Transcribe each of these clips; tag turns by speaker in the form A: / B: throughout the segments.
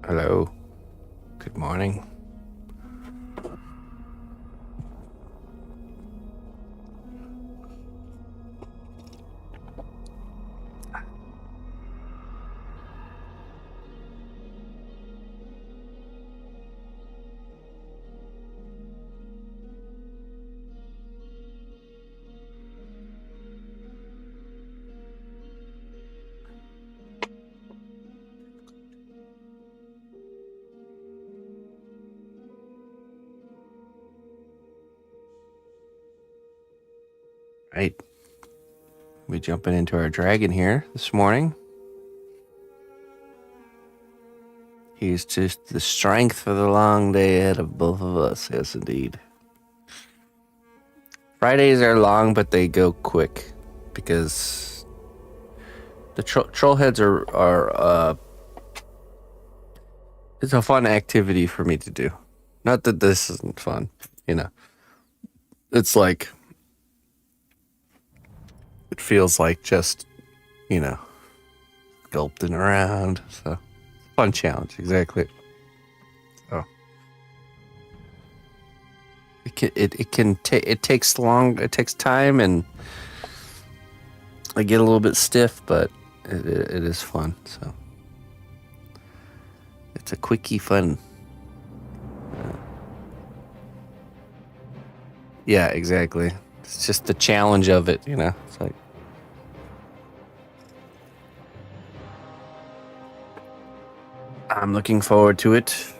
A: Hello. Good morning. Right. We jumping into our dragon here this morning. He's just the strength for the long day ahead of both of us. Yes, indeed. Fridays are long, but they go quick because the troll heads are it's a fun activity for me to do. Not that this isn't fun, you know. It's like it feels like just, you know, sculpting around. So fun challenge, exactly. So it takes time, and I get a little bit stiff, but it is fun. So it's a quickie fun. Yeah, exactly. It's just the challenge of it, you know. It's like I'm looking forward to it.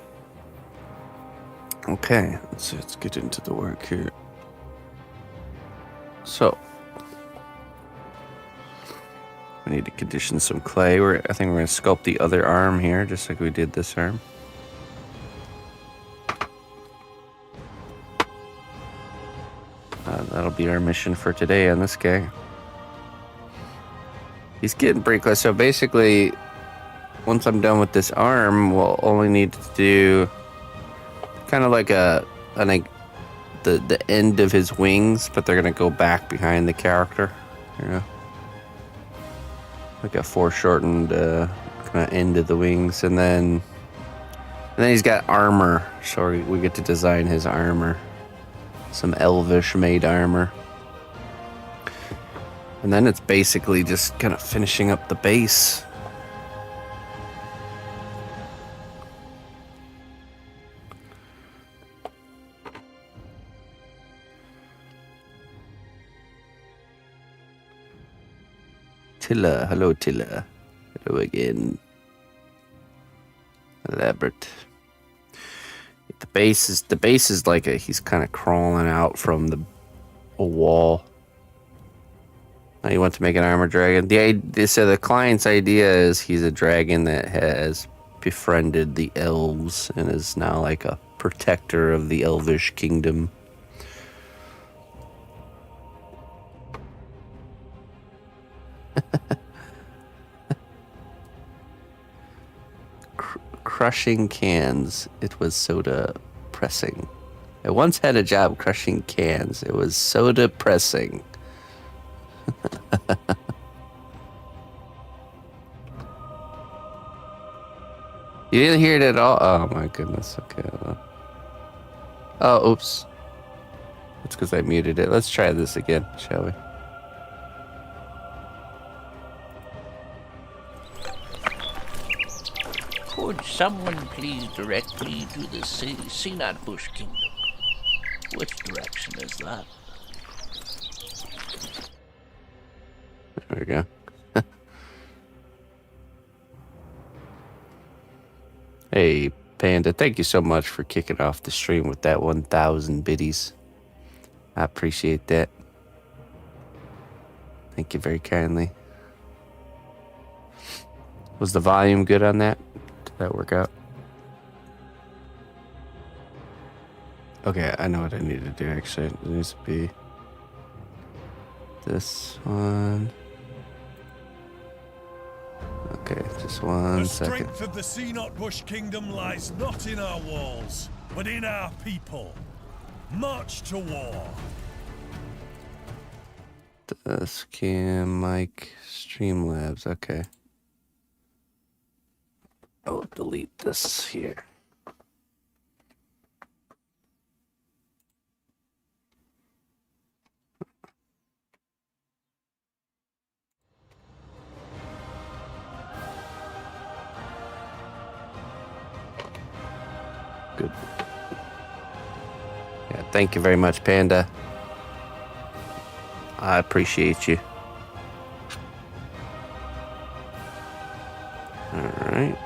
A: Okay, let's get into the work here. So we need to condition some clay. I think we're going to sculpt the other arm here, just like we did this arm. That'll be our mission for today on this guy. He's getting pretty close. So basically, once I'm done with this arm, we'll only need to do kind of like the end of his wings, but they're gonna go back behind the character, you know, like a foreshortened kind of end of the wings, and then he's got armor, so we get to design his armor, some elvish made armor, and then it's basically just kind of finishing up the base. Tilla, hello Tilla. Hello again. Elaborate. The base is like he's kind of crawling out from a wall. Now you want to make an armor dragon. So the client's idea is he's a dragon that has befriended the elves and is now like a protector of the elvish kingdom. Crushing cans. It was soda pressing. I once had a job crushing cans. It was soda pressing. You didn't hear it at all? Oh my goodness. Okay. Oh, oops. It's because I muted it. Let's try this again, shall we?
B: Could someone please direct me to the cnotbusch kingdom? Which direction is that?
A: There we go. Hey, Panda, thank you so much for kicking off the stream with that 1,000 biddies. I appreciate that. Thank you very kindly. Was the volume good on that? Did that work out? Okay, I know what I need to do, actually. It needs to be this one. Okay, just one second.
C: The strength of the cnotbusch kingdom lies not in our walls, but in our people. March to war.
A: Cam, Mike, Streamlabs, okay. I'll delete this here. Good. Yeah, thank you very much, Panda. I appreciate you. All right.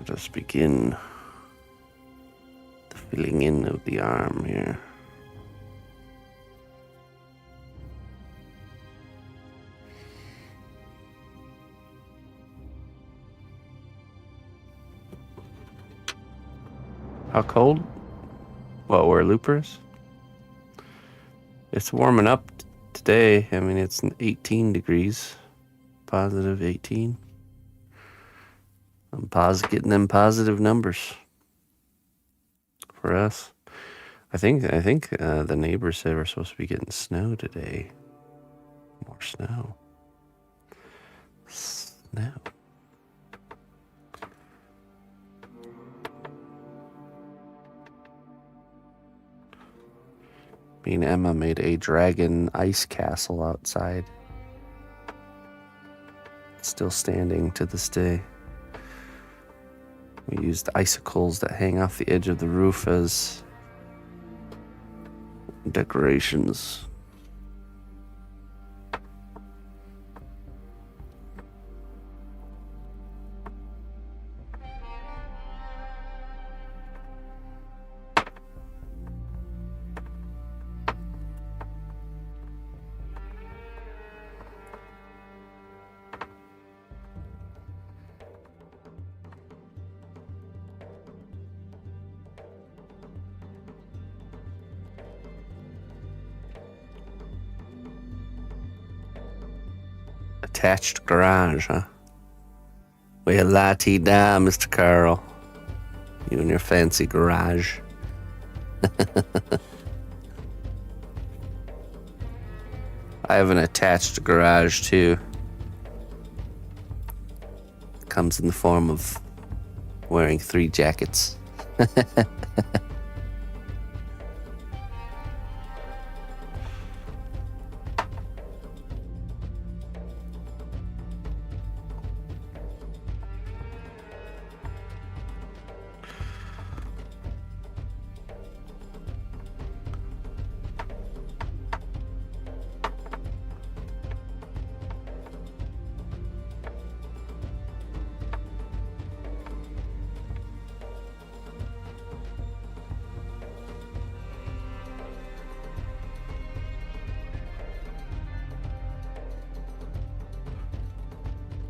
A: Let us begin the filling in of the arm here. How cold? What, where Loopers? It's warming up today. I mean, it's 18 degrees. Positive 18. I'm getting them positive numbers for us. I think the neighbors said we're supposed to be getting snow today. More snow. Snow. Me and Emma made a dragon ice castle outside. It's still standing to this day. We used icicles that hang off the edge of the roof as decorations. Attached garage, huh? Well, la-ti-da, Mr. Carl. You and your fancy garage. I have an attached garage, too. It comes in the form of wearing 3 jackets.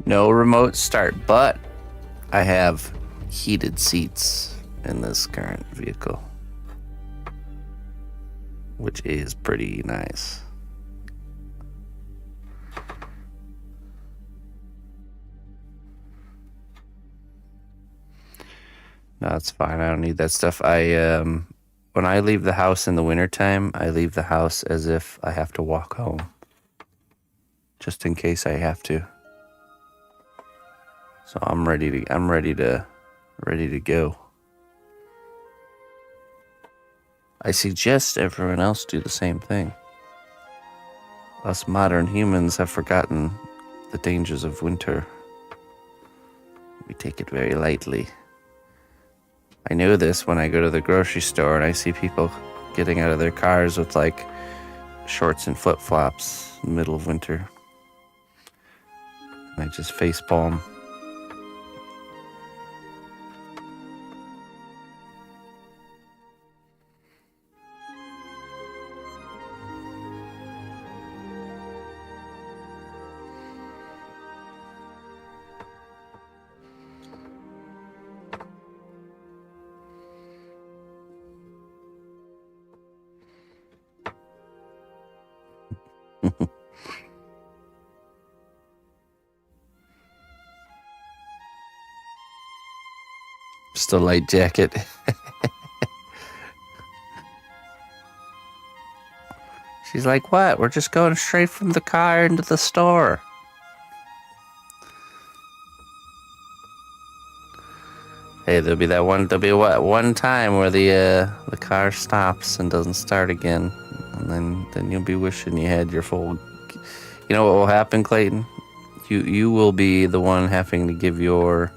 A: No remote start, but I have heated seats in this current vehicle, which is pretty nice. No, it's fine. I don't need that stuff. When I leave the house in the wintertime, I leave the house as if I have to walk home, just in case I have to. So I'm ready to go. I suggest everyone else do the same thing. Us modern humans have forgotten the dangers of winter. We take it very lightly. I know this when I go to the grocery store and I see people getting out of their cars with like shorts and flip-flops in the middle of winter. I just facepalm. Just a light jacket. She's like, what? We're just going straight from the car into the store. Hey, there'll be one time where the car stops and doesn't start again, and then you'll be wishing you had your full. You know what will happen, Clayton? You will be the one having to give your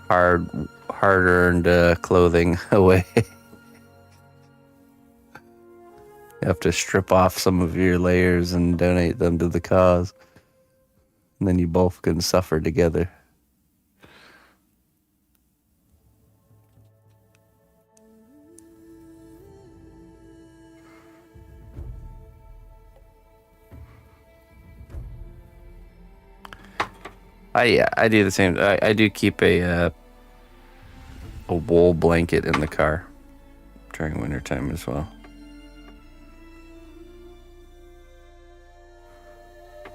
A: hard-earned clothing away. You have to strip off some of your layers and donate them to the cause, and then you both can suffer together. I do the same. I do keep a a wool blanket in the car during wintertime as well.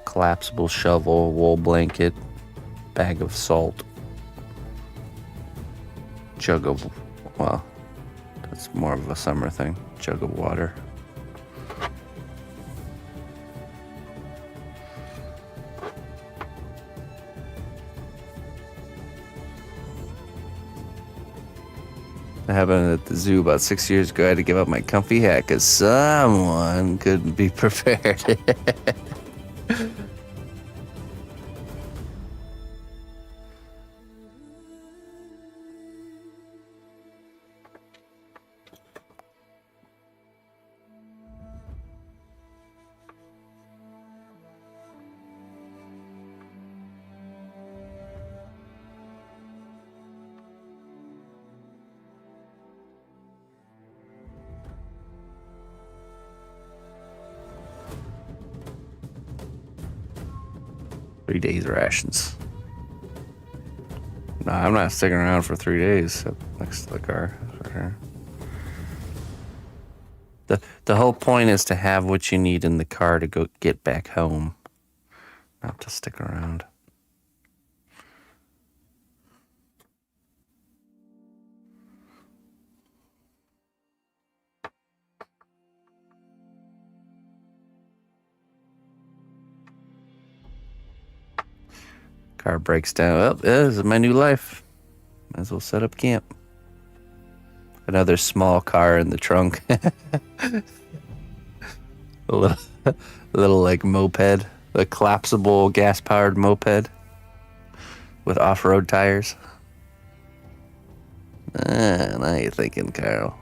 A: Collapsible shovel, wool blanket, bag of salt, jug of, well, that's more of a summer thing, jug of water. That happened at the zoo about 6 years ago. I had to give up my comfy hat because someone couldn't be prepared. 3 days rations. No, I'm not sticking around for 3 days next to the car. For sure. The whole point is to have what you need in the car to go get back home, not to stick around. Car breaks down. Well, this is my new life. Might as well set up camp. Another small car in the trunk. a little like moped. A collapsible gas-powered moped with off-road tires. Now you're thinking, Carl.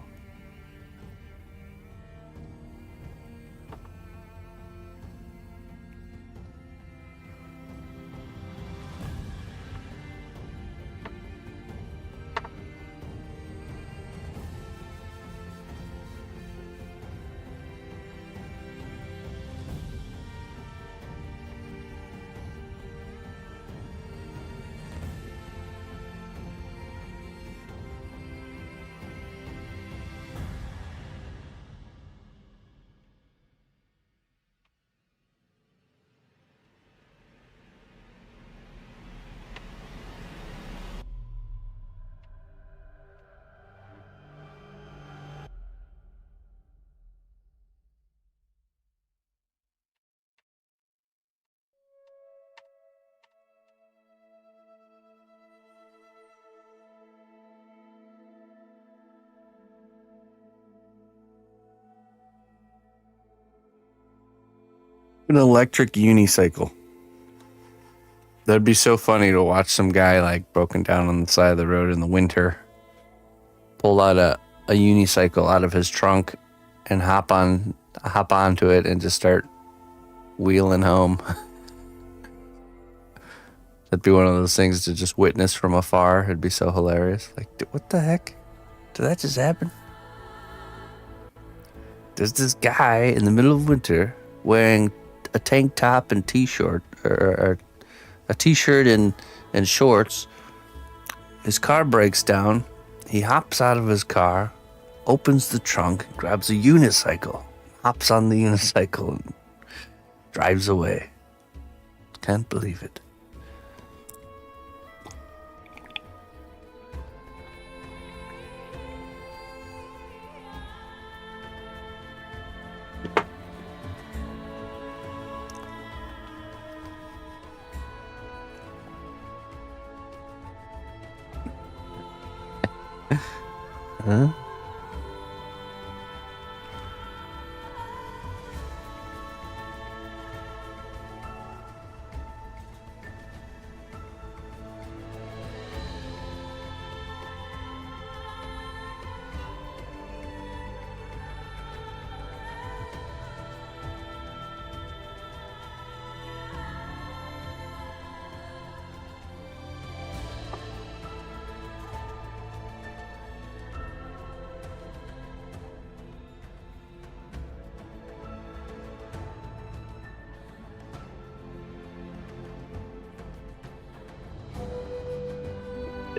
A: An electric unicycle. That'd be so funny to watch some guy like broken down on the side of the road in the winter, pull out a unicycle out of his trunk and hop onto it and just start wheeling home. That'd be one of those things to just witness from afar. It'd be so hilarious. Like, what the heck? Did that just happen? There's this guy in the middle of winter wearing a tank top and t-shirt, or a t-shirt and shorts. His car breaks down. He hops out of his car, opens the trunk, grabs a unicycle, hops on the unicycle, and drives away. Can't believe it. Huh?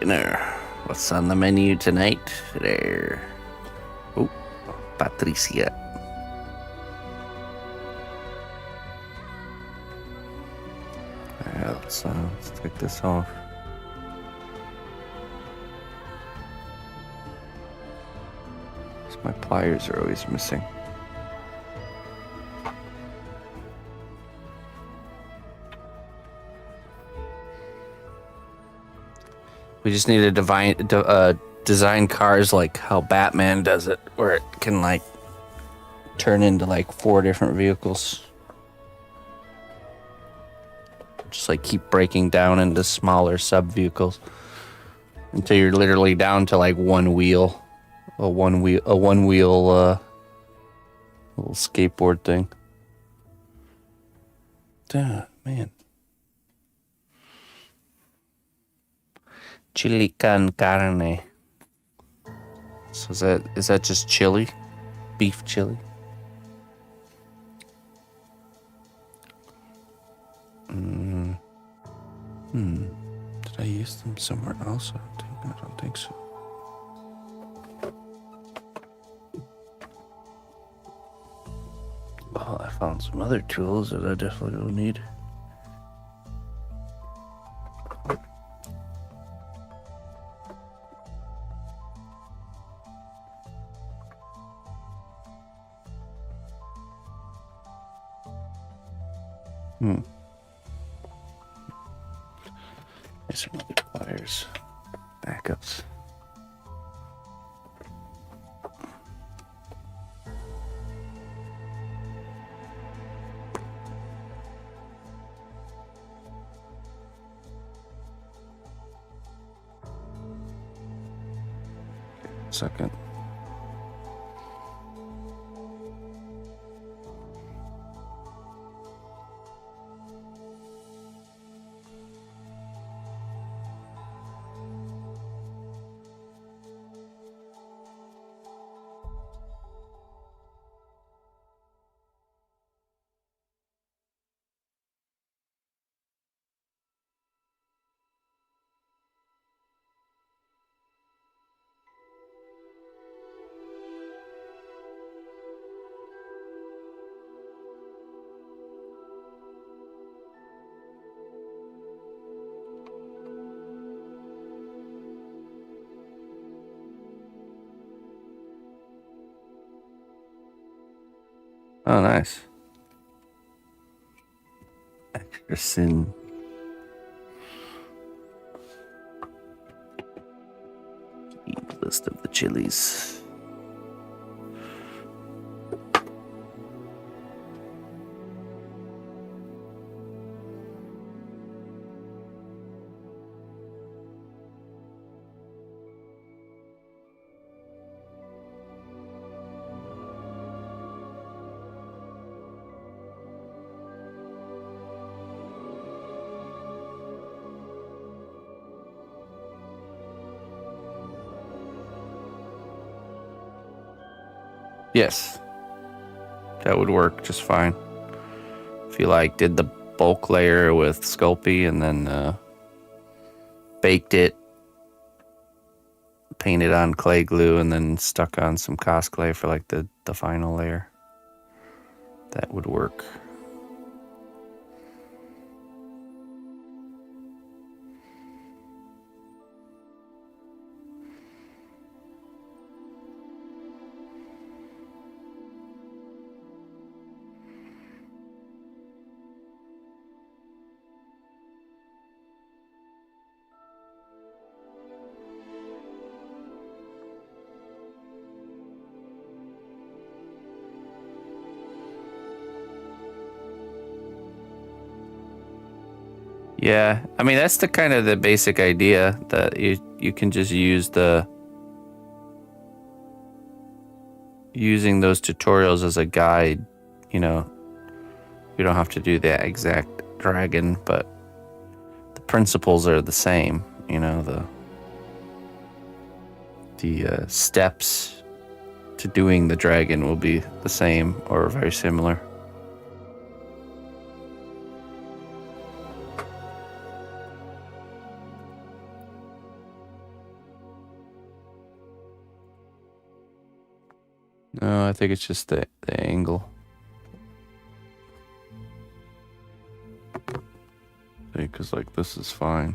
A: Dinner. What's on the menu tonight? There. Oh, Patricia. Alright, let's take this off. My pliers are always missing. We just need to design cars like how Batman does it, where it can like turn into like 4 different vehicles. Just like keep breaking down into smaller sub vehicles until you're literally down to like one wheel. A one wheel little skateboard thing. Duh, man. Chili con carne. So is that just chili? Beef chili? Did I use them somewhere else? I don't think so. Well, I found some other tools that I definitely don't need. There's some other pliers. Backups. Second. Oh, nice. Extra sin. List of the chilies. Yes, that would work just fine. If you like did the bulk layer with Sculpey and then baked it, painted on clay glue, and then stuck on some cos clay for like the final layer, that would work. Yeah, I mean that's the kind of the basic idea, that you can just use using those tutorials as a guide. You know, you don't have to do the exact dragon, but the principles are the same. You know, the steps to doing the dragon will be the same or very similar. No, I think it's just the angle. Because like this is fine.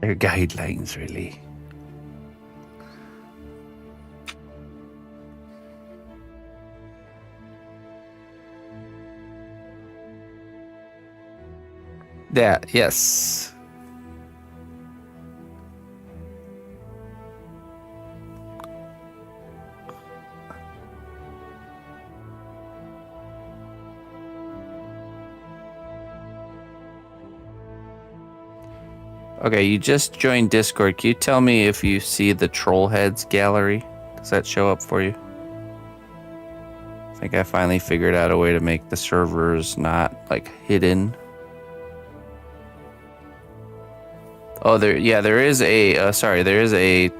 A: They're guidelines, really. Yeah, yes. Okay, you just joined Discord. Can you tell me if you see the troll heads gallery? Does that show up for you? I think I finally figured out a way to make the servers not like hidden. Oh, there is a there is a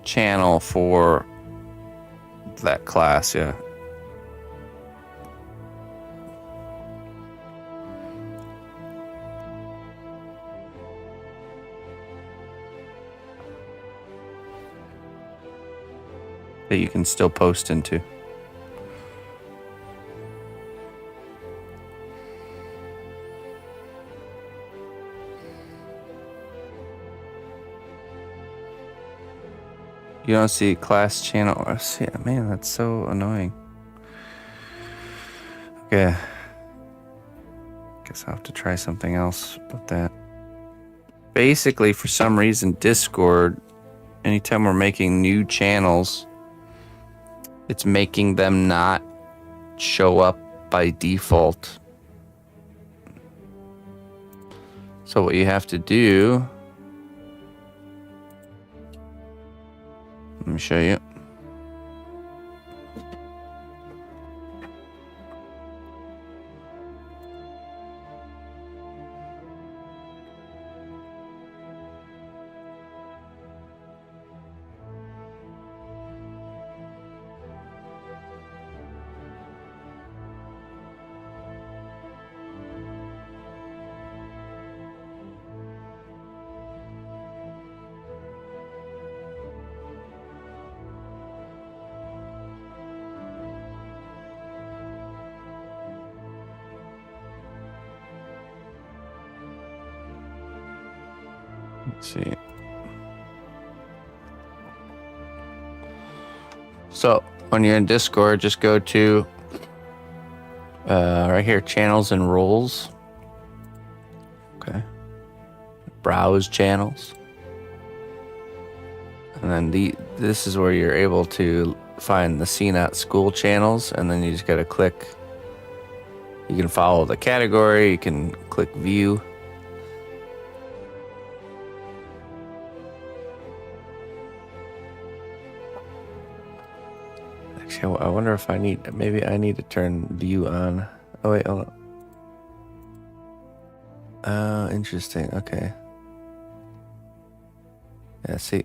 A: channel for that class, yeah. That you can still post into. You don't see class channel. Yeah, man, that's so annoying. Okay. Guess I'll have to try something else about that. Basically, for some reason, Discord, anytime we're making new channels, it's making them not show up by default. So what you have to do, let me show you. Let's see. So when you're in Discord, just go to right here, channels and roles. Okay. Browse channels. And then this is where you're able to find the CNOT school channels, and then you just gotta click. You can follow the category, you can click view. Actually, I wonder if maybe I need to turn view on. Oh wait, hold on. Interesting, okay. Yeah, see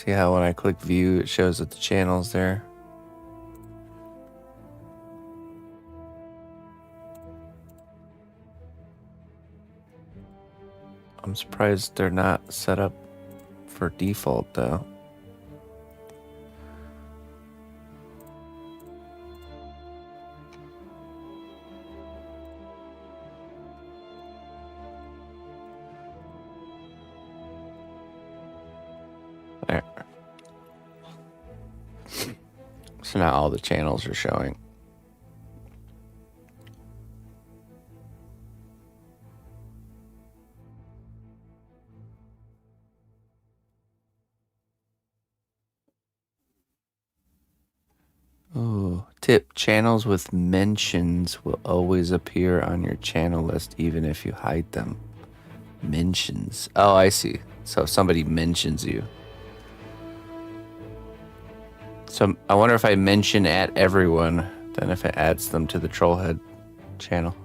A: how when I click view, it shows that the channel's there. I'm surprised they're not set up for default though. There. So now all the channels are showing. Oh, tip, channels with mentions will always appear on your channel list even if you hide them. Mentions. Oh, I see. So if somebody mentions you. So I wonder if I mention at everyone, then if it adds them to the Trollhead channel.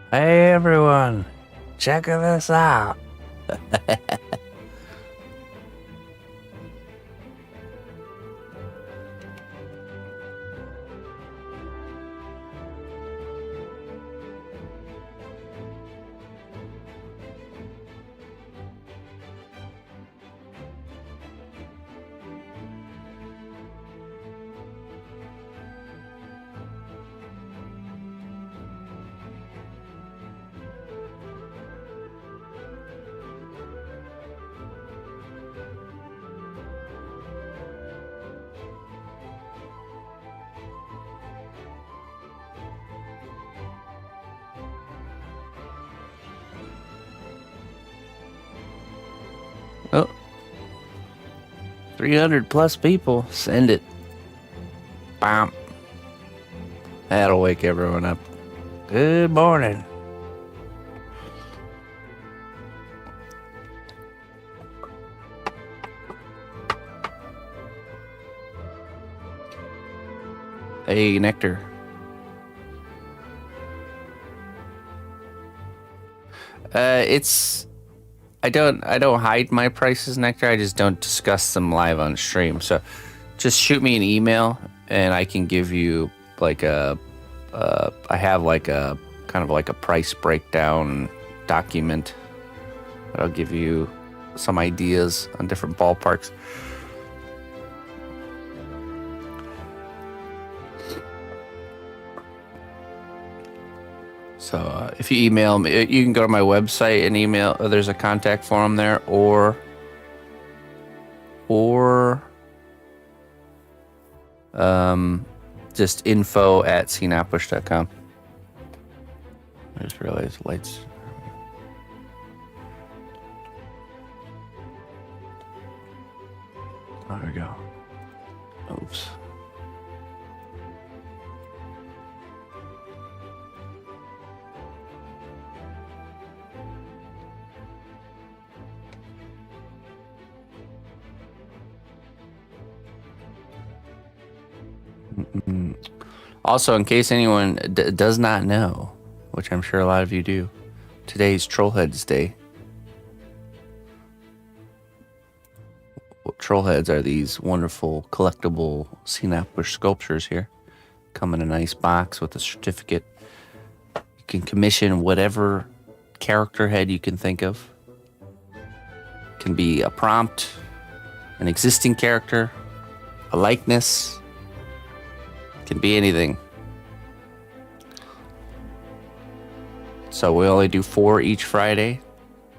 A: Hey everyone, check this out. Oh, 300 plus people. Send it. Bam. That'll wake everyone up. Good morning. Hey, Nectar. I don't hide my prices, Nectar. I just don't discuss them live on stream. So just shoot me an email and I can give you like I have like a kind of like a price breakdown document. I'll give you some ideas on different ballparks. So if you email me, you can go to my website and email. There's a contact form there, or just info@cnotbusch.com. I just realized lights. There we go. Oops. Also, in case anyone does not know, which I'm sure a lot of you do, today's Trollheads Day. Trollheads are these wonderful collectible cnotbusch sculptures here. Come in a nice box with a certificate. You can commission whatever character head you can think of. It can be a prompt, an existing character, a likeness. Can be anything. So we only do 4 each Friday.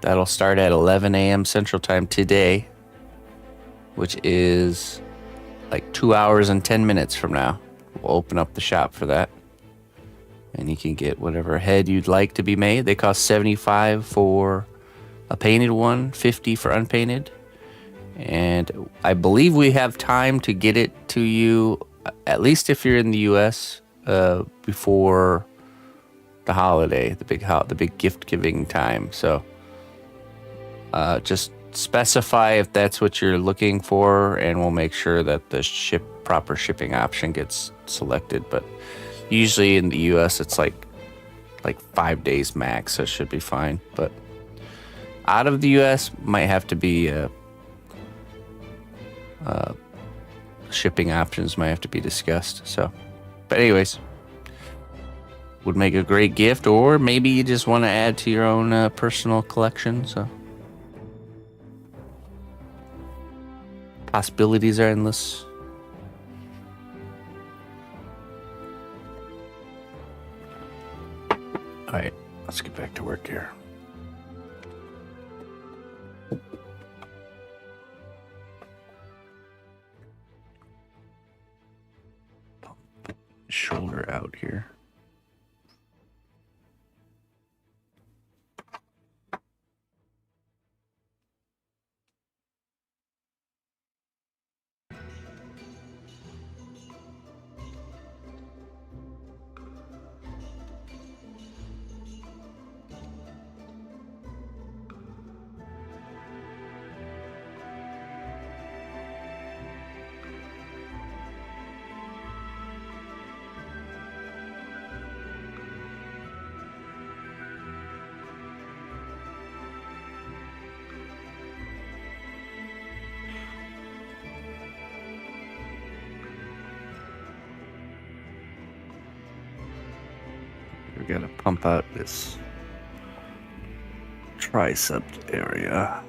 A: That'll start at 11 a.m. Central Time today, which is like 2 hours and 10 minutes from now. We'll open up the shop for that. And you can get whatever head you'd like to be made. They cost $75 for a painted one, $50 for unpainted. And I believe we have time to get it to you, at least if you're in the U.S., before the holiday, the big gift giving time. So just specify if that's what you're looking for, and we'll make sure that the proper shipping option gets selected. But usually in the U.S. it's like 5 days max, so it should be fine. But out of the U.S. might have to be shipping options might have to be discussed. So, but anyways, would make a great gift, or maybe you just want to add to your own personal collection. So possibilities are endless. All right, let's get back to work here. Shoulder out here. We gotta pump out this tricep area.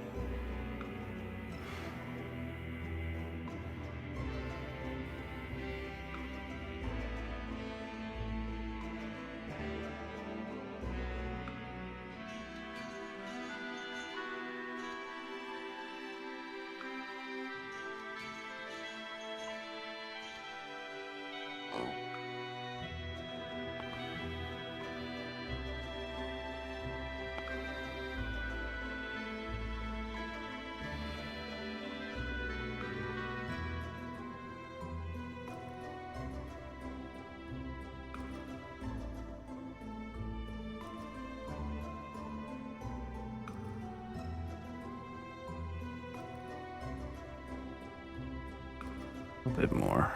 A: A bit more.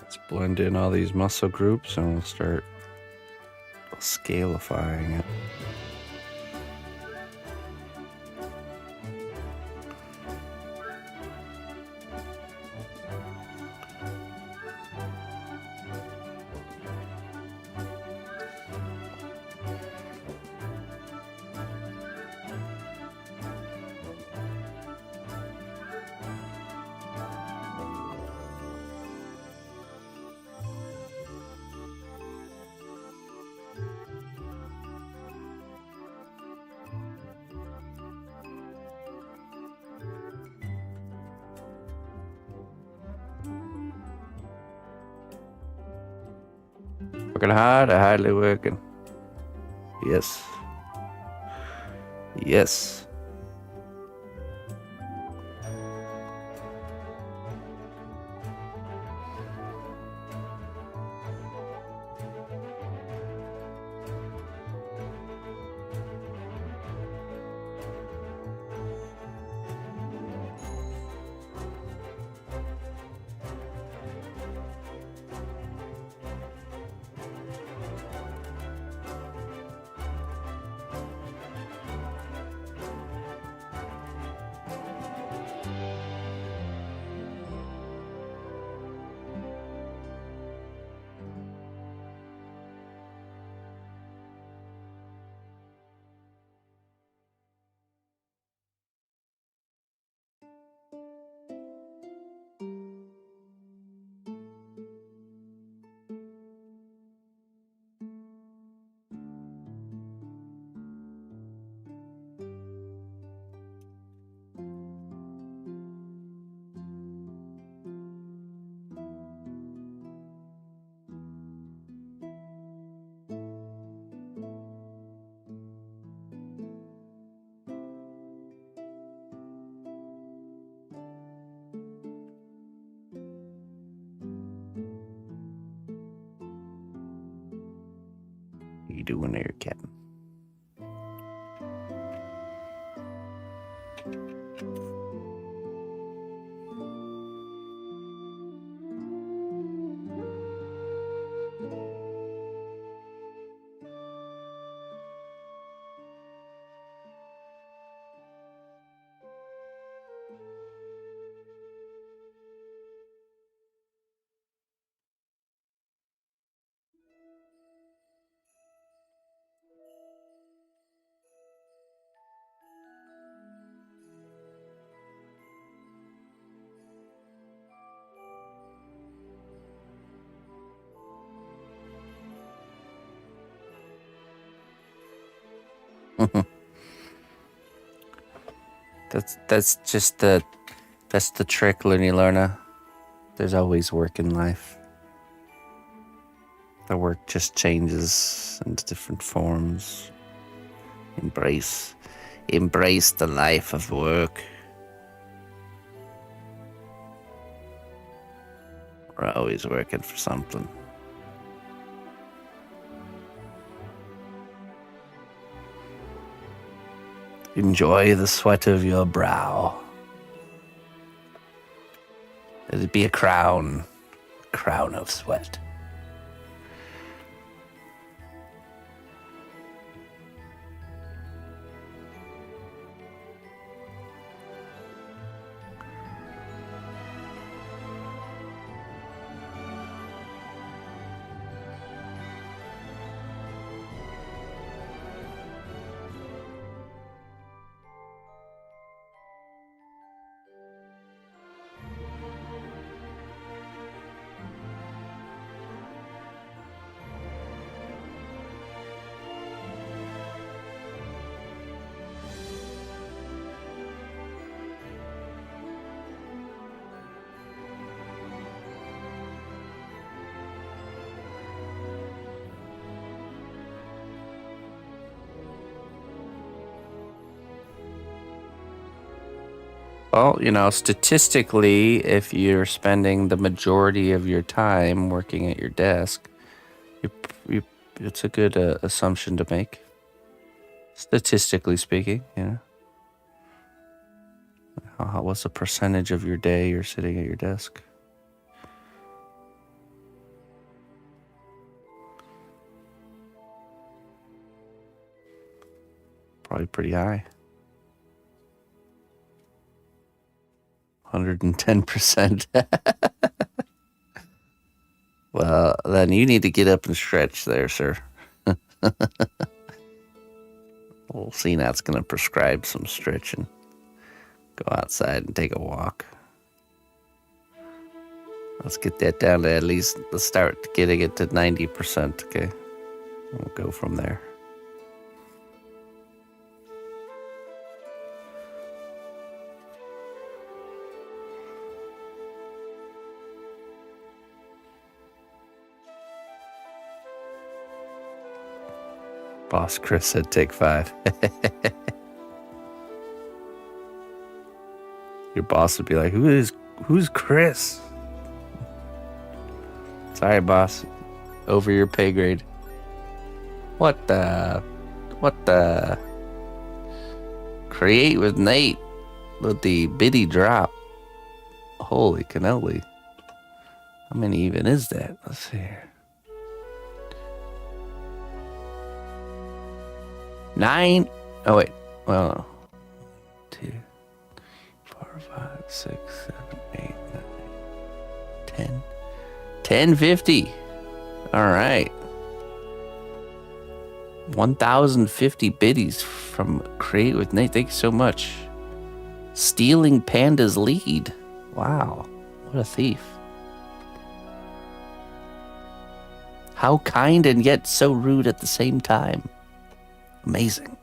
A: Let's blend in all these muscle groups and we'll start scalifying it. Working hard or hardly working? Yes. Yes. What you doing there, Captain? That's the trick, Looney Lerna. There's always work in life. The work just changes into different forms. Embrace the life of work. We're always working for something. Enjoy the sweat of your brow. It'd be a crown of sweat. Well, statistically, if you're spending the majority of your time working at your desk, it's a good assumption to make. Statistically speaking, what's the percentage of your day you're sitting at your desk? Probably pretty high. 110%. Well, then you need to get up and stretch there, sir. Old CNOT's going to prescribe some stretching. Go outside and take a walk. Let's get that down to at least, let's start getting it to 90%, okay? We'll go from there. Boss Chris said take 5. Your boss would be like, who's Chris? Sorry, boss. Over your pay grade. What the? Create with Nate with the biddy drop. Holy cannoli. How many even is that? Let's see here. 9. Oh, wait. Well, 2, 4, 5, 6, 7, 8, 9, 10. 1050. All right. 1,050 biddies from Create with Nate. Thank you so much. Stealing Panda's lead. Wow. What a thief. How kind and yet so rude at the same time. Amazing.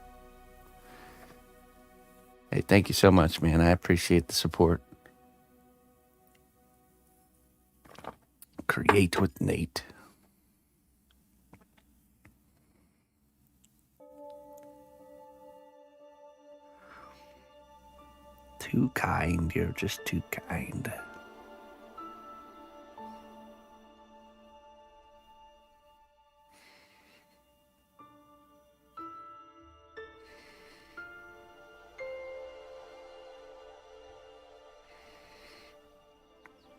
A: Hey, thank you so much, man. I appreciate the support. Create with Nate. Too kind. You're just too kind.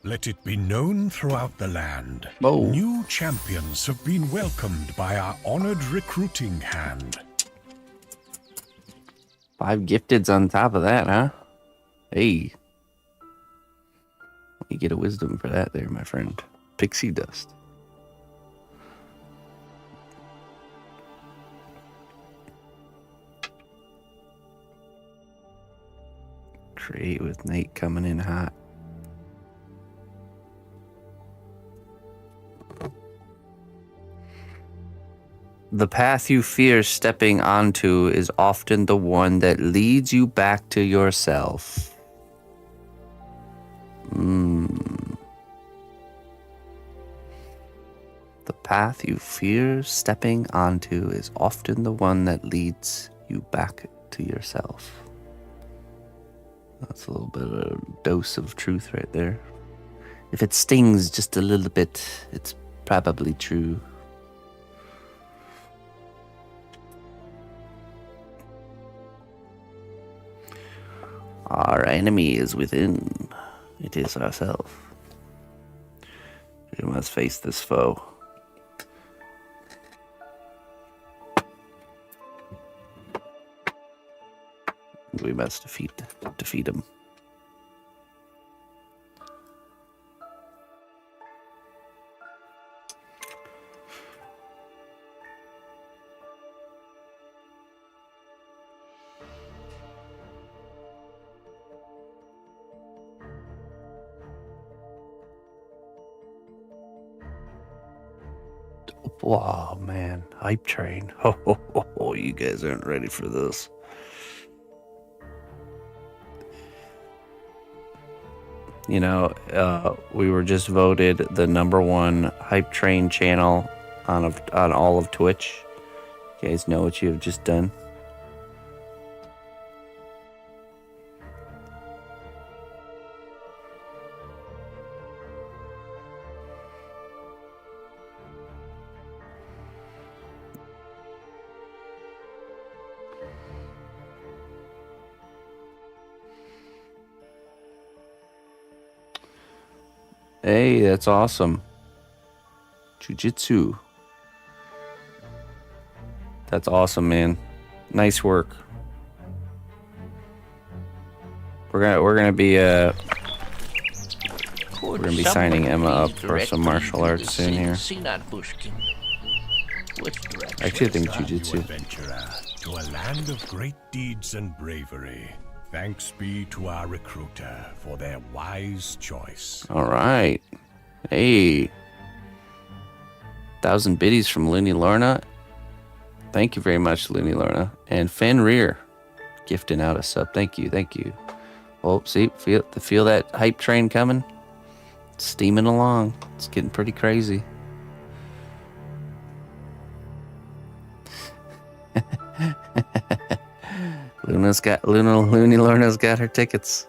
C: Let it be known throughout the land.
A: Whoa.
C: New champions have been welcomed by our honored recruiting hand.
A: 5 gifteds on top of that, huh? Hey. You get a wisdom for that there, my friend. Pixie dust. Create with Nate coming in hot. The path you fear stepping onto is often the one that leads you back to yourself. The path you fear stepping onto is often the one that leads you back to yourself. That's a little bit of a dose of truth right there. If it stings just a little bit, it's probably true. Our enemy is within. It is ourselves. We must face this foe. We must defeat him. Wow, man. Hype train. Oh, you guys aren't ready for this. You know, we were just voted the #1 hype train channel on all of Twitch. You guys know what you have just done? Hey, that's awesome. Jiu-jitsu. That's awesome, man. Nice work. We're gonna be signing Emma up for some martial arts soon here.
B: Cnotbusch Kingdom. Which direction?
A: Actually, I think jiu-jitsu.
C: Adventurer, to a land of great deeds and bravery. Thanks be to our recruiter for their wise choice.
A: All right. Hey. 1,000 biddies from Looney Lorna. Thank you very much, Looney Lorna. And Fenrir gifting out a sub. Thank you. Oh, see, feel that hype train coming? It's steaming along. It's getting pretty crazy. Looney Lorna's got her tickets.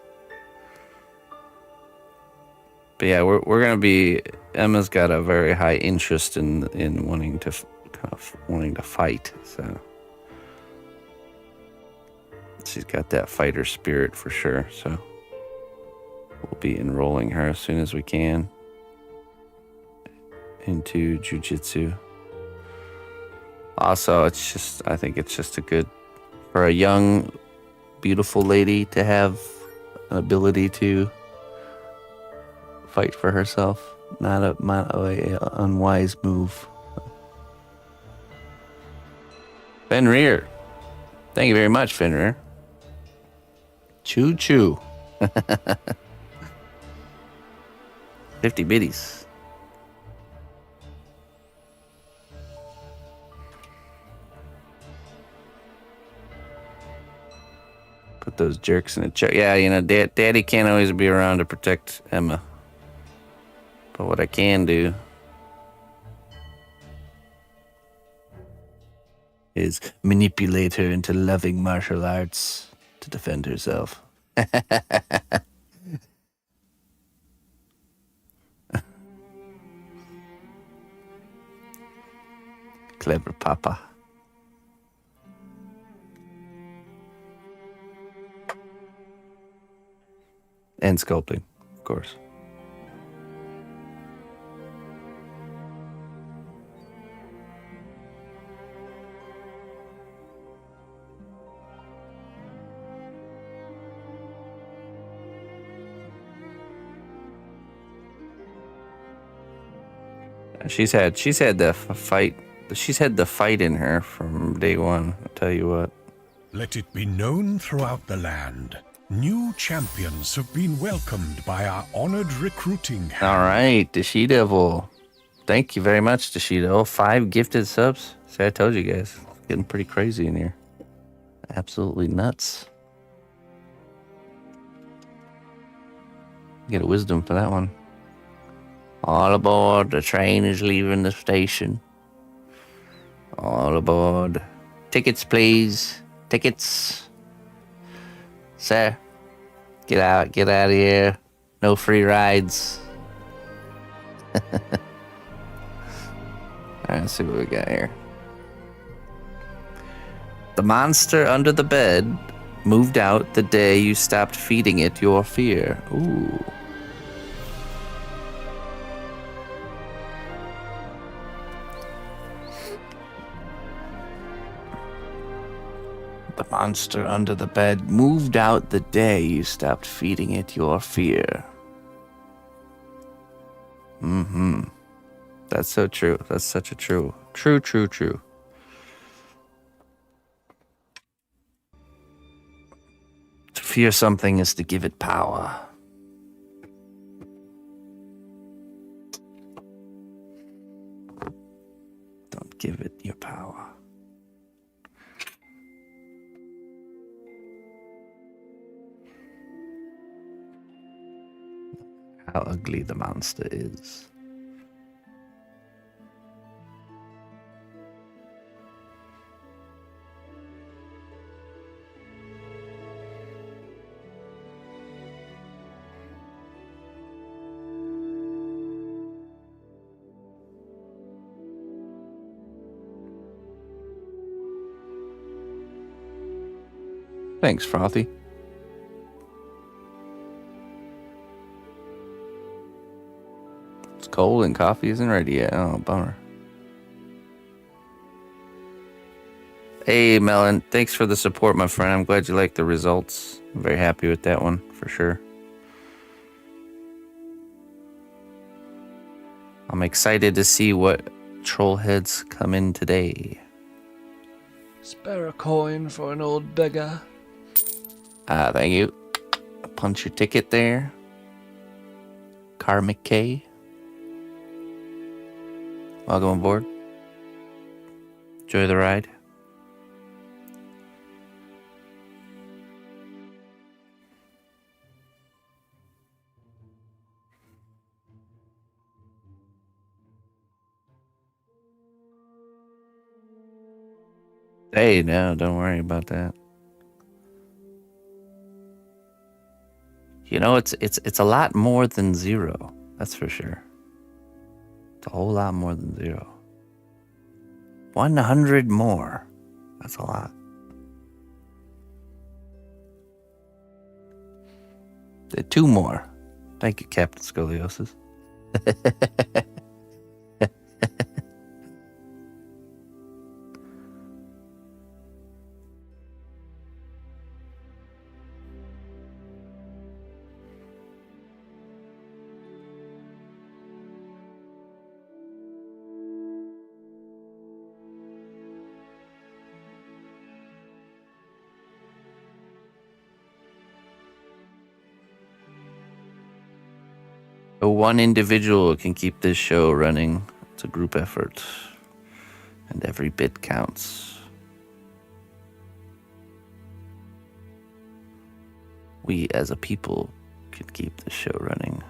A: But yeah, we're gonna be. Emma's got a very high interest in wanting to fight. So she's got that fighter spirit for sure. So we'll be enrolling her as soon as we can into jiu-jitsu. Also, I think it's just a good, for a young, beautiful lady to have an ability to fight for herself. Not a unwise move. Fenrir. Thank you very much, Fenrir. Choo choo. 50 biddies. Put those jerks in a check. Yeah, you know, Daddy can't always be around to protect Emma. But what I can do is manipulate her into loving martial arts to defend herself. Clever papa. And sculpting, of course. She's had the fight. She's had the fight in her from day one. I'll tell you what.
C: Let it be known throughout the land. New champions have been welcomed by our honored recruiting hand.
A: All right, Deshidevil. Thank you very much, Deshido. 5 gifted subs. See, I told you guys. It's getting pretty crazy in here. Absolutely nuts. Get a wisdom for that one. All aboard. The train is leaving the station. All aboard. Tickets, please. Tickets. Sir, get out of here. No free rides. Alright, let's see what we got here. The monster under the bed moved out the day you stopped feeding it your fear. Ooh. The monster under the bed moved out the day you stopped feeding it your fear. Mm-hmm. That's so true. That's such a true. True. To fear something is to give it power. Don't give it your power. How ugly the monster is. Thanks, Frothy. It's cold and coffee isn't ready yet. Oh, bummer. Hey, Melon. Thanks for the support, my friend. I'm glad you like the results. I'm very happy with that one, for sure. I'm excited to see what troll heads come in today.
B: Spare a coin for an old beggar.
A: Thank you. Punch your ticket there. Karmic K. Welcome aboard. Enjoy the ride. Hey, no, don't worry about that. You know, it's a lot more than 0. That's for sure. It's a whole lot more than 0. 100 more. That's a lot. Did 2 more. Thank you, Captain Scoliosis. One individual can keep this show running. It's a group effort, and every bit counts. We as a people can keep this show running.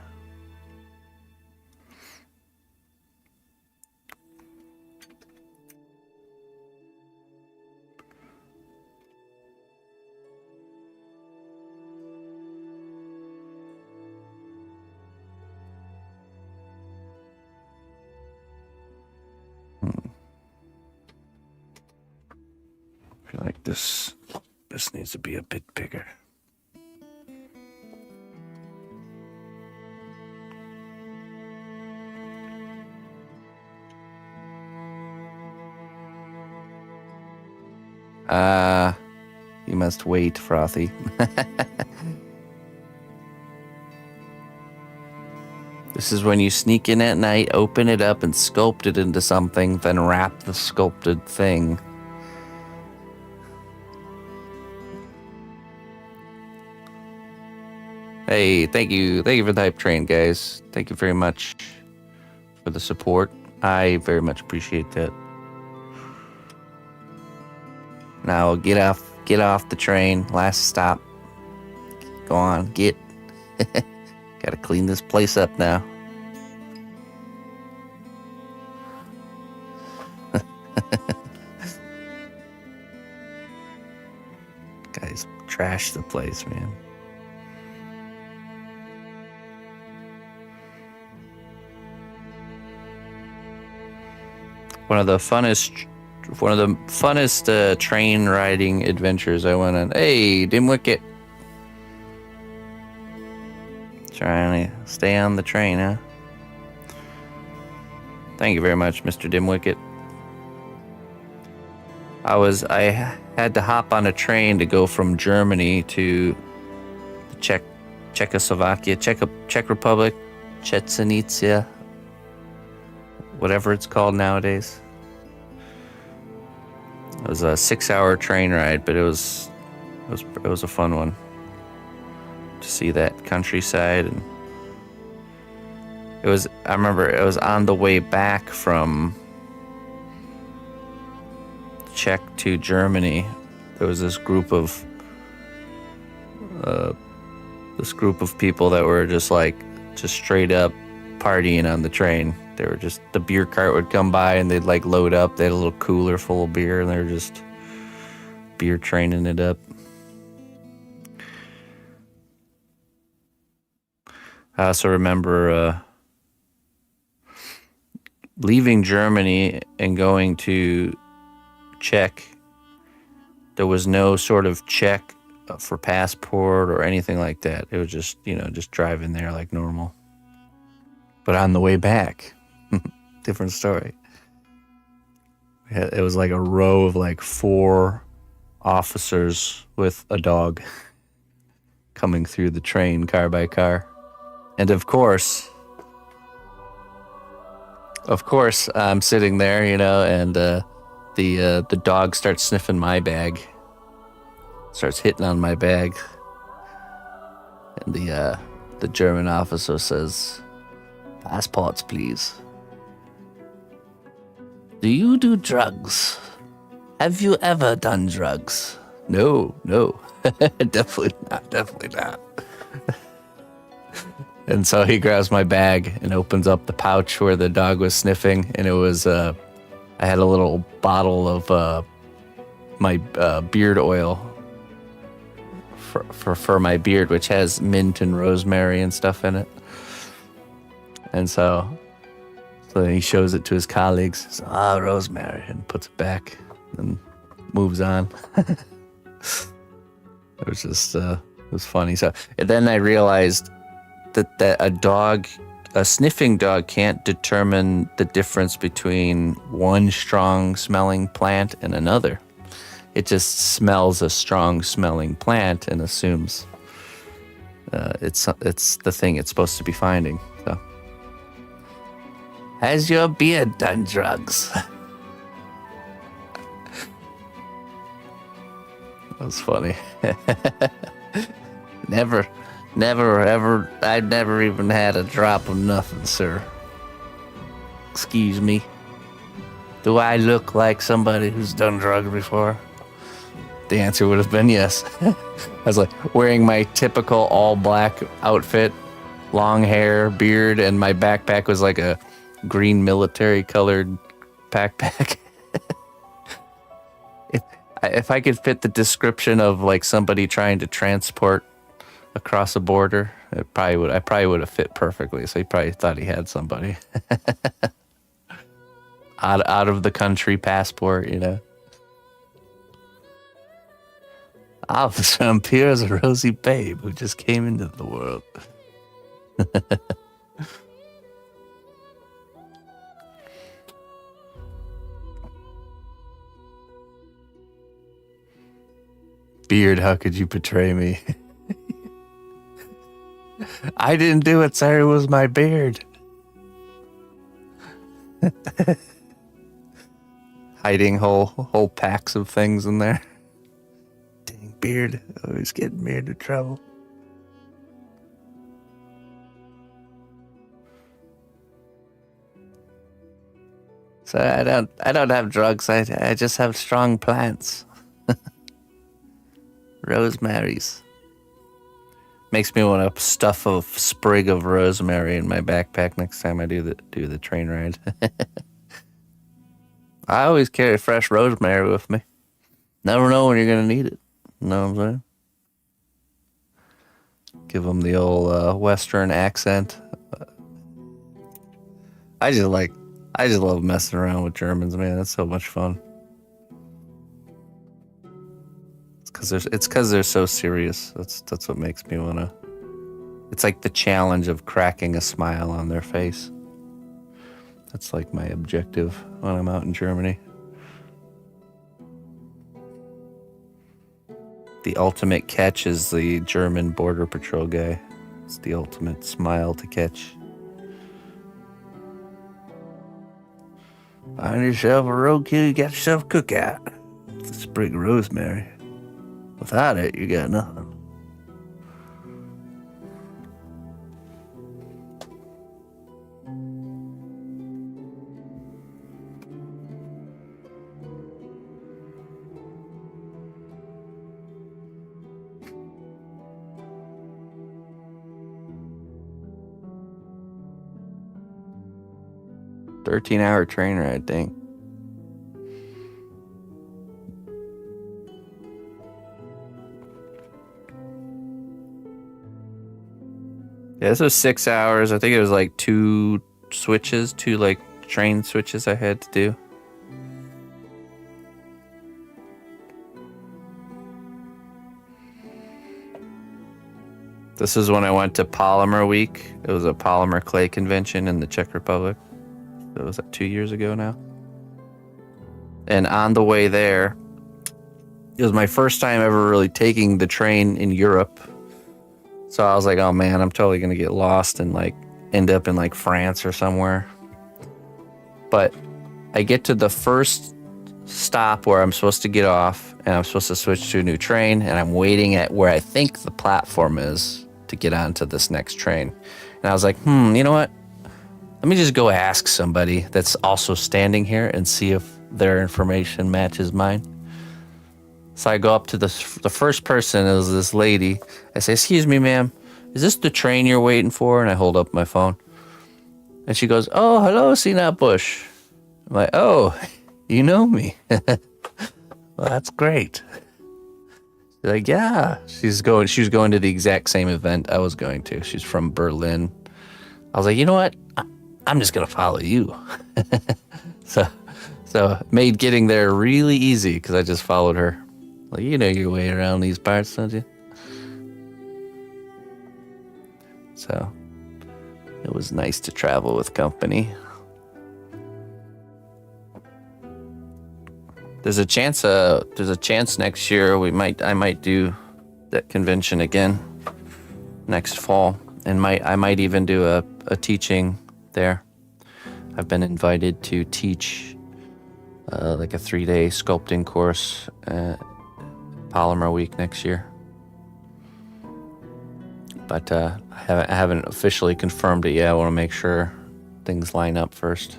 A: I feel like this needs to be a bit bigger. You must wait, Frothy. This is when you sneak in at night, open it up, and sculpt it into something, then wrap the sculpted thing. Hey, thank you for the hype train, guys. Thank you very much for the support. I very much appreciate that. Now get off the train. Last stop. Go on, get. Gotta clean this place up now. Guys, trash the place, man. One of the funnest train riding adventures I went on. Hey, Dimwicket. Trying to stay on the train, huh? Thank you very much, Mr. Dimwicket. I had to hop on a train to go from Germany to Czechoslovakia, Czech Republic, Chechnya, whatever it's called nowadays. It was a 6-hour train ride, but it was a fun one to see that countryside. And I remember it was on the way back from Czech to Germany. There was this group of people that were just straight up partying on the train. They were just, the beer cart would come by and they'd like load up. They had a little cooler full of beer and they were just beer training it up. I also remember leaving Germany and going to Czech. There was no sort of check for passport or anything like that. It was just, just driving there like normal. But on the way back, different story. It was like a row of like 4 officers with a dog coming through the train car by car. And of course, I'm sitting there, and the dog starts sniffing my bag, starts hitting on my bag, and the German officer says, "Passports, please." "Do you do drugs? Have you ever done drugs?" No, definitely not. And so he grabs my bag and opens up the pouch where the dog was sniffing, and it was I had a little bottle of my beard oil for my beard, which has mint and rosemary and stuff in it. And so he shows it to his colleagues. Says, rosemary, and puts it back and moves on. It was just it was funny. So and then I realized that a sniffing dog can't determine the difference between one strong smelling plant and another. It just smells a strong smelling plant and assumes it's the thing it's supposed to be finding. So, has your beard done drugs? That was funny. Never, ever, I'd never even had a drop of nothing, sir. Excuse me. Do I look like somebody who's done drugs before? The answer would have been yes. I was like wearing my typical all black outfit, long hair, beard, and my backpack was like a green military colored backpack. If I could fit the description of like somebody trying to transport across a border, I probably would have fit perfectly. So he probably thought he had somebody. out of the country passport, Officer, I'm pure as a rosy babe who just came into the world. Beard, how could you betray me? I didn't do it, sir. It was my beard. Hiding whole packs of things in there. Dang beard, always getting me into trouble. So I don't have drugs. I just have strong plants. Rosemary's. Makes me want to stuff a sprig of rosemary in my backpack next time I do the train ride. I always carry fresh rosemary with me. Never know when you're gonna need it. You know what I'm saying? Give them the old Western accent. I just love messing around with Germans, man. That's so much fun. It's because they're so serious. That's what makes me wanna. It's like the challenge of cracking a smile on their face. That's like my objective when I'm out in Germany. The ultimate catch is the German border patrol guy. It's the ultimate smile to catch. Find yourself a roadkill, you got yourself a cookout. It's a sprig of rosemary. Without it, you got nothing. $13-hour train ride thing. Yeah, this was 6 hours. I think it was like two like train switches I had to do. This is when I went to Polymer Week. It was a polymer clay convention in the Czech Republic. That was 2 years ago now. And on the way there, it was my first time ever really taking the train in Europe. So I was like, oh man, I'm totally going to get lost and like end up in like France or somewhere. But I get to the first stop where I'm supposed to get off and I'm supposed to switch to a new train, and I'm waiting at where I think the platform is to get onto this next train. And I was like, you know what? Let me just go ask somebody that's also standing here and see if their information matches mine. So I go up to the first person, it was this lady. I say, excuse me, ma'am, is this the train you're waiting for? And I hold up my phone. And she goes, oh, hello, cnotbusch. I'm like, oh, you know me. Well, that's great. She's like, yeah. She was going to the exact same event I was going to. She's from Berlin. I was like, you know what? I'm just going to follow you. So made getting there really easy because I just followed her. Like, you know your way around these parts, don't you? So it was nice to travel with company. There's a chance next year I might do that convention again next fall, and I might even do a teaching there. I've been invited to teach like a 3-day sculpting course at Polymer Week next year. But I haven't officially confirmed it yet. I want to make sure things line up first.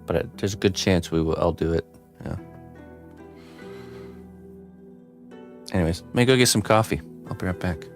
A: But there's a good chance I'll do it. Yeah. Anyways, let me go get some coffee. I'll be right back.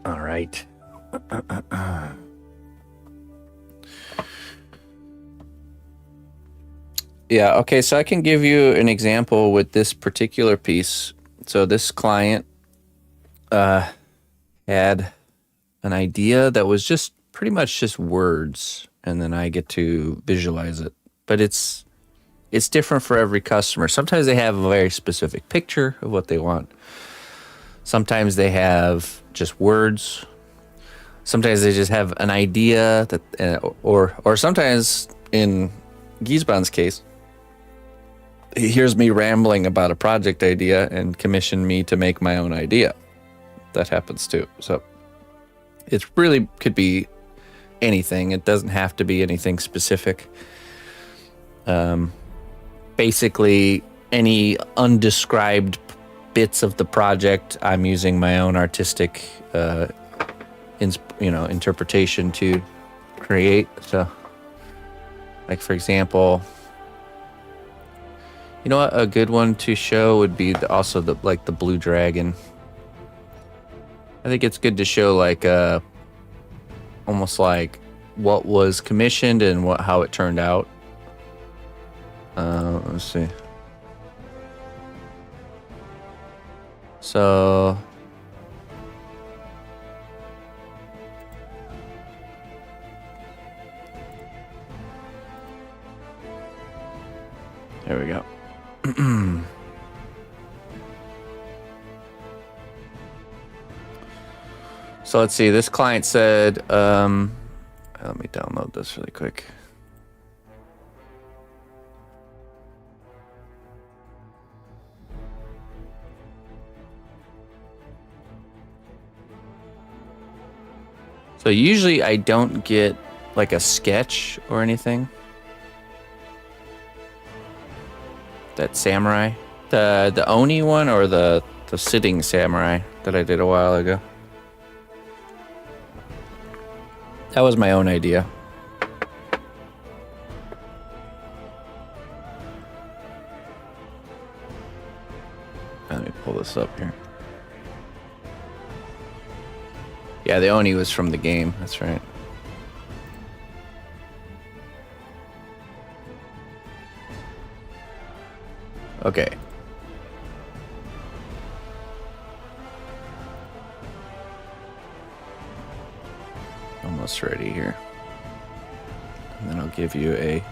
A: All right. Yeah, okay, so I can give you an example with this particular piece. So this client had an idea that was just pretty much just words, and then I get to visualize it. But it's different for every customer. Sometimes they have a very specific picture of what they want. Sometimes they have just words. Sometimes they just have an idea that, or sometimes in Giesbann's case, he hears me rambling about a project idea and commissioned me to make my own idea. That happens too. So it really could be anything. It doesn't have to be anything specific. Basically, any undescribed bits of the project, I'm using my own artistic, interpretation to create. So, like for example, you know what? A good one to show would be also the blue dragon. I think it's good to show almost like what was commissioned and how it turned out. Let's see. So there we go. So let's see. This client said, let me download this really quick. So usually I don't get like a sketch or anything. That samurai, the Oni one, or the sitting samurai that I did a while ago. That was my own idea. Let me pull this up here. Yeah, the Oni was from the game. That's right. Okay. Almost ready here. And then I'll give you a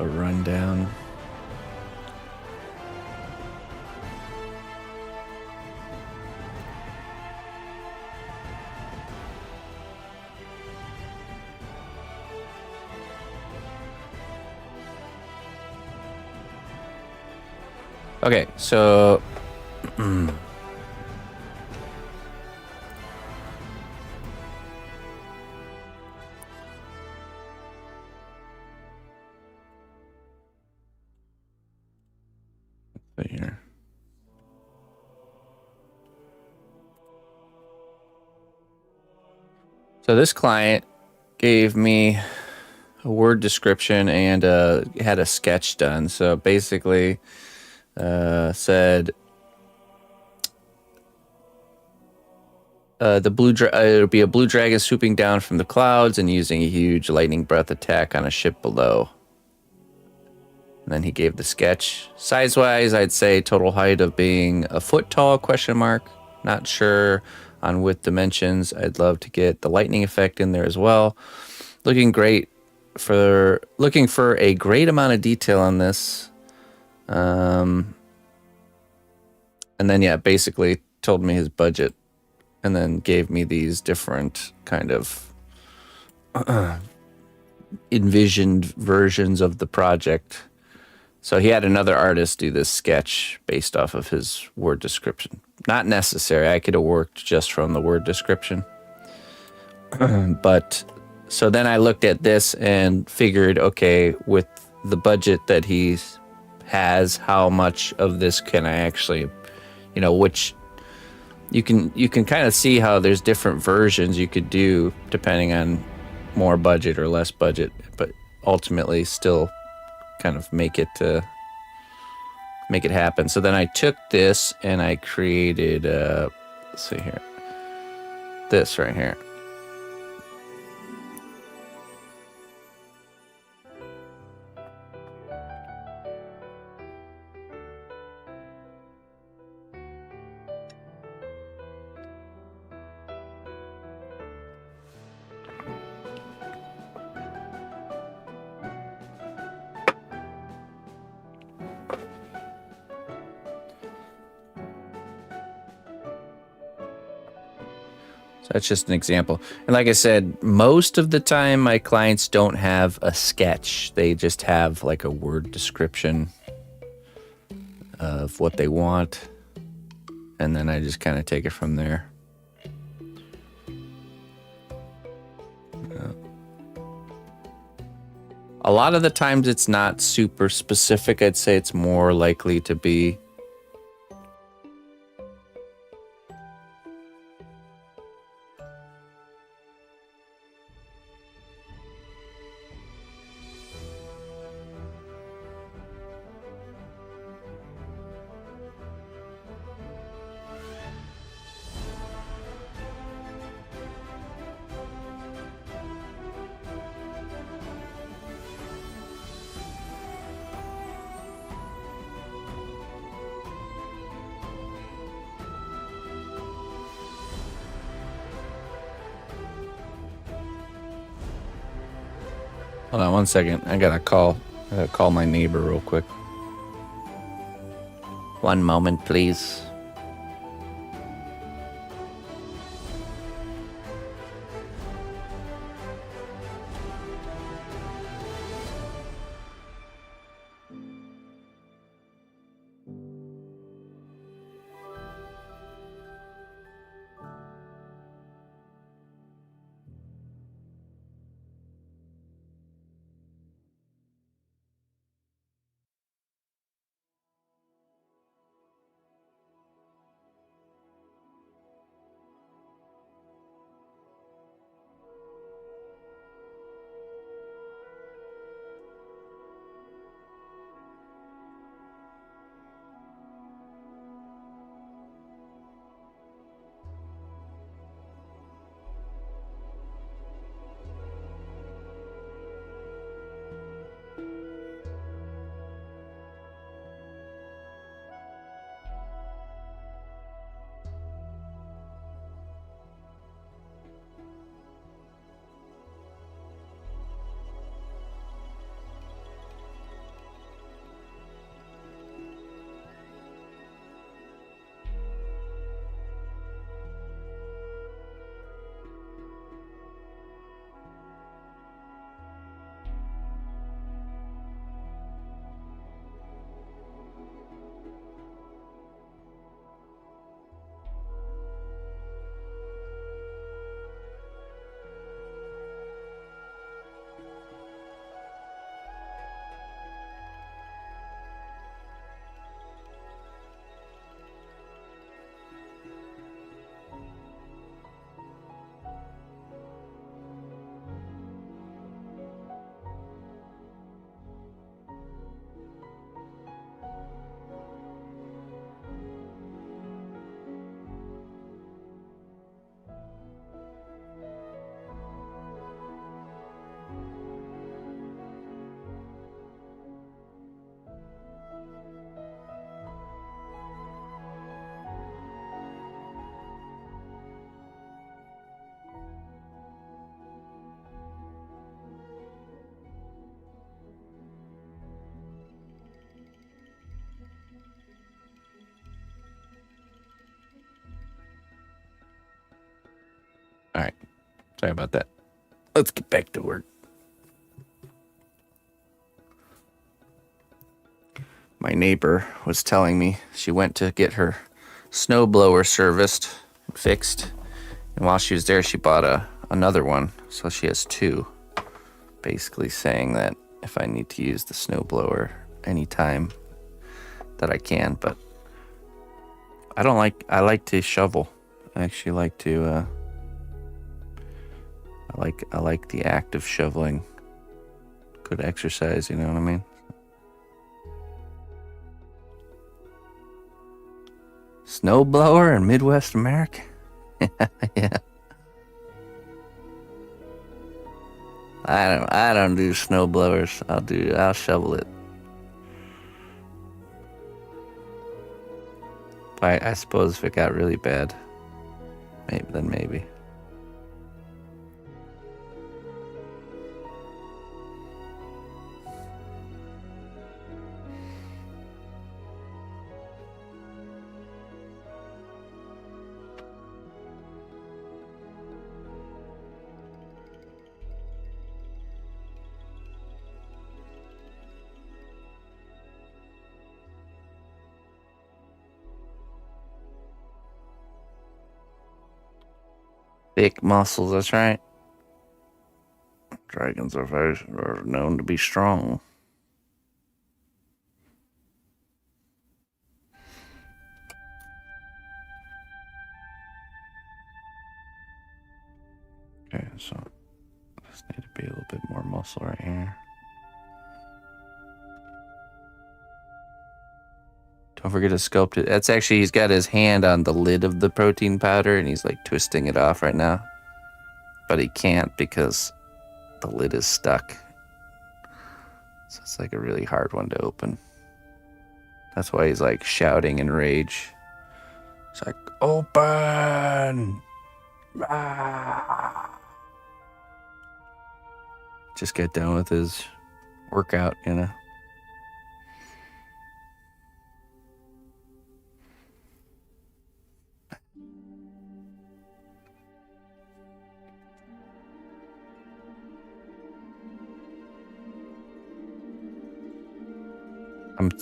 A: rundown. Okay, so here. So this client gave me a word description and had a sketch done. So basically said it would be a blue dragon swooping down from the clouds and using a huge lightning breath attack on a ship below. And then he gave the sketch. Size-wise, I'd say total height of being a foot tall, ? Not sure on width dimensions. I'd love to get the lightning effect in there as well. Looking for a great amount of detail on this. And then, yeah, basically told me his budget and then gave me these different kind of envisioned versions of the project. So he had another artist do this sketch based off of his word description. Not necessary. I could have worked just from the word description. But so then I looked at this and figured, okay, with the budget that he has, how much of this can I actually, which you can kind of see how there's different versions you could do depending on more budget or less budget, but ultimately still kind of make it happen. So then I took this and I created
B: Let's see here. This right here. So that's just an example. And like I said, most of the time my clients don't have a sketch. They just have like a word description of what they want. And then I just kind of take it from there. A lot of the times it's not super specific. I'd say it's more likely to be Hold on one second. I gotta call my neighbor real quick. One moment, please. All right. Sorry about that. Let's get back to work. My neighbor was telling me she went to get her snowblower serviced and fixed. And while she was there, she bought another one. So she has two. Basically saying that if I need to use the snowblower anytime that I can. But I like to shovel. I actually like to... I like the act of shoveling. Good exercise, you know what I mean? Snowblower in Midwest America? Yeah. I don't do snowblowers. I'll shovel it. I suppose if it got really bad, maybe. Thick muscles, that's right. Dragons are known to be strong. Okay, so just need to be a little bit more muscle right here. Don't forget to sculpt it. That's actually, he's got his hand on the lid of the protein powder and he's like twisting it off right now. But he can't because the lid is stuck. So it's like a really hard one to open. That's why he's like shouting in rage. It's like, open! Ah! Just get done with his workout, you know?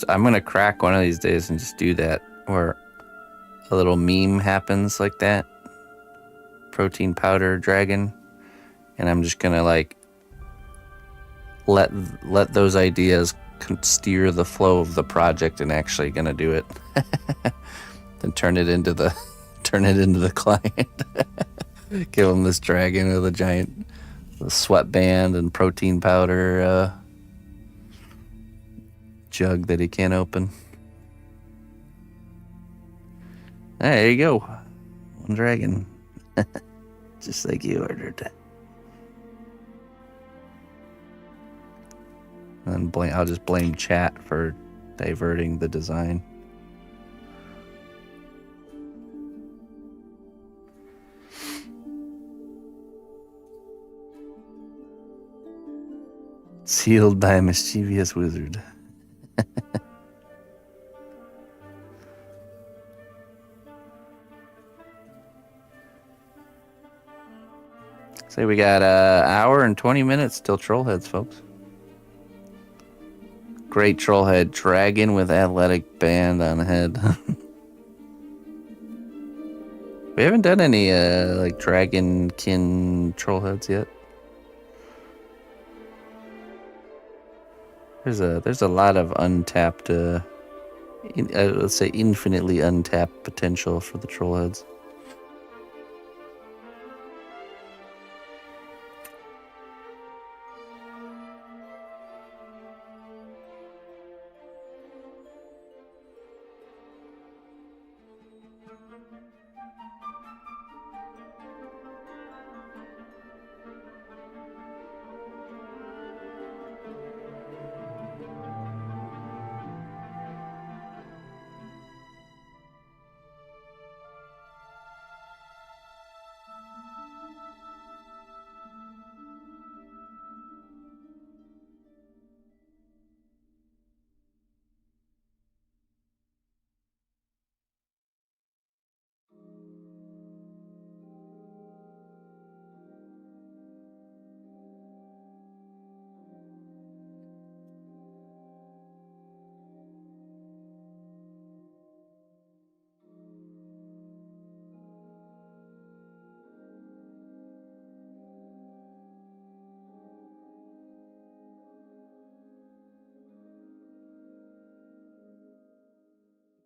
B: I'm gonna crack one of these days and just do that, where a little meme happens like that, protein powder dragon, and I'm just gonna like let those ideas steer the flow of the project and actually gonna do it, then turn it into the client. Give him this dragon with a giant sweatband and protein powder jug that he can't open. There you go. One dragon. Just like you ordered. And I'll just blame chat for diverting the design. Sealed by a mischievous wizard. Say we got an hour and 20 minutes till Trollheads, folks. Great Trollhead dragon with athletic band on head. We haven't done any like dragonkin Trollheads yet. There's a lot of untapped, let's say infinitely untapped potential for the Trollheads.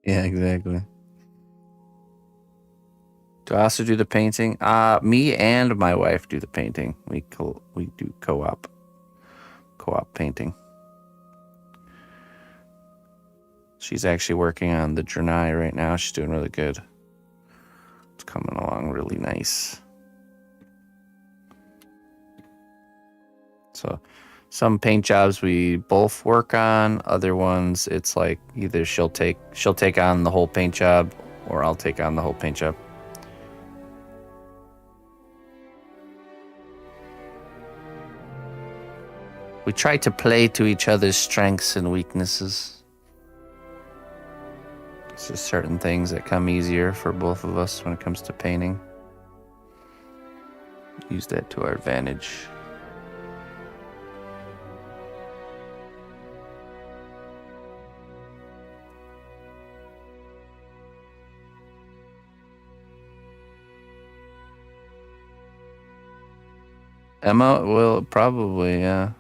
B: Yeah, exactly. Do I also do the painting? Me and my wife do the painting. We do co-op painting. She's actually working on the Drenai right now. She's doing really good. It's coming along really nice. So some paint jobs we both work on. Other ones it's like either she'll take on the whole paint job or I'll take on the whole paint job. We try to play to each other's strengths and weaknesses. There's just certain things that come easier for both of us when it comes to painting. Use that to our advantage. Emma will probably, yeah.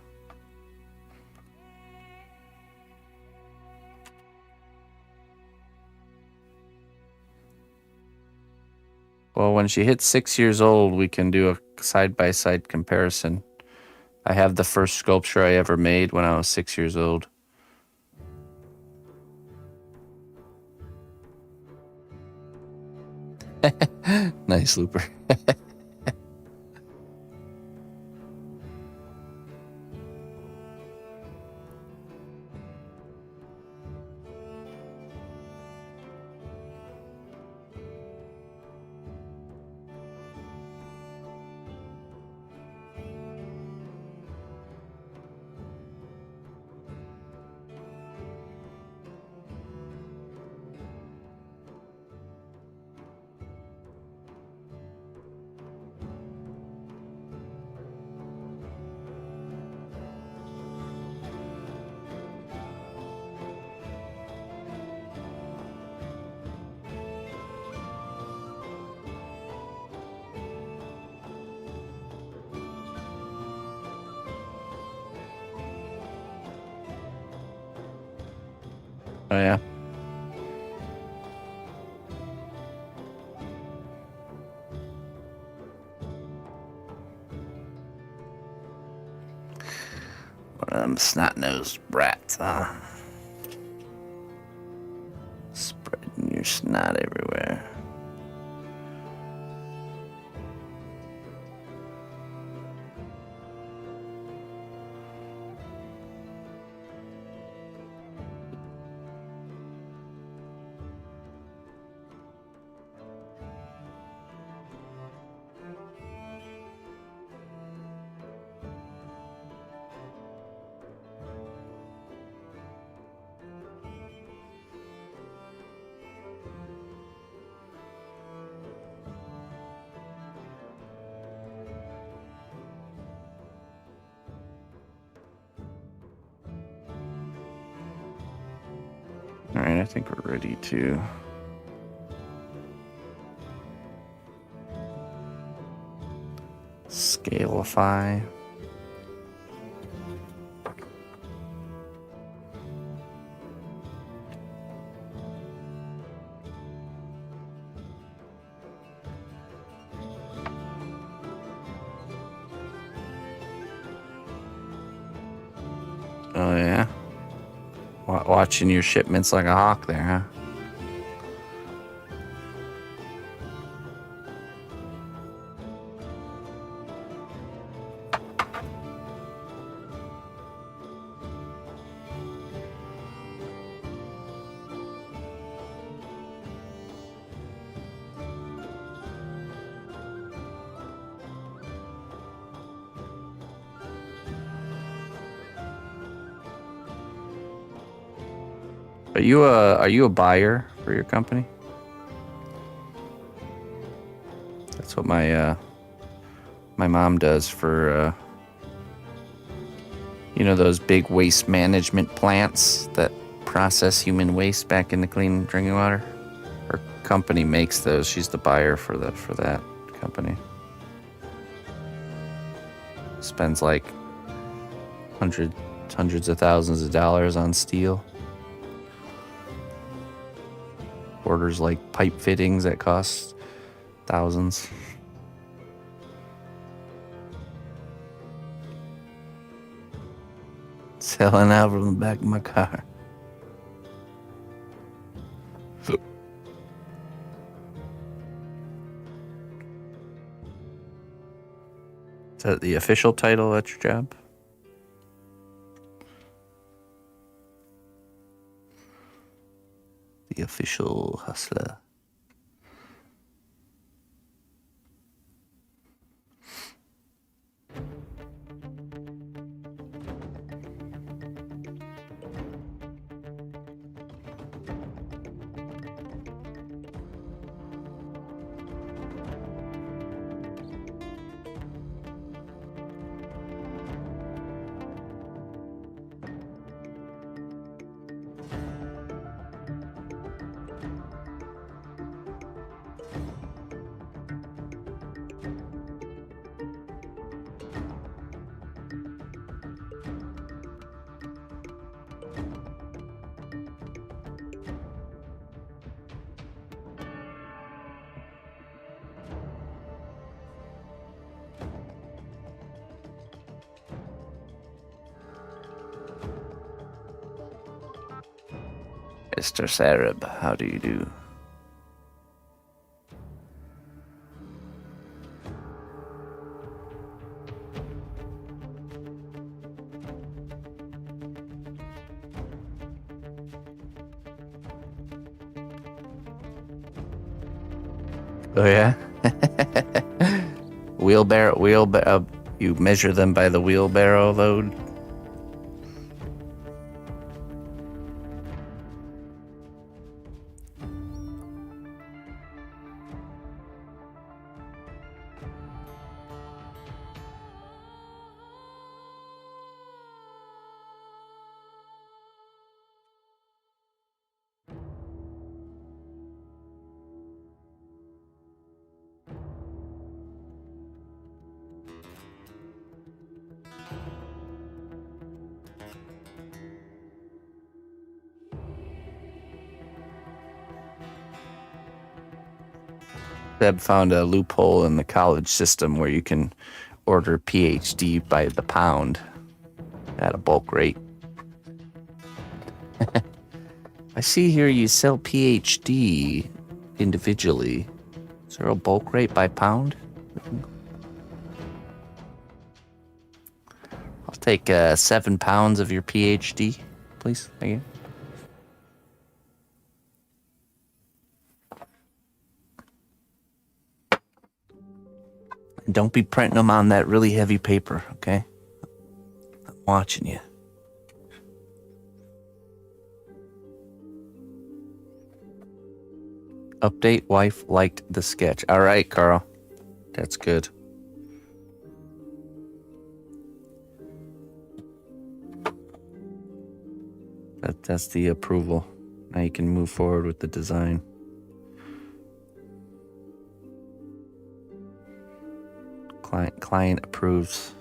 B: Well, when she hits 6 years old, we can do a side-by-side comparison. I have the first sculpture I ever made when I was 6 years old. Nice, Looper. Oh, yeah. One of them snot-nosed brats, huh? Spreading your snot everywhere. All right, I think we're ready to scalify. Oh, yeah. Watching your shipments like a hawk there, huh? Are you a buyer for your company? That's what my mom does for you know, those big waste management plants that process human waste back into clean drinking water. Her company makes those. She's the buyer for that company. Spends like hundreds of thousands of dollars on steel. Orders like pipe fittings that cost thousands. Selling out from the back of my car. Is that the official title at your job? The official hustler. Mr. Sarab, how do you do? Oh yeah? Wheelbarrow, you measure them by the wheelbarrow load? Seb found a loophole in the college system where you can order PhD by the pound at a bulk rate. I see here you sell PhD individually. Is there a bulk rate by pound? I'll take 7 pounds of your PhD, please. Thank you. And don't be printing them on that really heavy paper, okay? I'm watching you. Update, wife liked the sketch. All right, Carl. That's good. That's the approval. Now you can move forward with the design. Client approves.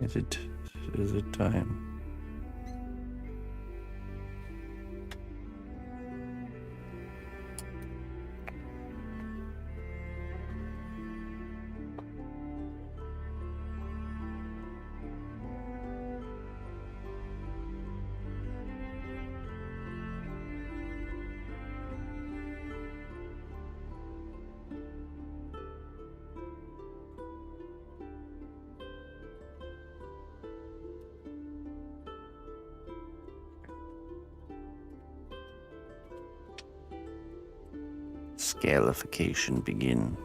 B: Is it time? Scalification begin.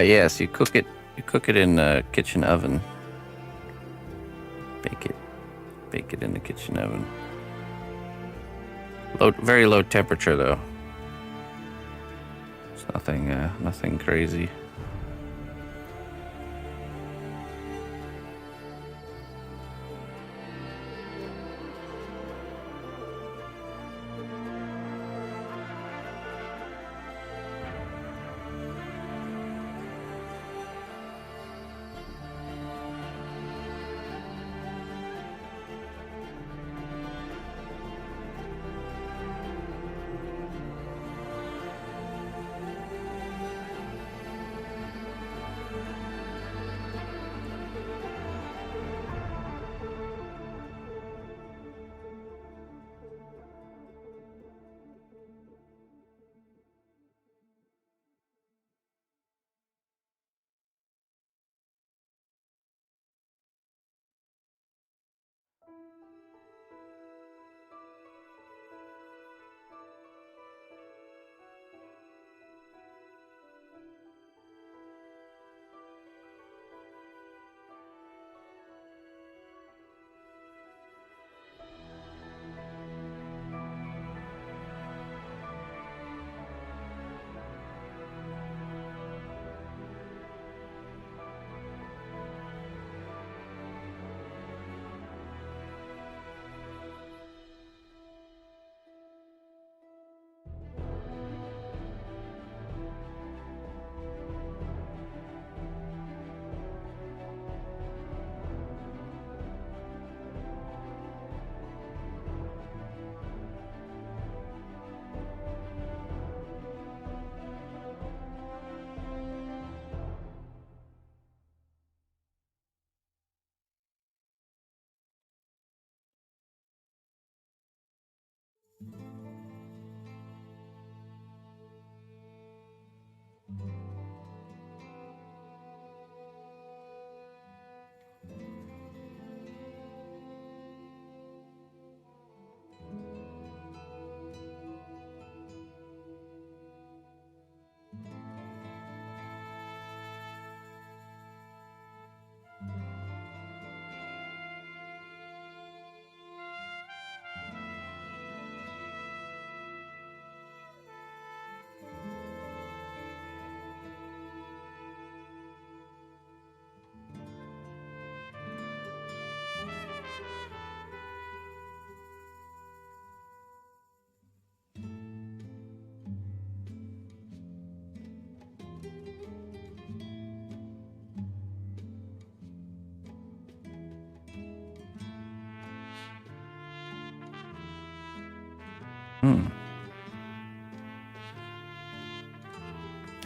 B: Yes, you cook it. You cook it in the kitchen oven. Bake it in the kitchen oven. Very low temperature though. It's nothing crazy.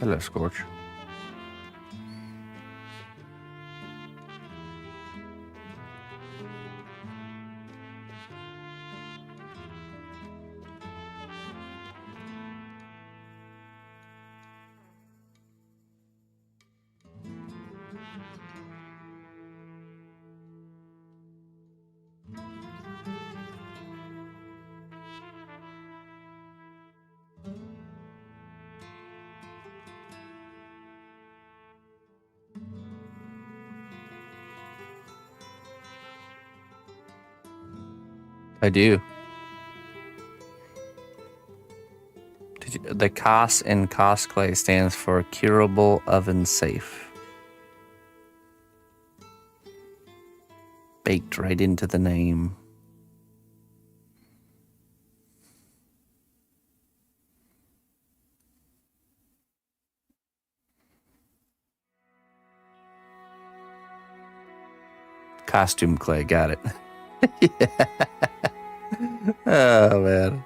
B: Hello, Scorch. I do. The COS in cosplay stands for Curable Oven Safe. Baked right into the name. Costume clay, got it. Yeah. Oh, man.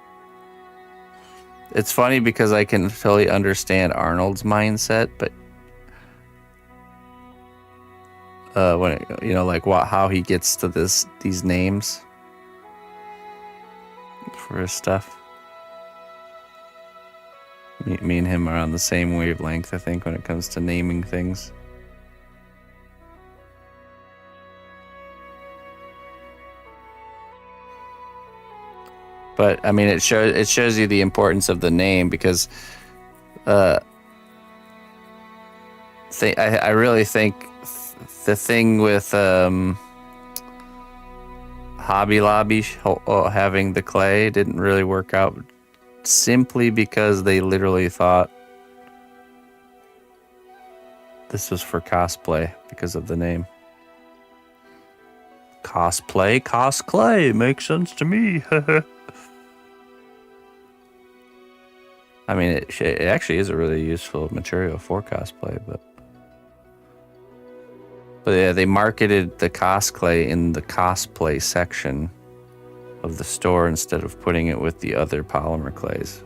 B: It's funny because I can totally understand Arnold's mindset, but when like how he gets to these names for his stuff. Me and him are on the same wavelength, I think, when it comes to naming things. But I mean, it shows you the importance of the name because I really think the thing with Hobby Lobby having the clay didn't really work out simply because they literally thought this was for cosplay because of the name. Cosplay makes sense to me. I mean, it actually is a really useful material for cosplay, but yeah, they marketed the cosplay in the cosplay section of the store instead of putting it with the other polymer clays.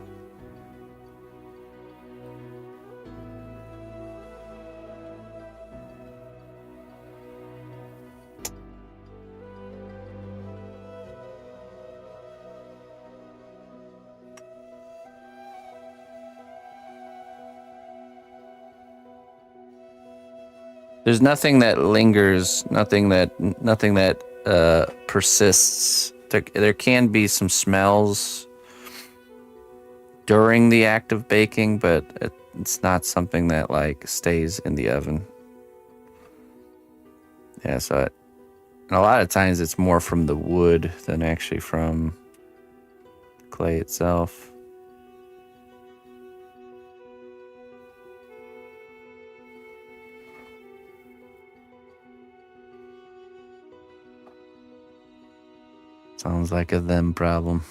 B: There's nothing that lingers, nothing that persists. There can be some smells during the act of baking, but it's not something that like stays in the oven. Yeah, and a lot of times it's more from the wood than actually from the clay itself. Sounds like a them problem.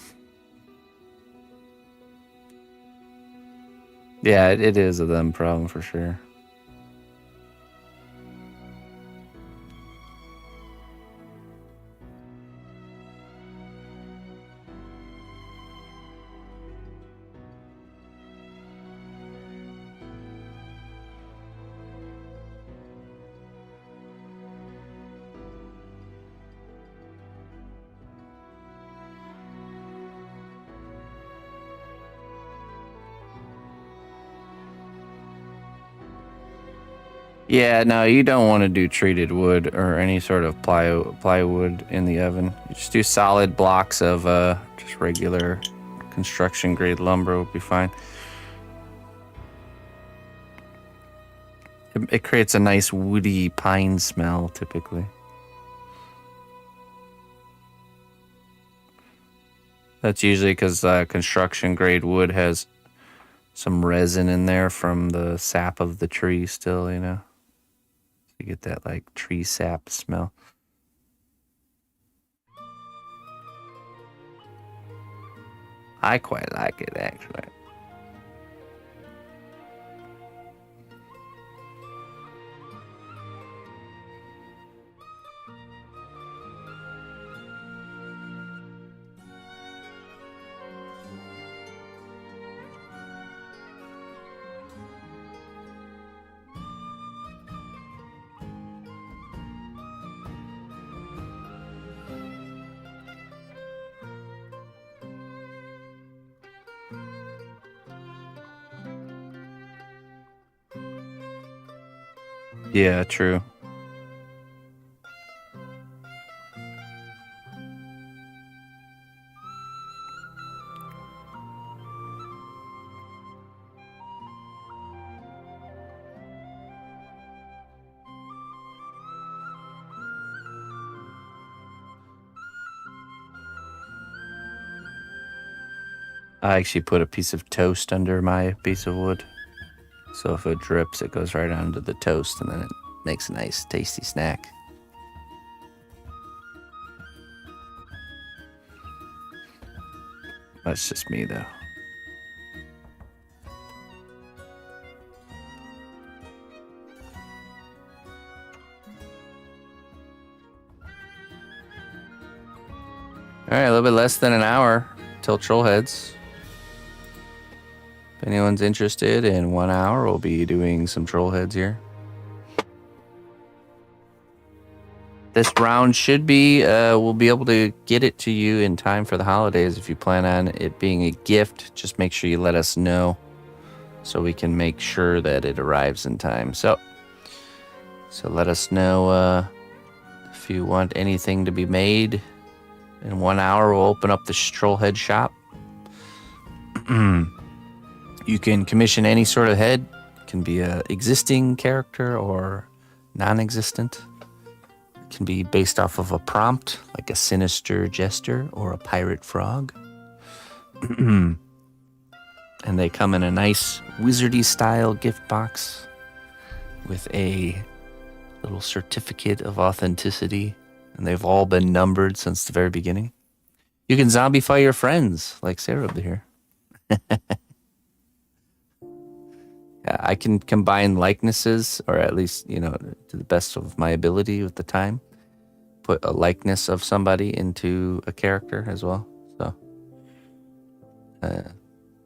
B: Yeah, it is a them problem for sure. Yeah, no, you don't want to do treated wood or any sort of plywood in the oven. You just do solid blocks of just regular construction grade lumber will be fine. It creates a nice woody pine smell typically. That's usually because construction grade wood has some resin in there from the sap of the tree still, you know. You get that like tree sap smell. I quite like it actually. Yeah, true. I actually put a piece of toast under my piece of wood. So if it drips, it goes right onto the toast and then it makes a nice, tasty snack. That's just me, though. All right, a little bit less than an hour till Trollheads. If anyone's interested, in 1 hour, we'll be doing some Trollheads here. This round should be, we'll be able to get it to you in time for the holidays. If you plan on it being a gift, just make sure you let us know so we can make sure that it arrives in time. So let us know if you want anything to be made. In 1 hour, we'll open up the Trollhead shop. You can commission any sort of head. It can be an existing character or non-existent. It can be based off of a prompt, like a sinister jester or a pirate frog. And they come in a nice wizardy style gift box with a little certificate of authenticity. And they've all been numbered since the very beginning. You can zombify your friends, like Sarah over here. Yeah, I can combine likenesses, or at least, you know, to the best of my ability with the time, put a likeness of somebody into a character as well. So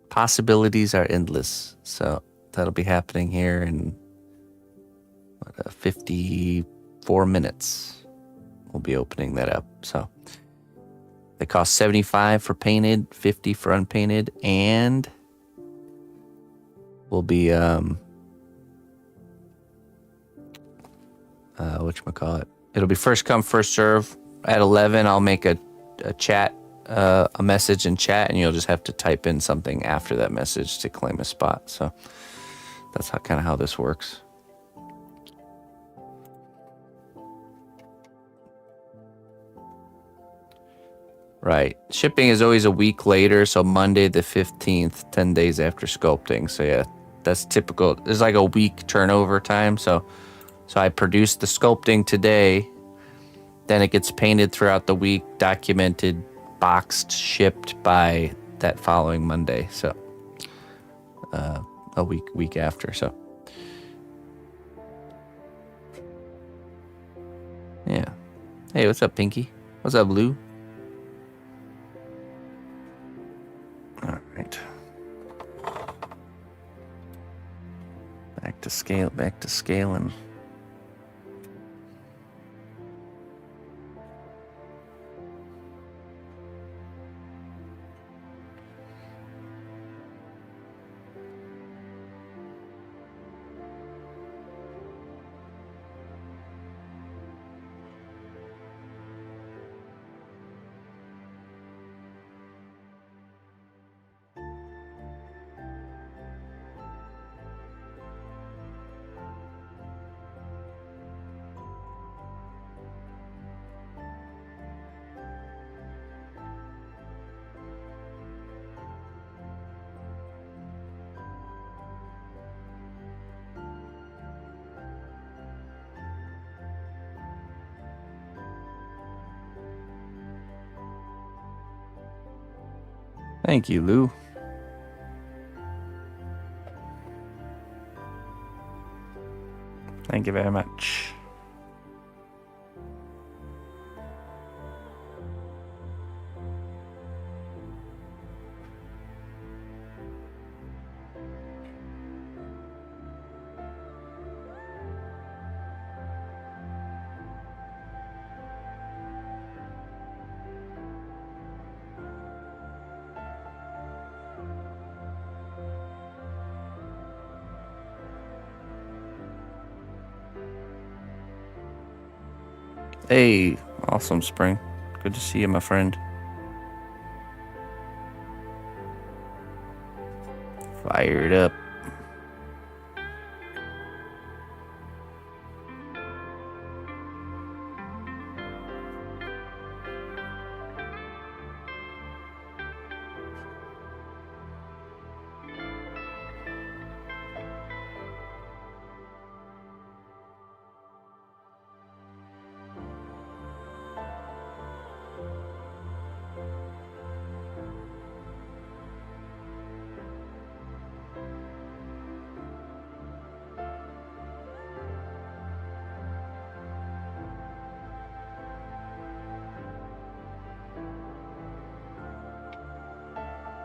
B: possibilities are endless. So that'll be happening here in 54 minutes. We'll be opening that up. So they cost $75 for painted, $50 for unpainted, and will be whatchamacallit. It'll be first come, first serve. At 11, I'll make a chat, a message in chat, and you'll just have to type in something after that message to claim a spot. So that's kind of how this works. Right. Shipping is always a week later, so Monday the 15th, 10 days after sculpting. So yeah, that's typical. There's like a week turnover time. So I produced the sculpting today, then it gets painted throughout the week, documented, boxed, shipped by that following Monday. So a week after. So yeah. Hey, what's up, Pinky? What's up, Lou? All right. Back to scaling. Thank you, Lou. Thank you very much. Hey, awesome, Spring. Good to see you, my friend. Fired up.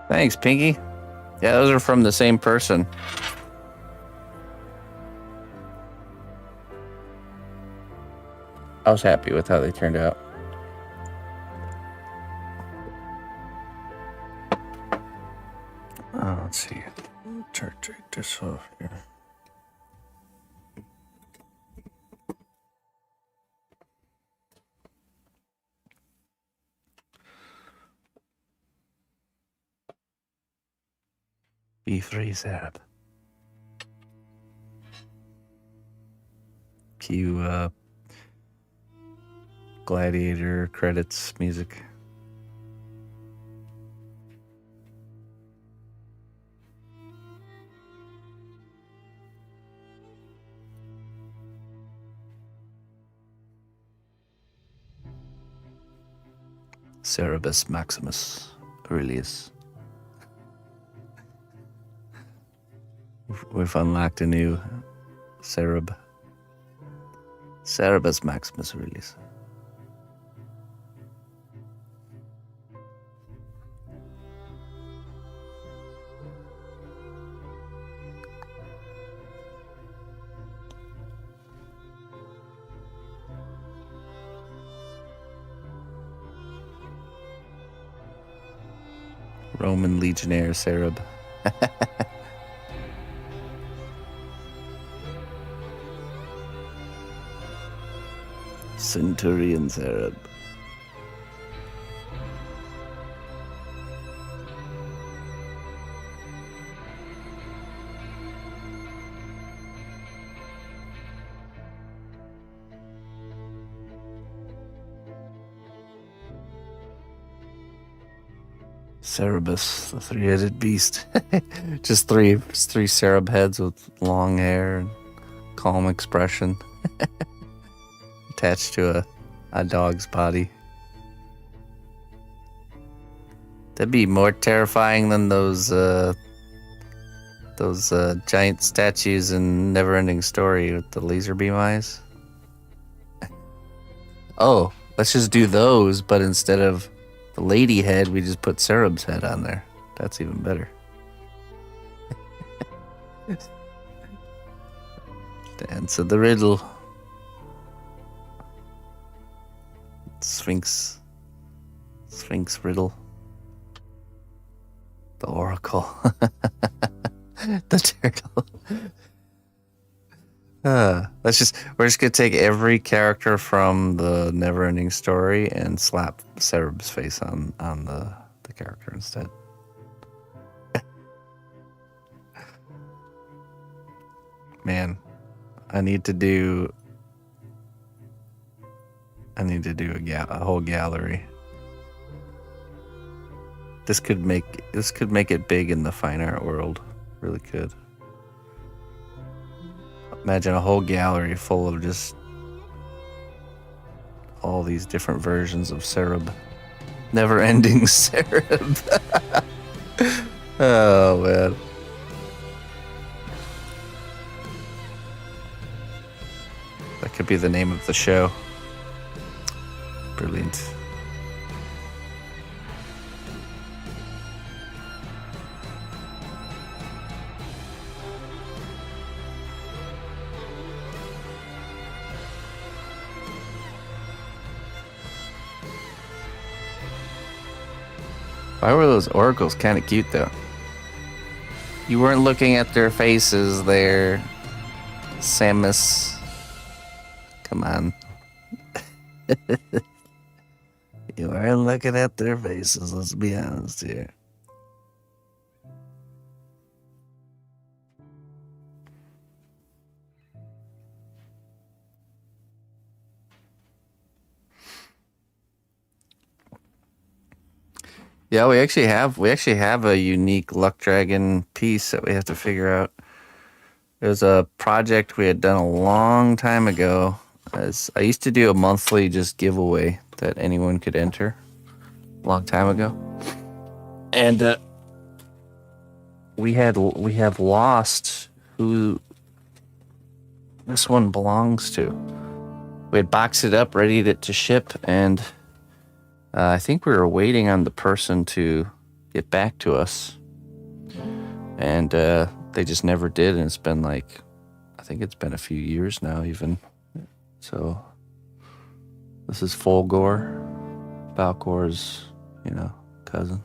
B: Thanks, Pinky. Yeah, those are from the same person. I was happy with how they turned out. Let's see. Take this off here. B3 setup. Cue Gladiator credits music. Cerebus Maximus Aurelius. We've unlocked a new Cerebus Maximus Aurelius. Roman legionnaire Cereb. Centurion Cereb. Cerebus, the three-headed beast. Just three Cereb heads with long hair and calm expression. Attached to a dog's body. That'd be more terrifying than those giant statues in Neverending Story with the laser beam eyes. Oh, let's just do those, but instead of the lady head, we just put Cereb's head on there. That's even better. Dance of the riddle. Sphinx riddle. The oracle. The turtle. We're just gonna take every character from the Neverending Story and slap Cereb's face on the character instead. Man, I need to do a whole gallery. This could make it big in the fine art world. Really could. Imagine a whole gallery full of just all these different versions of Cereb. Never-ending Cereb. Oh, man. That could be the name of the show. Brilliant. Why were those oracles kind of cute, though? You weren't looking at their faces there, Samus. Come on. You weren't looking at their faces, let's be honest here. Yeah, we actually have a unique luck dragon piece that we have to figure out. It was a project we had done a long time ago. As I used to do a monthly just giveaway that anyone could enter a long time ago. And we have lost who this one belongs to. We had boxed it up, ready to ship, and I think we were waiting on the person to get back to us. And they just never did, and it's been I think it's been a few years now even. So this is Folgore, Balcor's, cousin.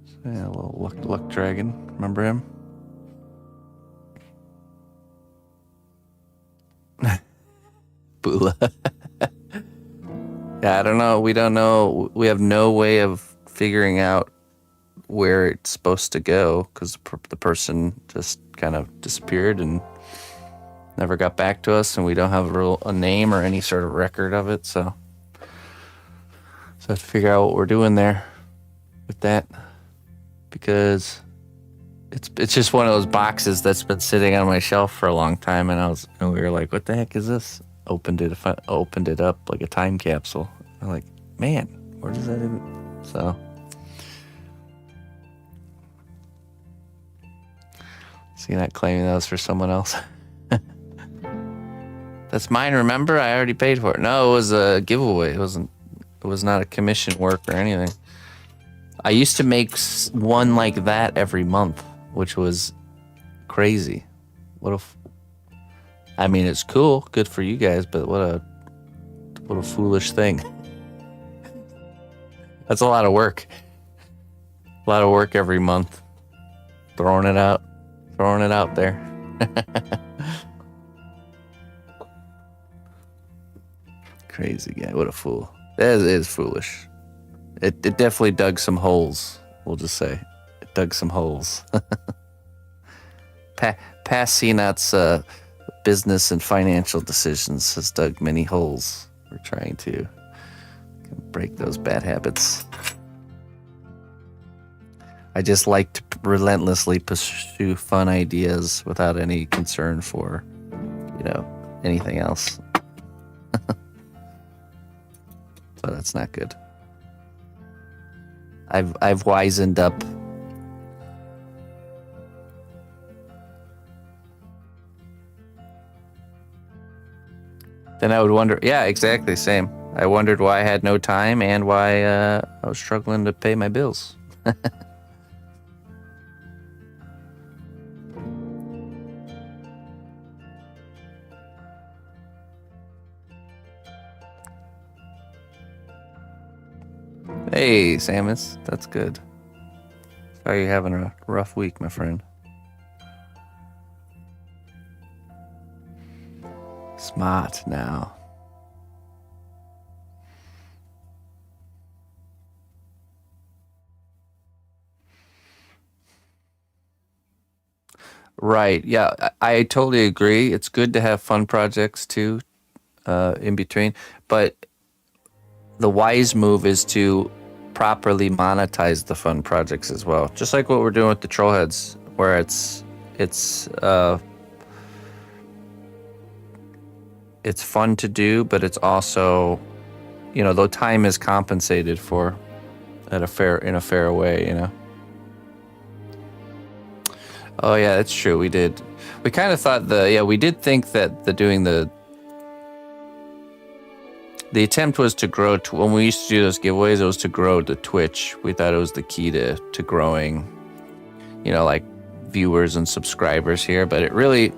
B: So, yeah, a little luck dragon. Remember him? Bula. Yeah, I don't know. We don't know. We have no way of figuring out where it's supposed to go because the person just kind of disappeared and never got back to us, and we don't have a name or any sort of record of it. So I have to figure out what we're doing there with that, because it's just one of those boxes that's been sitting on my shelf for a long time, and we were like, what the heck is this? Opened it up like a time capsule. I'm like, man, where does that even? So you're not claiming that was for someone else. That's mine, remember? I already paid for it. No, it was a giveaway. It was not a commission work or anything. I used to make one like that every month, which was crazy. I mean, it's cool, good for you guys, but what a foolish thing. That's a lot of work. A lot of work every month. Throwing it out there. Crazy guy, what a fool. That is foolish. It definitely dug some holes, we'll just say. It dug some holes. Past CNOT's business and financial decisions has dug many holes. We're trying to break those bad habits. I just like to relentlessly pursue fun ideas without any concern for, anything else. So that's not good. I've wisened up. Then I would wonder, yeah, exactly, same. I wondered why I had no time and why I was struggling to pay my bills. Hey, Samus, that's good. Sorry you're having a rough week, my friend. Smart now. Right, yeah, I totally agree. It's good to have fun projects too, in between, but the wise move is to properly monetize the fun projects as well. Just like what we're doing with the Trollheads, where it's fun to do, but it's also you know, though time is compensated for in a fair way, you know. Oh yeah, that's true. We kind of thought we did think that the attempt was to grow when we used to do those giveaways, it was to grow to Twitch. We thought it was the key to growing, you know, like viewers and subscribers here, but it really,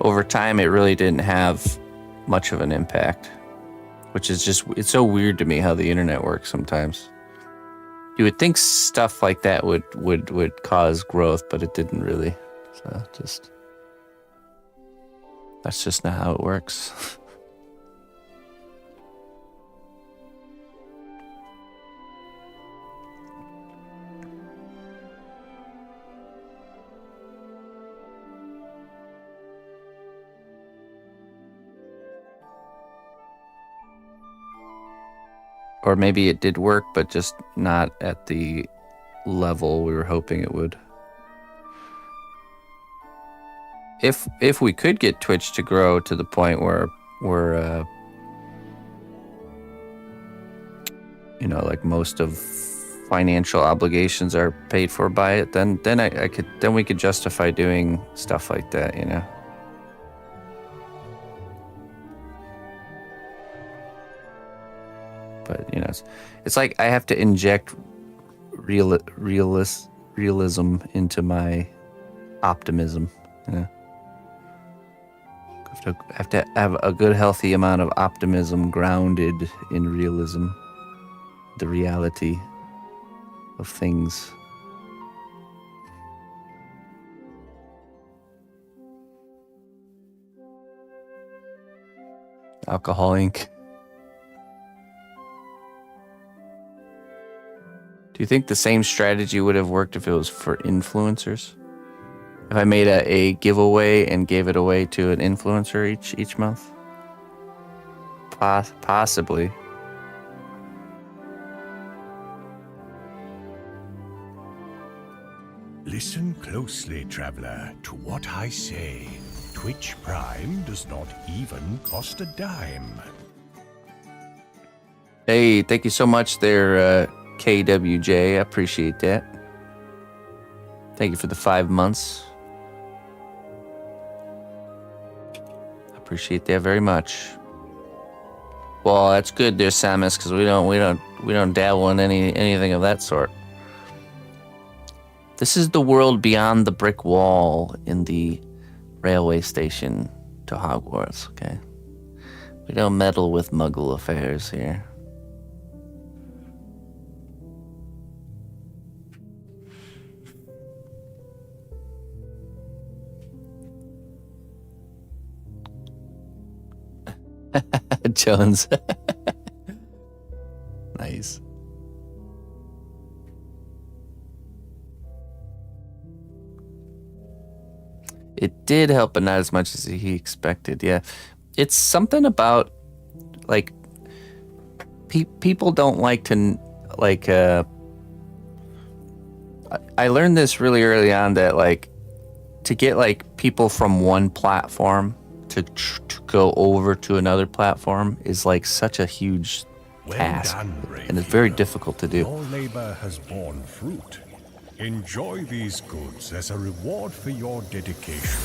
B: over time, it really didn't have much of an impact, which is just, it's so weird to me how the internet works sometimes. You would think stuff like that would cause growth, but it didn't really. So that's just not how it works. Or maybe it did work, but just not at the level we were hoping it would. If we could get Twitch to grow to the point where we're, you know, like most of financial obligations are paid for by it, then we could justify doing stuff like that, you know. But you know, it's like I have to inject realism into my optimism. You know? I have to have a good, healthy amount of optimism grounded in realism, the reality of things. Alcohol Inc. Do you think the same strategy would have worked if it was for influencers? If I made a giveaway and gave it away to an influencer each month? Possibly.
C: Listen closely, traveler, to what I say. Twitch Prime does not even cost a dime.
B: Hey, thank you so much there, KWJ. I appreciate that. Thank you for the 5 months. I appreciate that very much. Well, that's good there, Samus, because we don't dabble in anything of that sort. This is the world beyond the brick wall in the railway station to Hogwarts, okay? We don't meddle with Muggle affairs here. Jones. Nice. It did help, but not as much as he expected. Yeah. It's something about, like, people don't like to, like, I learned this really early on that, like, to get, like, people from one platform to go over to another platform is, like, such a huge task. And it's very difficult to do.
C: Your labor has borne fruit. Enjoy these goods as a reward for your dedication.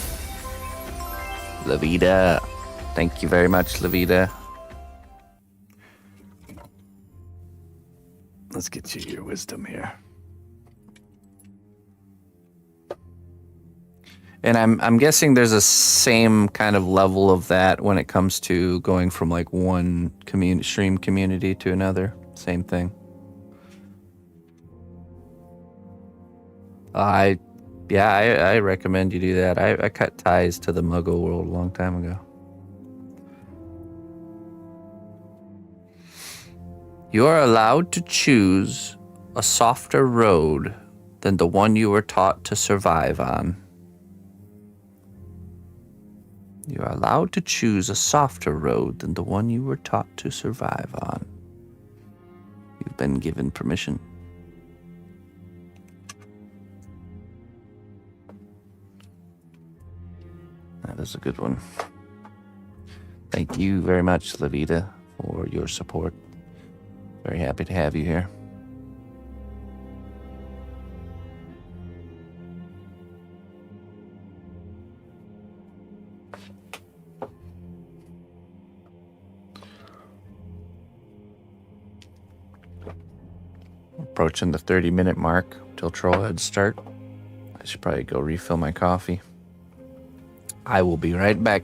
B: Lavida. Thank you very much, Lavida. Let's get you your wisdom here. And I'm guessing there's a same kind of level of that when it comes to going from like one stream community to another. Same thing. I recommend you do that. I cut ties to the Muggle world a long time ago. You are allowed to choose a softer road than the one you were taught to survive on. You are allowed to choose a softer road than the one you were taught to survive on. You've been given permission. That is a good one. Thank you very much, Lavita, for your support. Very happy to have you here. Approaching the 30-minute mark till trailheads start. I should probably go refill my coffee. I will be right back.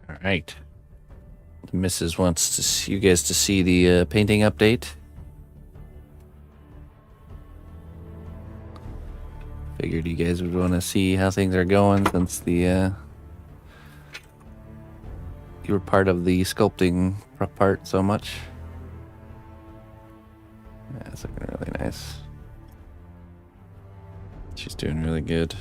B: All right. The missus wants to see you guys to see the painting update. Figured you guys would want to see how things are going since the you were part of the sculpting part so much. Yeah, it's looking really nice. She's doing really good.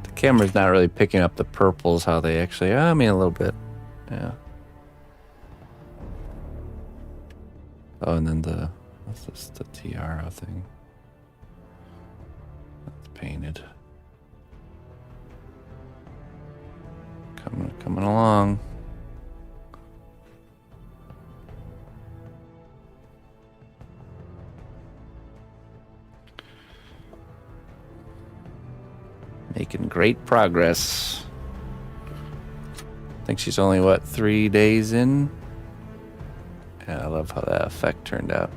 B: The camera's not really picking up the purples how they actually are. I mean, a little bit. Yeah. Oh, and then what's this? The tiara thing. That's painted. Coming along. Making great progress. I think she's only, what, 3 days in? Yeah, I love how that effect turned out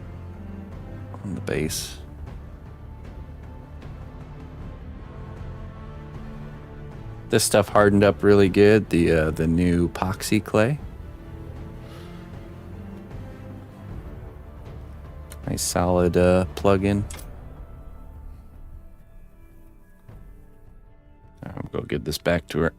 B: on the base. This stuff hardened up really good, the new epoxy clay. Nice solid plug-in. I'll go get this back to her.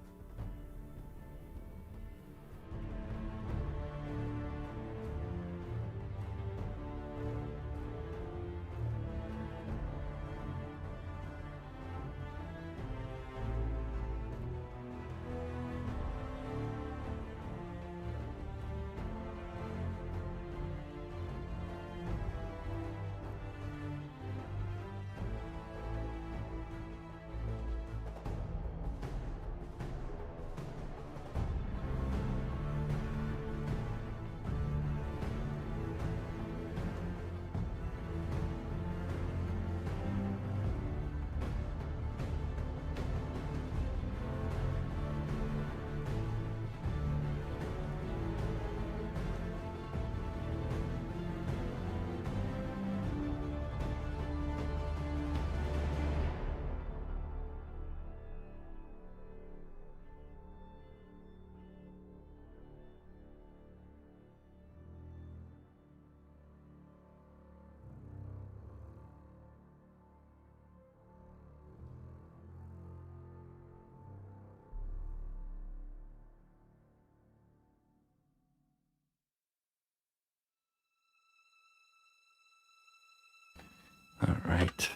B: All right.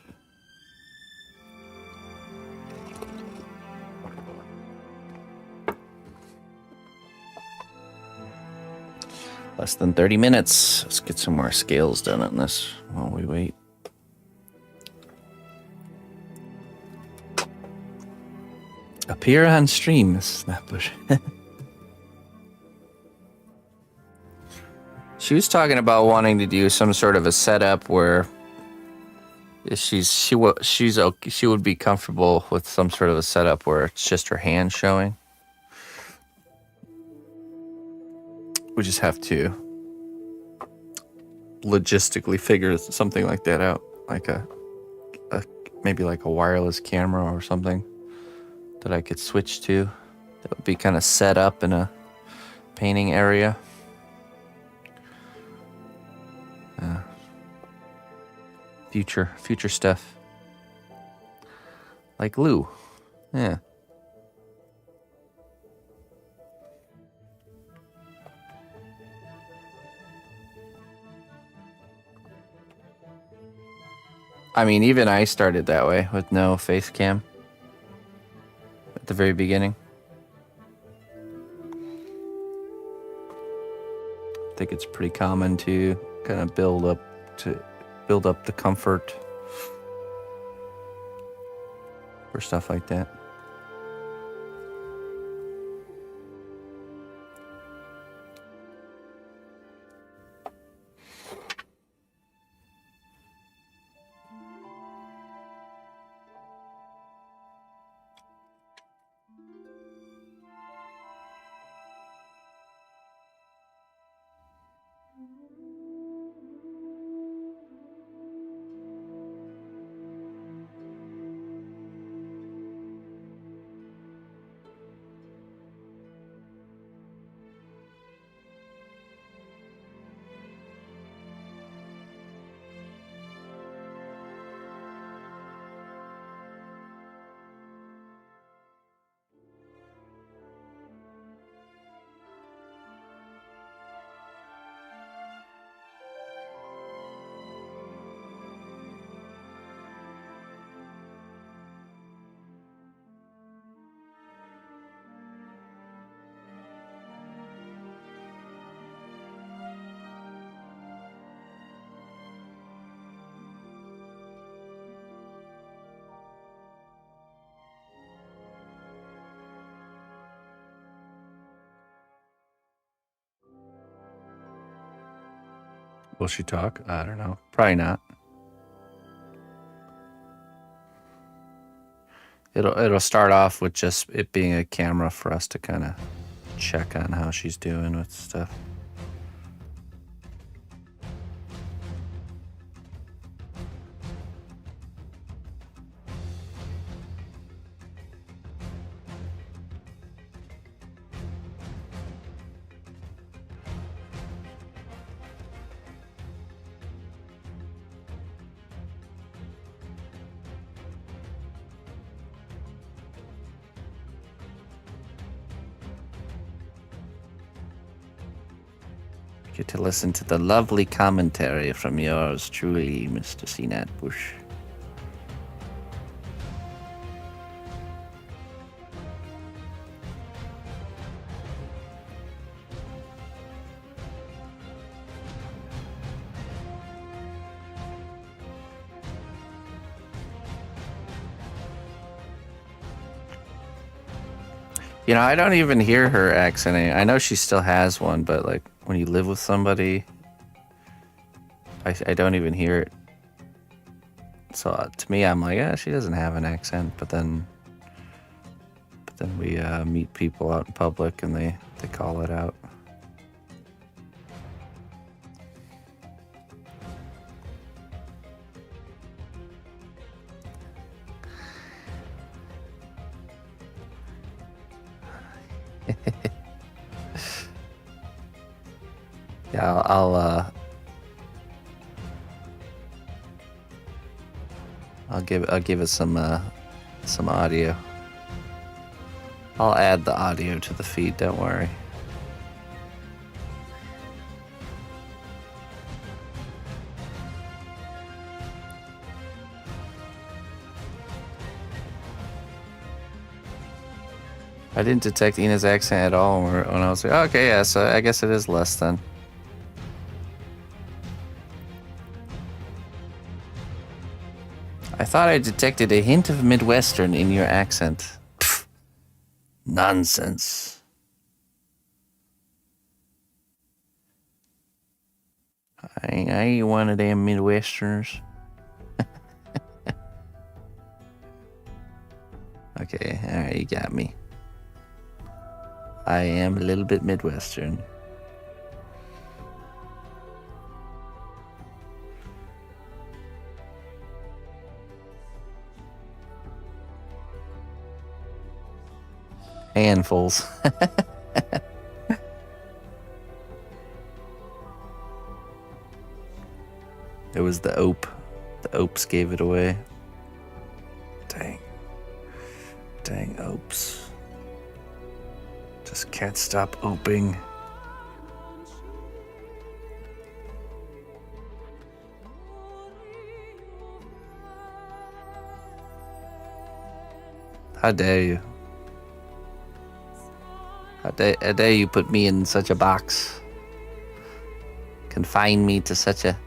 B: Less than 30 minutes. Let's get some more scales done on this while we wait. Appear on stream, Miss Snapbush. She was talking about wanting to do some sort of a setup where she would be comfortable with some sort of a setup where it's just her hand showing. We just have to logistically figure something like that out, like maybe like a wireless camera or something that I could switch to. That would be kind of set up in a painting area. Future stuff. Like Lou. Yeah. I mean, even I started that way with no face cam at the very beginning. I think it's pretty common to kind of build up the comfort for stuff like that. Will she talk? I don't know. Probably not. It'll start off with just it being a camera for us to kind of check on how she's doing with stuff. Get to listen to the lovely commentary from yours truly, Mr. cnotbusch. You know, I don't even hear her accent. I know she still has one, but like when you live with somebody, I don't even hear it. So to me, I'm like, yeah, she doesn't have an accent. But then we meet people out in public and they call it out. Yeah, I'll give it some audio. I'll add the audio to the feed. Don't worry. I didn't detect Ina's accent at all when I was like, oh, okay, yeah, so I guess it is less then. I thought I detected a hint of Midwestern in your accent. Pfft. Nonsense. I ain't one of them Midwesterners. Okay, alright, you got me. I am a little bit Midwestern. Handfuls. It was the ope. The opes gave it away. Dang opes. Just can't stop oping. How dare you? How dare you put me in such a box? Confine me to such a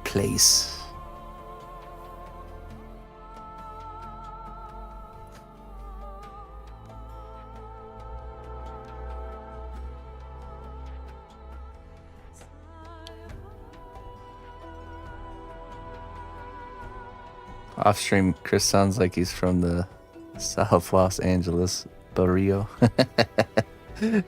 B: place. Off stream, Chris sounds like he's from the South Los Angeles barrio. Yeah.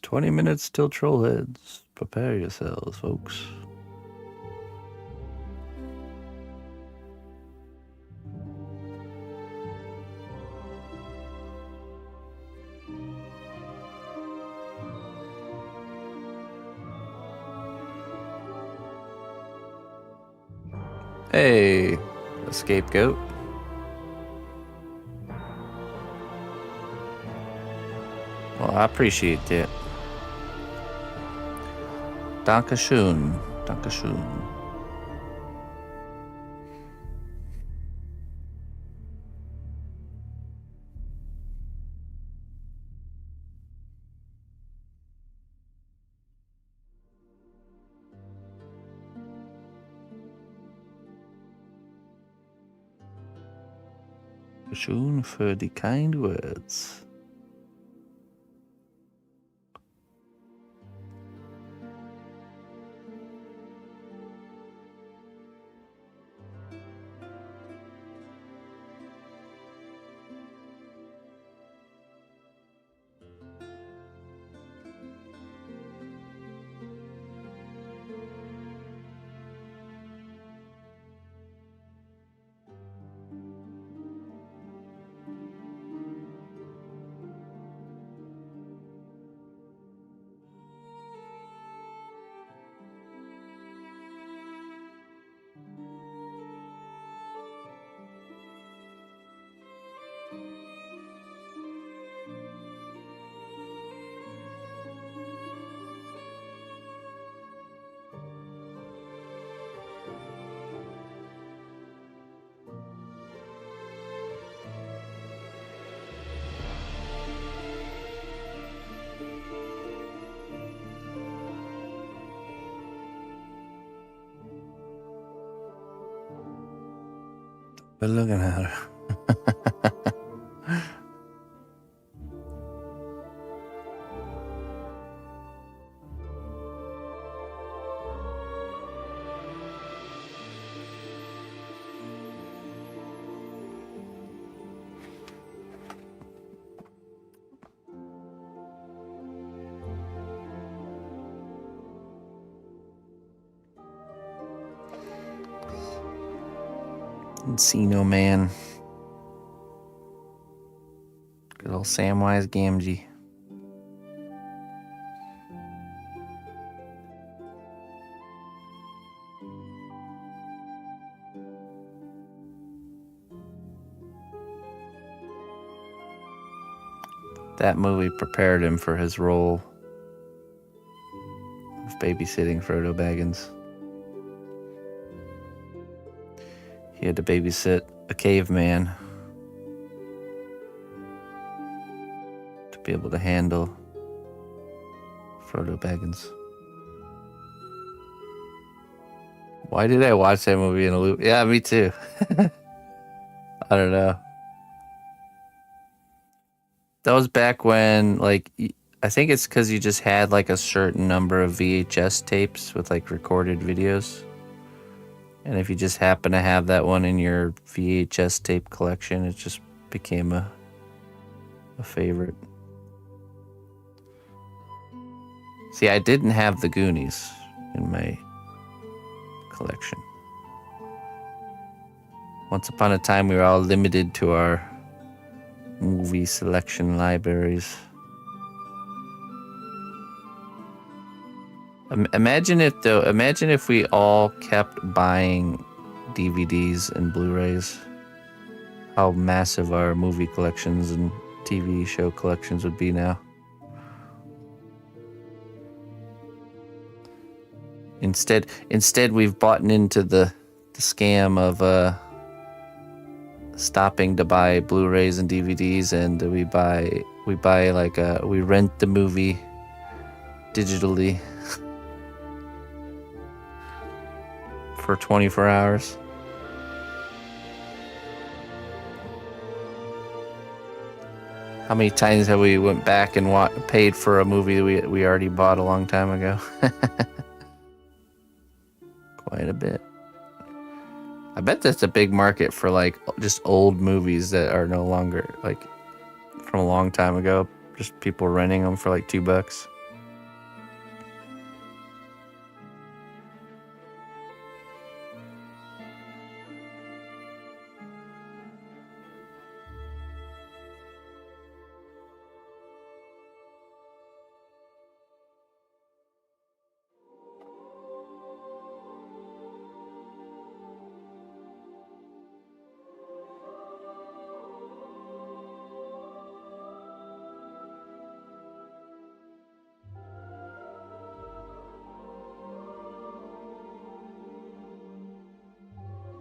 B: Twenty minutes till Trollheads. Prepare yourselves, folks. Hey, a scapegoat. Well, I appreciate that. Dankeschön. Dankeschön. Dankeschön für die kind words. But looking at her. Encino Man. Good old Samwise Gamgee. That movie prepared him for his role of babysitting Frodo Baggins. He had to babysit a caveman to be able to handle Frodo Baggins. Why did I watch that movie in a loop? Yeah, me too. I don't know. That was back when, like, I think it's because you just had like a certain number of VHS tapes with like recorded videos. And if you just happen to have that one in your VHS tape collection, it just became a favorite. See, I didn't have the Goonies in my collection. Once upon a time, we were all limited to our movie selection libraries. Imagine if we all kept buying DVDs and Blu-rays. How massive our movie collections and TV show collections would be now. Instead we've bought into the scam of stopping to buy Blu-rays and DVDs, and we rent the movie digitally for 24 hours. How many times have we went back and paid for a movie we already bought a long time ago? Quite a bit. I bet that's a big market for like just old movies that are no longer like from a long time ago. Just people renting them for like $2.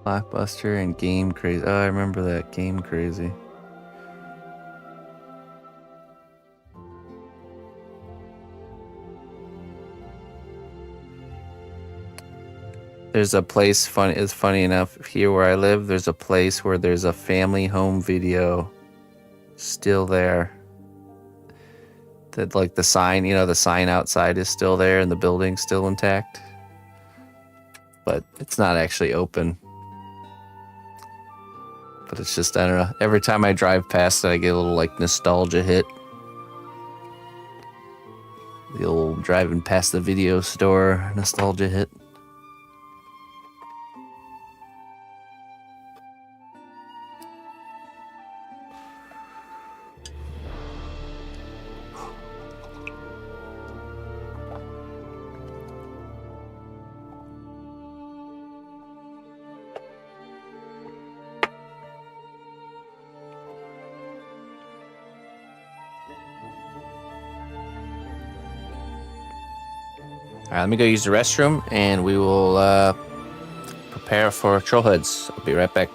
B: Blockbuster and Game Crazy. Oh, I remember that. Game Crazy. There's a place, it's funny enough, here where I live, there's a place where there's a family home video still there. That, like, the sign, the sign outside is still there and the building's still intact. But it's not actually open. But it's just, I don't know, every time I drive past it, I get a little, like, nostalgia hit. The old driving past the video store nostalgia hit. All right, let me go use the restroom, and we will prepare for Trollheads. I'll be right back.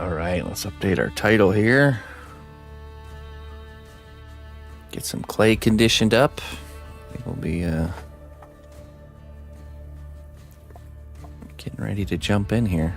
B: All right, let's update our title here. Get some clay conditioned up. I think we'll be getting ready to jump in here.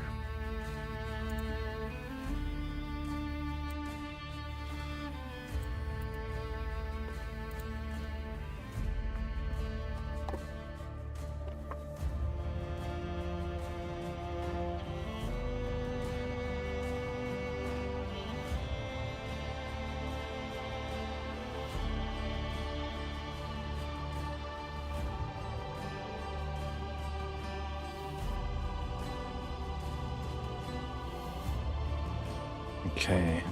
B: Okay.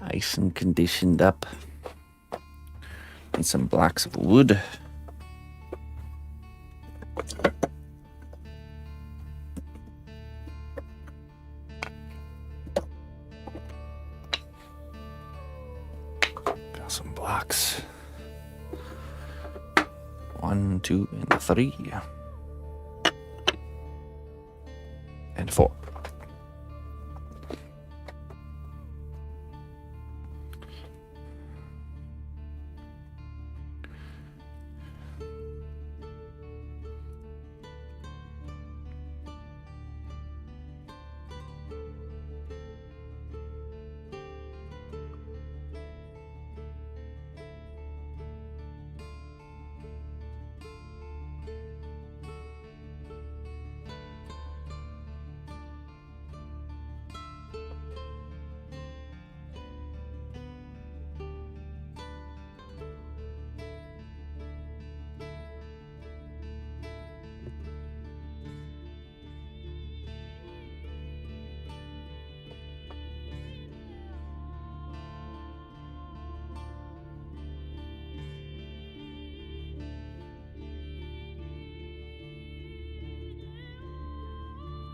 B: Nice and conditioned up. Need some blocks of wood. Got some blocks. 1, 2, and 3. And 4.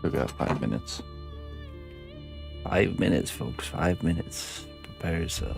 B: We've got 5 minutes. 5 minutes, folks. 5 minutes. Prepare yourself.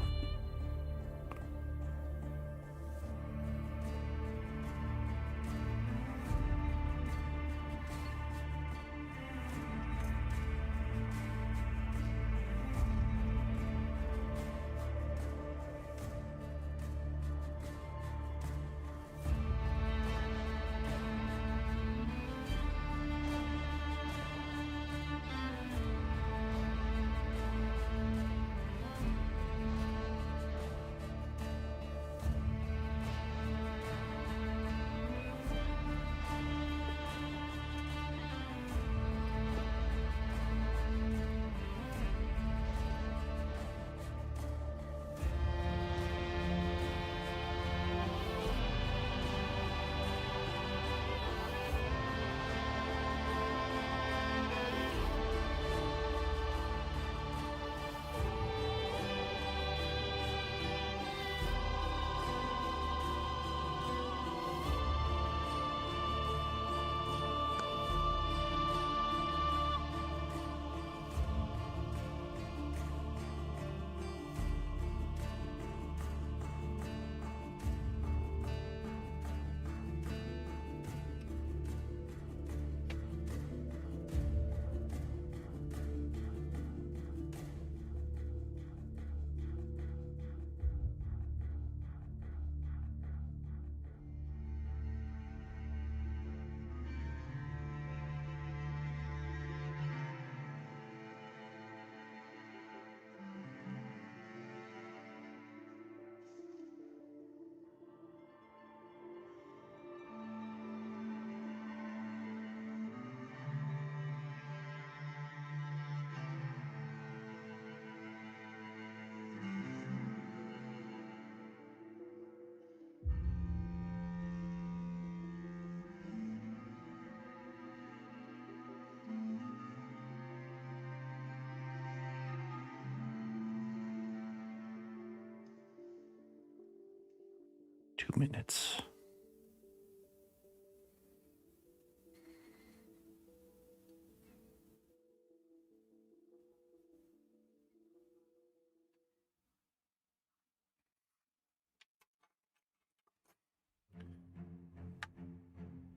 B: minutes.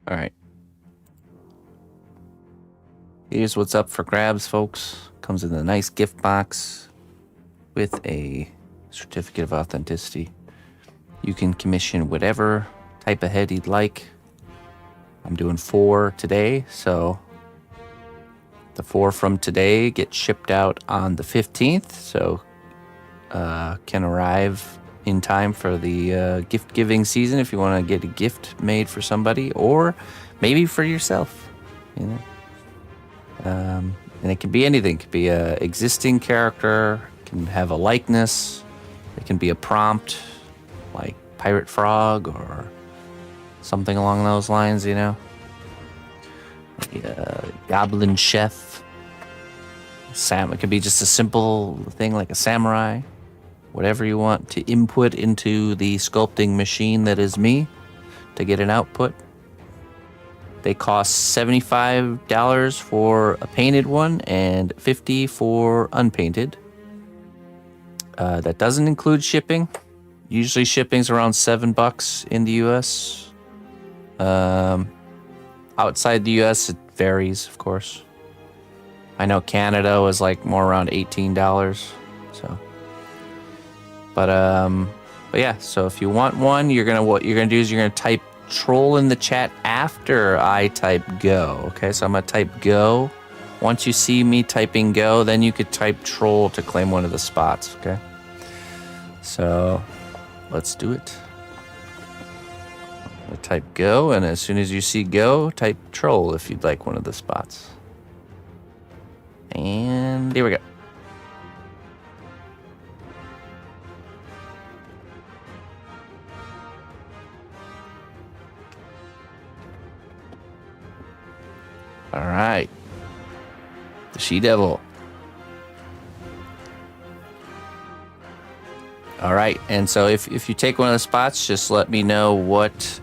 B: All right. Here's what's up for grabs, folks. Comes in a nice gift box with a certificate of authenticity. You can commission whatever type of head you'd like. I'm doing 4 today, so the 4 from today get shipped out on the 15th, so can arrive in time for the gift giving season if you want to get a gift made for somebody or maybe for yourself. You know, and it can be anything. It could be a existing character, it can have a likeness, it can be a prompt like Pirate Frog or something along those lines. You know, Goblin Chef. It could be just a simple thing like a samurai. Whatever you want to input into the sculpting machine that is me to get an output. They cost $75 for a painted one and $50 for unpainted. That doesn't include shipping. Usually shipping's around $7 in the US. Outside the US, it varies, of course. I know Canada was like more around $18. So. But yeah, so if you want one, what you're gonna do is you're gonna type troll in the chat after I type go. Okay, so I'm gonna type go. Once you see me typing go, then you could type troll to claim one of the spots. Okay, so let's do it. I'm gonna type go, and as soon as you see go, type troll if you'd like one of the spots. And here we go. All right. The She-Devil. All right. And so if you take one of the spots, just let me know what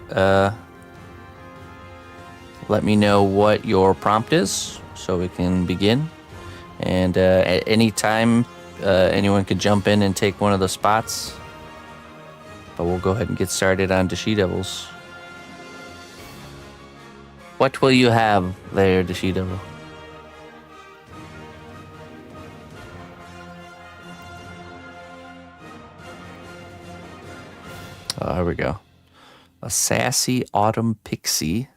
B: your prompt is so we can begin. And at any time, anyone could jump in and take one of the spots. But we'll go ahead and get started on the She-Devils. What will you have there, the She-Devil? Oh, here we go. A sassy autumn pixie,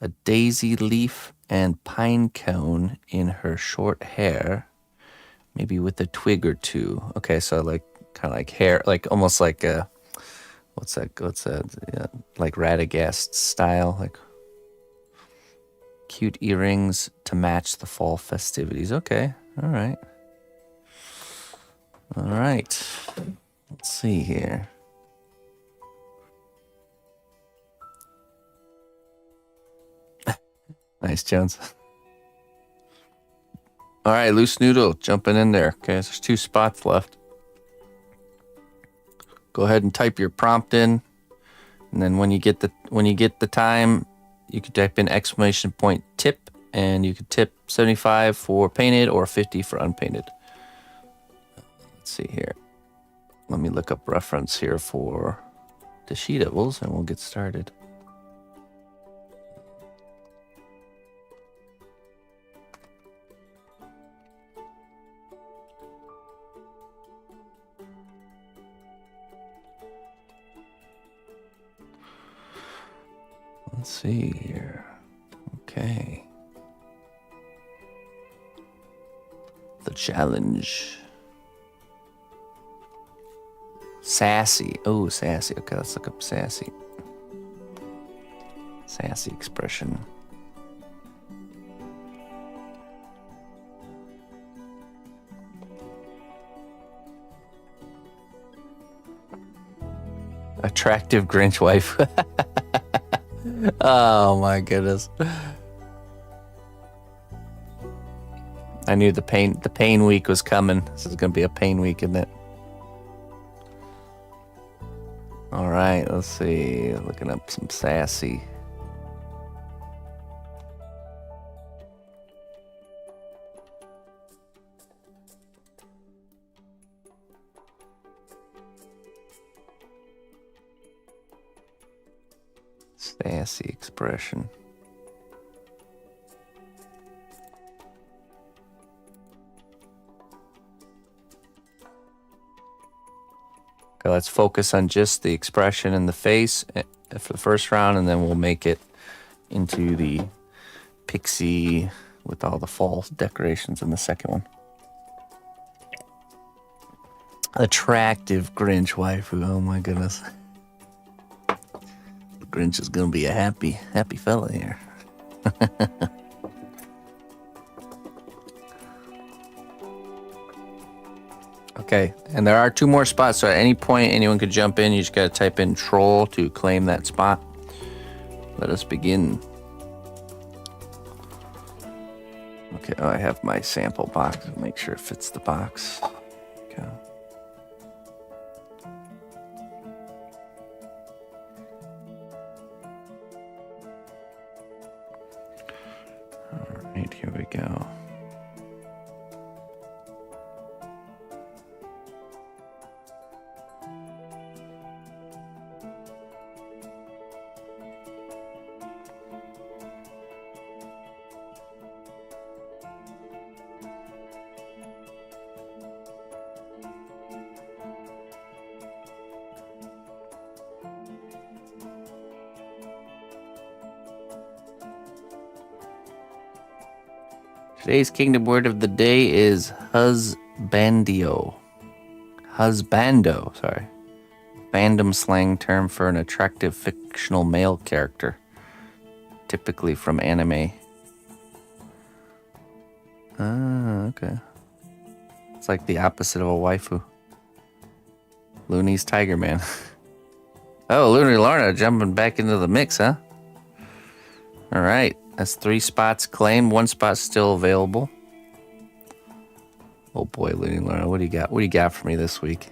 B: a daisy leaf and pine cone in her short hair, maybe with a twig or two. Okay, so like kind of like hair, like almost like a what's that? Yeah, like Radagast style, like. Cute earrings to match the fall festivities. Okay, all right. All right. Let's see here. Nice, Jones. All right, Loose Noodle, jumping in there. Okay, there's 2 spots left. Go ahead and type your prompt in, and then when you get the time, you could type in ! tip, and you could tip 75 for painted or 50 for unpainted. Let's see here. Let me look up reference here for the She-Devils, and we'll get started. Let's see here. Okay. The challenge. Sassy. Oh, sassy. Okay, let's look up sassy. Sassy expression. Attractive Grinch wife. Oh my goodness. I knew the pain week was coming. This is gonna be a pain week, isn't it? All right, let's see. Looking up some sassy. Sassy expression. Okay, let's focus on just the expression in the face for the first round, and then we'll make it into the pixie with all the fall decorations in the second one. Attractive Grinch waifu. Oh my goodness. The Grinch is gonna be a happy fella here. Okay, and there are 2 more spots, so at any point anyone could jump in. You just gotta type in troll to claim that spot. Let us begin. Okay, oh, I have my sample box. Make sure it fits the box. Okay. All right, here we go. Today's kingdom word of the day is husbandio. Husbando, sorry. Fandom slang term for an attractive fictional male character, typically from anime. Ah, okay. It's like the opposite of a waifu. Looney's Tiger Man. Oh, Looney Lorna jumping back into the mix, huh? All right. That's 3 spots claimed. 1 spot still available. Oh boy, Looney Lorna, what do you got? What do you got for me this week?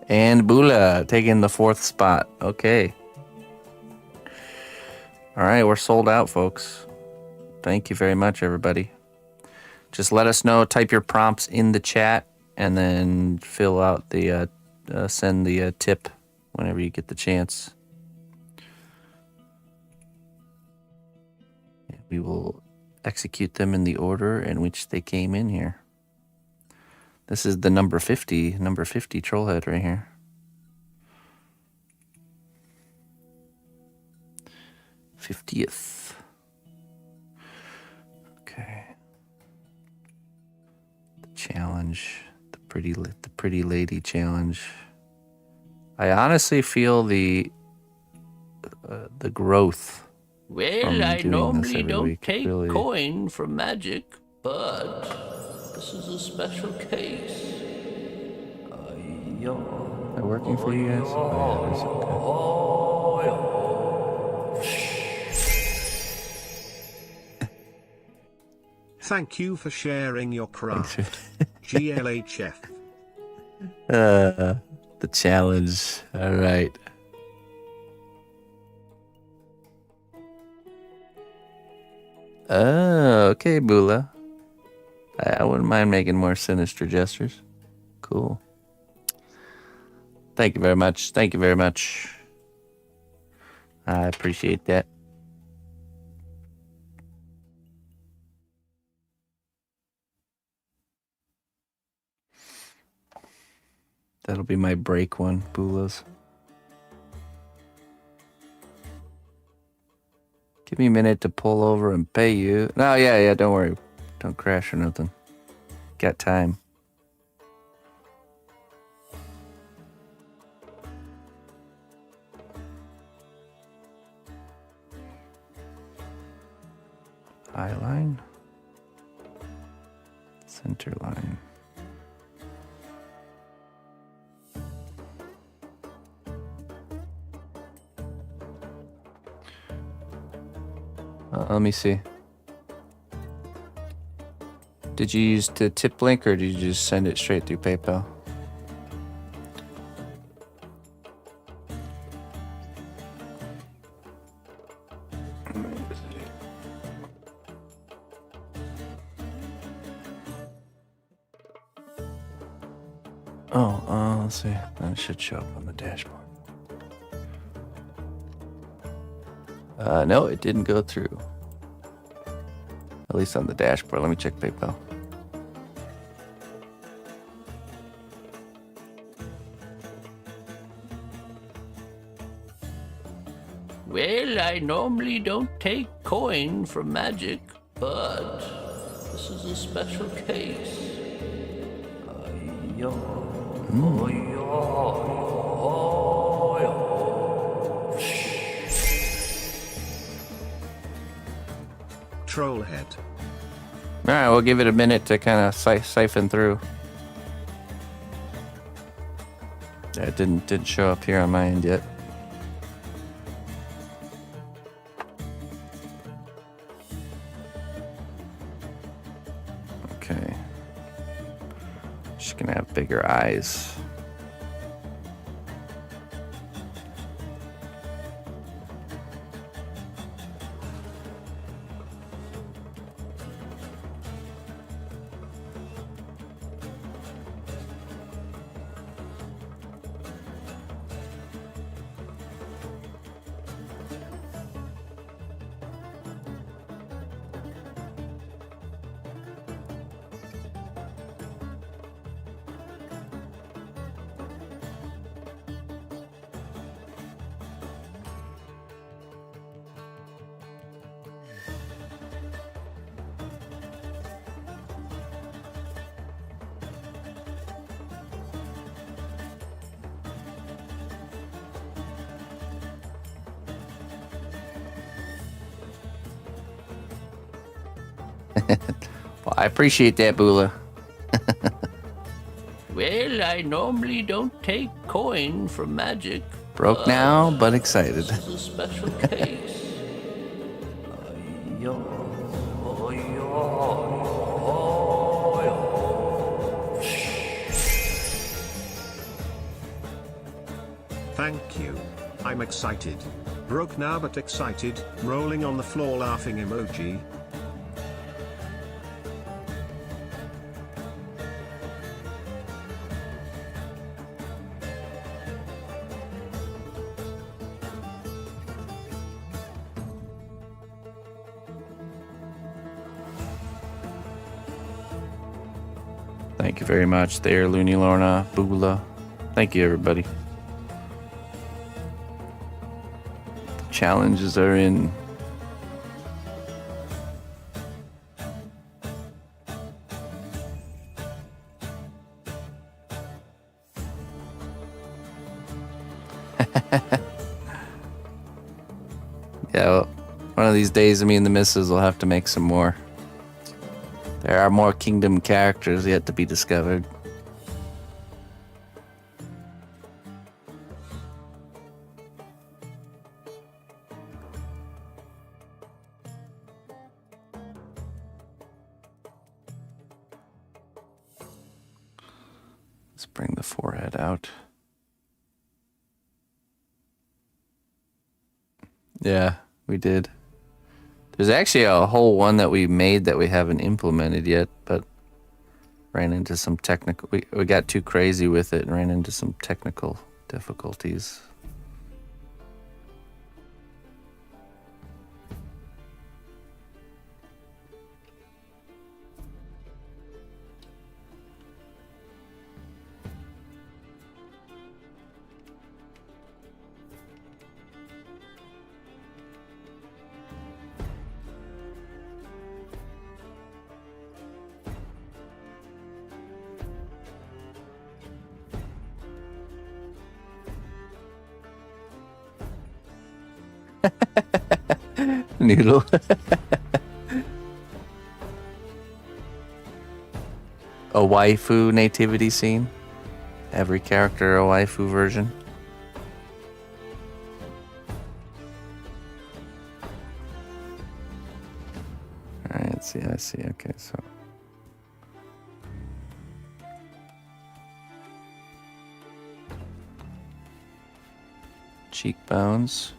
B: And Bula taking the 4th spot. Okay. All right, we're sold out, folks. Thank you very much, everybody. Just let us know. Type your prompts in the chat, and then fill out the send the tip whenever you get the chance. We will execute them in the order in which they came in here. This is the number 50 trollhead right here. '50th. Okay. The challenge. The pretty lady challenge. I honestly feel the growth.
D: Well, I normally don't
B: week.
D: take
B: Really.
D: coin for magic, but this is a special case.
B: They're working for you guys? Oh, yeah,
E: Thank you for sharing your craft. GLHF.
B: The challenge. All right. Oh, okay, Bula. I wouldn't mind making more sinister gestures. Cool. Thank you very much. Thank you very much. I appreciate that. That'll be my break one, Bula's. Give me a minute to pull over and pay you. No, yeah, don't worry. Don't crash or nothing. Got time. High line. Center line. Let me see. Did you use the tip link or did you just send it straight through PayPal? Oh, let's see. That should show up on the dashboard. No, it didn't go through. At least on the dashboard. Let me check PayPal.
D: Well, I normally don't take coin from magic, but this is a special case.
E: Trollhead.
B: All right, we'll give it a minute to kind of siphon through. Yeah, it didn't show up here on my end yet. Okay. She's gonna have bigger eyes. Well, I appreciate that, Bula.
D: Well, I normally don't take coin from magic.
B: Broke now, but excited.
D: This is a special case.
E: Thank you. I'm excited. Broke now but excited, rolling on the floor laughing emoji.
B: Thank you very much there, Looney Lorna, Bula. Thank you, everybody. Challenges are in. Yeah, well, one of these days, me and the missus will have to make some more. There are more kingdom characters yet to be discovered. Let's bring the forehead out. Yeah, we did. There's actually a whole one that we made that we haven't implemented yet, but ran into some technical... We got too crazy with it and ran into some technical difficulties. Noodle. A waifu nativity scene. Every character a waifu version. Alright, see, I see. Okay, so cheekbones.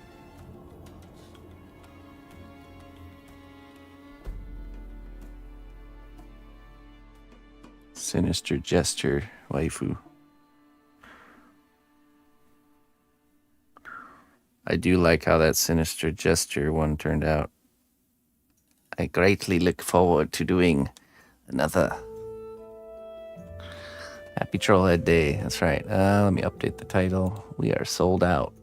B: Sinister gesture, waifu. I do like how that sinister gesture one turned out. I greatly look forward to doing another. Happy Trollhead Day. That's right. Let me update the title. We are sold out.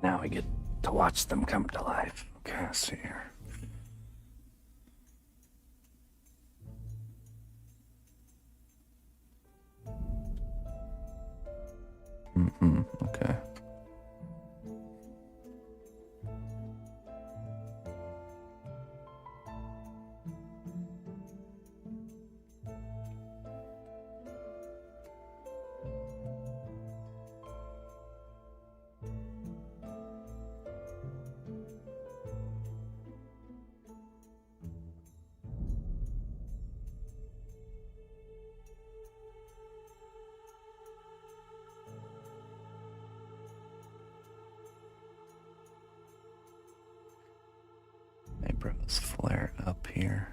B: Now we get to watch them come to life. Okay, let's see here. Okay. Eyebrows flare up here.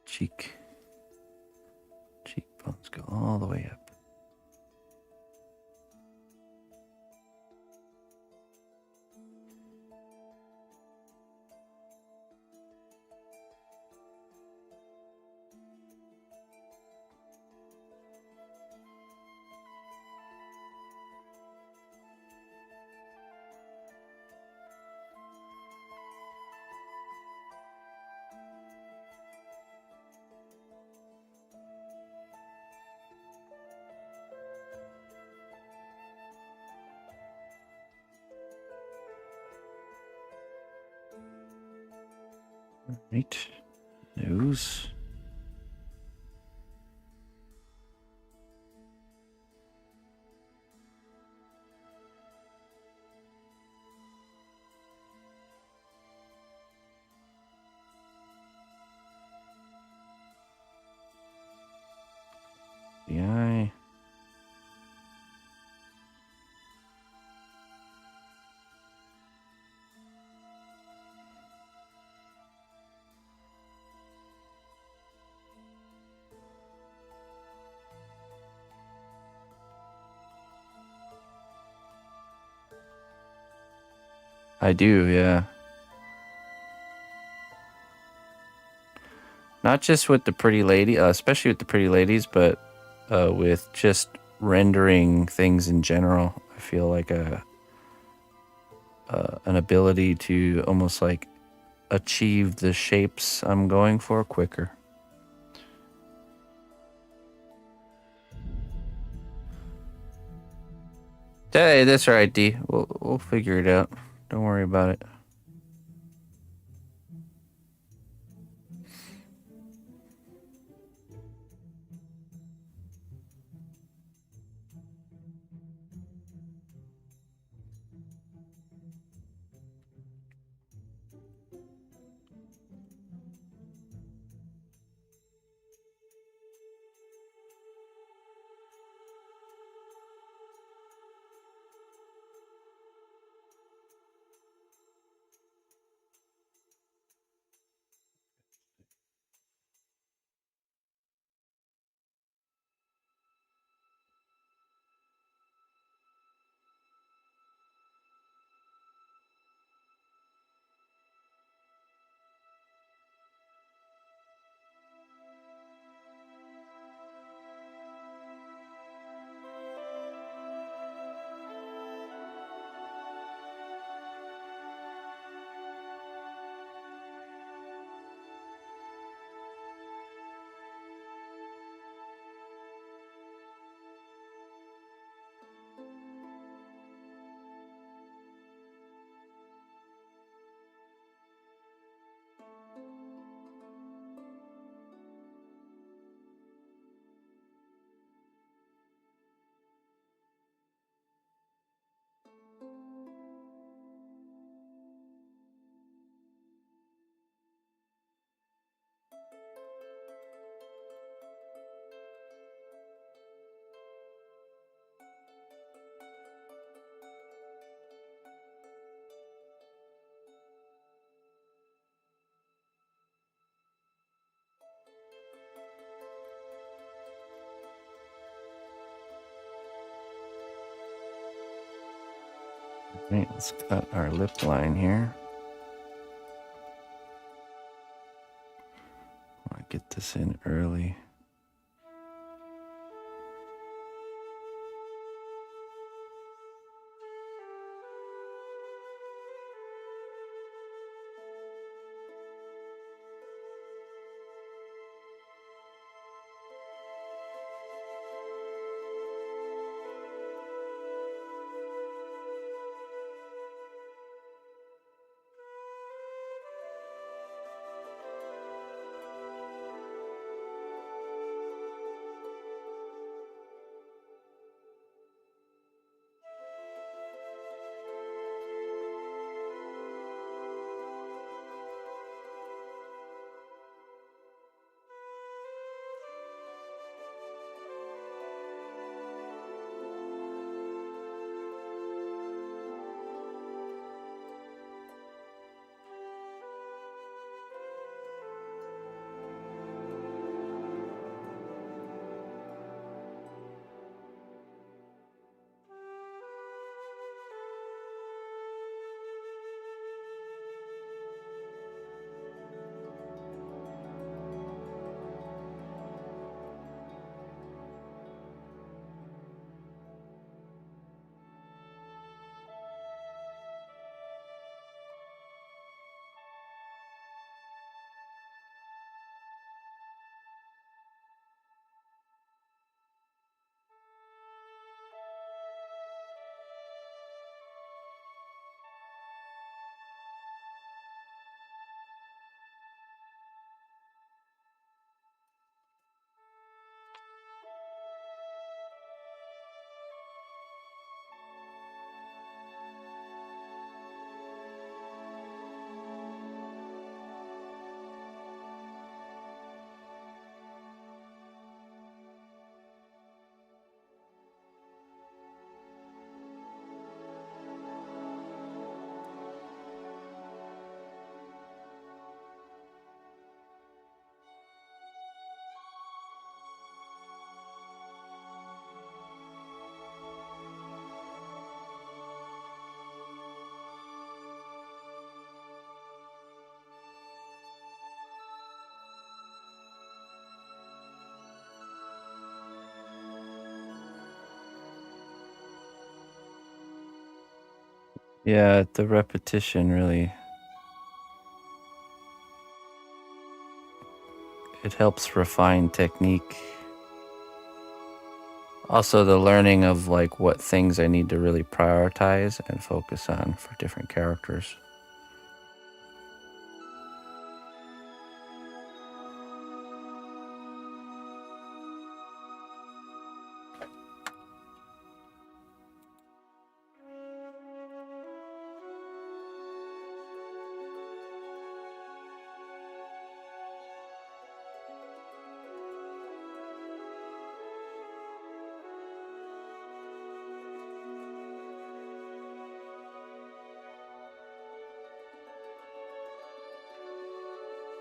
B: Cheekbones go all the way up. Right. Nose. The eye. I do, yeah. Not just with the pretty lady, especially with the pretty ladies, but with just rendering things in general. I feel like an ability to almost like achieve the shapes I'm going for quicker. Hey, that's all right, D. We'll figure it out. Don't worry about it. Right, let's cut our lip line here. I want to get this in early. Yeah, the repetition really, it helps refine technique. Also the learning of like what things I need to really prioritize and focus on for different characters.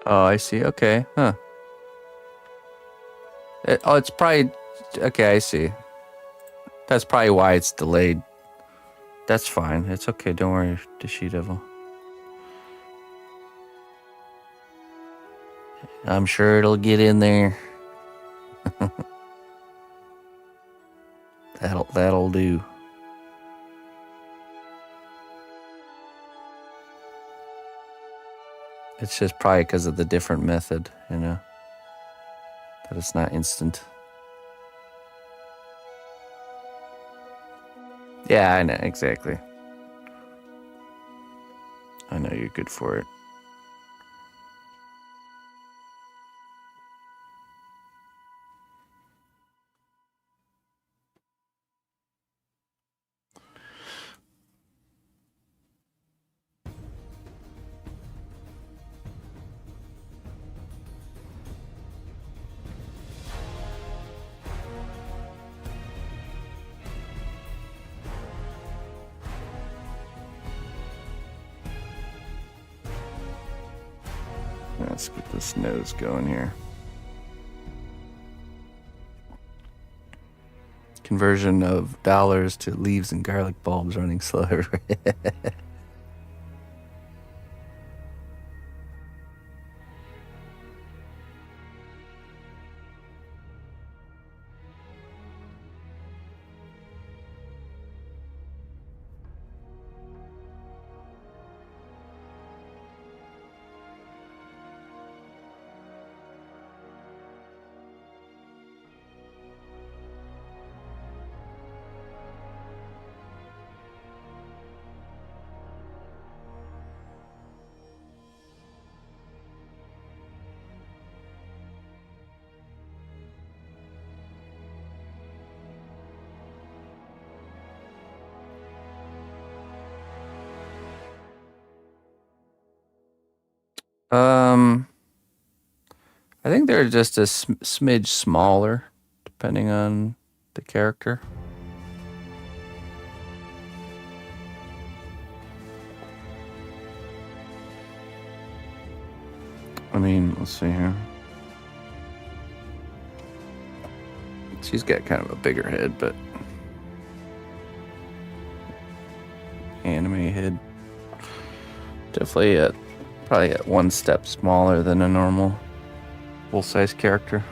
B: Oh, I see. Okay. Huh. It's probably... Okay, I see. That's probably why it's delayed. That's fine. It's okay. Don't worry, the She Devil. I'm sure it'll get in there. That'll do. It's just probably because of the different method, you know, that it's not instant. Yeah, I know, exactly. I know you're good for it. Let's get this nose going here. conversion of dollars to leaves and garlic bulbs running slow everywhere. I think they're just a smidge smaller, depending on the character. I mean, let's see here. She's got kind of a bigger head, but anime head. Definitely probably at one step smaller than a normal full-size character.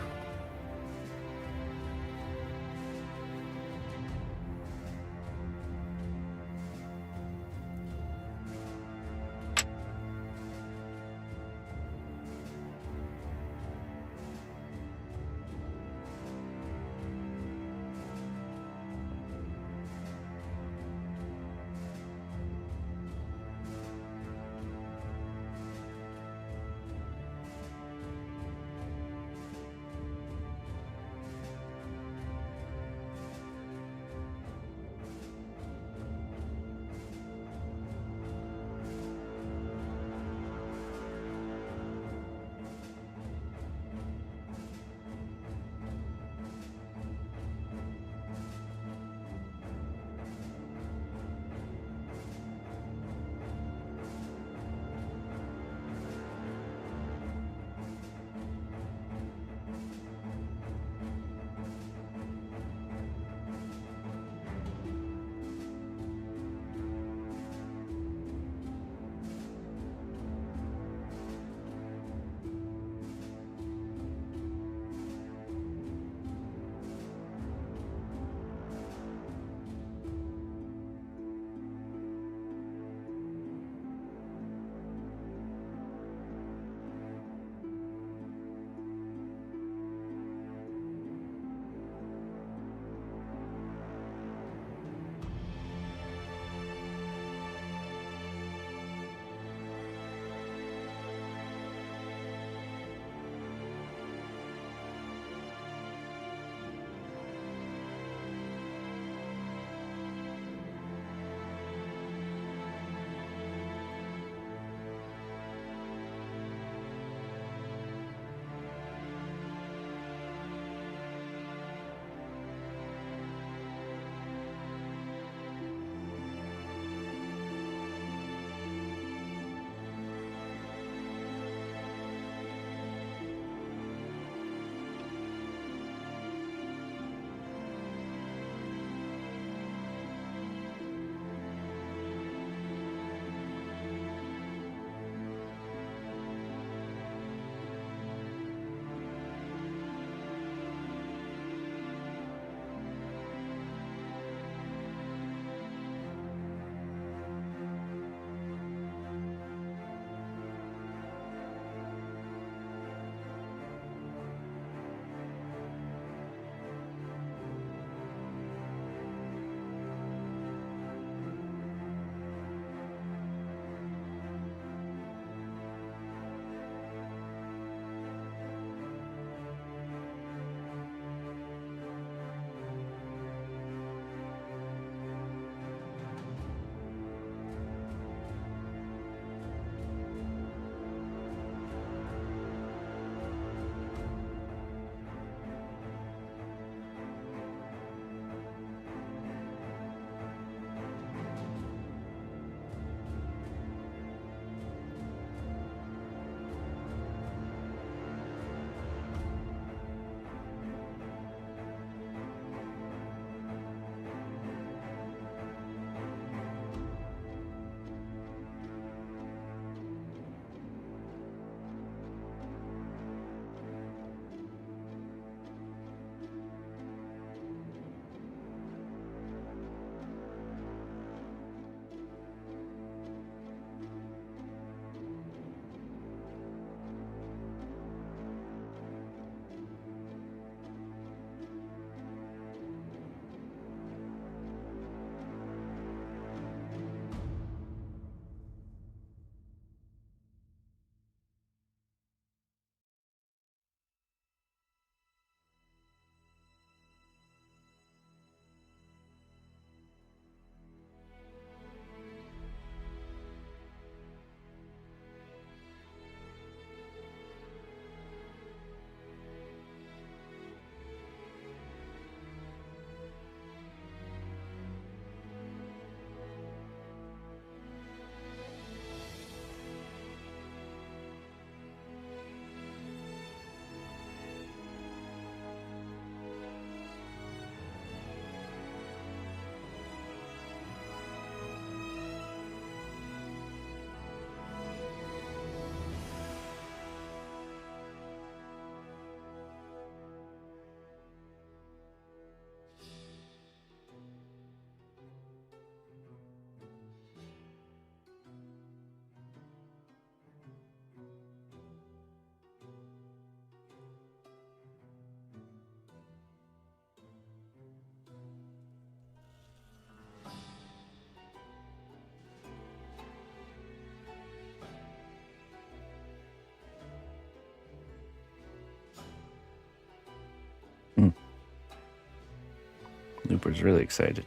B: Snooper's really excited.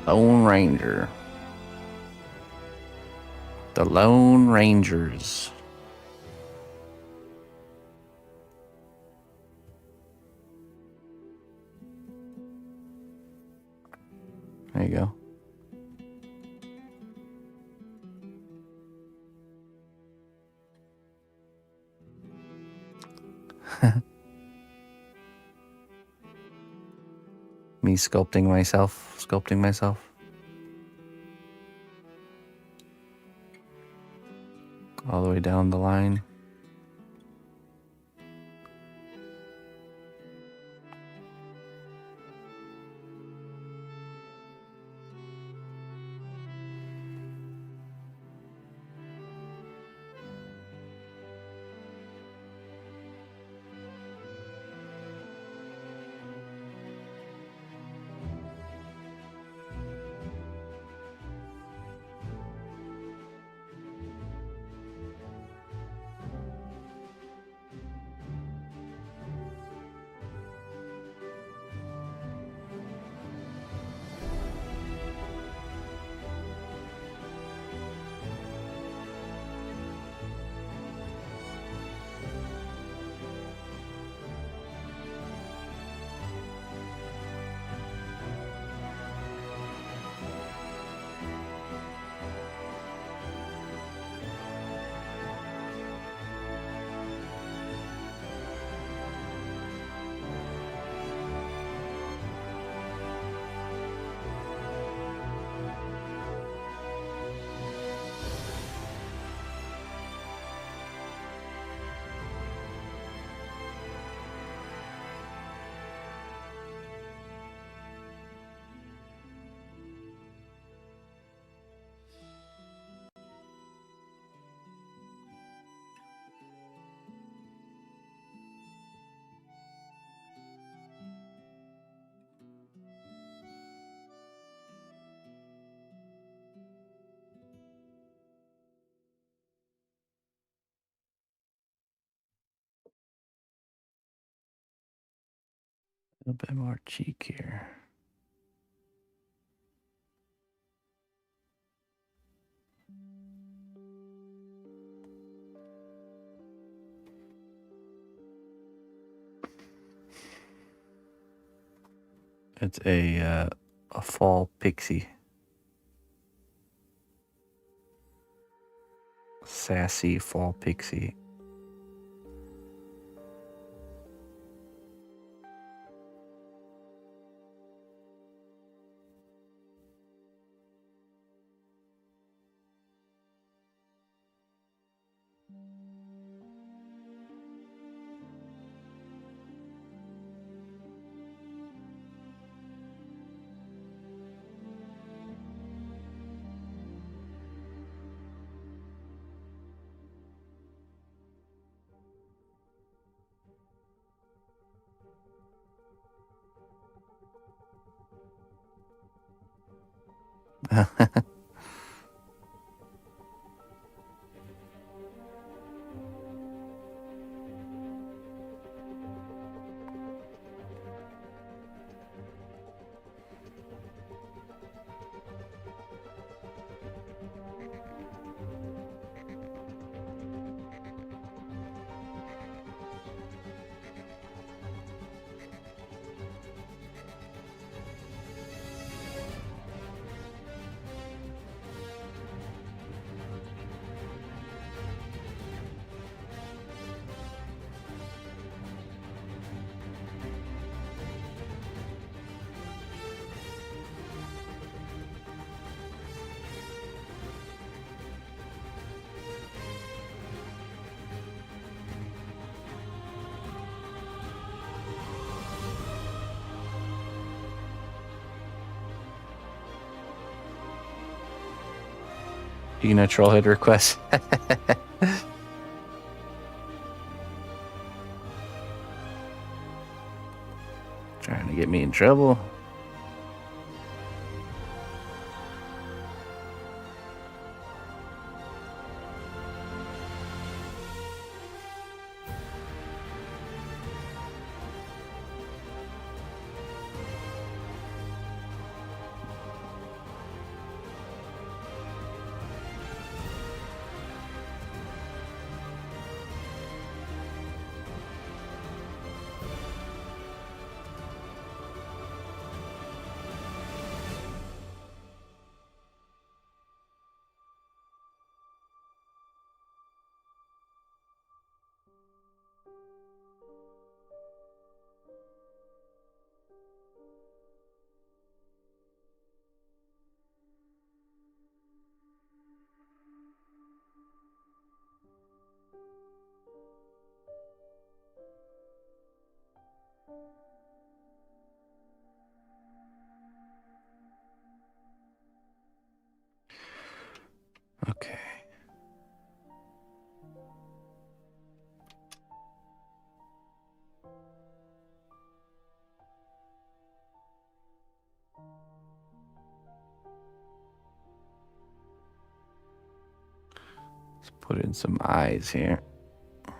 B: Lone Ranger. The Lone Rangers. There you go. Me sculpting myself. All the way down the line. A little bit more cheek here. It's a fall pixie. Sassy fall pixie. You know, trollhead requests. Trying to get me in trouble. Okay. Let's put in some eyes here. A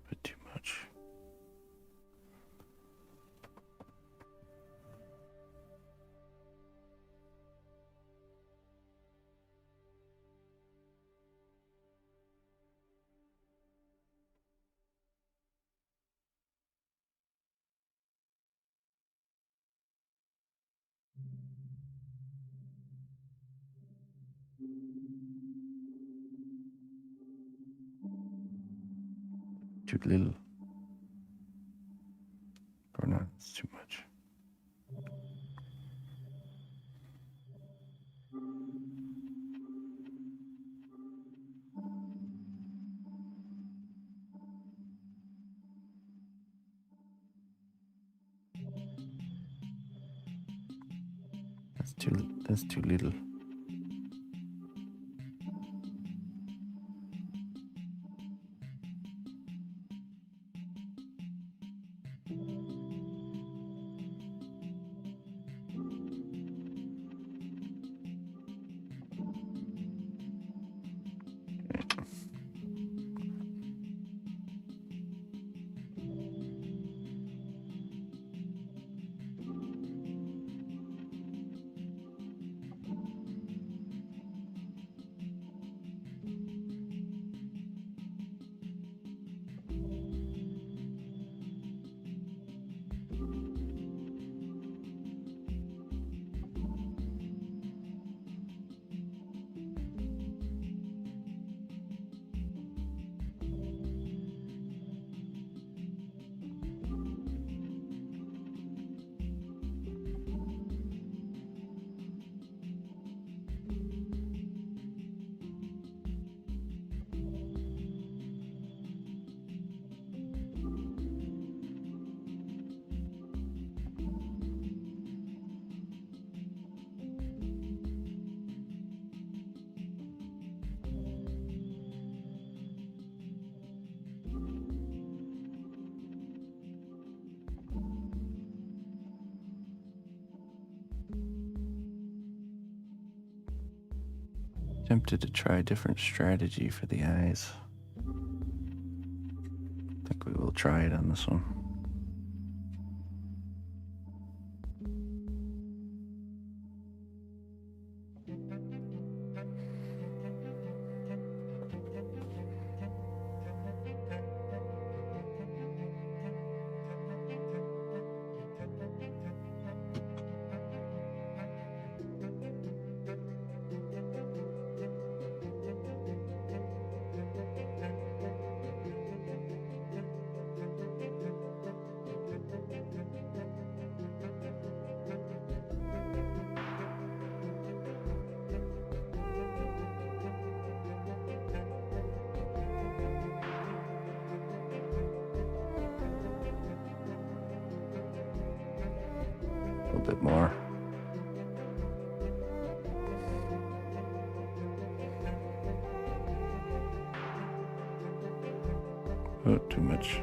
B: bit too much. Too little. Or not, it's too much. That's too little. Tempted to try a different strategy for the eyes. I think we will try it on this one. little bit more. Oh, too much.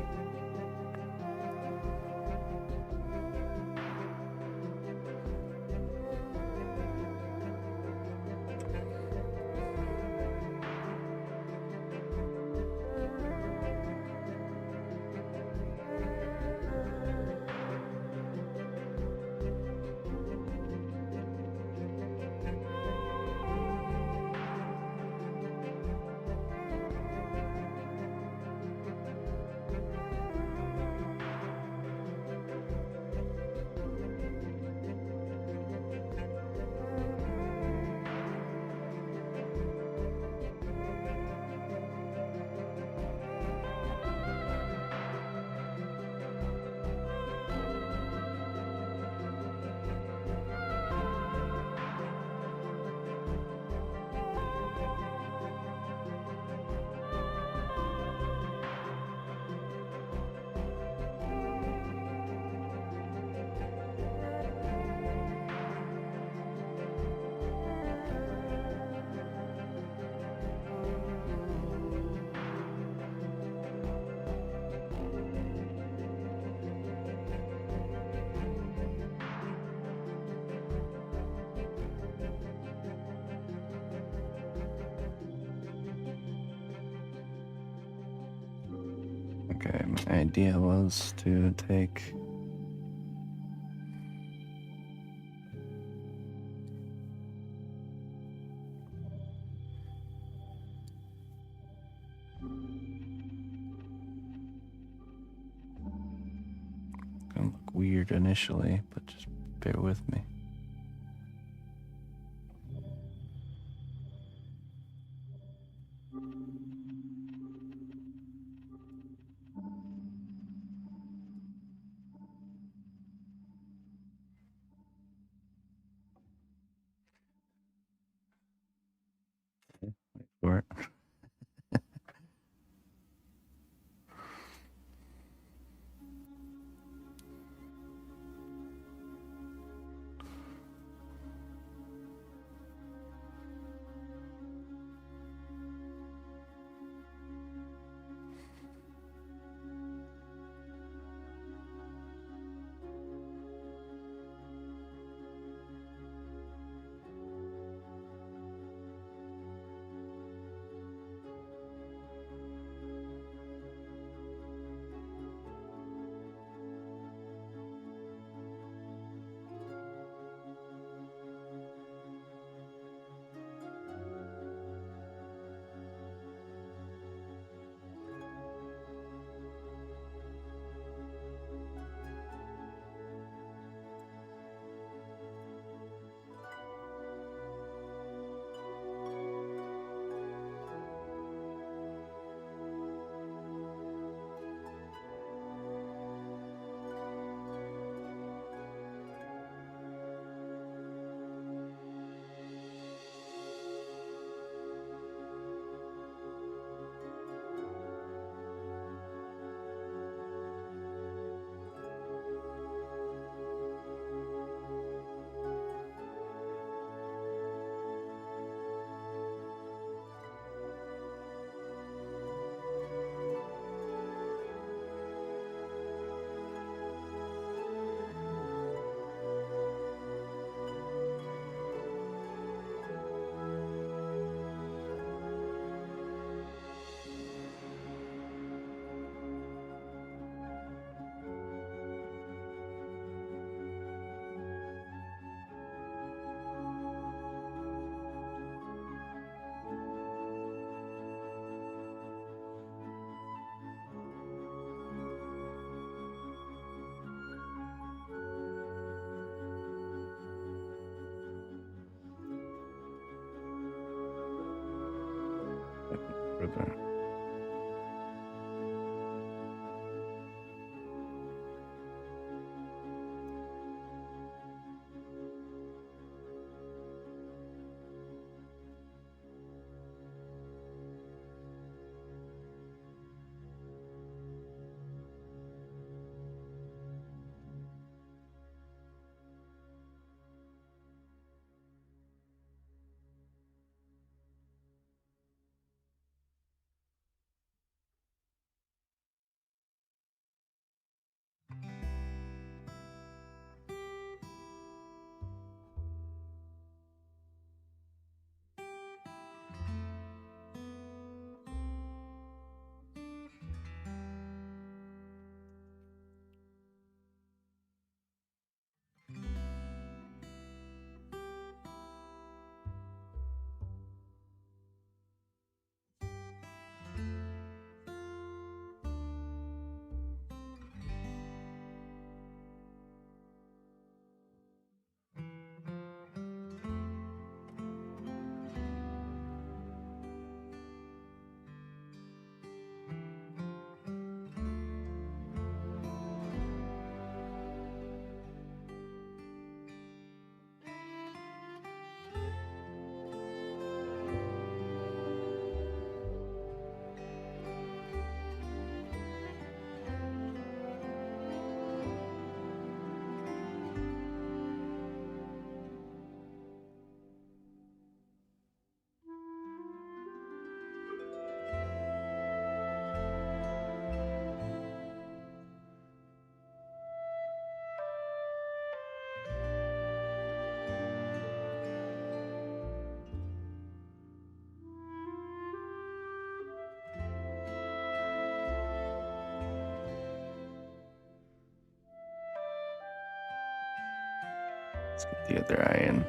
B: Okay, my idea was to take gonna look weird initially, but just bear with me. Wait for it. Let's get the other eye in.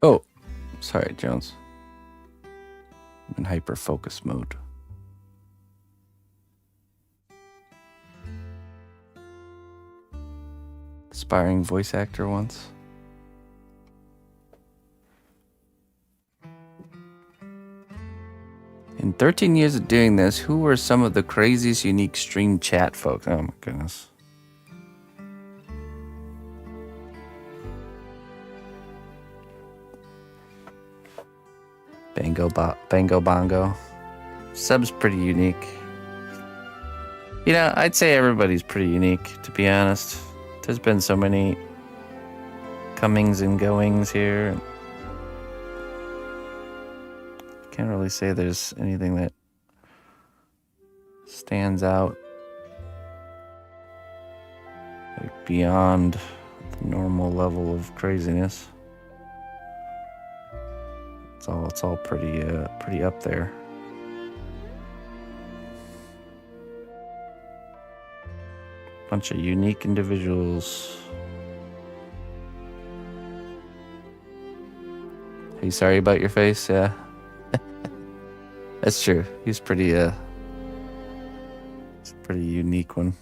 B: Oh, sorry, Jones. I'm in hyper focus mode. Aspiring voice actor once. In 13 years of doing this, who were some of the craziest unique stream chat folks? Oh my goodness. Bango Bongo. Sub's pretty unique. You know, I'd say everybody's pretty unique, to be honest. There's been so many comings and goings here. Can't really say there's anything that stands out like beyond the normal level of craziness. It's all pretty up there. Bunch of unique individuals. Are you sorry about your face? Yeah. That's true. He's pretty it's a pretty unique one.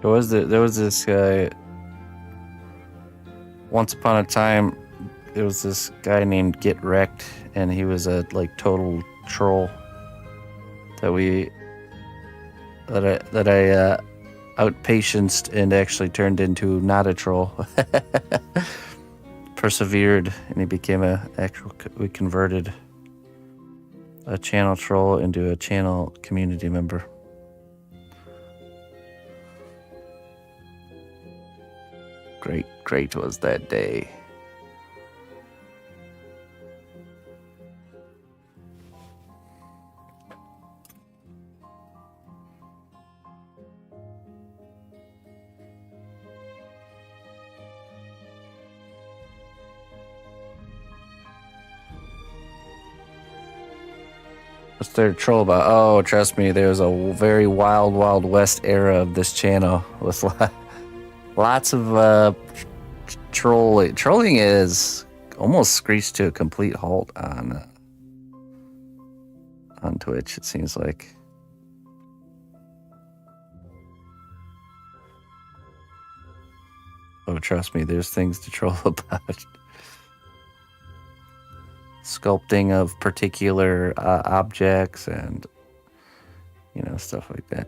B: There was this guy. Once upon a time, there was this guy named Get Wrecked, and he was a like total troll that I outpatienced and actually turned into not a troll. Persevered, and he became we converted a channel troll into a channel community member. Great was that day. What's there to troll about? Oh, trust me, there was a very wild west era of this channel with lots of trolling. Trolling is almost screeched to a complete halt on Twitch, it seems like. Oh, trust me, there's things to troll about. Sculpting of particular objects and, stuff like that.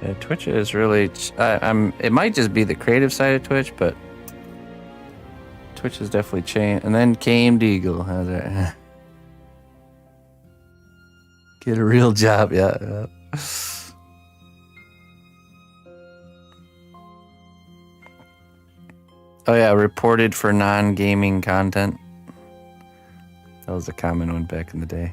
B: Yeah, Twitch is really. It might just be the creative side of Twitch, but Twitch has definitely changed. And then came Deagle. How's that? Get a real job, yeah. Oh yeah, reported for non-gaming content. That was a common one back in the day.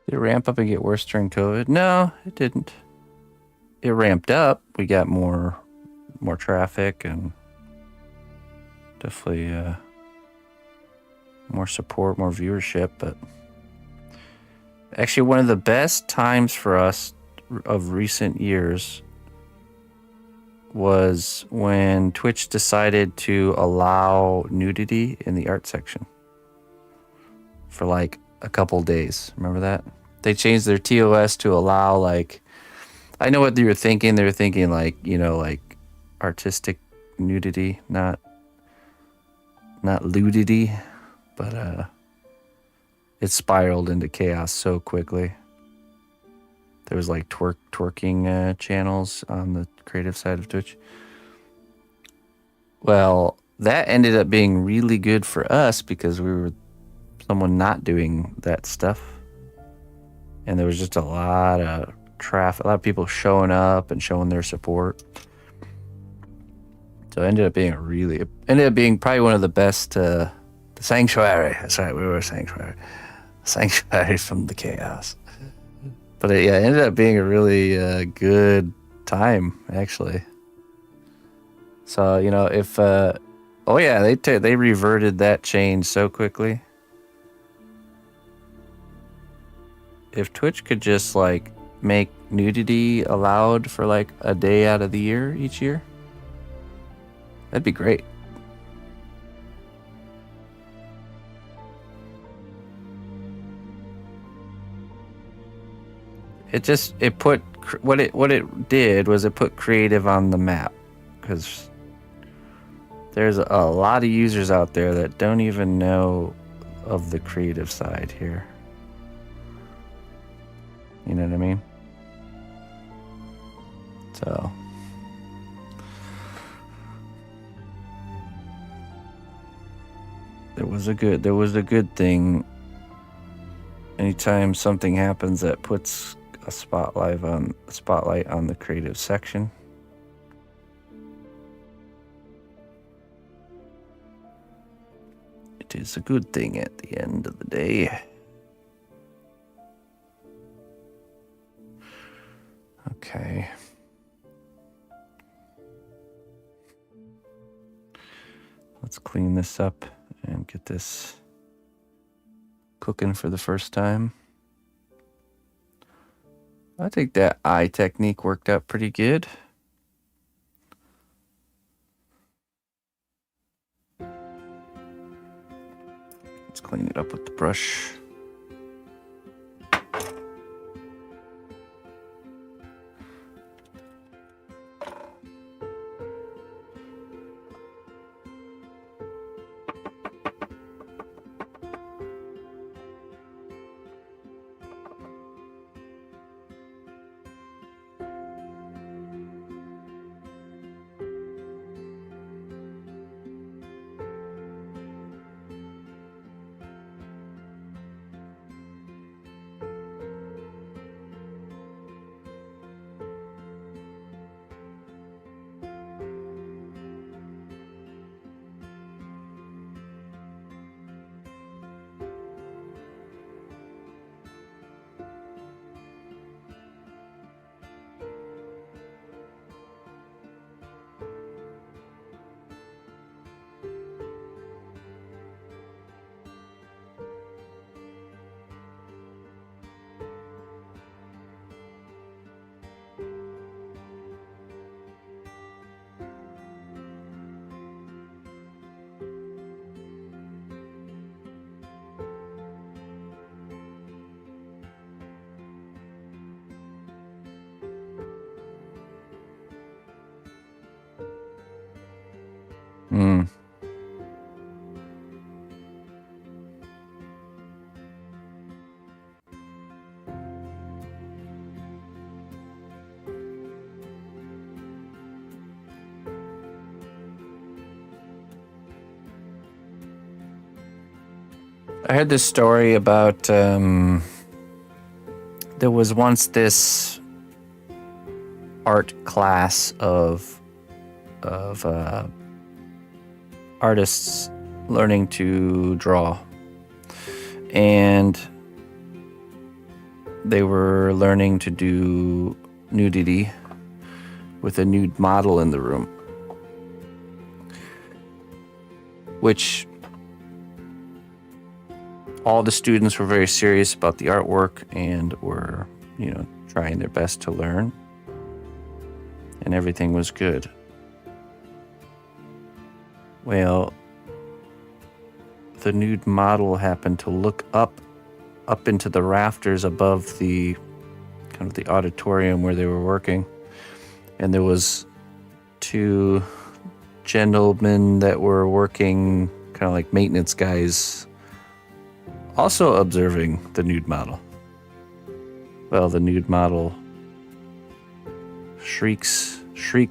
B: Did it ramp up and get worse during COVID? No, it didn't. It ramped up. We got more traffic and definitely more support, more viewership. But actually, one of the best times for us of recent years was when Twitch decided to allow nudity in the art section for like a couple days. Remember that? They changed their TOS to allow, like, I know what they were thinking. They were thinking like, you know, like artistic nudity, not ludity, but it spiraled into chaos so quickly. There was like twerking channels on the creative side of Twitch. Well, that ended up being really good for us because we were someone not doing that stuff. And there was just a lot of traffic, a lot of people showing up and showing their support. So it ended up being probably one of the best, the sanctuary. That's right, we were a sanctuary. Sanctuary from the chaos. But it ended up being a really good time, actually. So, you know, if, they reverted that change so quickly. If Twitch could just like make nudity allowed for like a day out of the year each year, that'd be great. What it did was it put creative on the map, because there's a lot of users out there that don't even know of the creative side here. You know what I mean? So there was a good thing. Anytime something happens that puts a spotlight on the creative section. It is a good thing at the end of the day. Okay. Let's clean this up and get this cooking for the first time. I think that eye technique worked out pretty good. Let's clean it up with the brush. Mm. I heard this story about there was once this art class of artists learning to draw, and they were learning to do nudity with a nude model in the room, which all the students were very serious about the artwork and were, trying their best to learn, and everything was good. Well, the nude model happened to look up into the rafters above the kind of the auditorium where they were working, and there was two gentlemen that were working, kind of like maintenance guys, also observing the nude model. Well, the nude model shrieks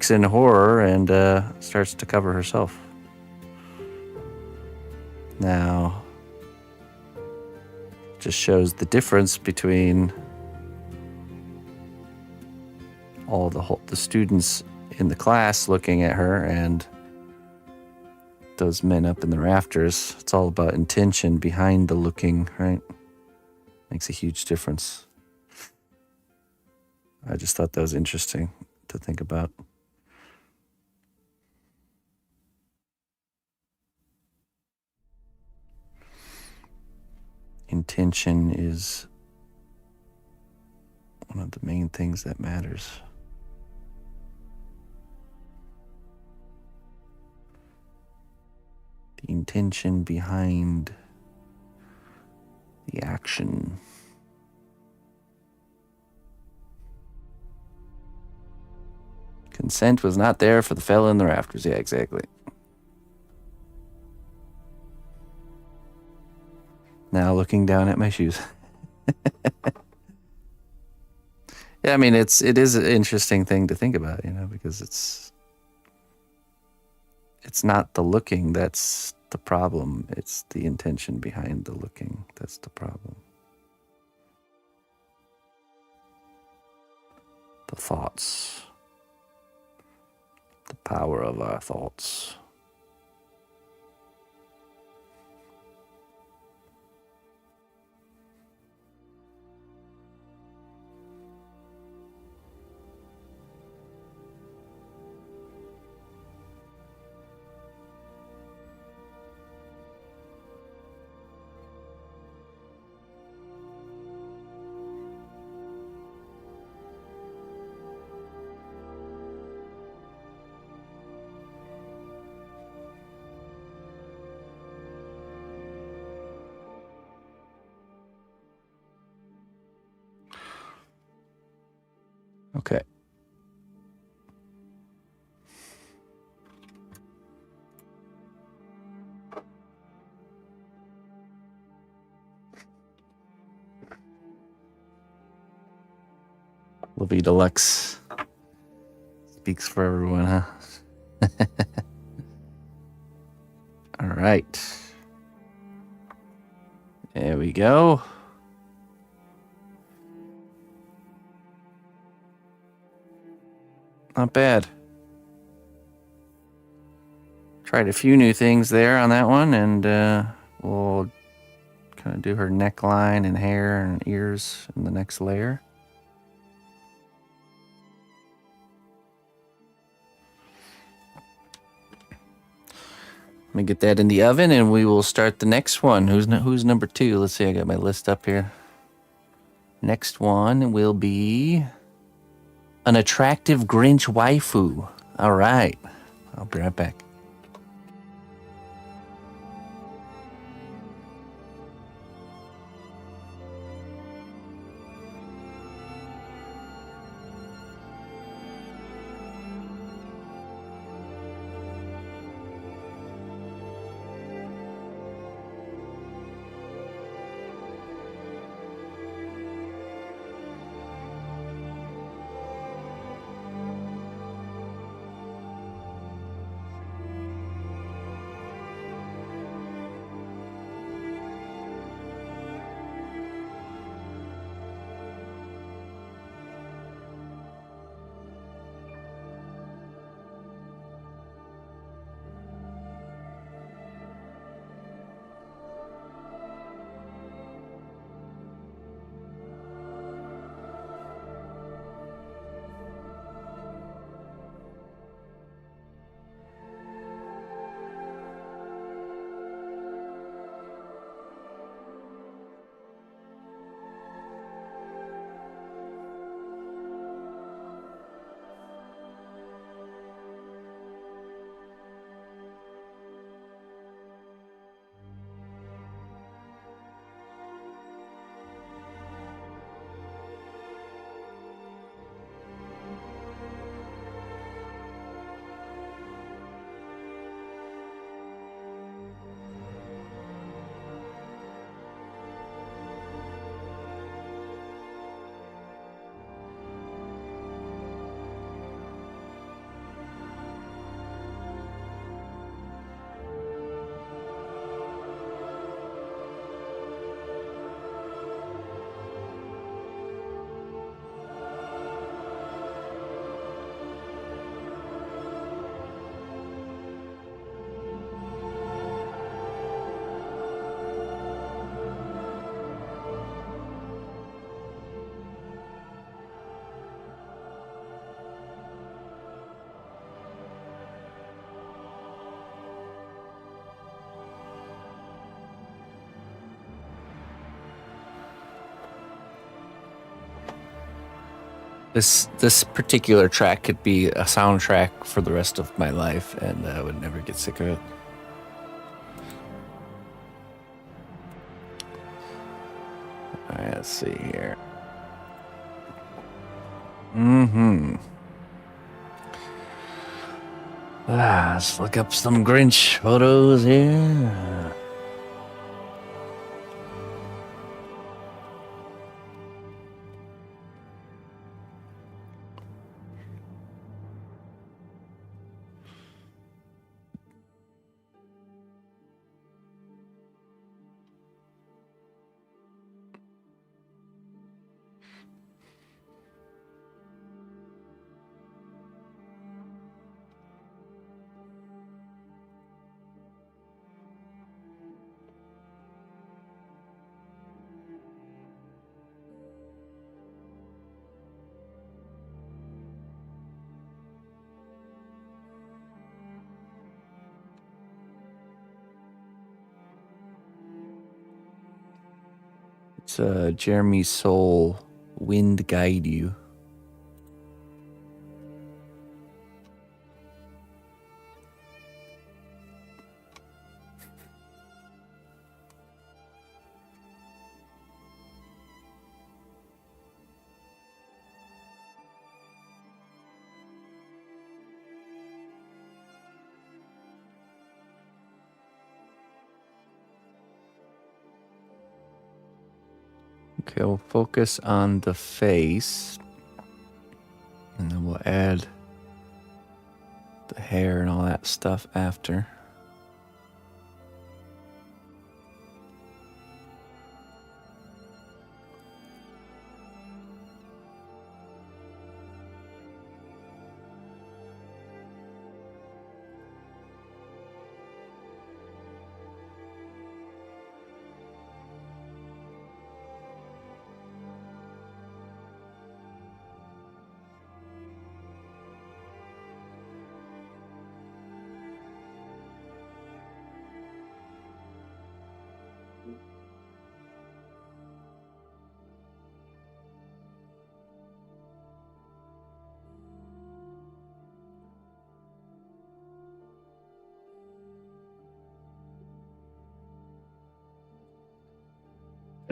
B: in horror and starts to cover herself. Now, just shows the difference between all the students in the class looking at her and those men up in the rafters. It's all about intention behind the looking, right? Makes a huge difference. I just thought that was interesting to think about. Intention is one of the main things that matters. The intention behind the action. Consent was not there for the fella in the rafters. Yeah, exactly. Now looking down at my shoes. Yeah, I mean, it is an interesting thing to think about, because it's not the looking that's the problem. It's the intention behind the looking that's the problem. The thoughts. The power of our thoughts. Okay. Lavie Deluxe speaks for everyone, huh? All right. There we go. Not bad. Tried a few new things there on that one, and we'll kind of do her neckline and hair and ears in the next layer. Let me get that in the oven, and we will start the next one. Who's number 2? Let's see. I got my list up here. Next one will be an attractive Grinch waifu. All right. I'll be right back. This particular track could be a soundtrack for the rest of my life, and I would never get sick of it. All right, let's see here. Let's look up some Grinch photos here. It's Jeremy Soul, Wind Guide You. Okay, we'll focus on the face, and then we'll add the hair and all that stuff after.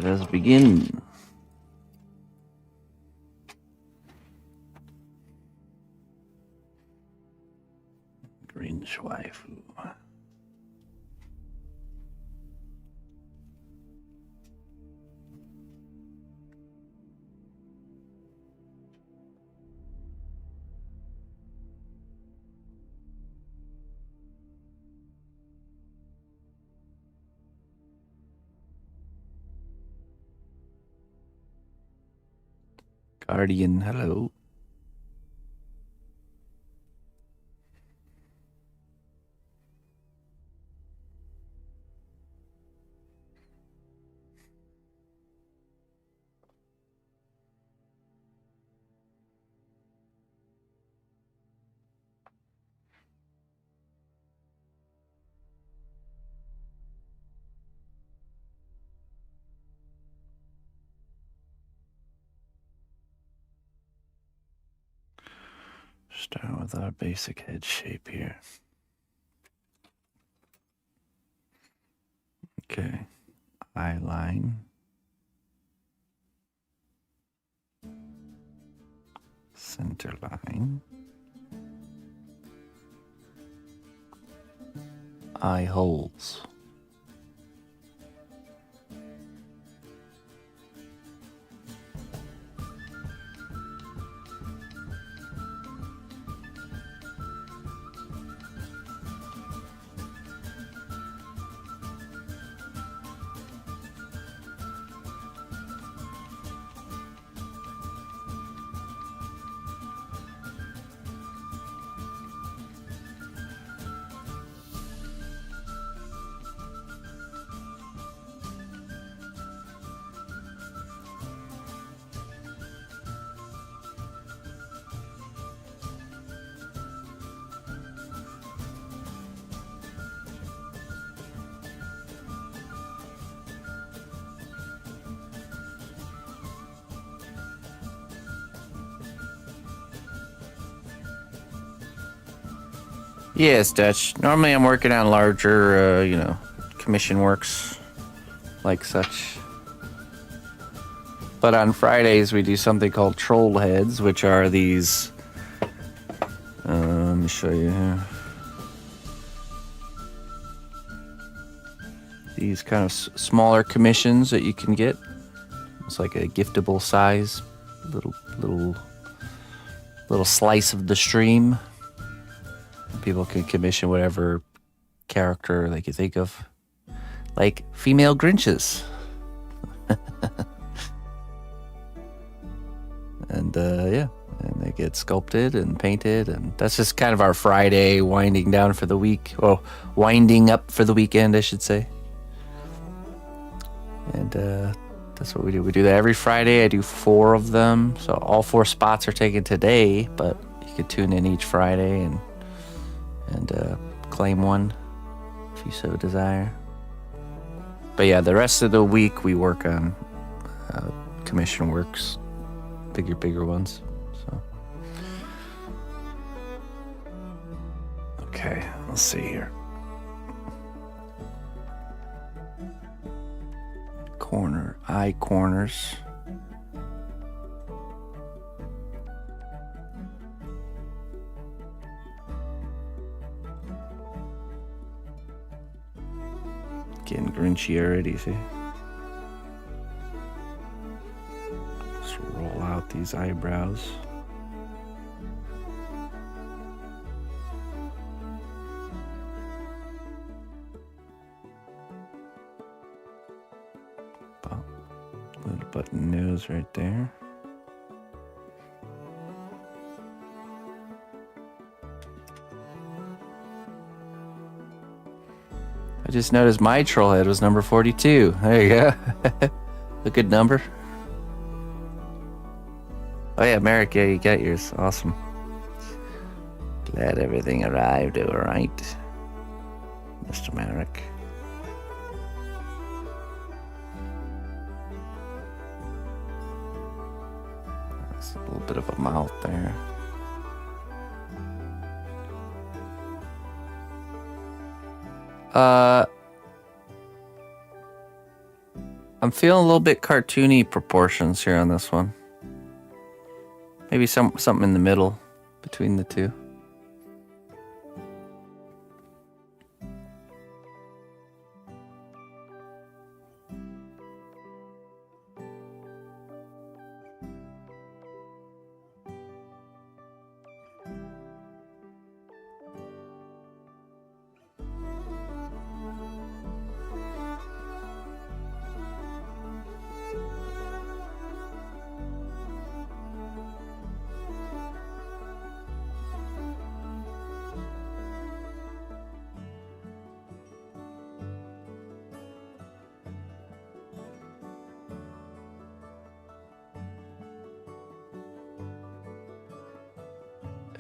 B: Let us begin. Grinch waifu. Guardian, hello. Start with our basic head shape here. Okay, eye line, center line, eye holes. Yes, Dutch. Normally I'm working on larger, commission works like such. But on Fridays we do something called troll heads, which are these. Let me show you here. These kind of smaller commissions that you can get. It's like a giftable size, little slice of the stream. People can commission whatever character they can think of, like female Grinches. And and they get sculpted and painted, and that's just kind of our Friday winding down for the week, or winding up for the weekend, I should say. And that's what we do. We do that every Friday. I do 4 of them, so all 4 spots are taken today, but you could tune in each Friday and claim one if you so desire. But yeah, the rest of the week we work on commission works, bigger ones. So
A: Okay, let's see here.
B: eye corners. Getting grinchy already, see? Just roll out these eyebrows. Little button nose right there. I just noticed my troll head was number 42. There you go. A good number. Oh yeah, Merrick, yeah, you got yours. Awesome. Glad everything arrived all right, Mr. Merrick. That's a little bit of a mouth there. I'm feeling a little bit cartoony proportions here on this one. Maybe something in the middle between the two.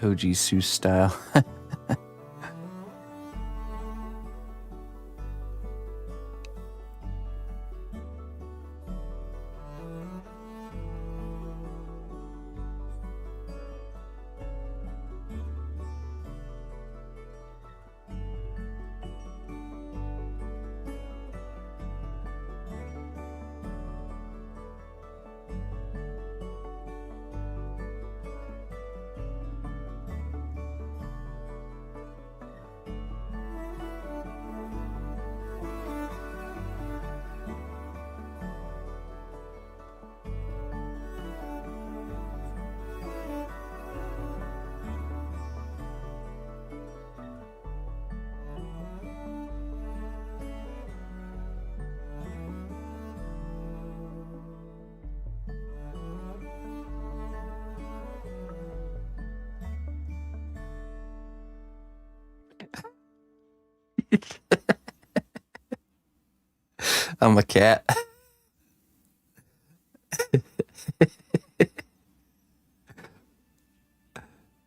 B: OG Seuss style. I'm a cat.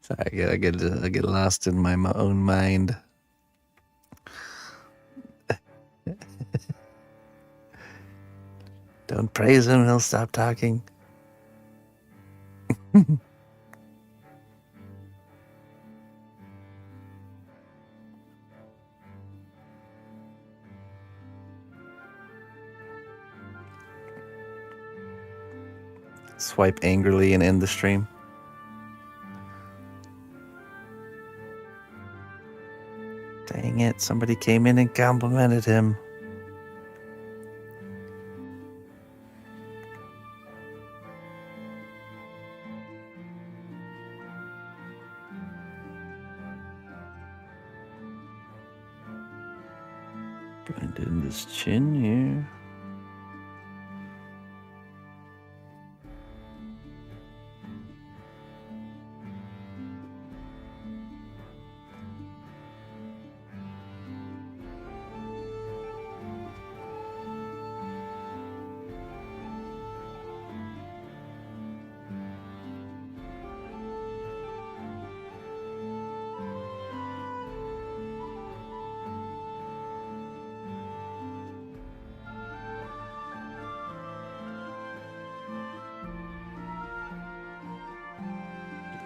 B: Sorry, I get lost in my own mind. Don't praise him, he'll stop talking. Swipe angrily and end the stream. Dang it, somebody came in and complimented him. Blend in this chin here.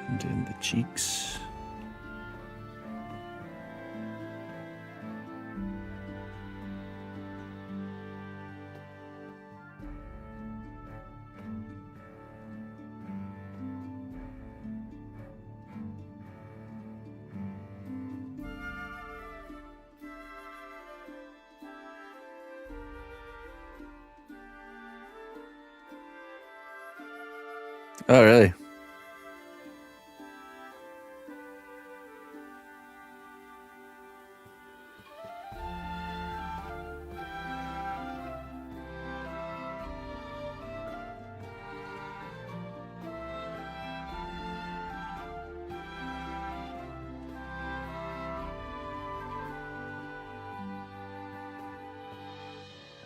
B: And in the cheeks. Oh, really?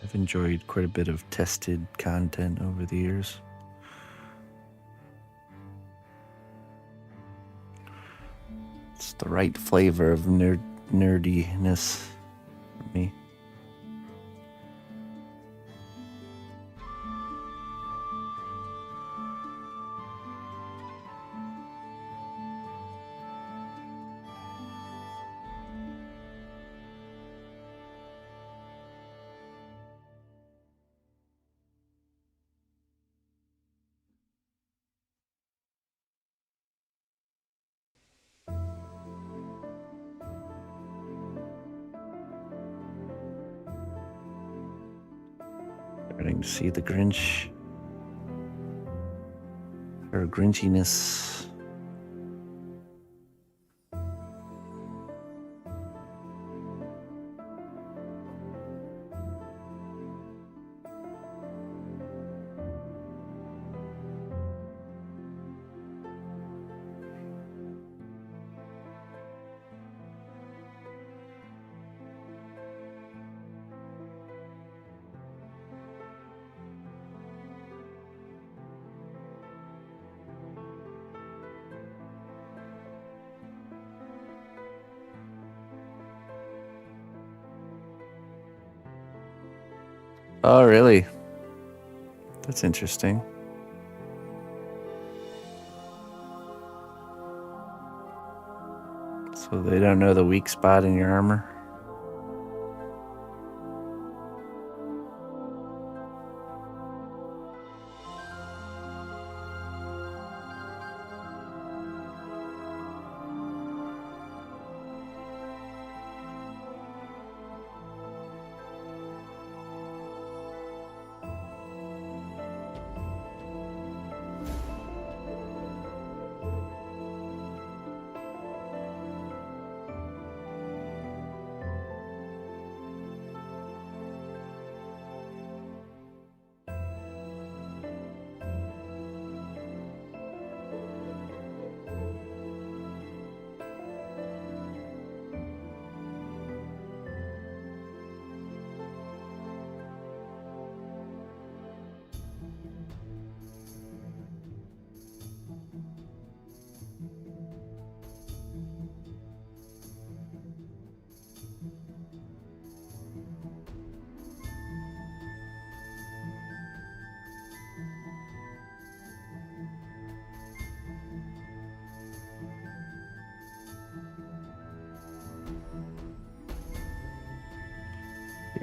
B: I've enjoyed quite a bit of tested content over the years. It's the right flavor of nerdiness for me. Starting to see the Grinch, or Grinchiness. Oh, really? That's interesting. So they don't know the weak spot in your armor?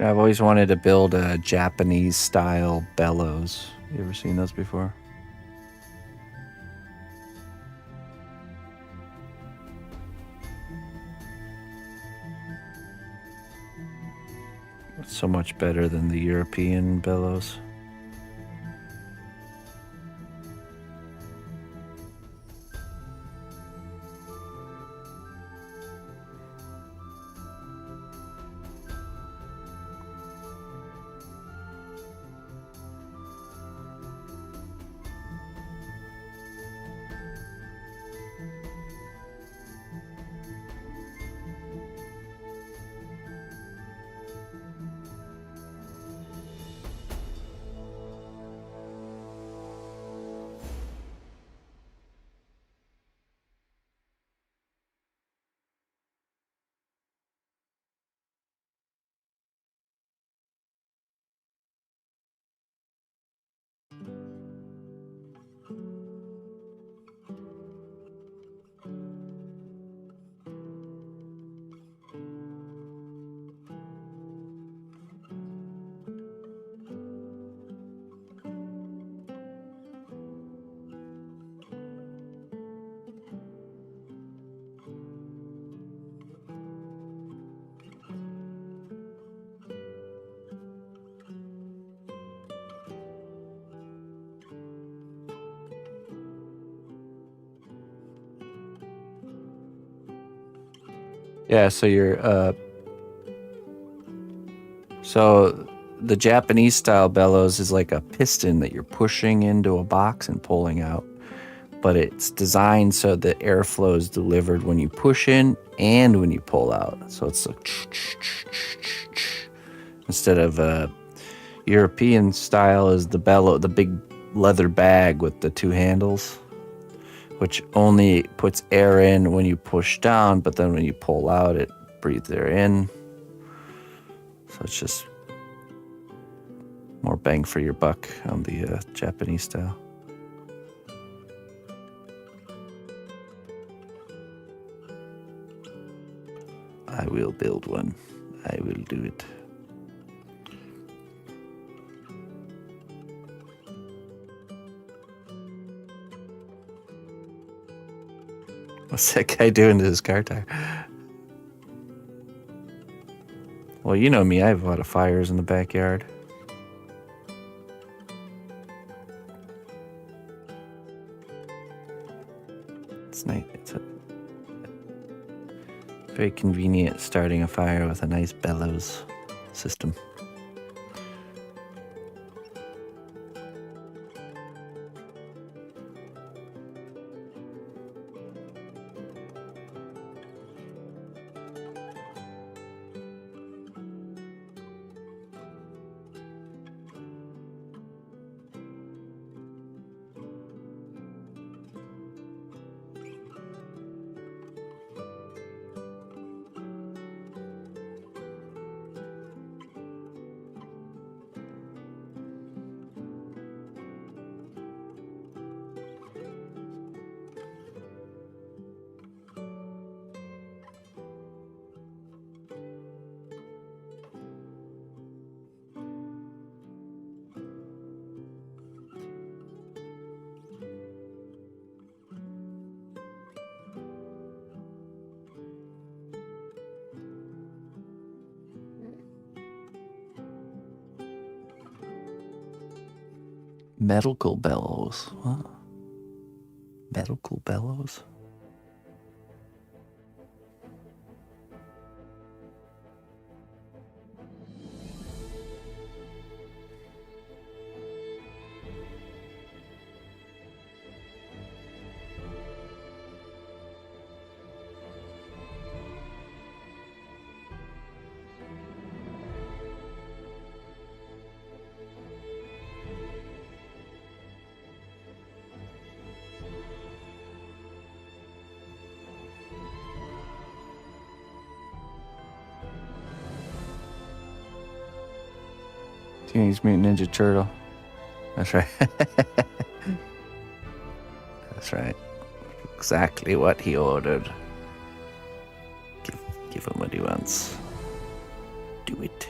B: I've always wanted to build a Japanese style bellows. You ever seen those before? so much better than the European bellows. Yeah, so the Japanese style bellows is like a piston that you're pushing into a box and pulling out. But it's designed so that airflow is delivered when you push in and when you pull out. So it's like instead of European style is the bellow, the big leather bag with the two handles, which only puts air in when you push down, but then when you pull out, it breathes air in. So it's just more bang for your buck on the Japanese style. I will build one. I will do it. What's that guy doing to his car tire? Well, you know me, I have a lot of fires in the backyard. It's nice. It's very convenient starting a fire with a nice bellows system. Medical bellows. What? Medical bellows? Teenage Mutant Ninja Turtle. That's right. That's right. Exactly what he ordered. Give him what he wants. Do it.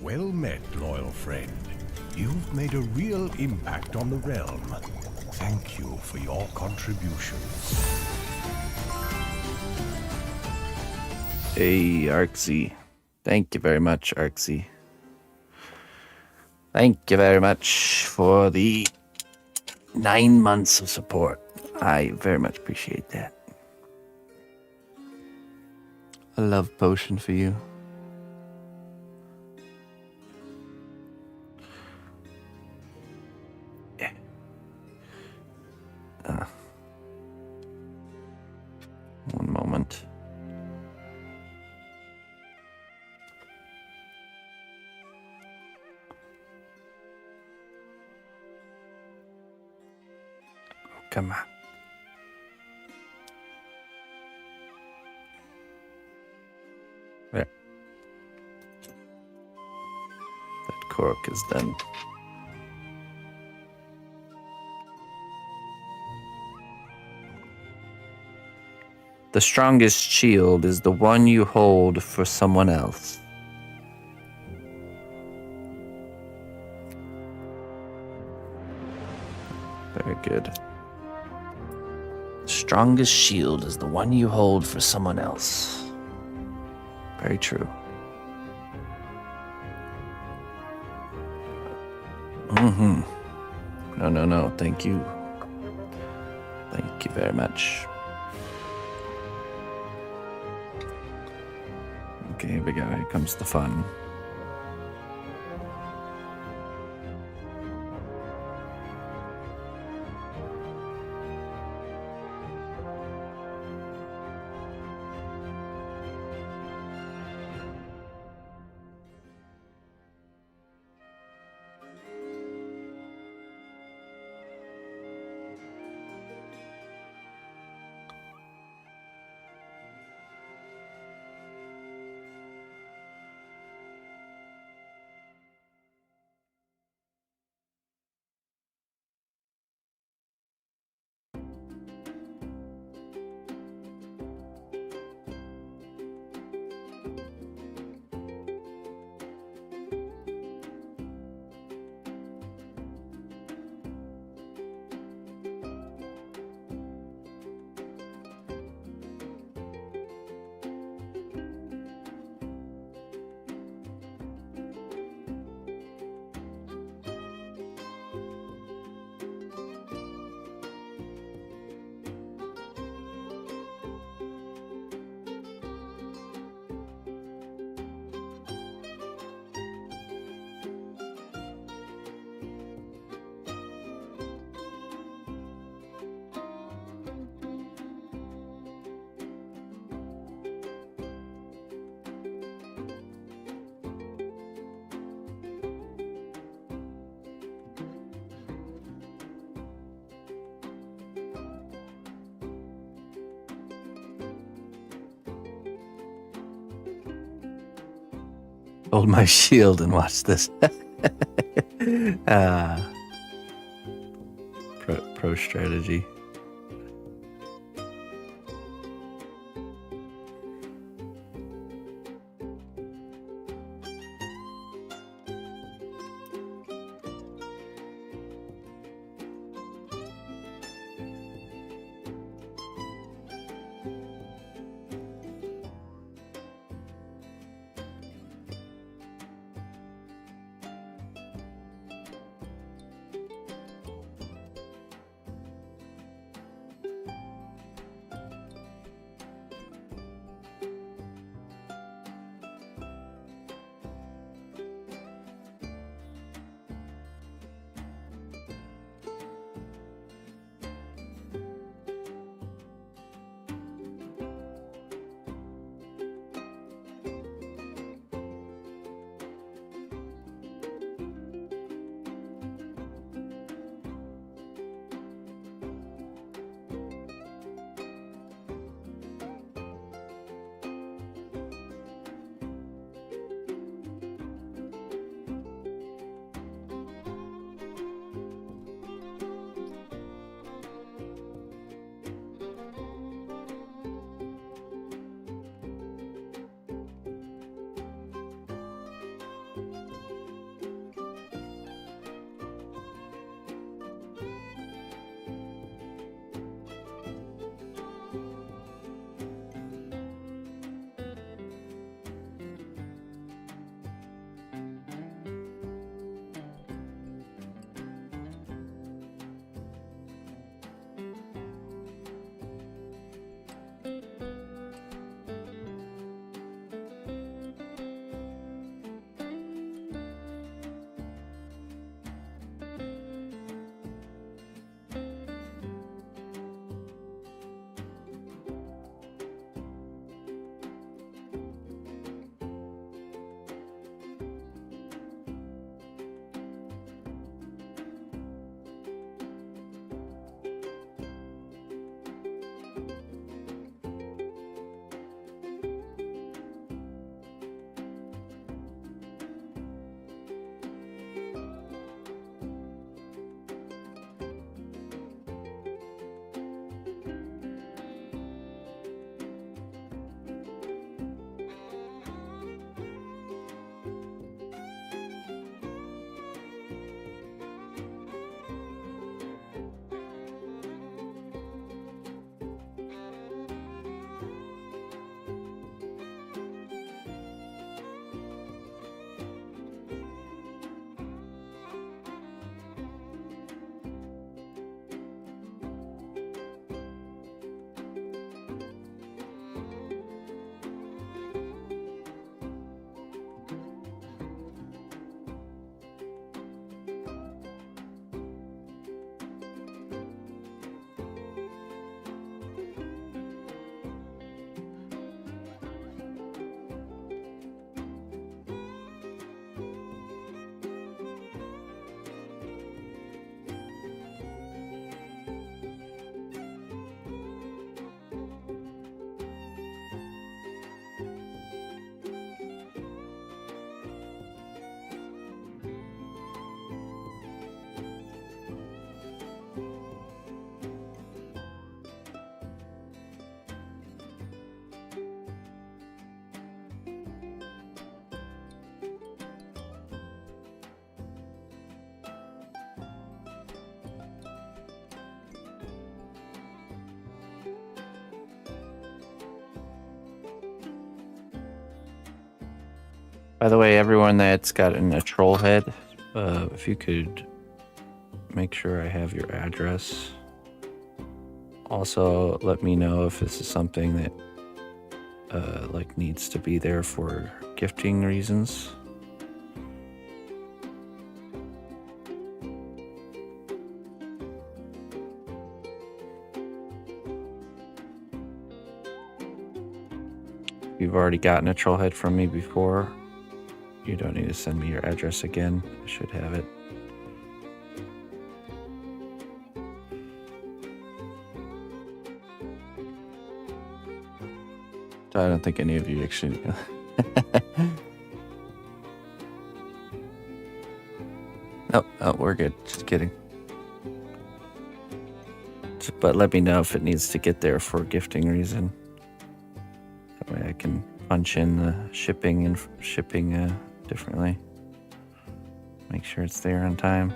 C: Well met, loyal friend. You've made a real impact on the realm. Thank you for your contributions.
B: Hey, Arksy. Thank you very much, Arksy. Thank you very much for the 9 months of support. I very much appreciate that. A love potion for you. Yeah. One moment. Come on. There. That cork is done. The strongest shield is the one you hold for someone else. Very good. Strongest shield is the one you hold for someone else. Very true. No. Thank you. Thank you very much. Okay, here we go. Here comes the fun. Hold my shield and watch this. Pro strategy. By the way, everyone that's gotten a troll head, if you could make sure I have your address. Also, let me know if this is something that like needs to be there for gifting reasons. If you've already gotten a troll head from me before, you don't need to send me your address again. I should have it. I don't think any of you actually. No, we're good. Just kidding. But let me know if it needs to get there for a gifting reason. That way I can punch in the shipping and shipping differently. Make sure it's there on time.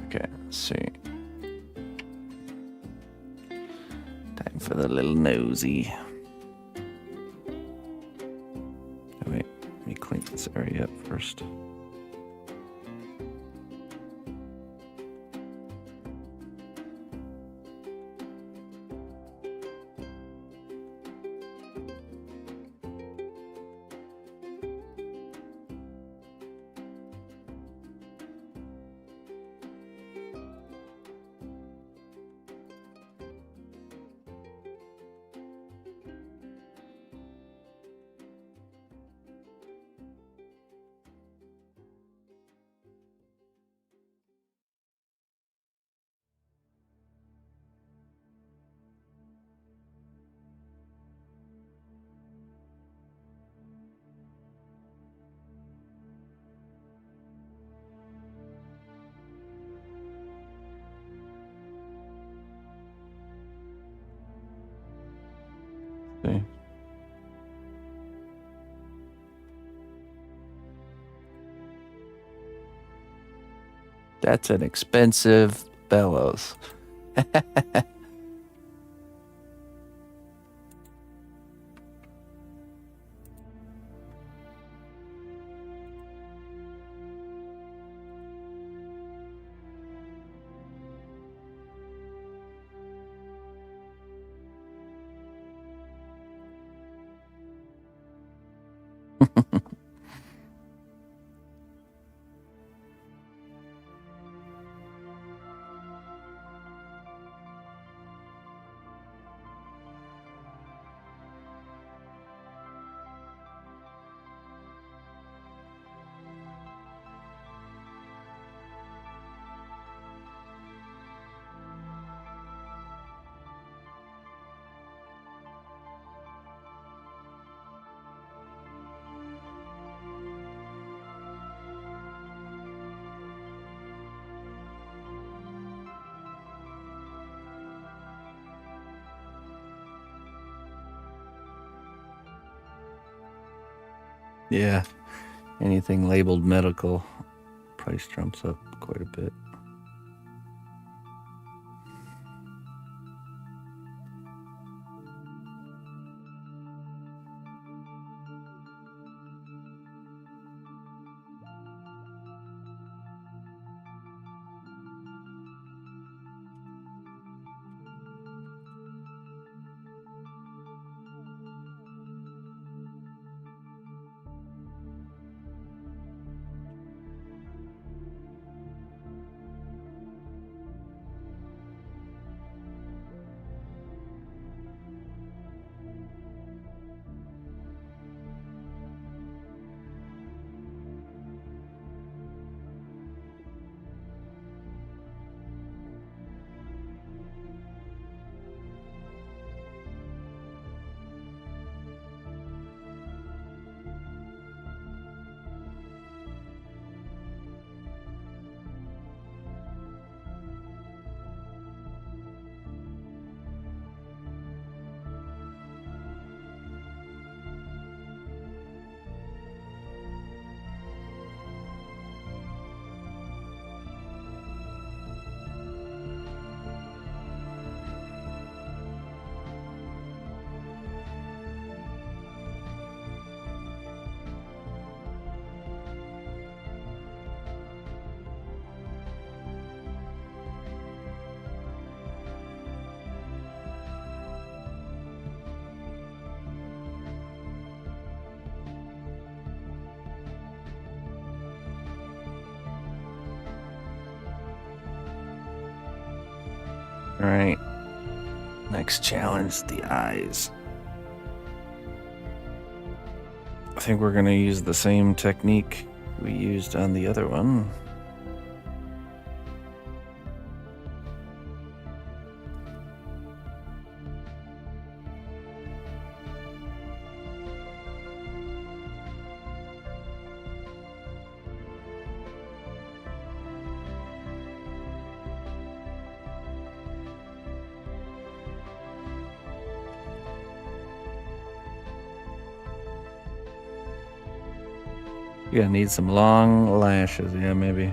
B: Okay, let's see. Time for the little nosy. Oh, wait, let me clean this area up first. See. That's an expensive bellows. Yeah, anything labeled medical, price jumps up quite a bit. All right. Next challenge, the eyes. I think we're going to use the same technique we used on the other one. You're gonna need some long lashes, yeah, maybe.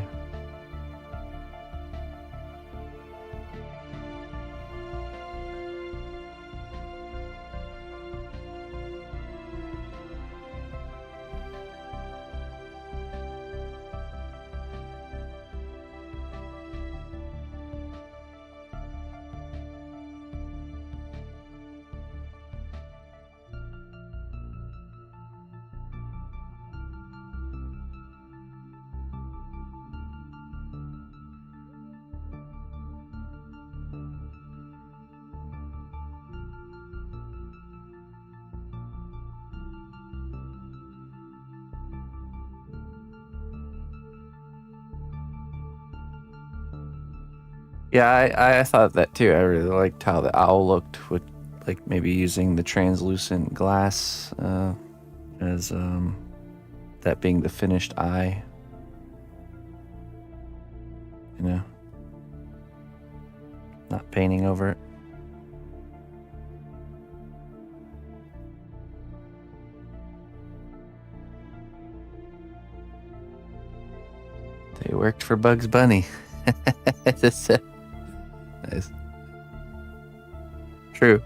B: Yeah, I thought that too. I really liked how the owl looked with, like, maybe using the translucent glass as that being the finished eye. You know, not painting over it. They worked for Bugs Bunny. Nice. True.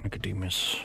B: Nicodemus.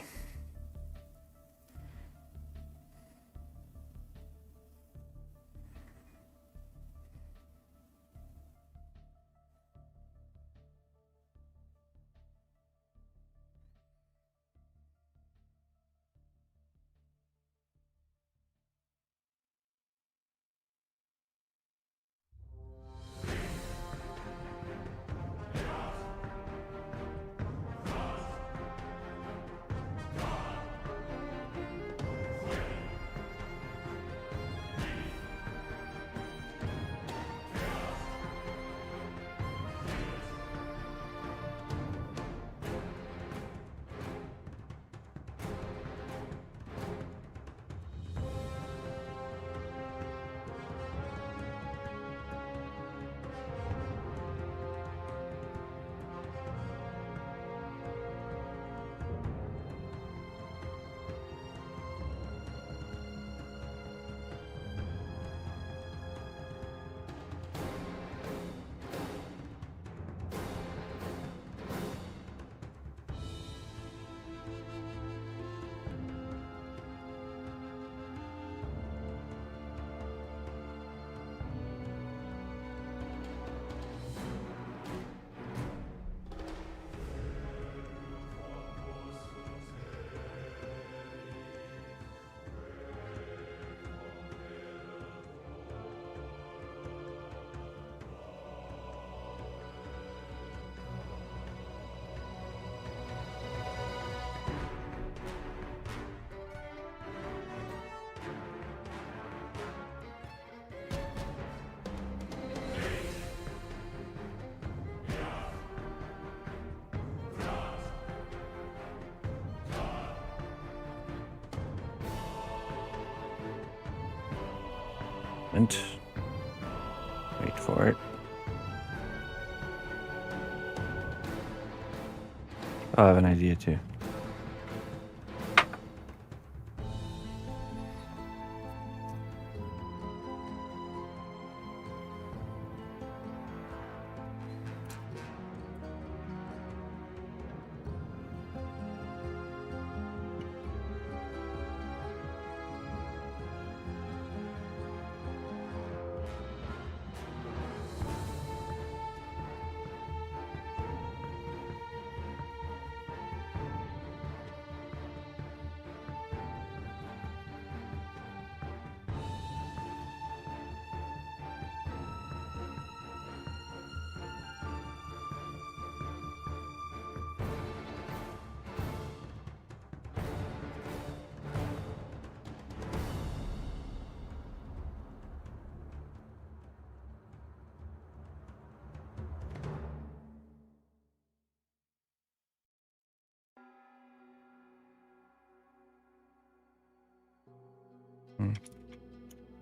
B: moment. Wait for it. I have an idea too.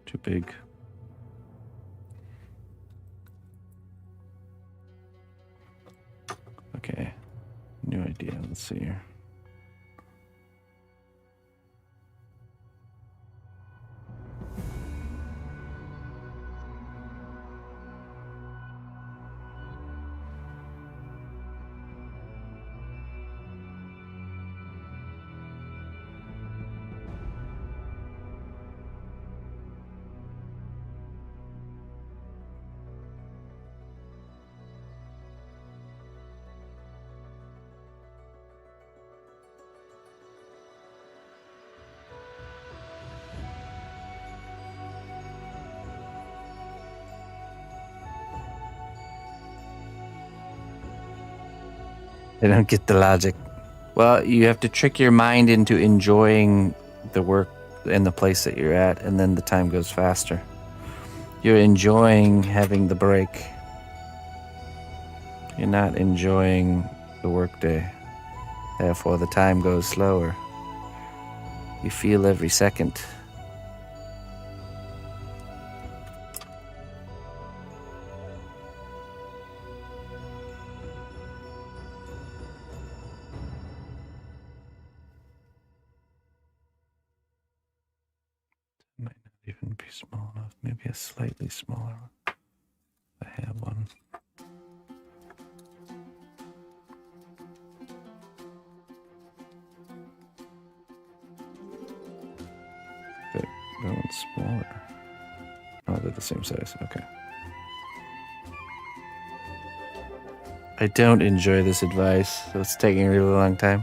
B: Too big. Okay, new idea. Let's see here. I don't get the logic. Well, you have to trick your mind into enjoying the work and the place that you're at, and then the time goes faster. You're enjoying having the break. You're not enjoying the workday. Therefore, the time goes slower. You feel every second. Might not even be small enough. Maybe a slightly smaller one. I have one. That one's smaller. Oh, they're the same size. Okay. I don't enjoy this advice, so it's taking a really long time.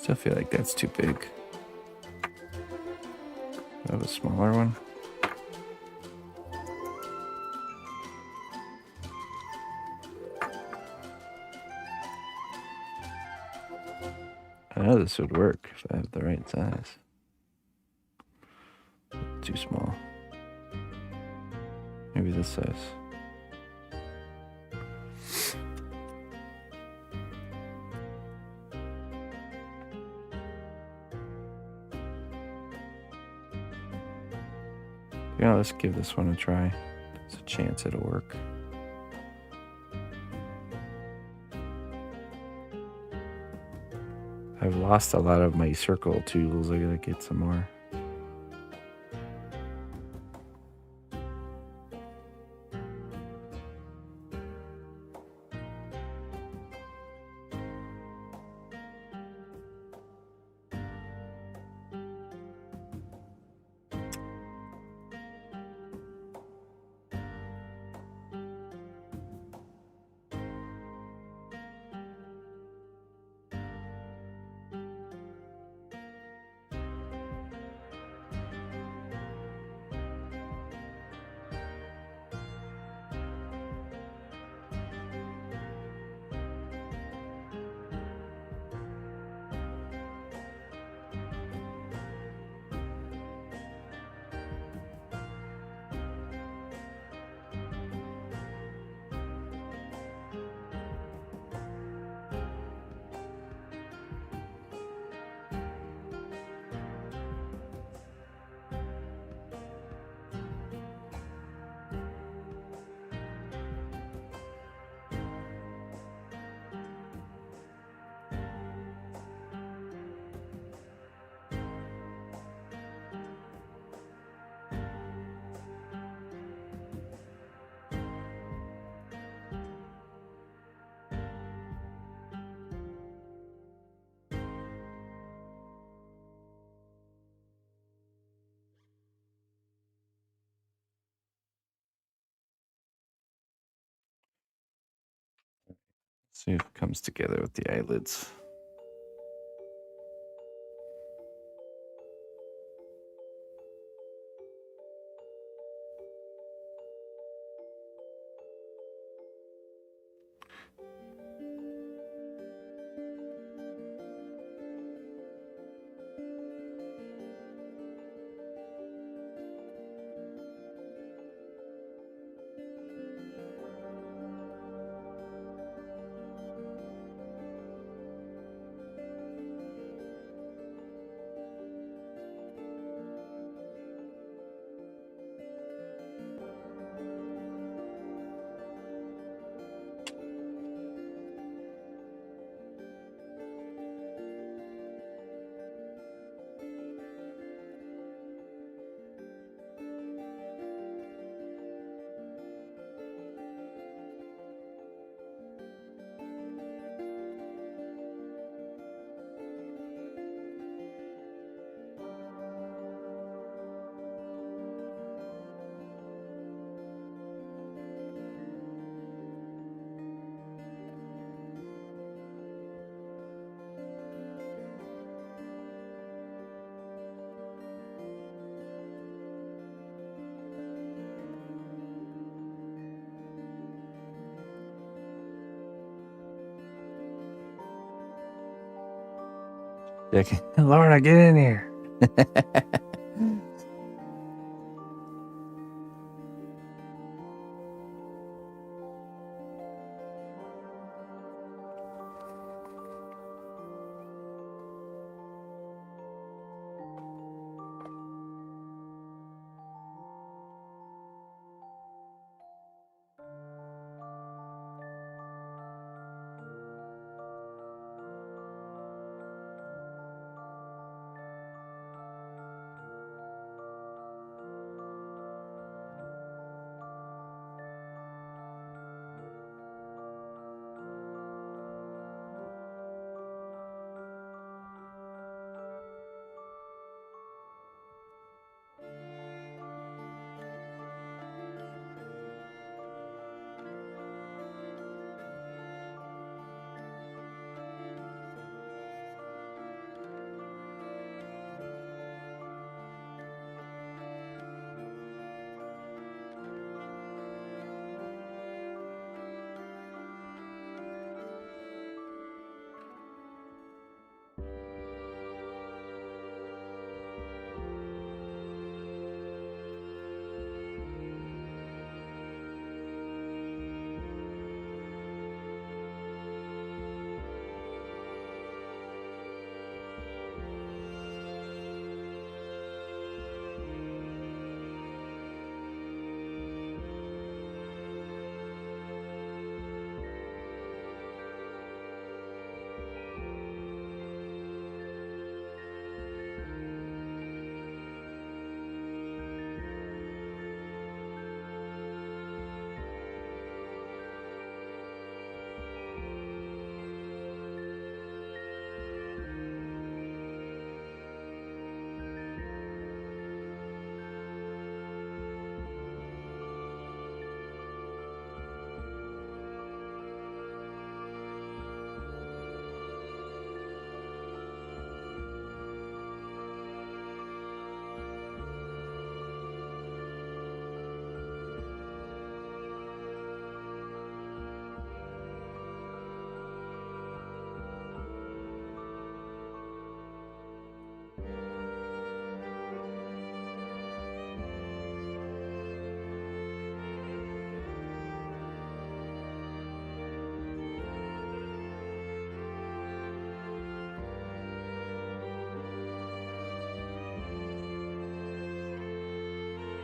B: Still feel like that's too big. I have a smaller one. I know this would work if I have the right size. Too small. Maybe this size. Yeah, let's give this one a try. There's a chance it'll work. I've lost a lot of my circle tools. I gotta get some more. See if it comes together with the eyelids. Lorna, get in here.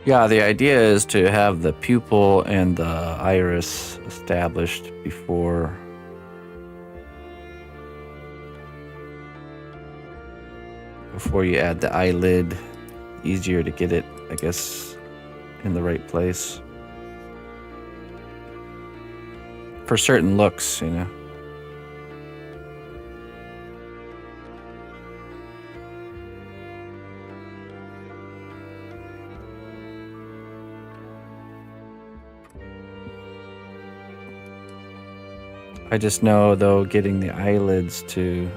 B: Yeah, the idea is to have the pupil and the iris established before you add the eyelid. Easier to get it, I guess, in the right place. For certain looks, you know. I just know, though, getting the eyelids to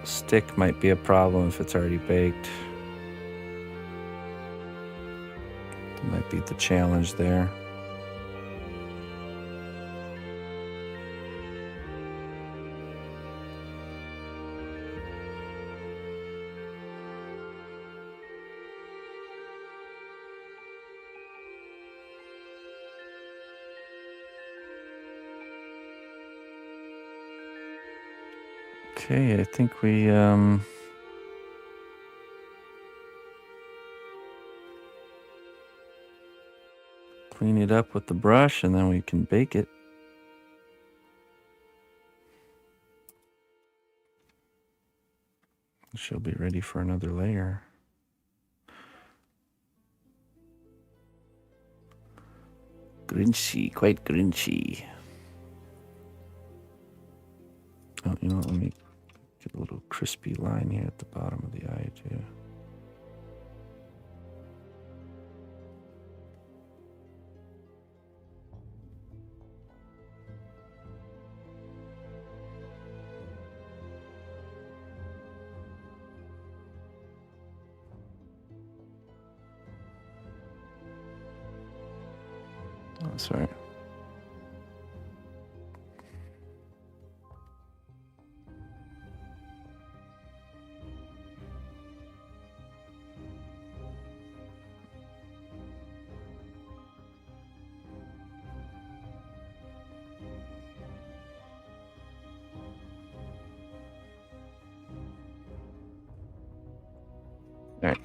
B: stick might be a problem if it's already baked. That might be the challenge there. Okay, I think we clean it up with the brush and then we can bake it. She'll be ready for another layer. Grinchy, quite grinchy. Oh, you know, let me get a little crispy line here at the bottom of the eye too. Oh, sorry. All right.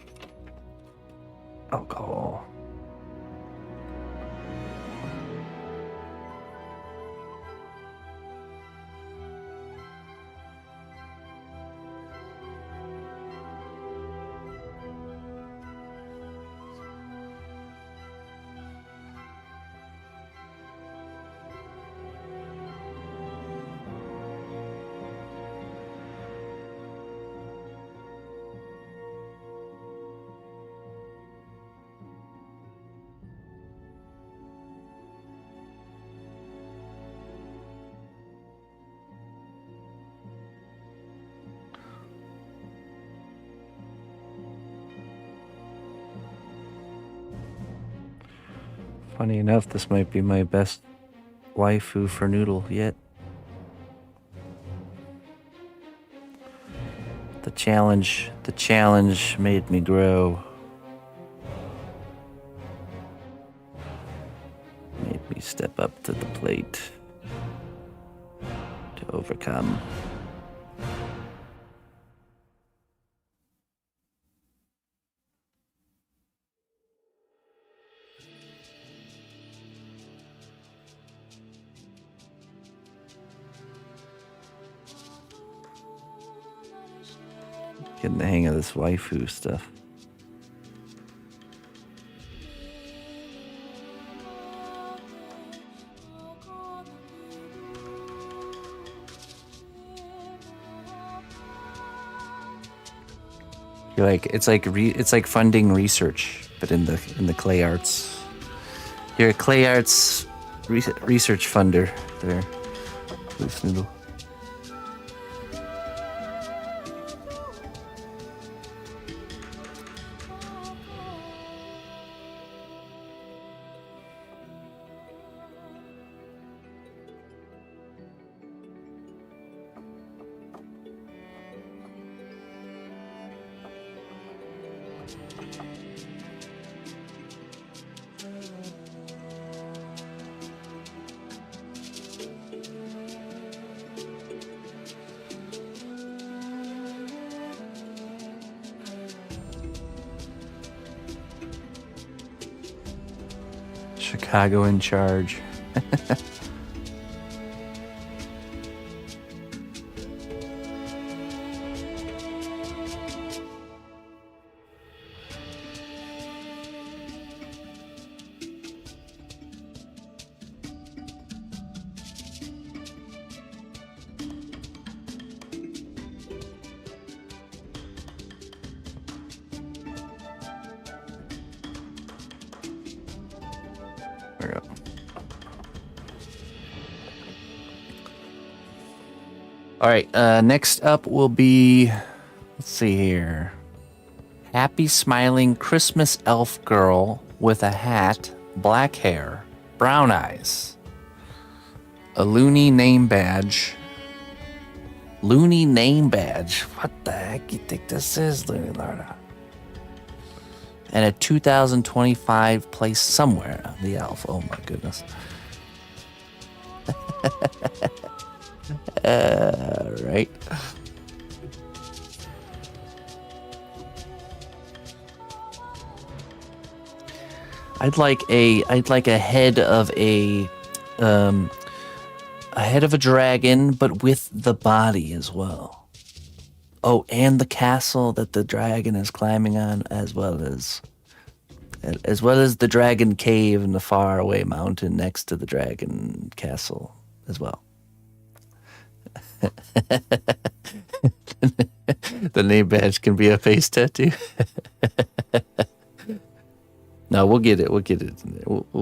B: Alcohol. Funny enough, this might be my best waifu for noodle yet. The challenge made me grow. Made me step up to the plate to overcome. Getting the hang of this waifu stuff. You're like it's like funding research, but in the clay arts. You're a clay arts research funder there, Loose Noodle. Chicago in charge. There we go. All right. Next up will be, let's see here. Happy smiling Christmas elf girl with a hat, black hair, brown eyes. A loony name badge. Loony name badge. What the heck you think this is, Loony Lorna? And a 2025 place somewhere on the elf. Oh my goodness. Right. I'd like a head of a dragon, but with the body as well. Oh, and the castle that the dragon is climbing on, as well as the dragon cave and the faraway mountain next to the dragon castle as well. The name badge can be a face tattoo. No, we'll get it. We'll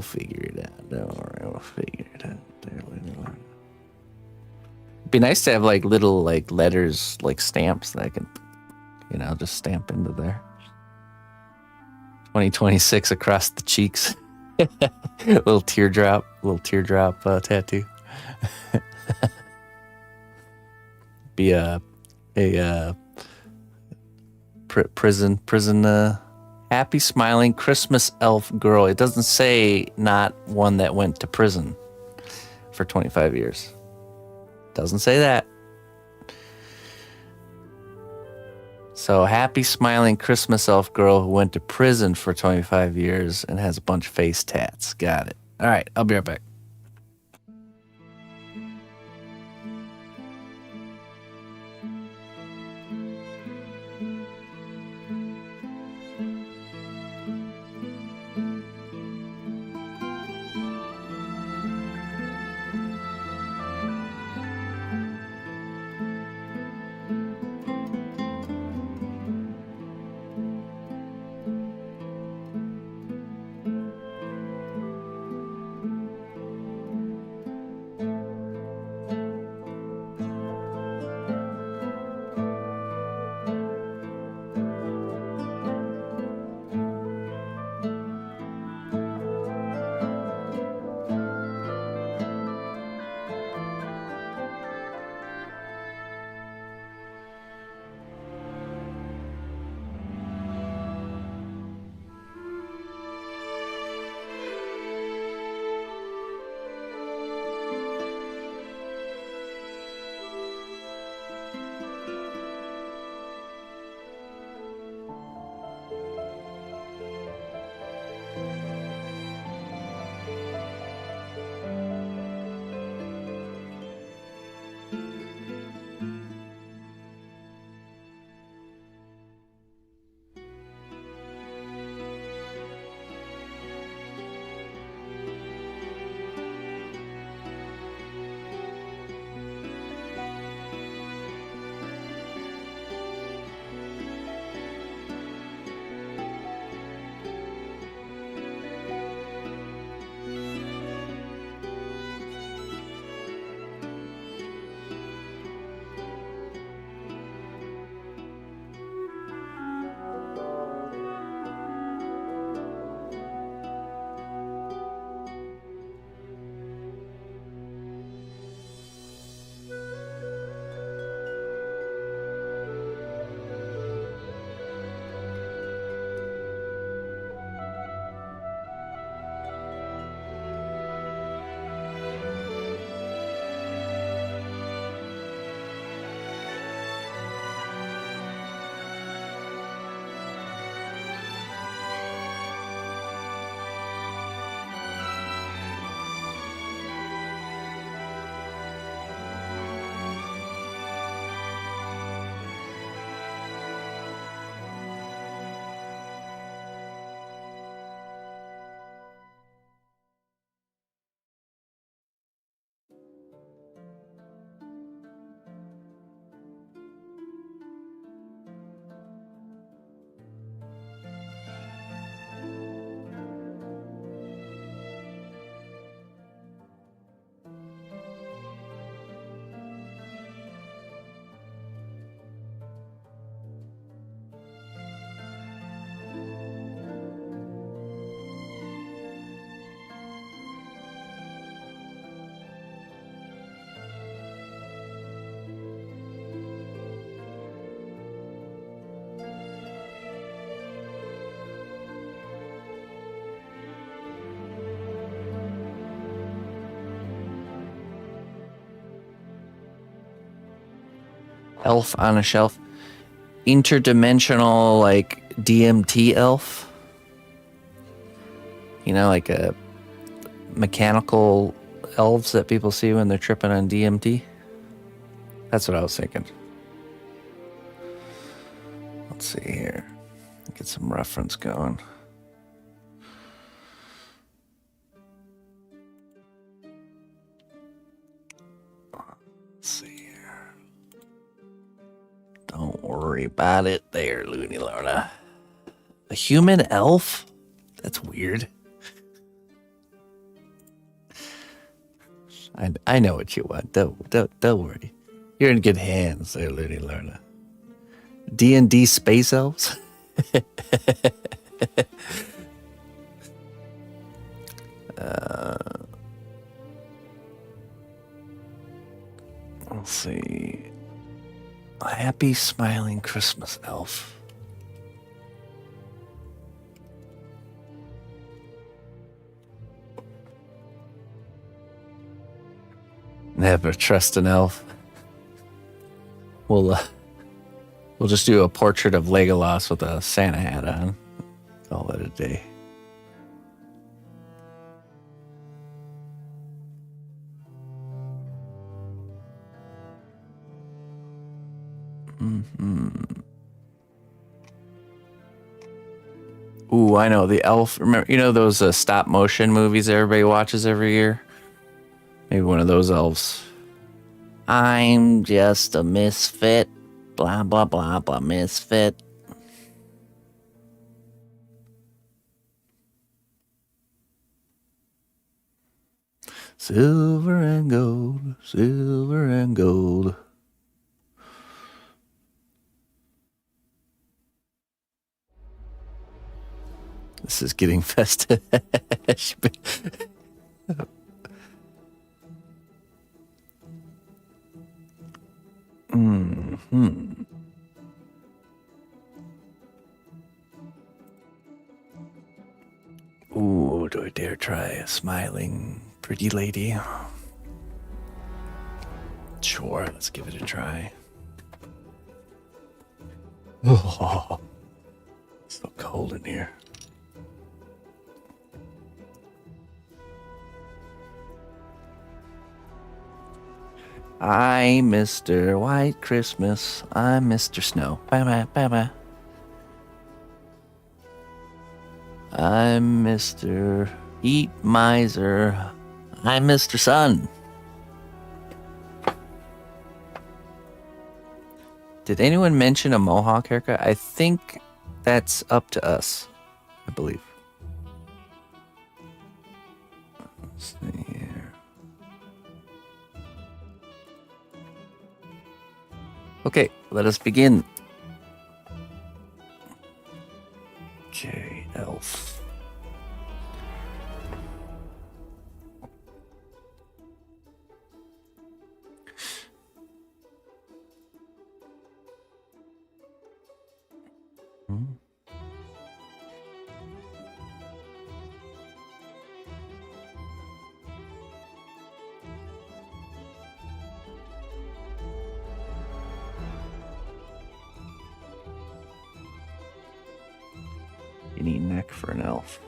B: figure it out. Don't worry, we'll figure it out. It'd be nice to have like little like letters, like stamps that I can, just stamp into there. 2026 across the cheeks. little teardrop tattoo. Be a prison happy smiling Christmas elf girl. It doesn't say not one that went to prison for 25 years. Doesn't say that. So happy smiling Christmas elf girl who went to prison for 25 years and has a bunch of face tats. Got it. All right, I'll be right back. Elf on a shelf. Interdimensional, like DMT elf. You know, like a mechanical elves that people see when they're tripping on DMT. That's what I was thinking. Let's see here. Get some reference going. Let's see here. Don't worry about it there, Looney Lorna. A human elf? That's weird. I know what you want. Don't worry. You're in good hands there, Looney Lorna. D&D space elves? Let's see. A happy, smiling Christmas elf. Never trust an elf. We'll just do a portrait of Legolas with a Santa hat on. Call it a day. Ooh, I know the elf. Remember, you know those stop motion movies everybody watches every year? Maybe one of those elves. I'm just a misfit. Blah, blah, blah, blah, misfit. Silver and gold, silver and gold. This is getting festive. Ooh, do I dare try a smiling pretty lady? Sure, let's give it a try. Oh, it's so cold in here. I'm Mr. White Christmas. I'm Mr. Snow. Bye-bye, bye-bye. I'm Mr. Eat Miser. I'm Mr. Sun. Did anyone mention a mohawk haircut? I think that's up to us, I believe. Let's see here. Okay, let us begin. J elf. Skinny neck for an elf.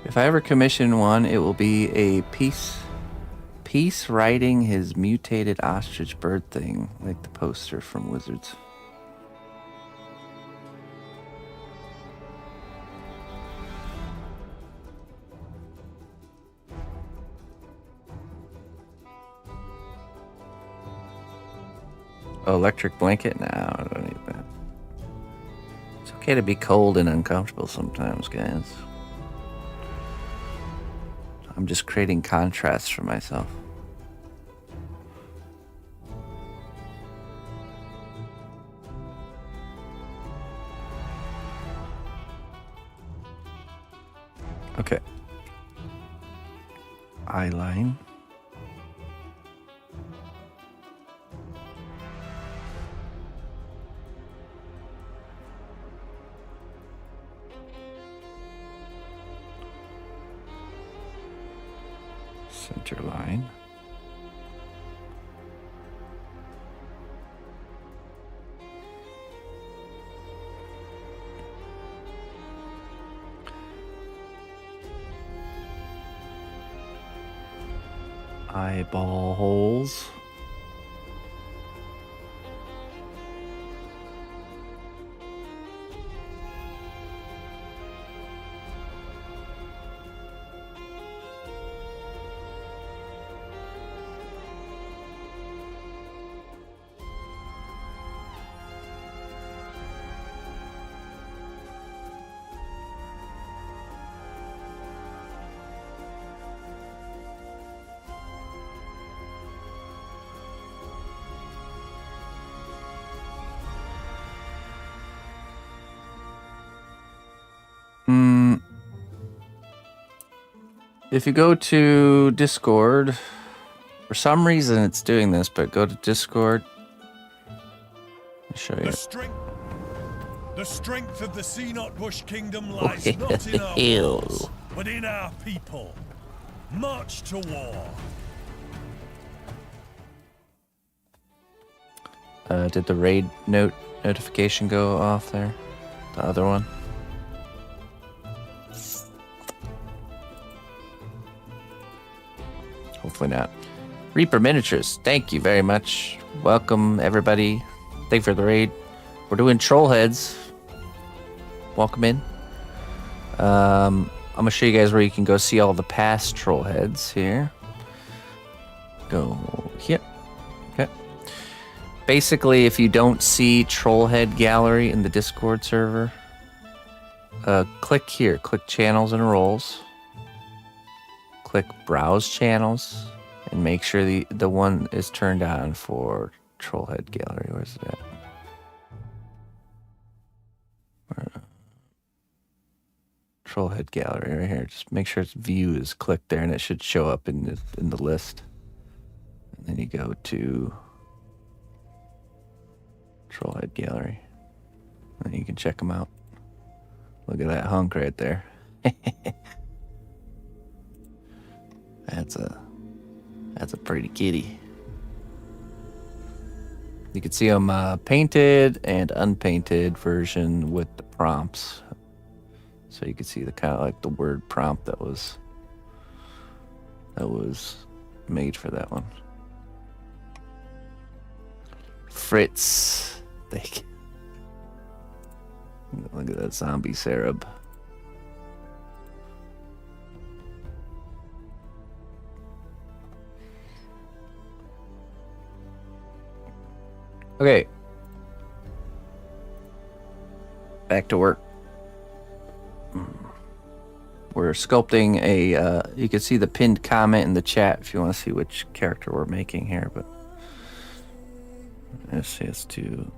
B: If I ever commission one, it will be a piece riding his mutated ostrich bird thing, like the poster from Wizards. Oh, electric blanket? No, I don't need that. It's okay to be cold and uncomfortable sometimes, guys. I'm just creating contrast for myself. Okay. Eyeline. Center line. Eyeball holes. If you go to Discord, for some reason it's doing this, but go to Discord. I'll show you.
C: The strength of the cnotbusch kingdom lies not in our walls, but in our people. March to war.
B: Did the raid notification go off there? The other one? Hopefully not. Reaper Miniatures, thank you very much. Welcome, everybody. Thank you for the raid. We're doing troll heads. Welcome in. I'm going to show you guys where you can go see all the past troll heads here. Go here. Okay. Basically, if you don't see troll head gallery in the Discord server, click here. Click channels and roles. Click browse channels and make sure the one is turned on for Trollhead Gallery. Where's it at? Trollhead Gallery right here. Just make sure its view is clicked there and it should show up in the list. And then you go to Trollhead Gallery. And you can check them out. Look at that hunk right there. That's a pretty kitty. You can see them painted and unpainted version with the prompts. So you can see the kind of like the word prompt that was made for that one. Fritz. Look at that zombie Sarab. Okay. Back to work. We're sculpting a, you can see the pinned comment in the chat if you want to see which character we're making here, but SS2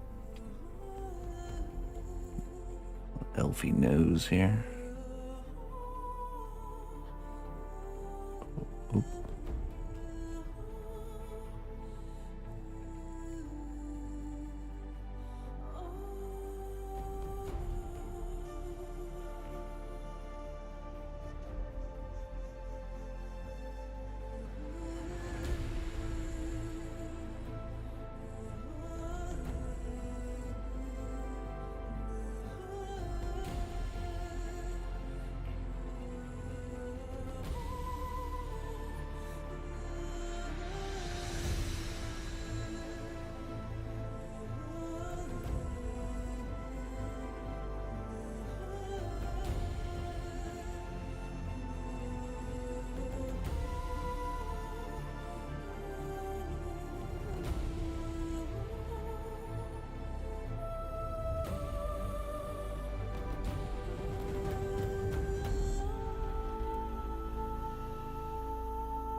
B: elfie nose here. Oop.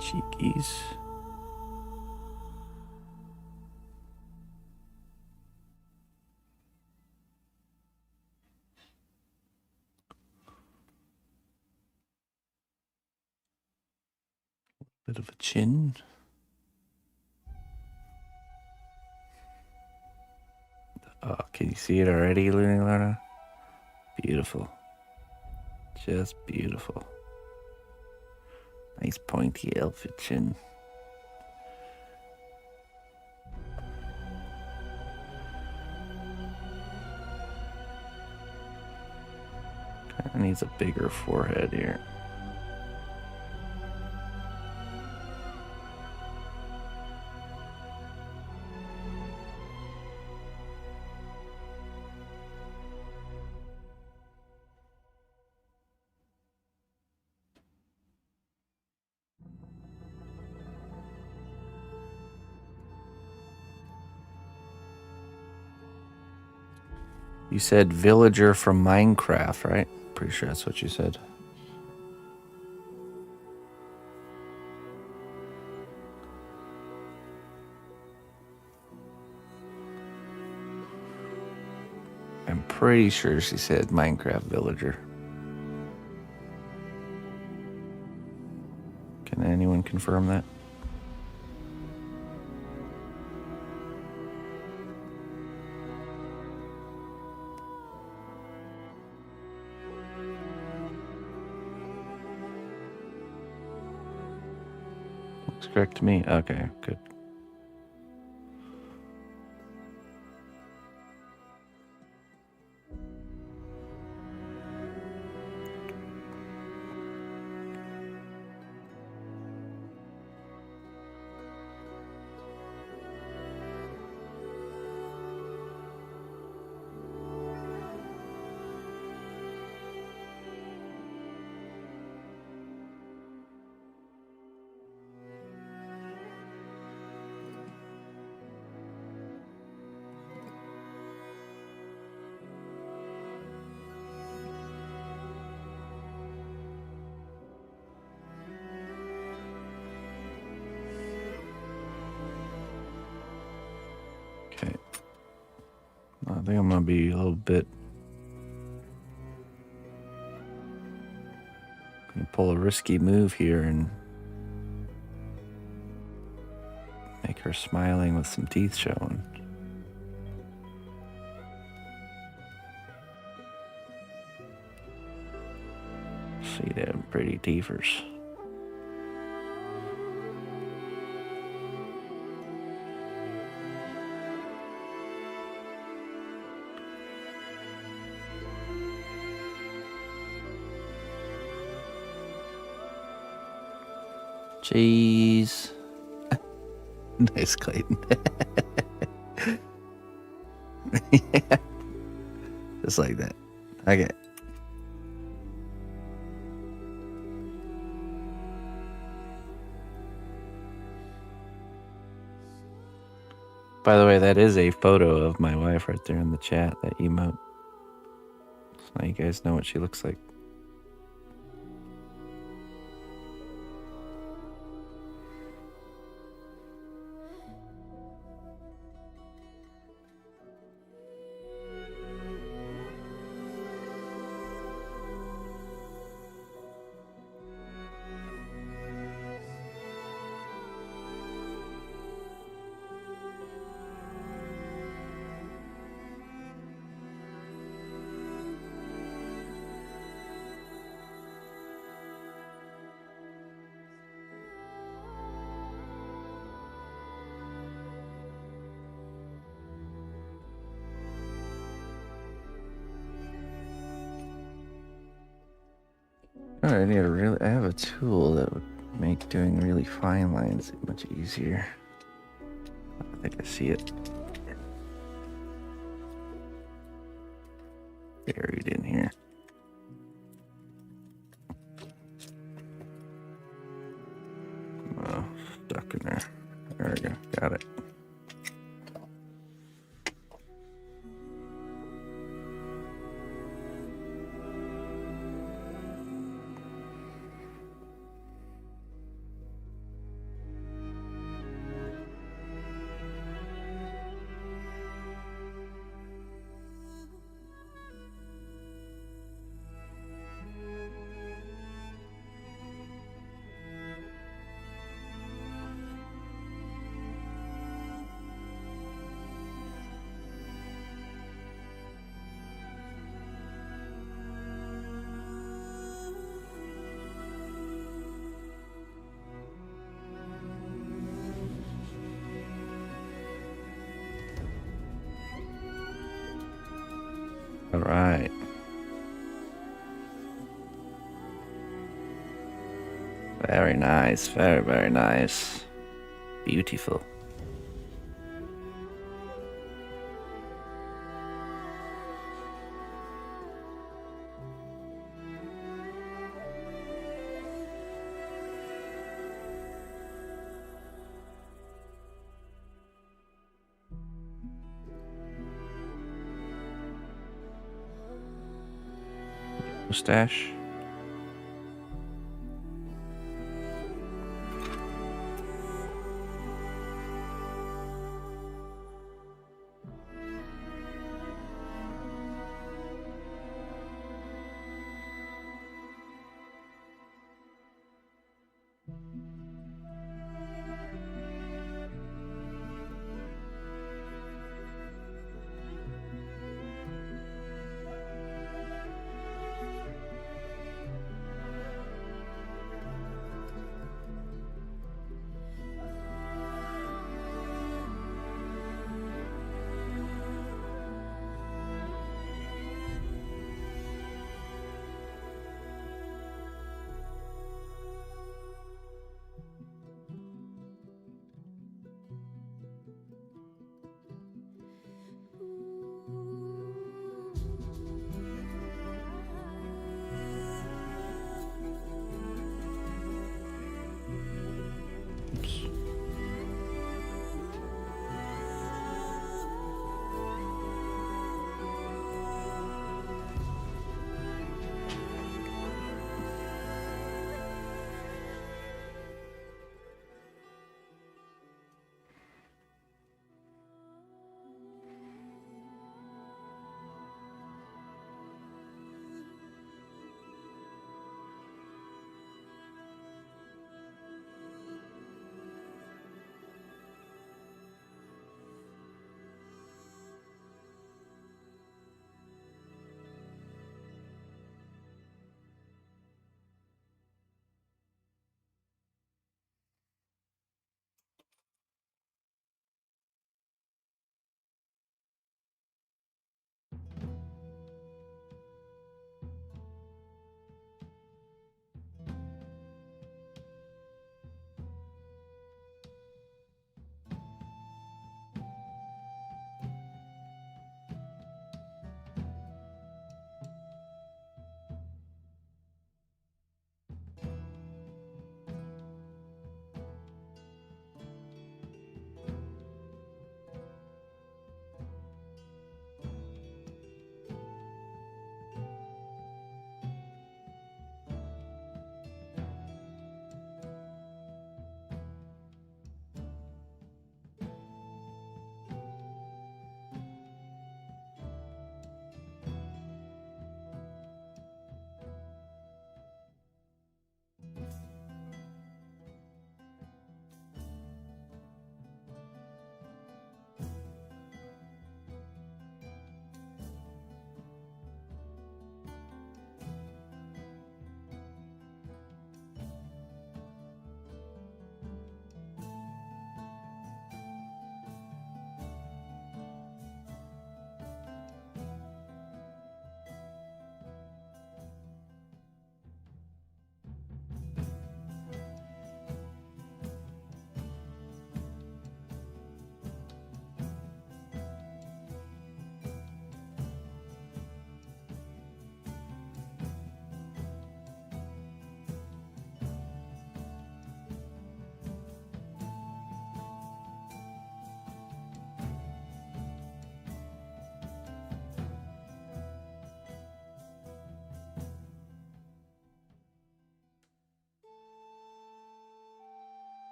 B: Cheekies. Bit of a chin. Oh, can you see it already, Luna? Beautiful. Just beautiful. Nice pointy elephant chin. Kinda needs a bigger forehead here. You said villager from Minecraft, right? Pretty sure that's what you said. I'm pretty sure she said Minecraft villager. Can anyone confirm that? Looks correct to me. Okay, good. Okay. I think I'm gonna be a little bit. Gonna pull a risky move here and make her smiling with some teeth showing. See them pretty teethers. Cheese. Nice, Clayton. Yeah. Just like that. Okay. By the way, that is a photo of my wife right there in the chat, that emote. So now you guys know what she looks like. I have a tool that would make doing really fine lines much easier. I think I see it. Buried in here. Oh, stuck in there. There we go. Got it. All right. Very nice. Very, very nice. Beautiful. Mustache.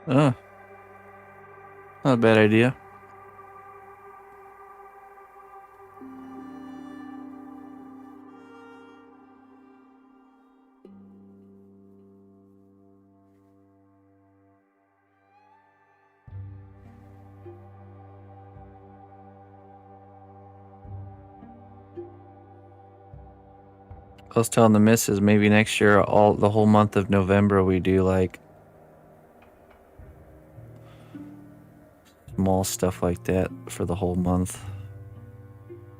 B: Oh, not a bad idea. I was telling the missus maybe next year, the whole month of November, we do like small stuff like that for the whole month.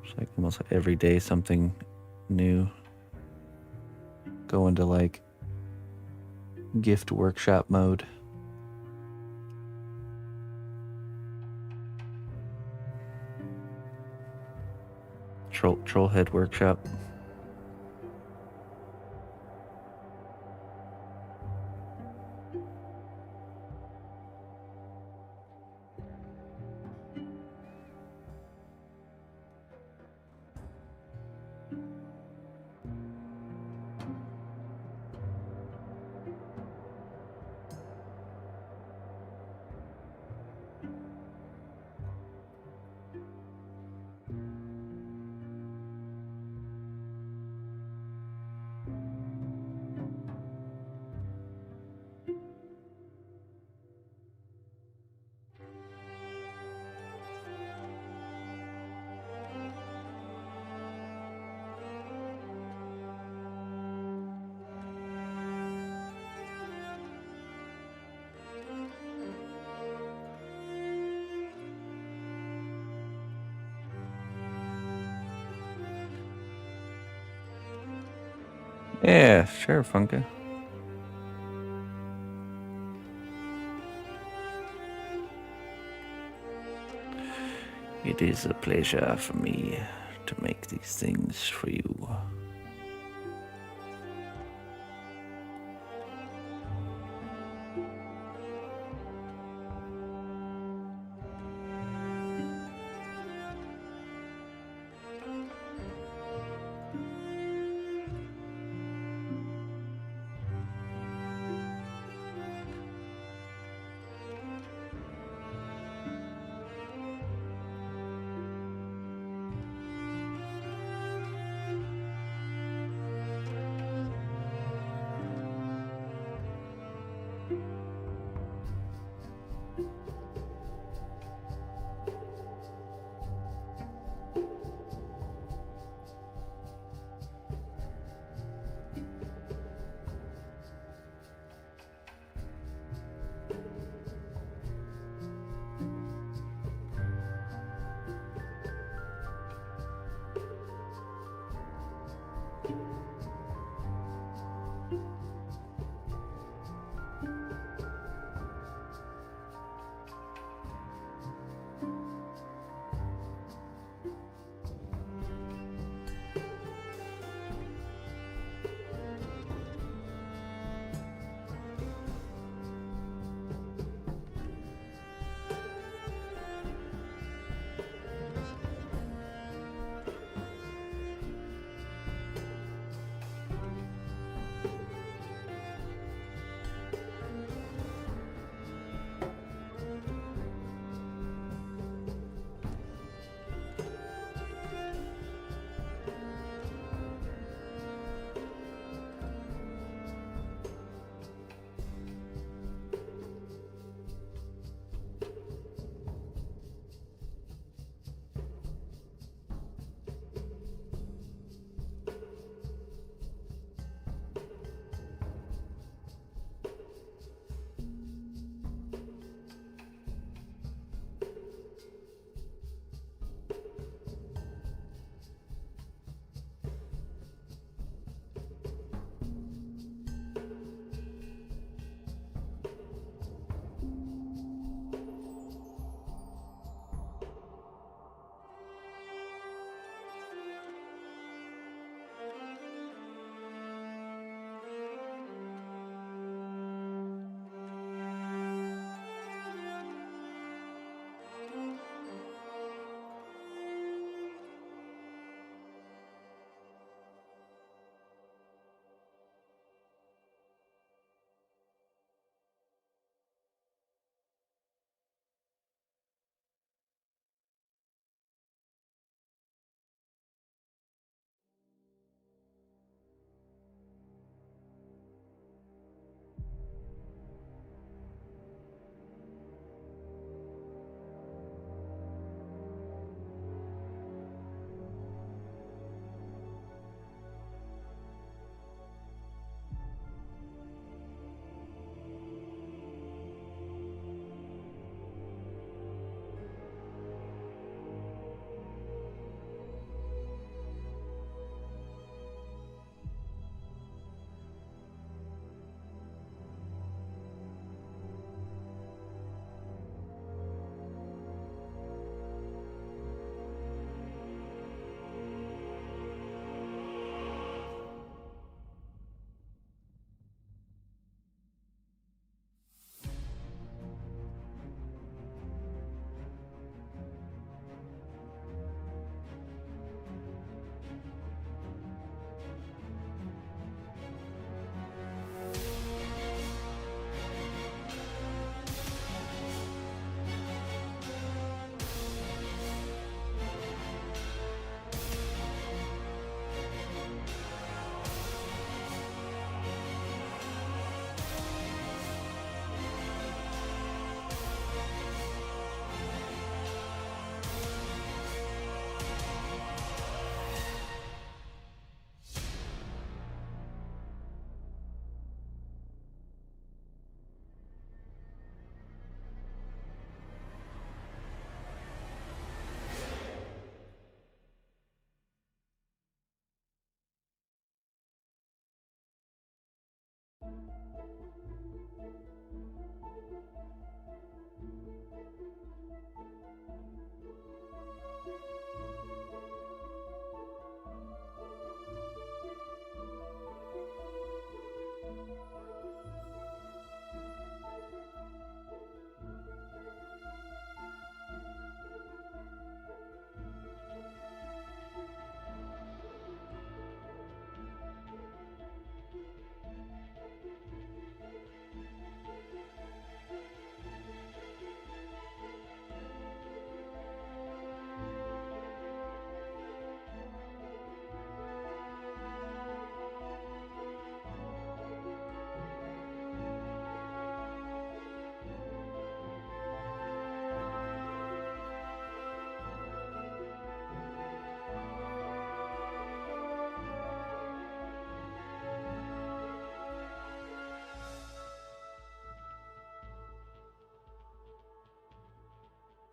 B: It's like almost every day something new. Go into like gift workshop mode. Trollhead workshop. Yeah, sure, Funka. It is a pleasure for me to make these things for you.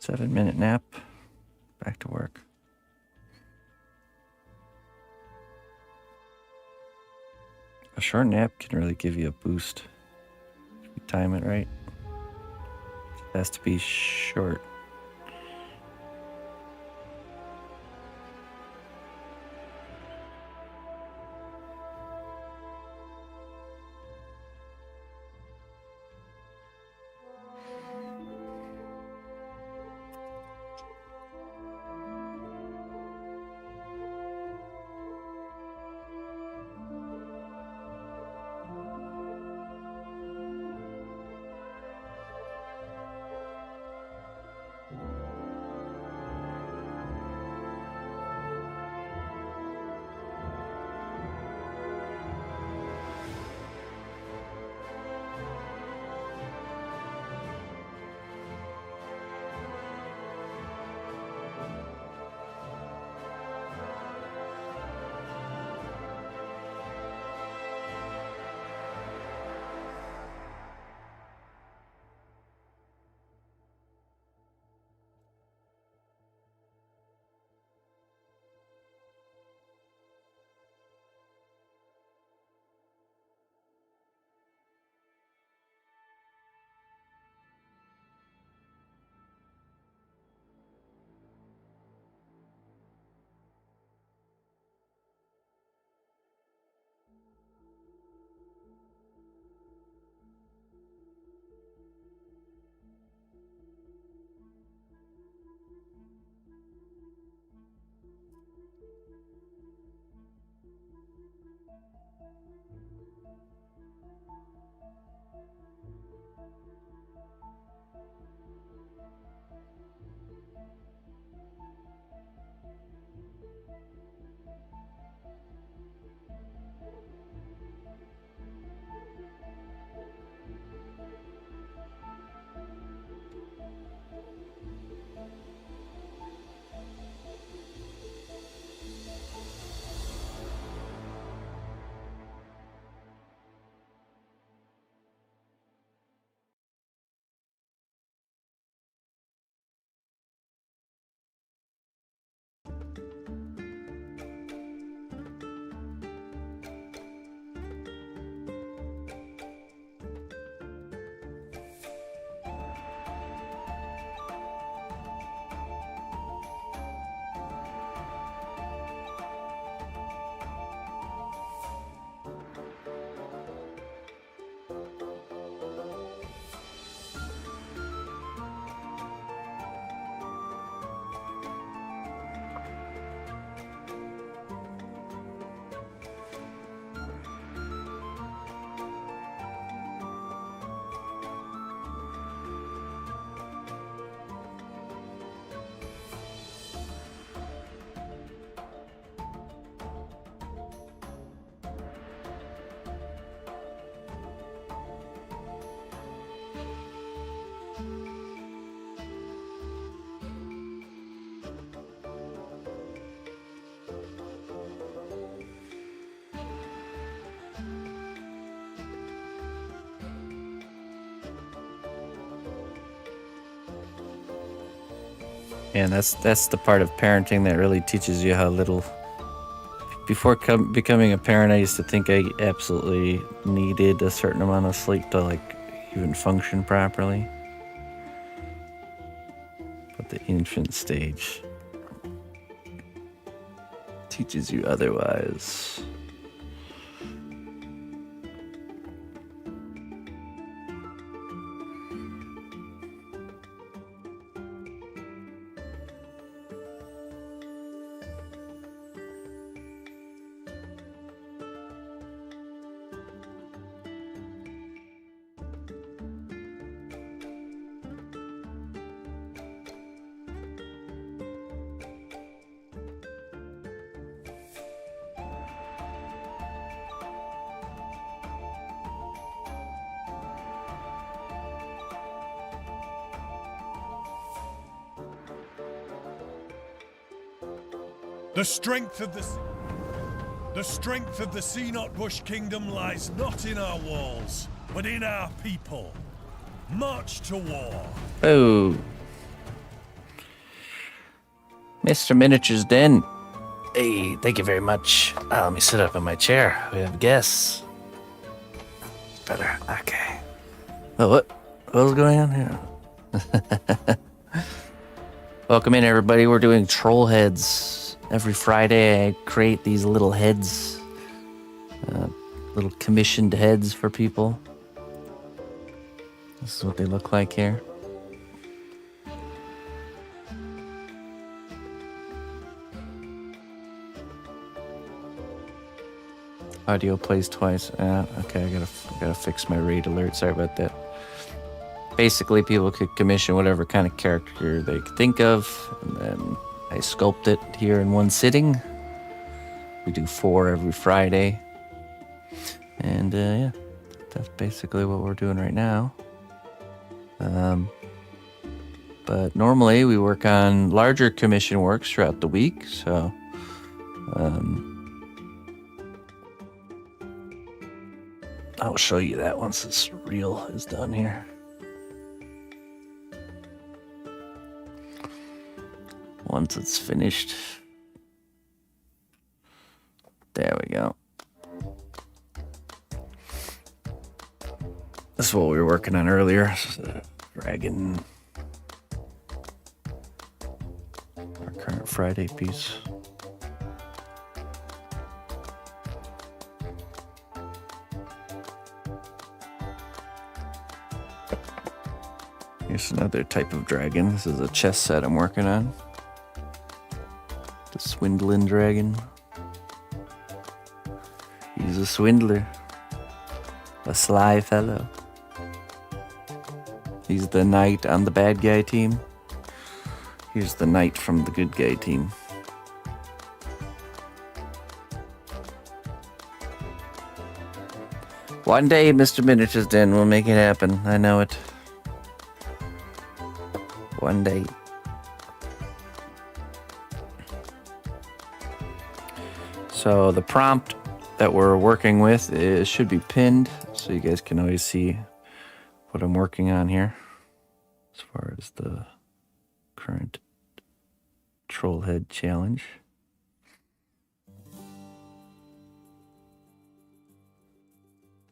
B: Seven-minute nap. Back to work. A short nap can really give you a boost. If you time it right. It has to be short. And that's the part of parenting that really teaches you how little. Before becoming a parent, I used to think I absolutely needed a certain amount of sleep to even function properly. But the infant stage teaches you otherwise.
C: The strength of the cnotbusch kingdom lies not in our walls, but in our people. March to war.
B: Oh. Mr. Miniature's Den. Hey, thank you very much. Let me sit up in my chair. We have guests. Better. Okay. Oh, what was going on here? Welcome in, everybody. We're doing troll heads. Every Friday, I create these little heads, little commissioned heads for people. This is what they look like here. Audio plays twice. Okay, I gotta fix my raid alert. Sorry about that. Basically, people could commission whatever kind of character they could think of, and then I sculpt it here in one sitting. We do 4 every Friday. And yeah, that's basically what we're doing right now. But normally we work on larger commission works throughout the week, so I'll show you that once this reel is done here. Once it's finished. There we go. This is what we were working on earlier. This is the dragon. Our current Friday piece. Here's another type of dragon. This is a chess set I'm working on. The swindling dragon. He's a swindler. A sly fellow. He's the knight on the bad guy team. Here's the knight from the good guy team. One day, Mr. Miniature's Den will make it happen. I know it. One day. So the prompt that we're working with should be pinned, so you guys can always see what I'm working on here as far as the current troll head challenge.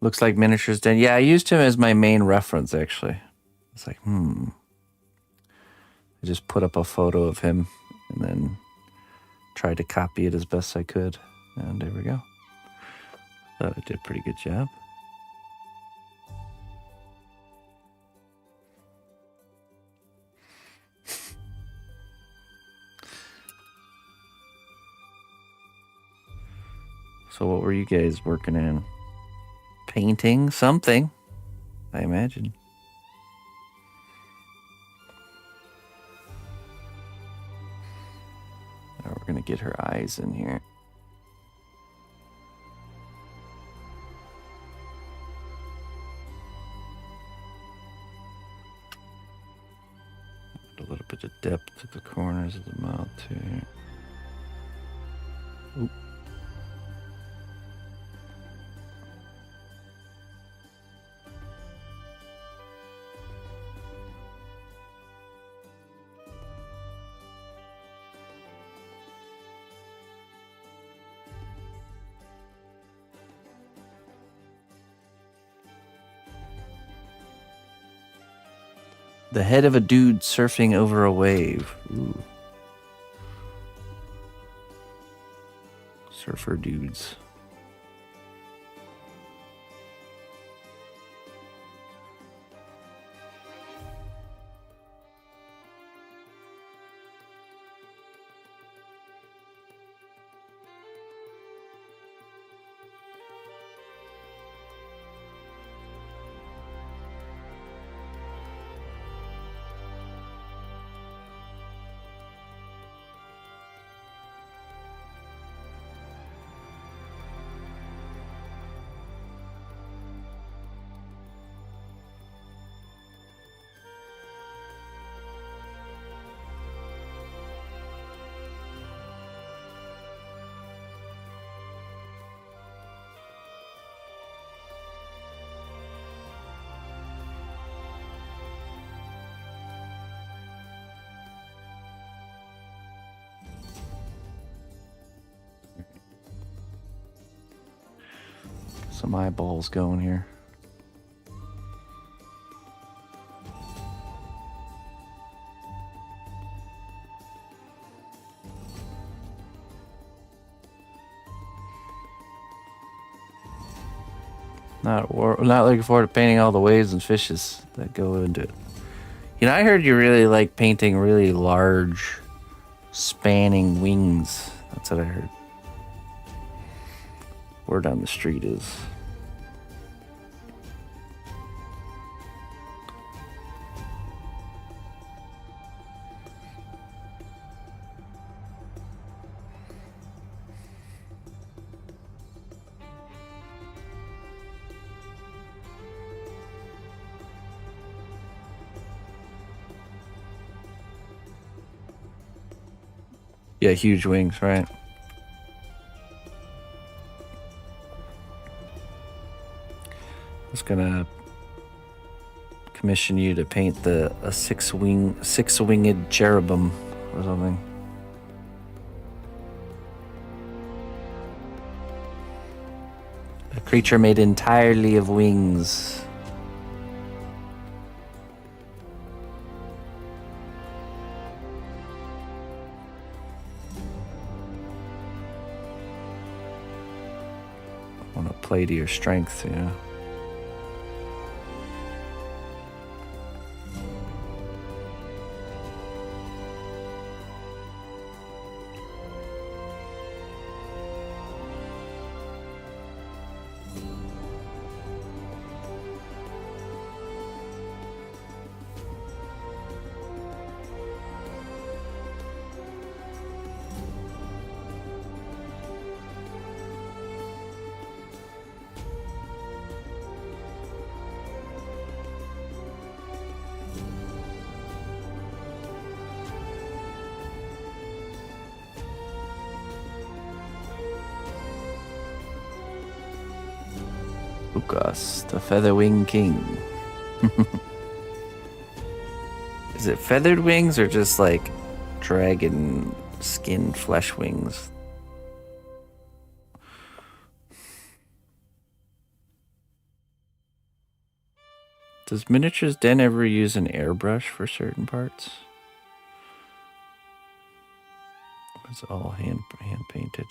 B: Looks like Miniature's Den. Yeah, I used him as my main reference, actually. It's like, I just put up a photo of him and then tried to copy it as best I could. And there we go. Thought I did a pretty good job. So what were you guys working on? Painting something, I imagine. Now we're gonna get her eyes in here. A little bit of depth to the corners of the mouth too. Oop. The head of a dude surfing over a wave. Ooh. Surfer dudes. Some eyeballs going here. Not looking forward to painting all the waves and fishes that go into it. You know, I heard you really like painting really large, spanning wings. That's what I heard. Word on the street is. Yeah, huge wings, right? I was gonna commission you to paint a six-winged cherubim or something. A creature made entirely of wings. Want to play to your strength, you know. Lucas, the Featherwing King. Is it feathered wings or just like dragon skin flesh wings? Does Miniatures Den ever use an airbrush for certain parts? It's all hand painted.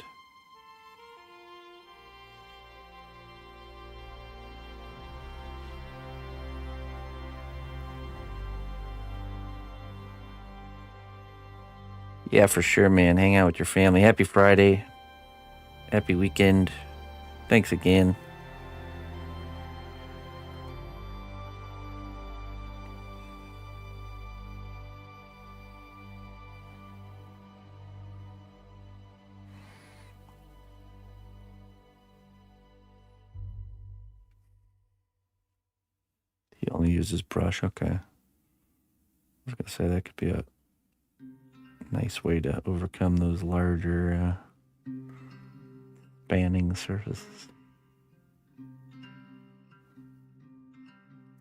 B: Yeah, for sure, man. Hang out with your family. Happy Friday. Happy weekend. Thanks again. He only uses brush. Okay. I was going to say that could be a nice way to overcome those larger banning surfaces.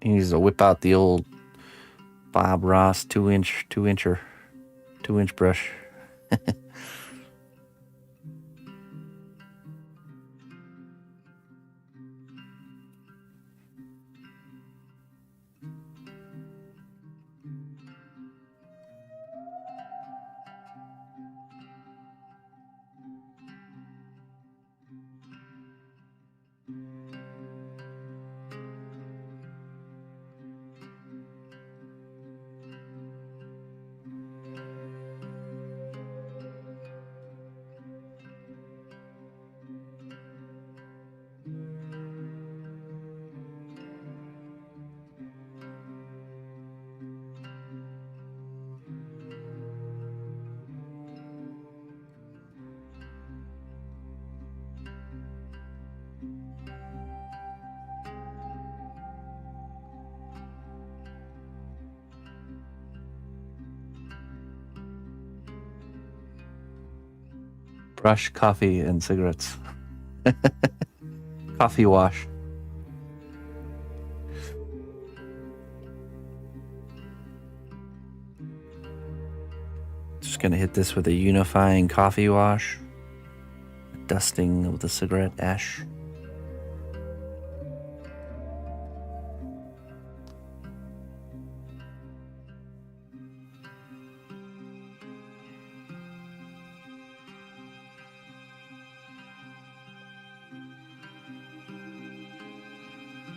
B: He needs to whip out the old Bob Ross 2-inch brush. Brush, coffee, and cigarettes. Coffee wash. Just gonna hit this with a unifying coffee wash. Dusting with the cigarette ash.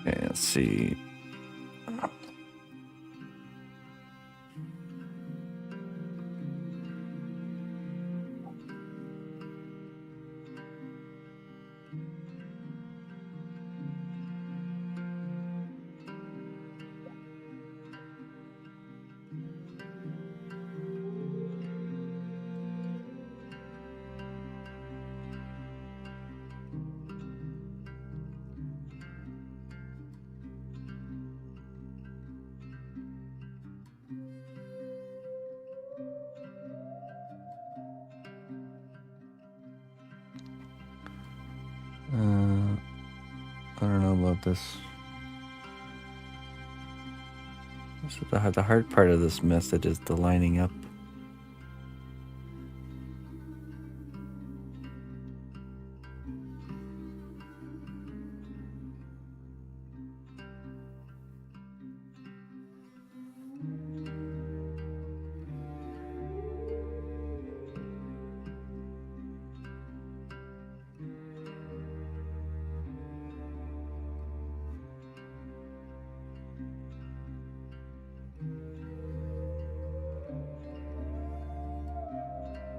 B: Okay, let's see. I don't know about this. The hard part of this method is the lining up.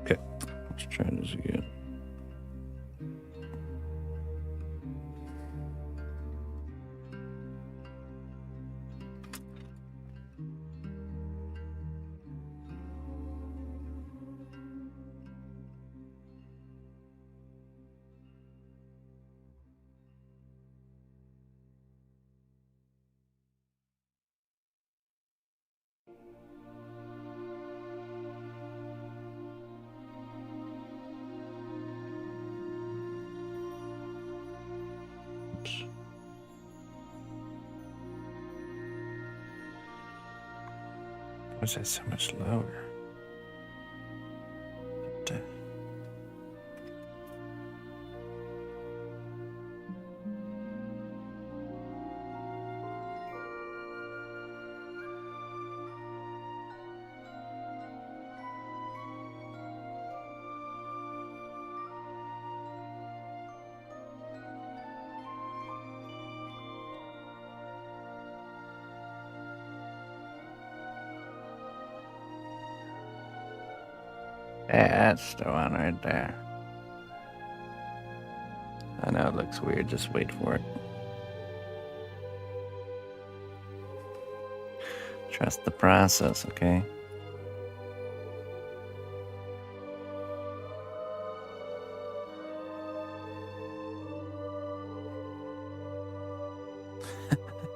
B: Okay, let's try this again. Why is that so much lower? That's the one right there. I know it looks weird, just wait for it. Trust the process, okay?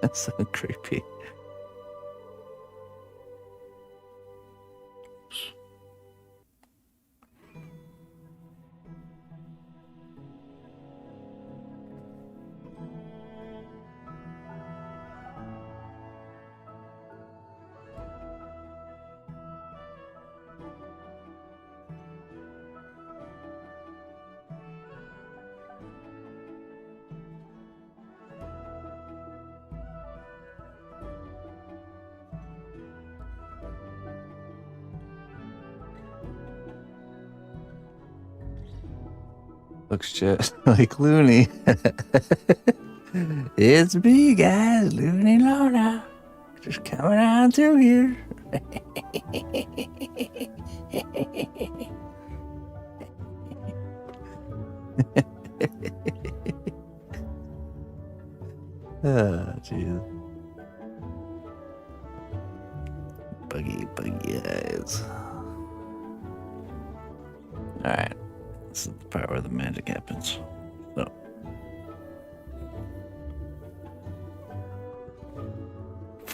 B: That's so creepy. Looks just like Looney. It's me, guys, Looney Lona. Just coming on through here. Oh, jeez. Buggy eyes. Alright. This is the part where the magic happens. So,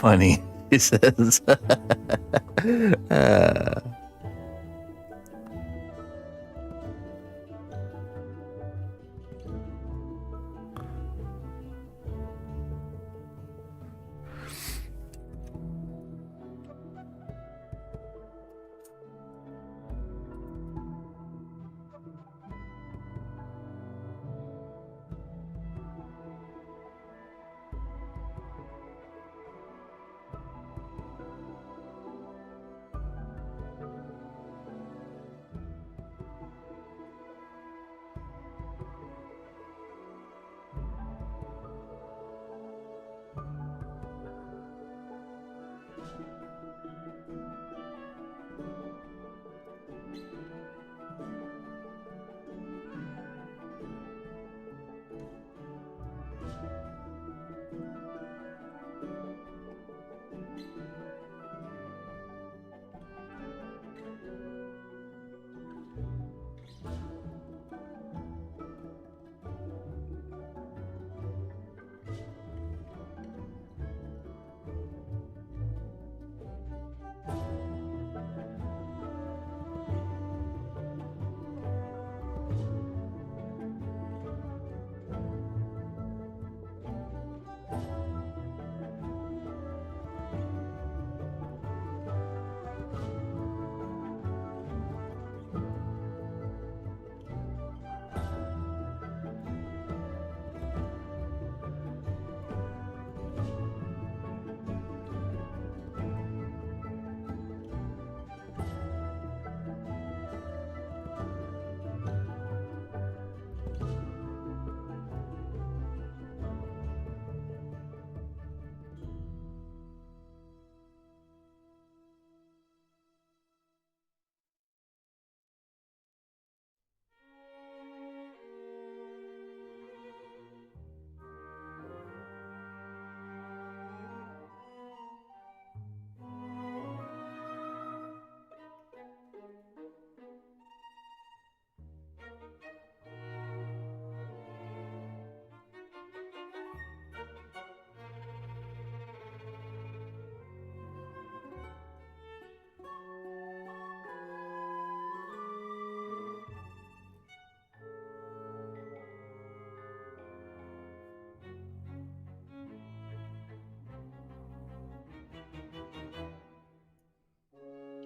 B: funny, he says.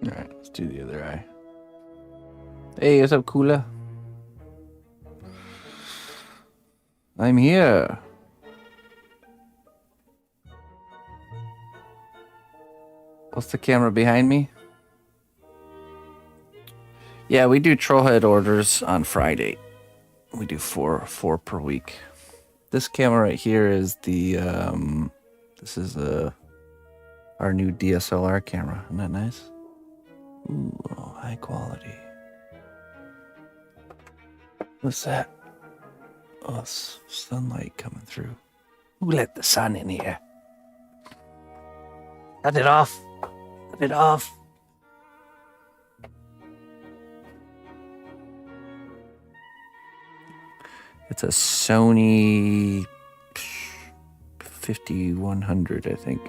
B: All right, let's do the other eye. Hey, what's up, Kula? I'm here. What's the camera behind me? Yeah, we do Trollhead orders on Friday. We do four per week. This camera right here is the this is our new DSLR camera. Isn't that nice? Ooh, high quality. What's that? Oh, it's sunlight coming through. Who let the sun in here? Cut it off. Cut it off. It's a Sony 5100, I think.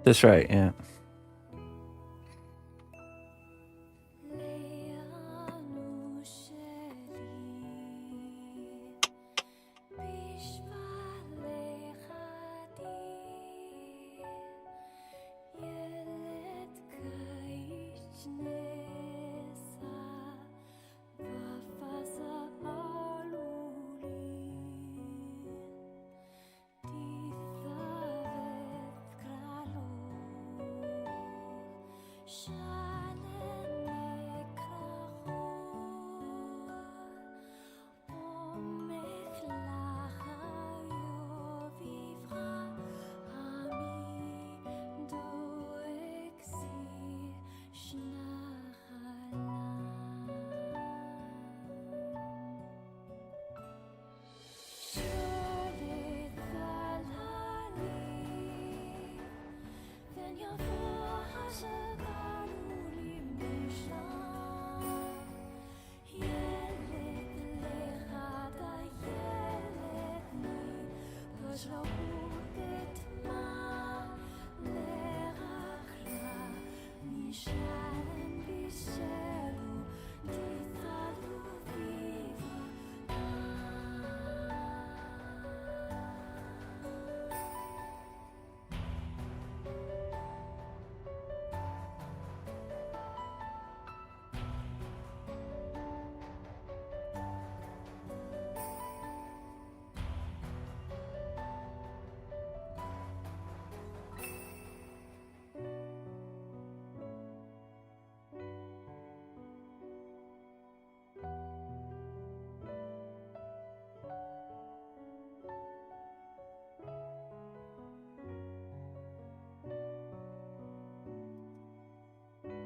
B: That's right, yeah.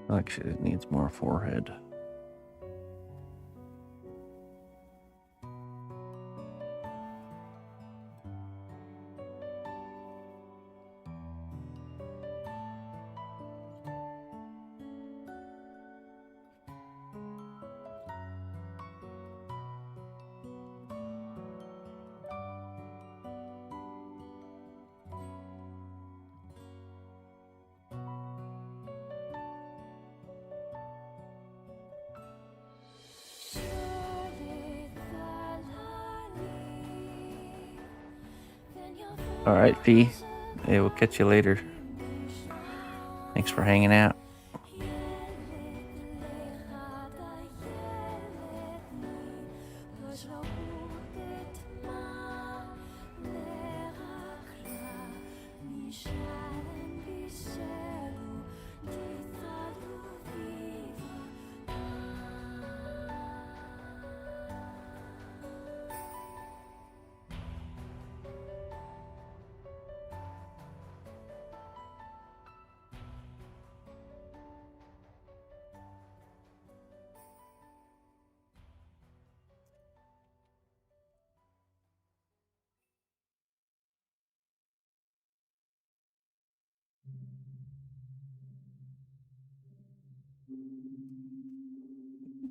B: Actually, it needs more forehead. All right, P. Yeah, we'll catch you later. Thanks for hanging out.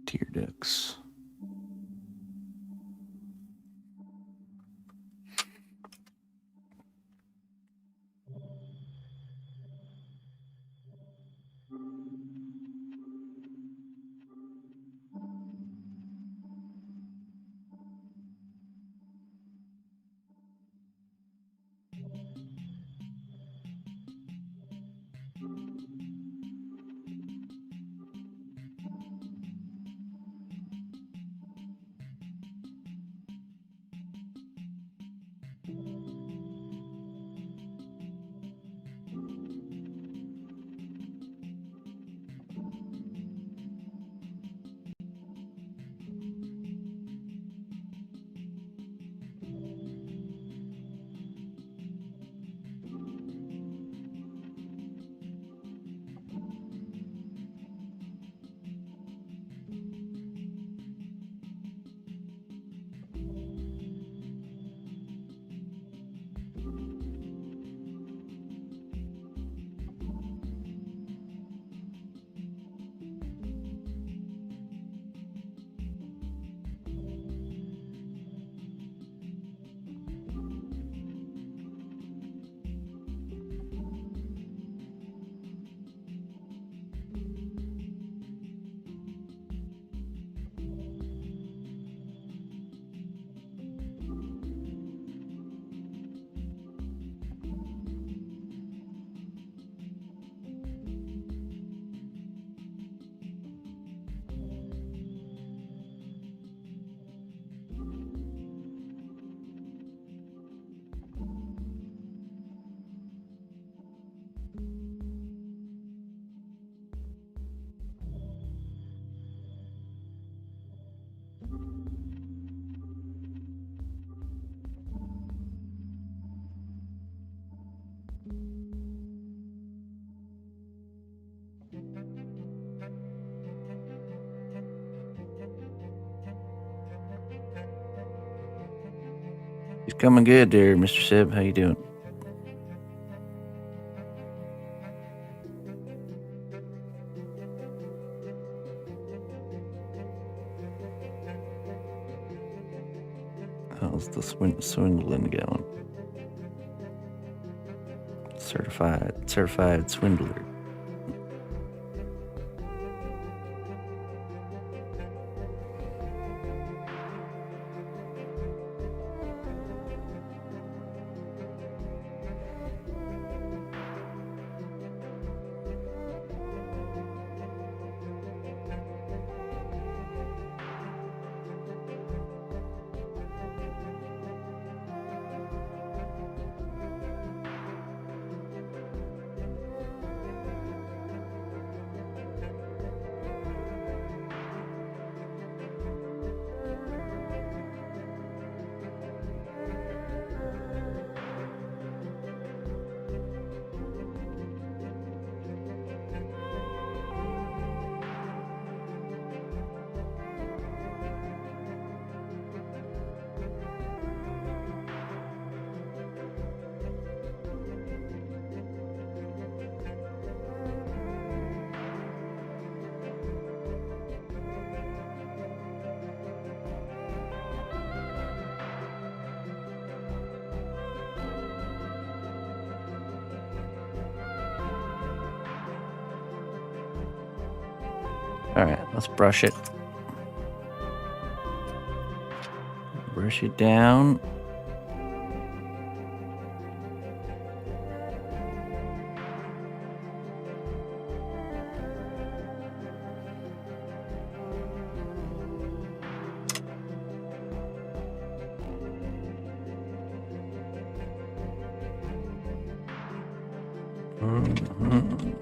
B: Tear ducts. He's coming good there, Mr. Seb. How you doing? How's the swindling going? Certified swindler. All right, let's brush it. Brush it down. Mhm.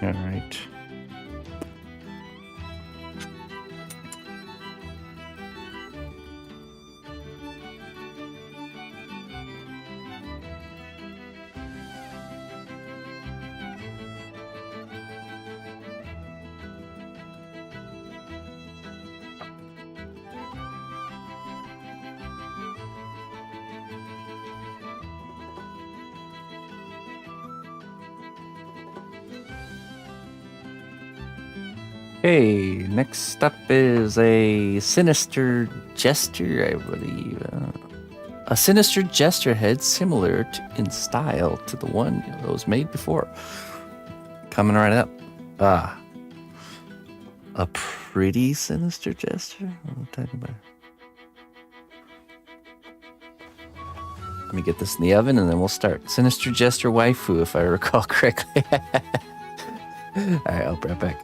B: All right. Okay, next up is a sinister jester, I believe. A sinister jester head similar in style to the one that was made before. Coming right up.
A: Ah.
B: A pretty sinister gesture? What am I talking about? Let me get this in the oven and then we'll start. Sinister gesture waifu, if I recall correctly. All right, I'll be right back.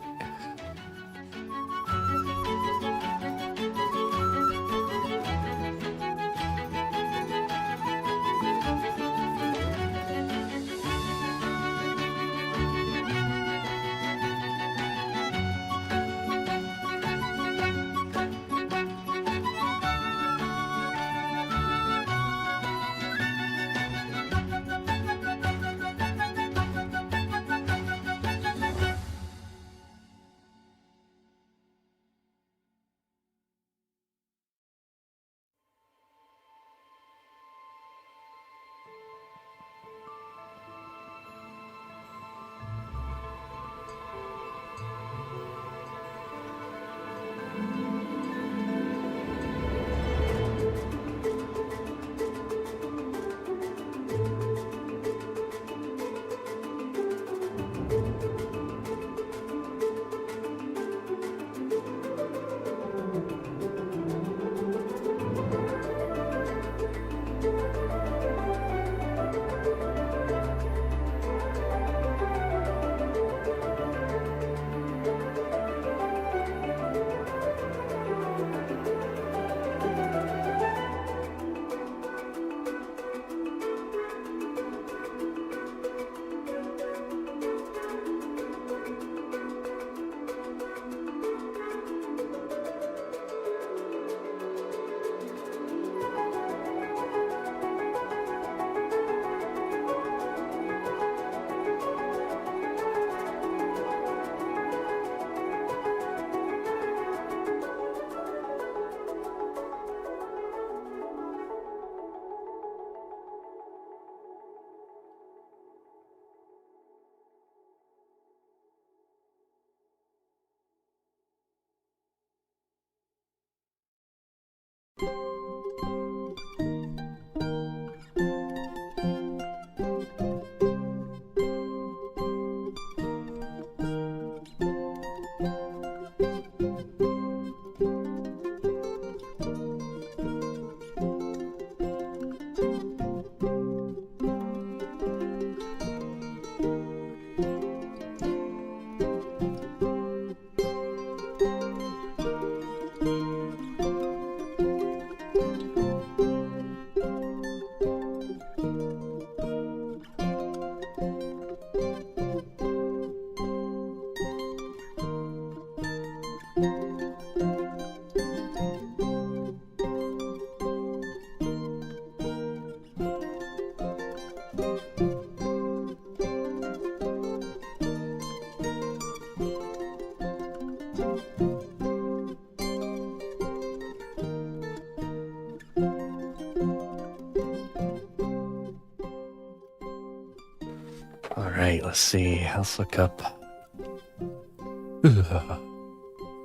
B: All right, let's see. Let's look up.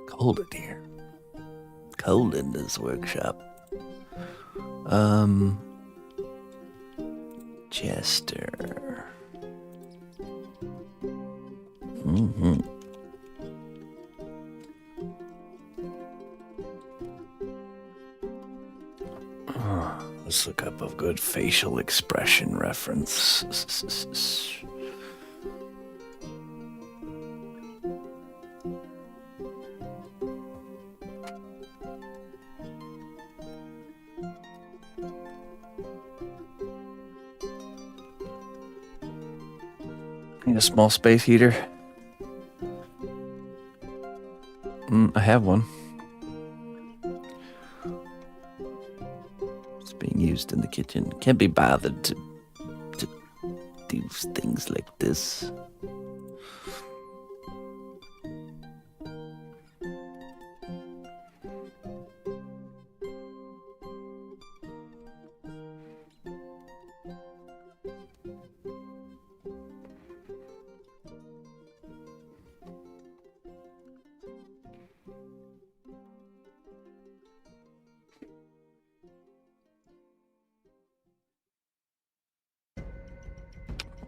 B: Cold in here. Cold in this workshop. Jester. Let's look up a good facial expression reference. Need a small space heater? I have one. It's being used in the kitchen. Can't be bothered to do things like this.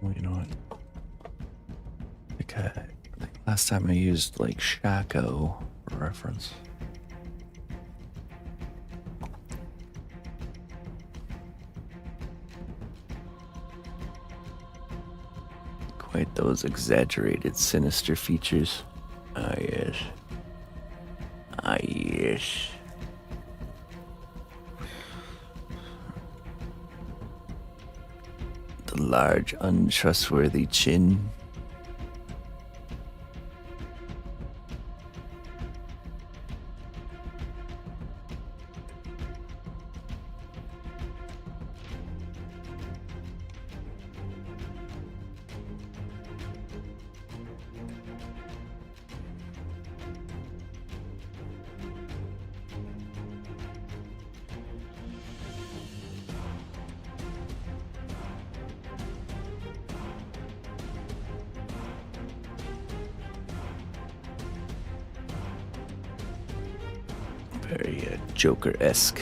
B: Well, you know what? I think Okay. I think last time I used like Shaco for reference. Quite those exaggerated, sinister features. Ah, yes. Ah, yes. The large, untrustworthy chin. Very Joker-esque.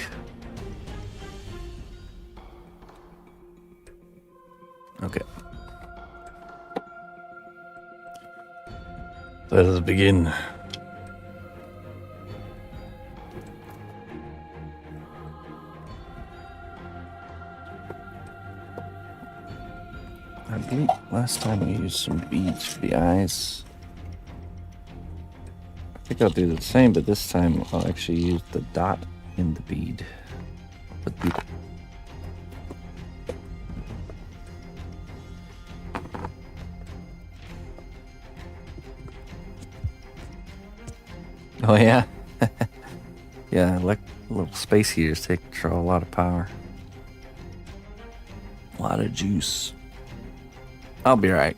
B: Okay. Let us begin. I believe last time we used some beads for the eyes. I think I'll do the same, but this time I'll actually use the dot in the bead. Oh yeah? Yeah, like little space heaters draw a lot of power. A lot of juice. I'll be right.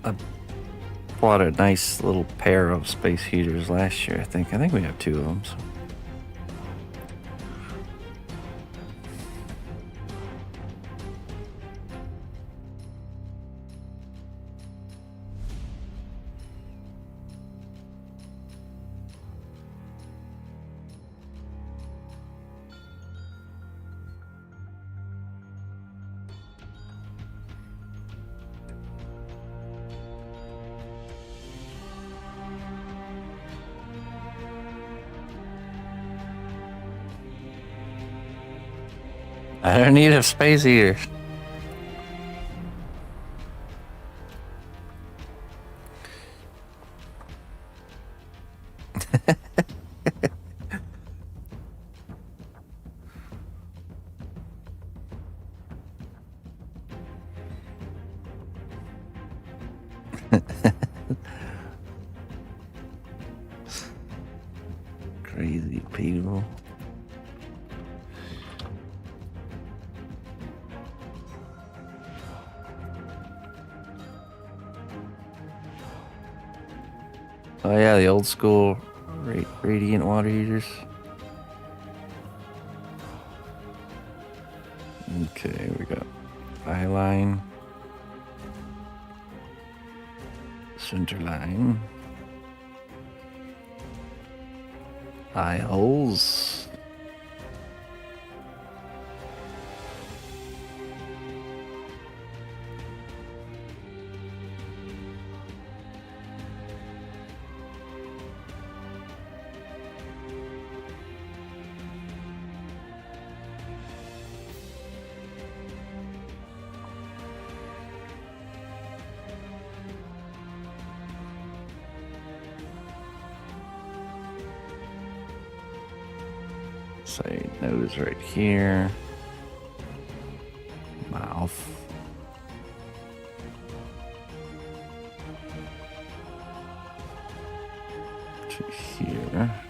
B: I bought a nice little pair of space heaters last year, I think. I think we have 2 of them. So. I don't need a space heater. Crazy people. Oh yeah, the old school radiant water heaters. Okay, we got eye line, center line, eye holes. Say nose right here. Mouth. To here. There.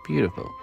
B: Beautiful.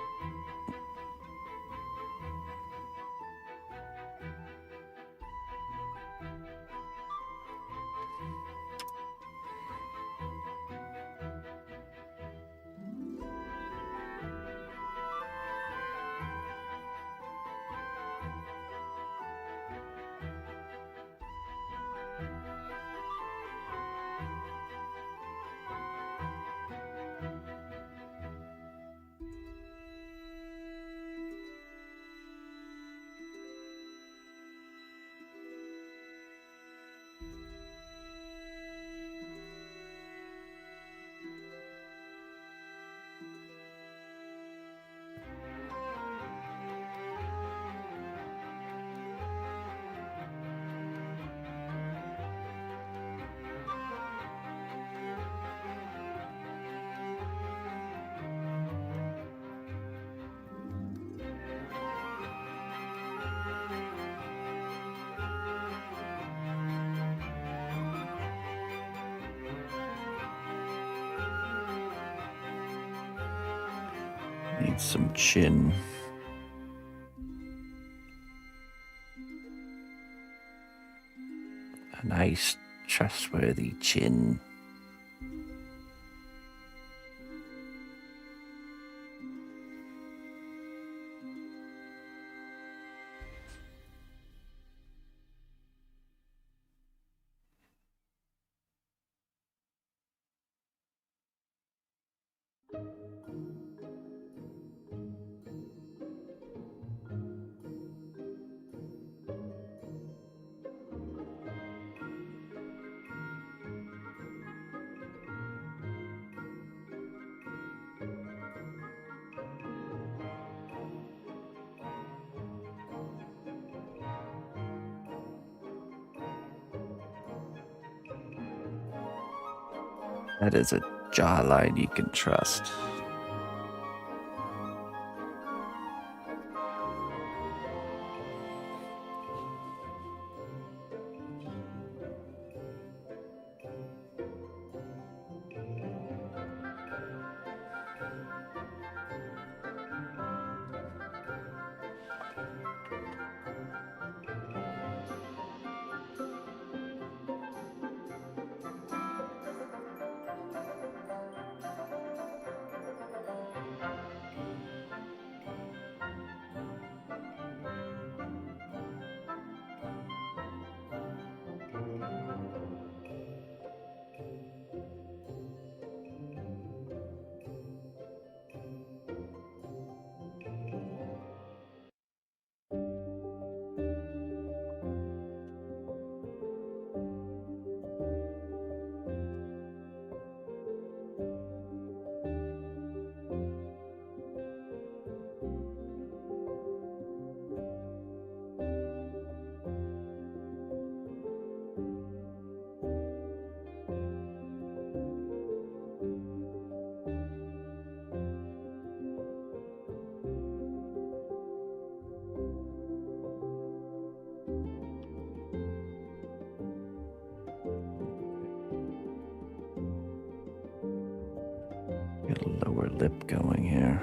B: Need some chin. A nice, trustworthy chin. That is a jawline you can trust. Get a lower lip going here.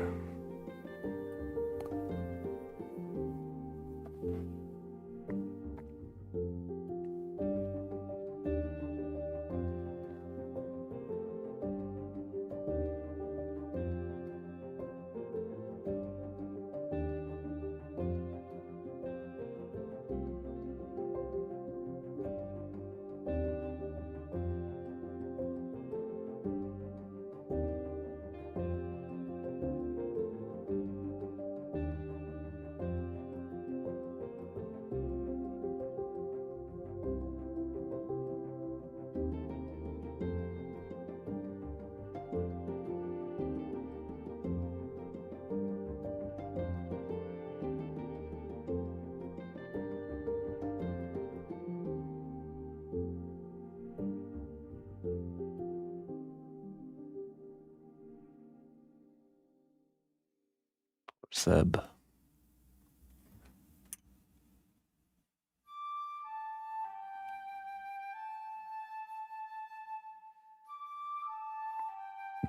B: Seb.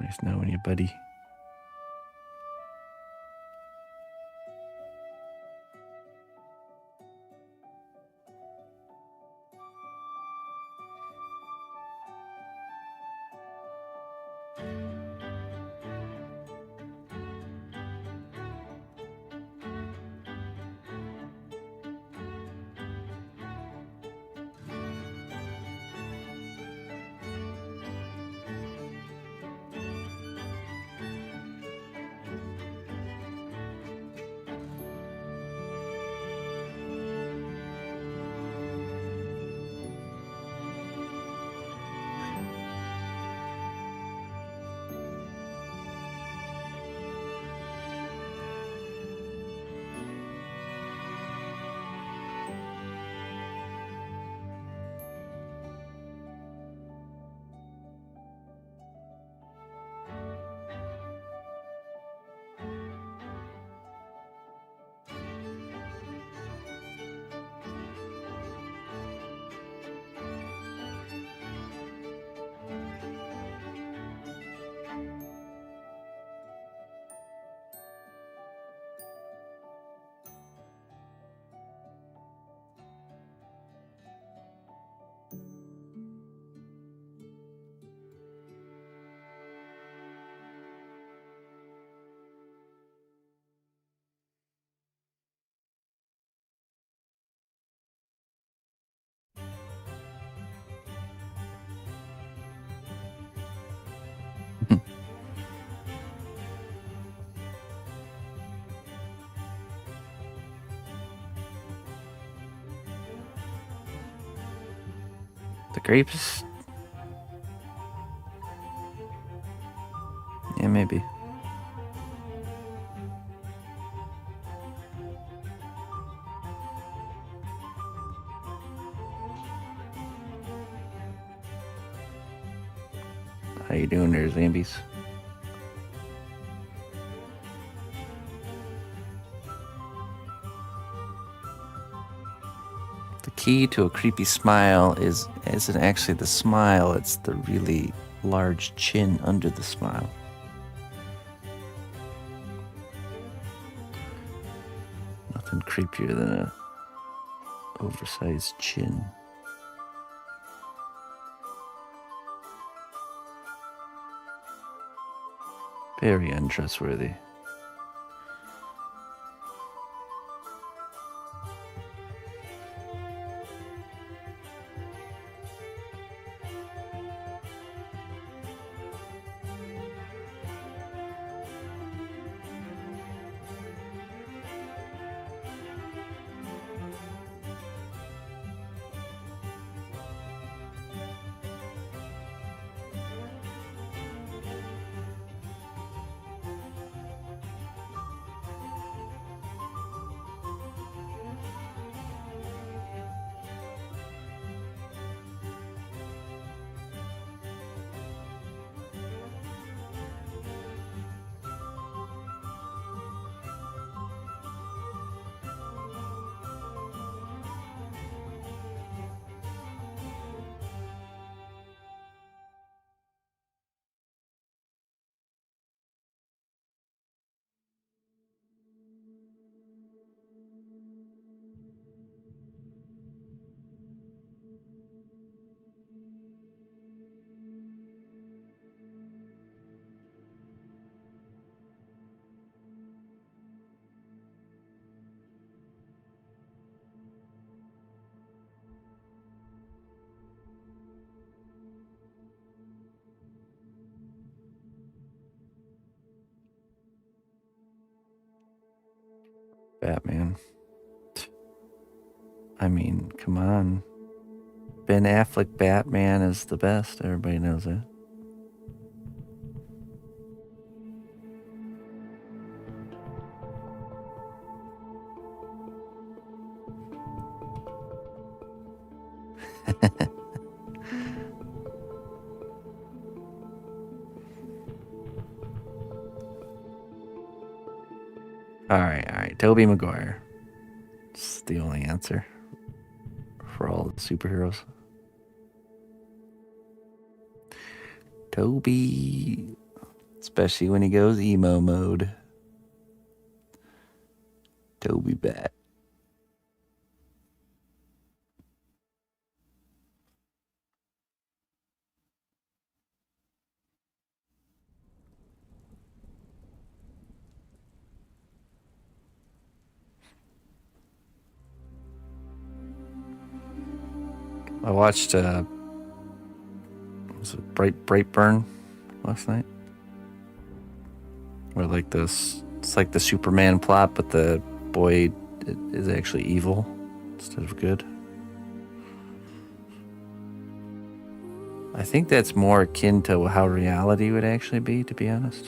B: Nice knowing you, buddy. The grapes? Yeah, maybe. How you doing there, Zambies? The key to a creepy smile isn't actually the smile, it's the really large chin under the smile. Nothing creepier than a oversized chin. Very untrustworthy. Batman. I mean, come on. Ben Affleck Batman is the best. Everybody knows that. All right. Tobey Maguire. It's the only answer for all the superheroes. Toby, especially when he goes emo mode. Toby Bat. I watched was it Brightburn last night? Where like this, it's like the Superman plot, but the boy is actually evil instead of good. I think that's more akin to how reality would actually be, to be honest.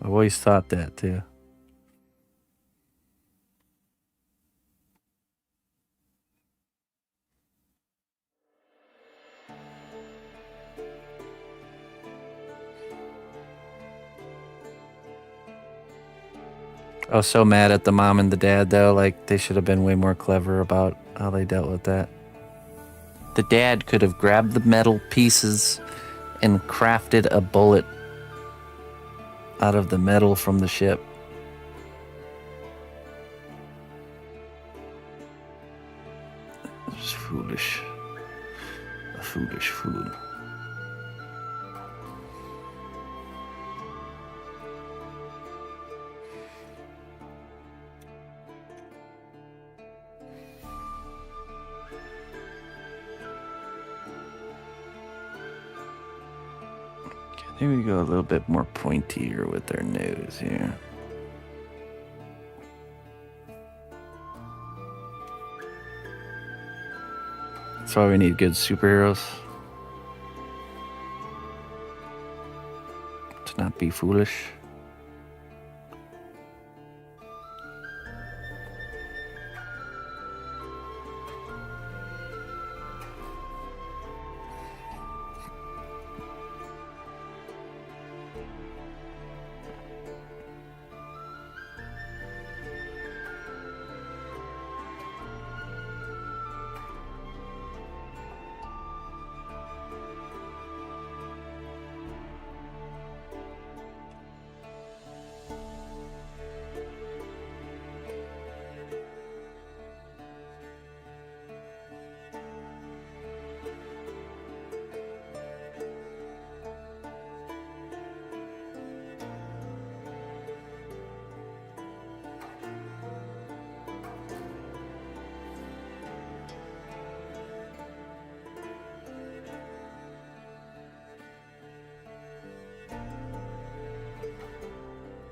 B: I've always thought that too. I was so mad at the mom and the dad, though. Like, they should have been way more clever about how they dealt with that. The dad could have grabbed the metal pieces and crafted a bullet out of the metal from the ship. It was foolish. A foolish fool. Here we go, a little bit more pointier with their nose here. That's why we need good superheroes. To not be foolish.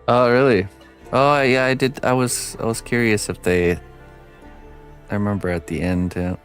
B: Oh, really? Oh, yeah, I did. I was curious if they. I remember at the end. Yeah.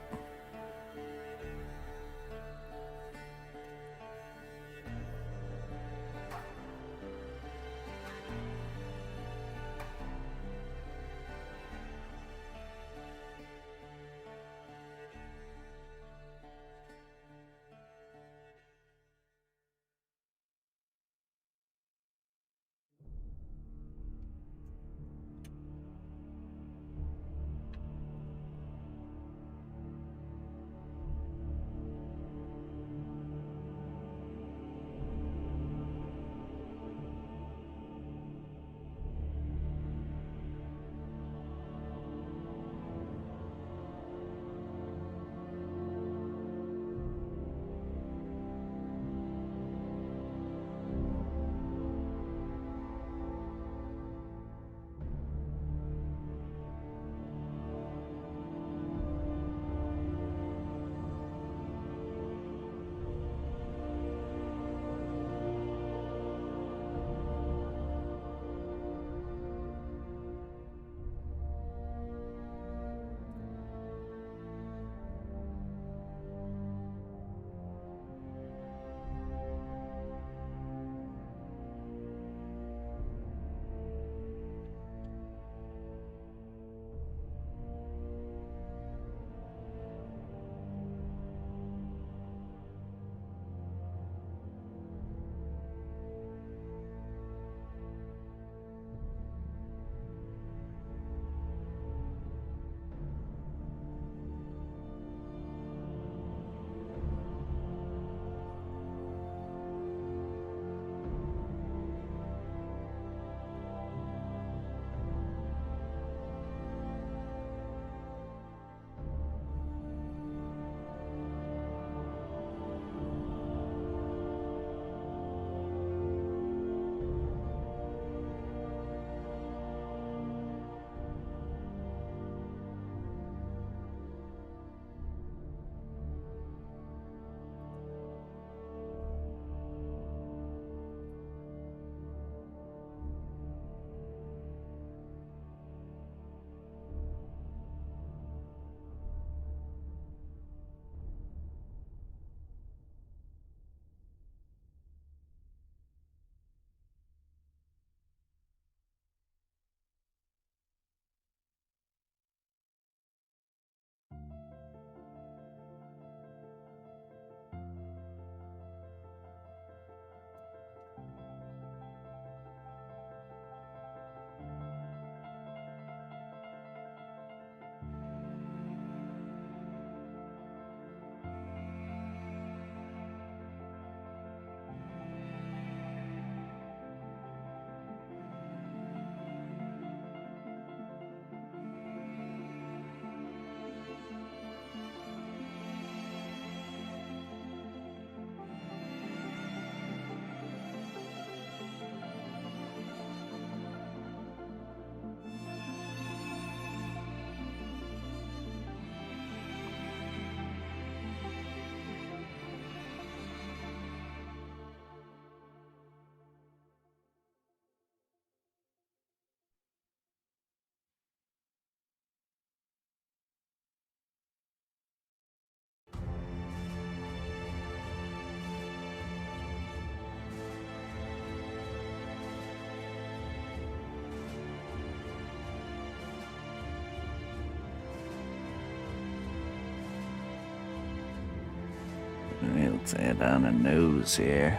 B: Let's add on a nose here.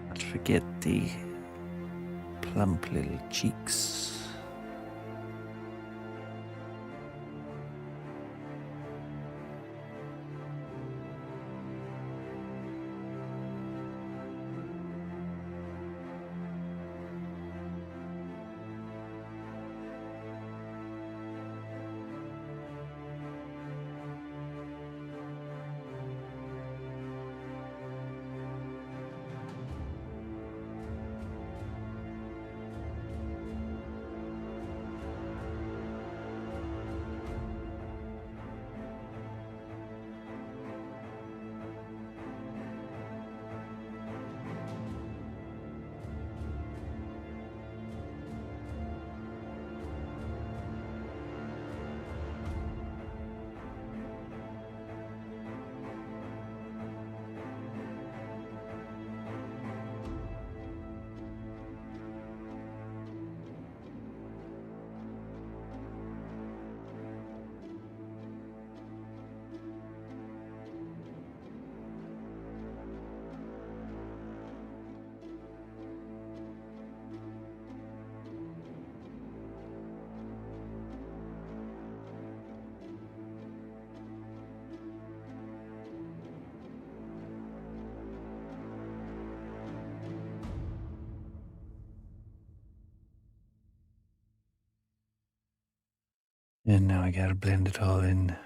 B: Not forget the plump little cheeks. And now I gotta blend it all in.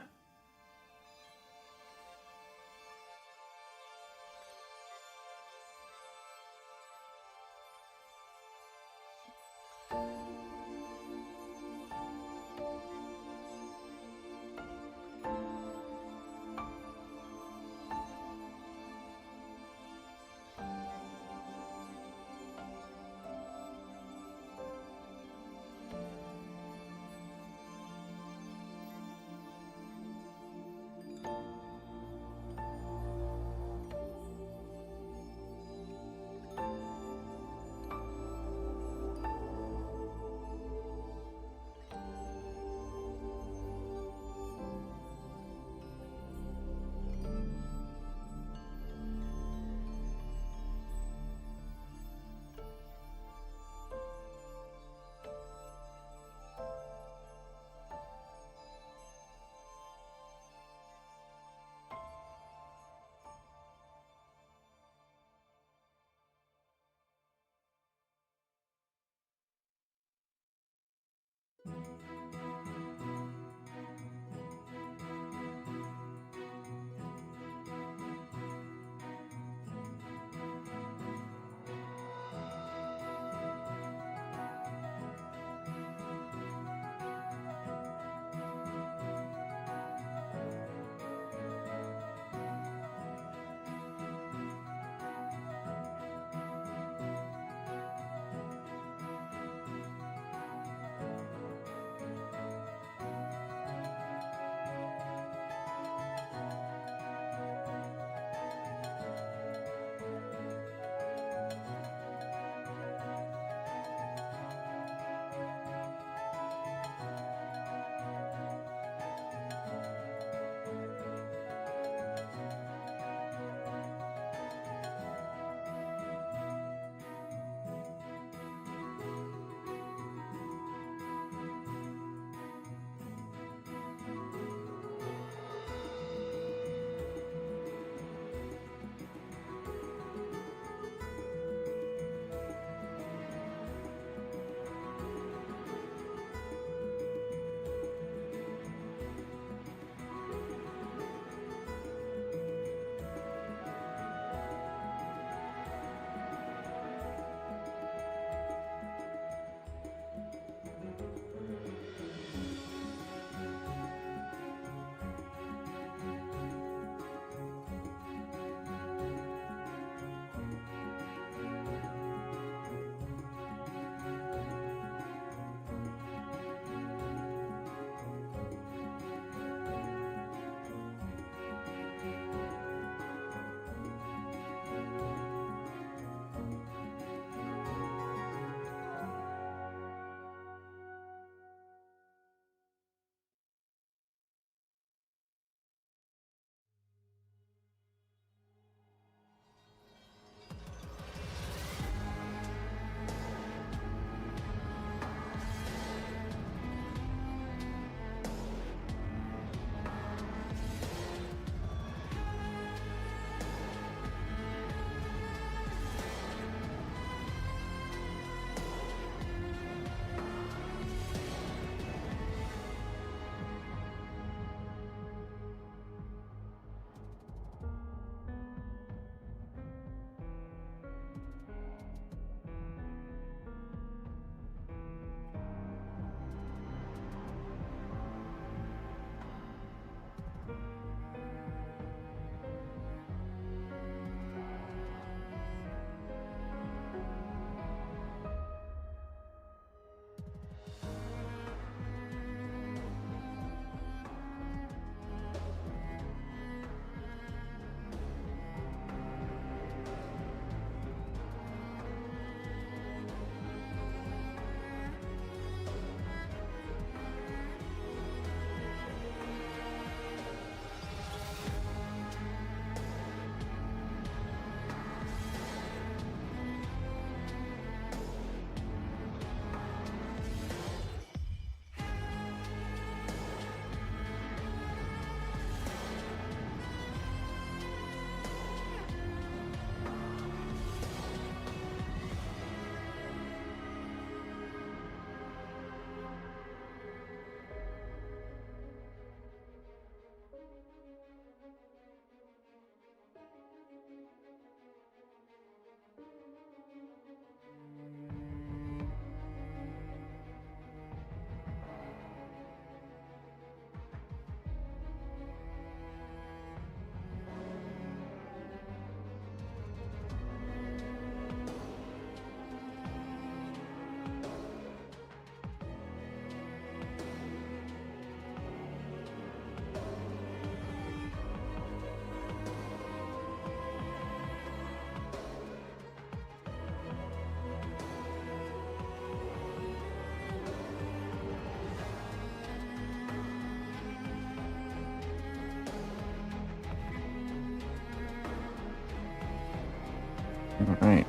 B: All right.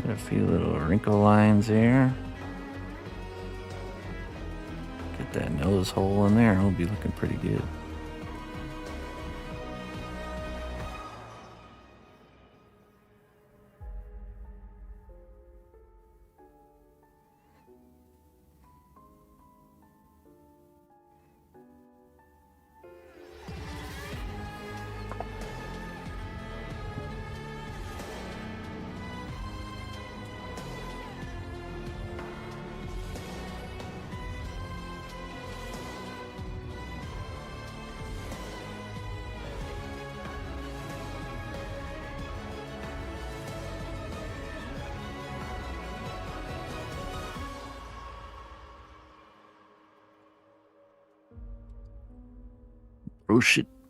B: Got a few little wrinkle lines here. Get that nose hole in there. It'll be looking pretty good.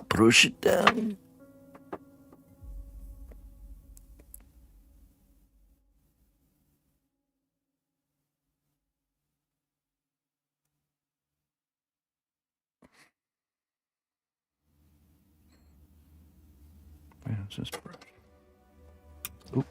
B: Brush it down. Yeah, just brush. Oop.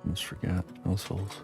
B: Almost forgot those holes.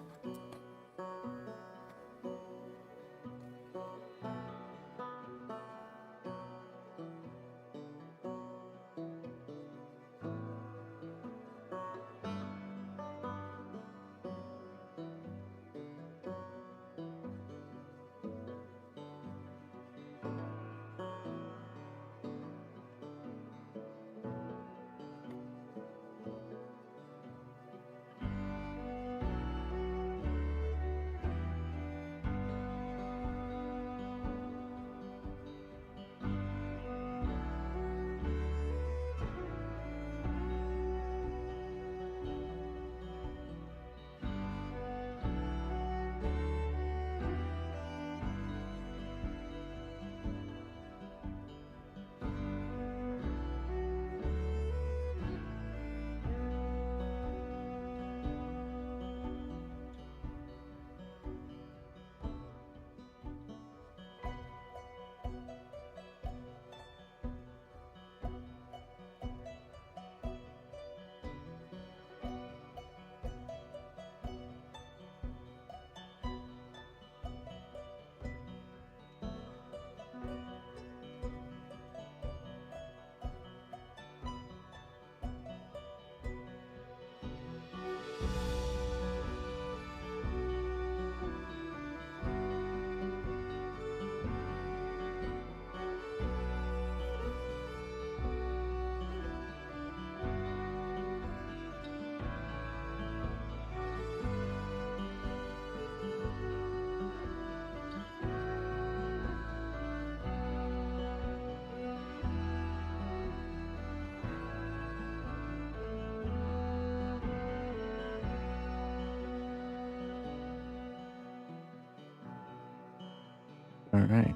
B: All right.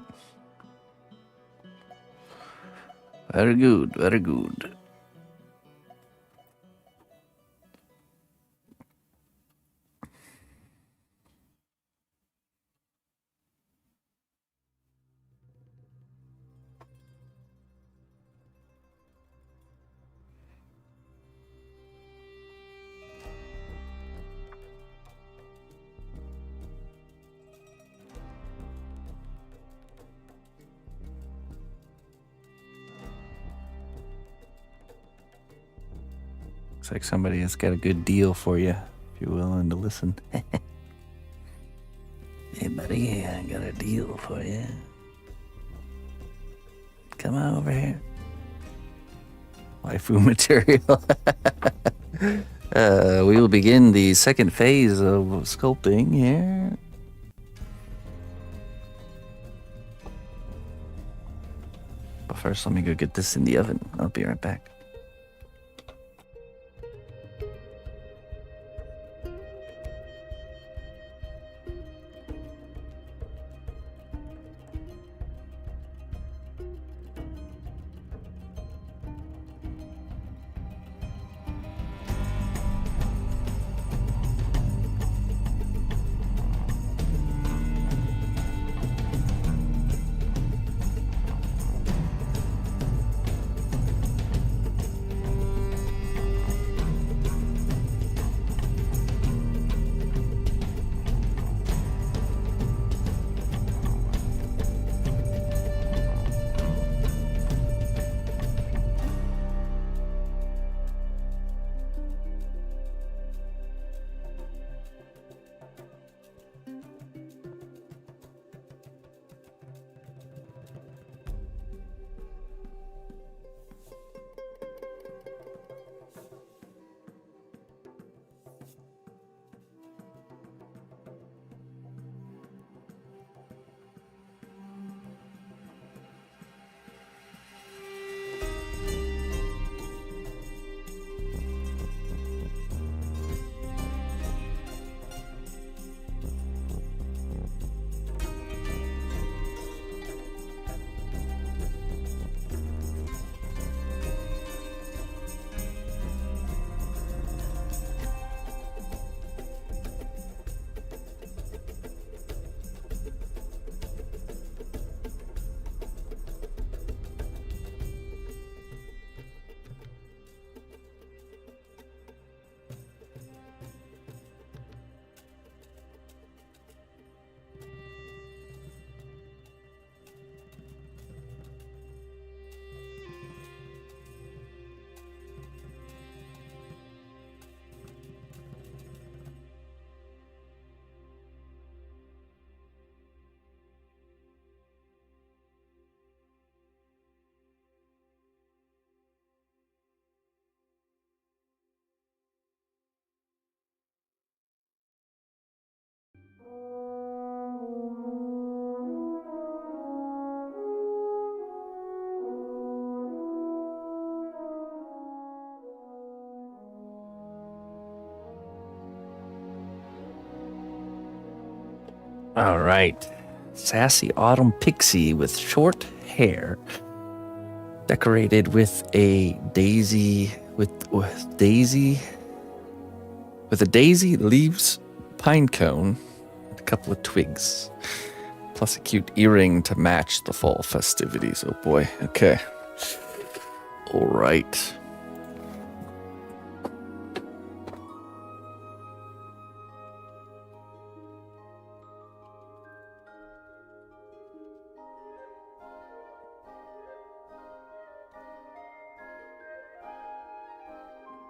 B: Very good, very good. Looks like somebody has got a good deal for you, if you're willing to listen. Hey, buddy, I got a deal for you. Come on over here. Waifu material. We will begin the second phase of sculpting here. But first, let me go get this in the oven. I'll be right back. All right. Sassy autumn pixie with short hair, decorated with a daisy with a daisy leaves pine cone, and a couple of twigs, plus a cute earring to match the fall festivities. Oh boy. Okay. All right.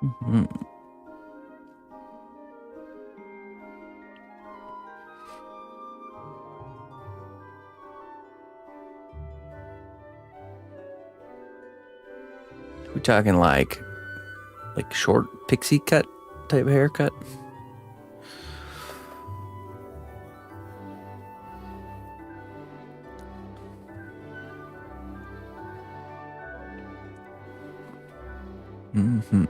B: Mm-hmm. We talking like short pixie cut type haircut? Mm-hmm.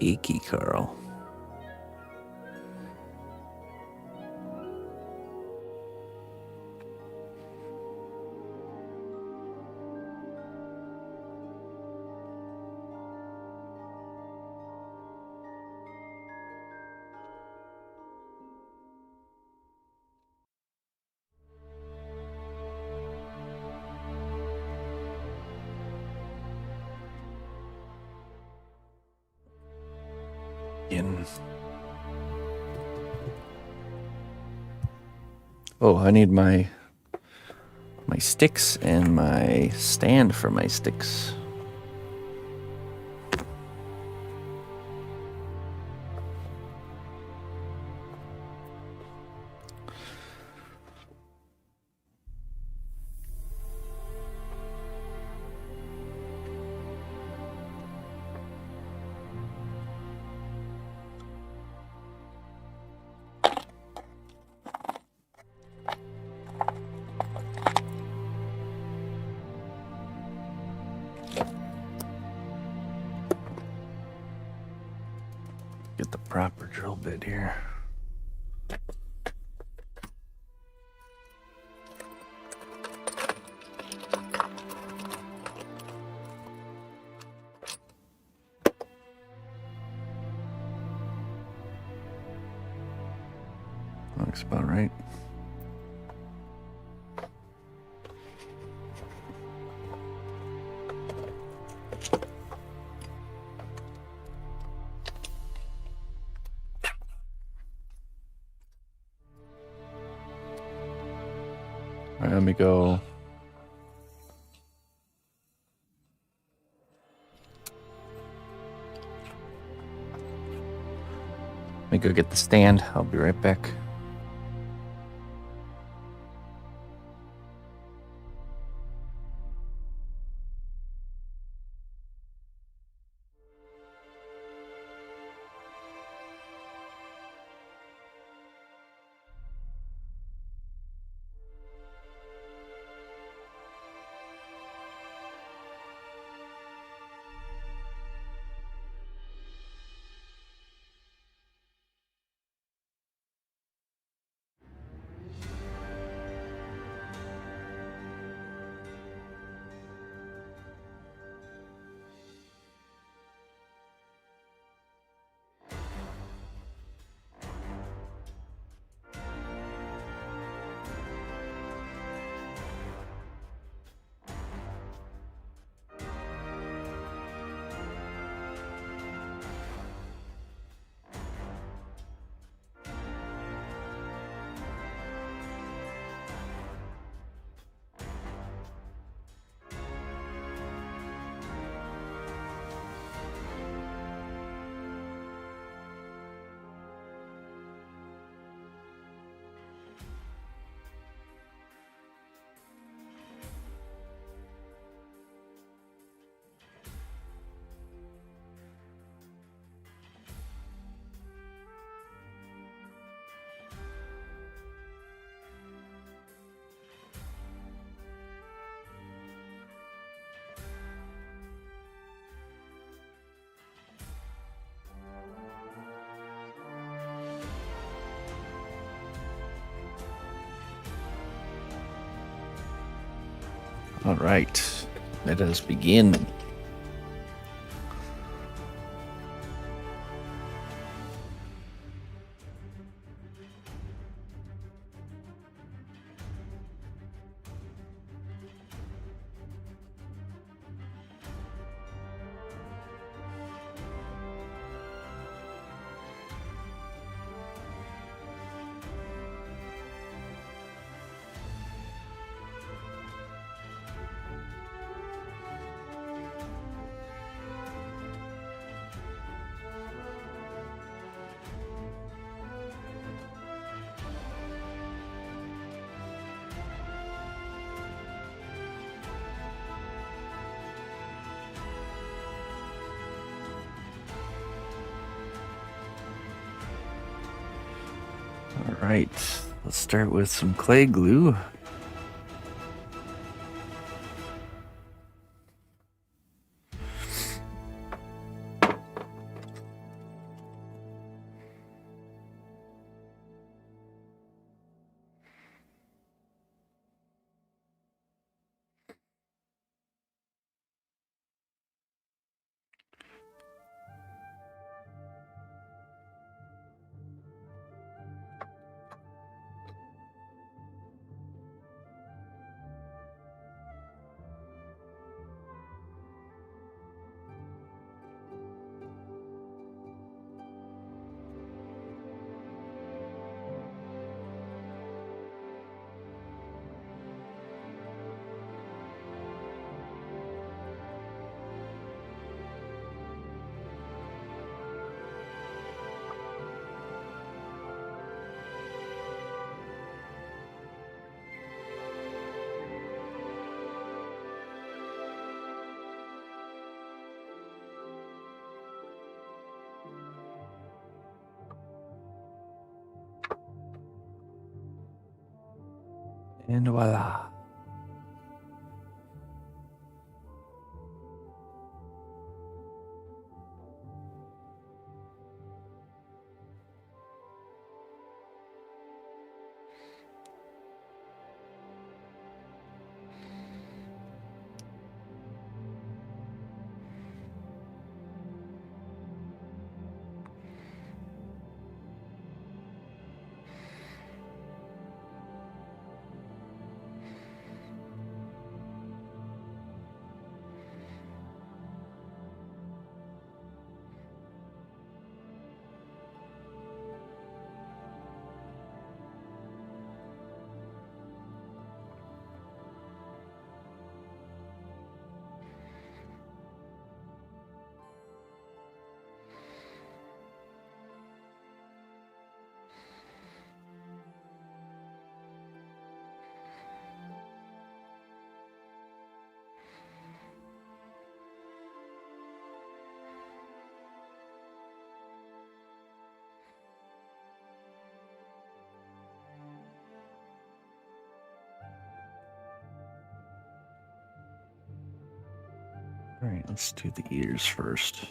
B: Achy curl. In Oh, I need my sticks and my stand for my sticks. Get the proper drill bit here. Looks about right. All right, let me go. Let me go get the stand. I'll be right back. All right, let us begin. All right, let's start with some clay glue. And voila. All right, let's do the ears first.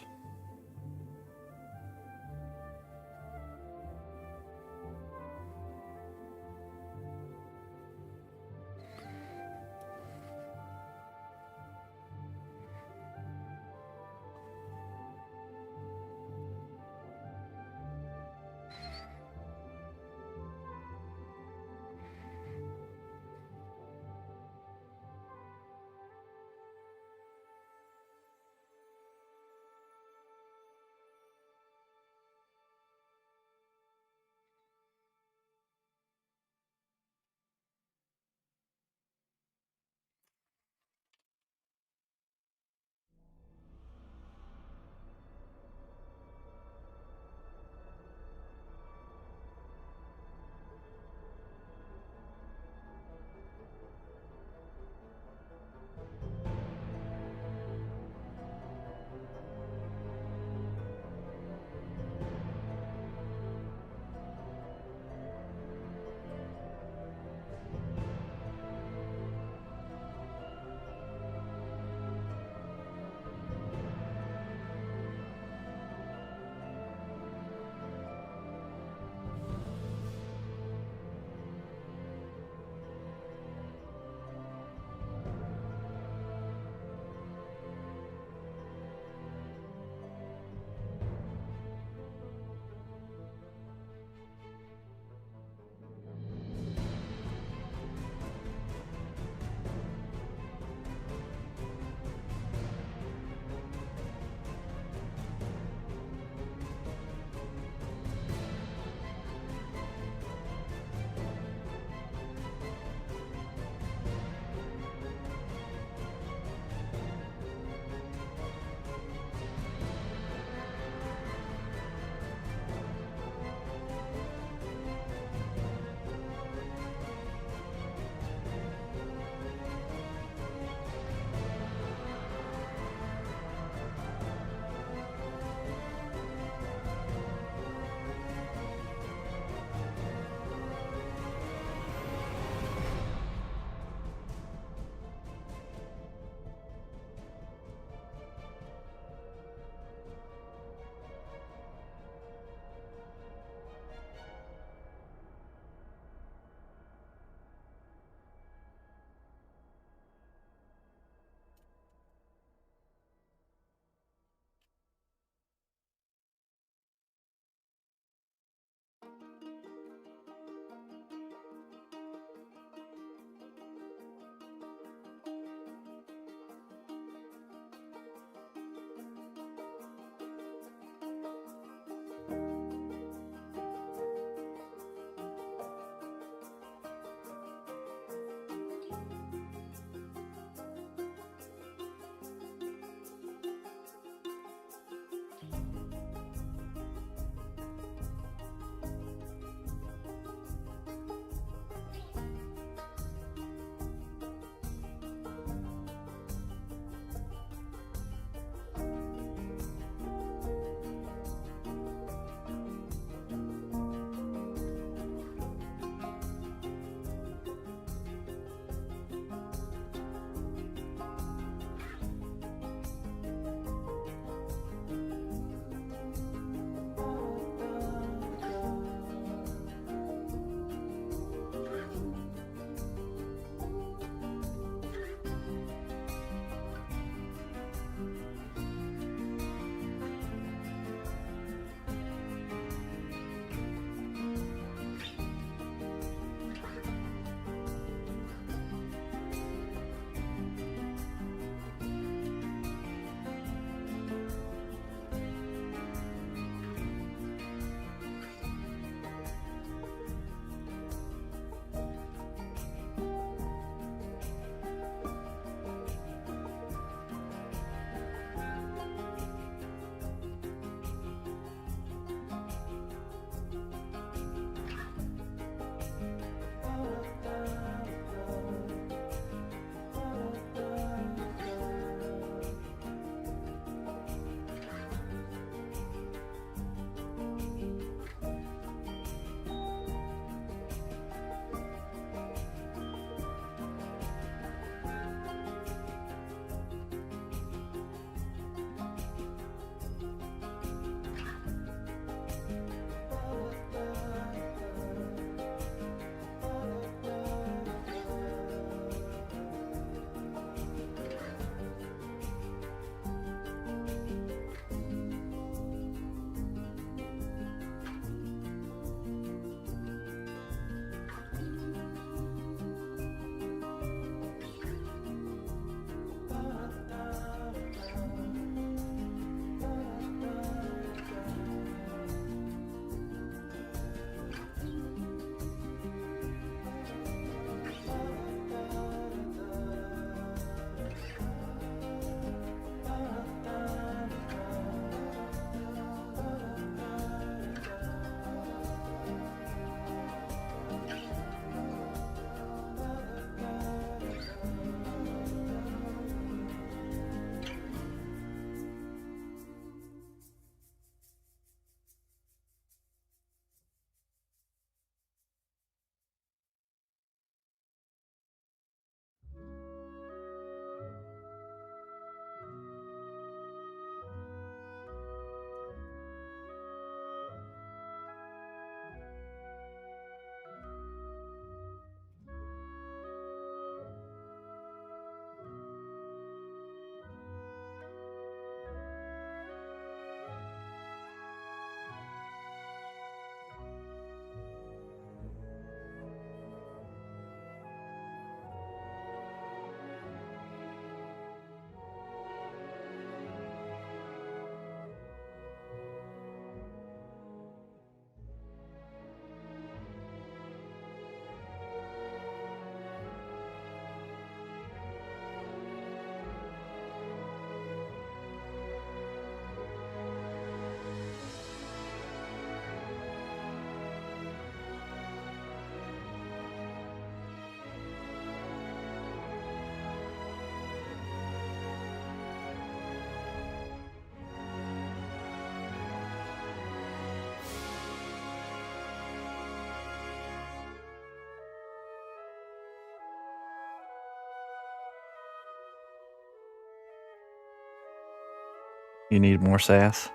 B: You need more sass?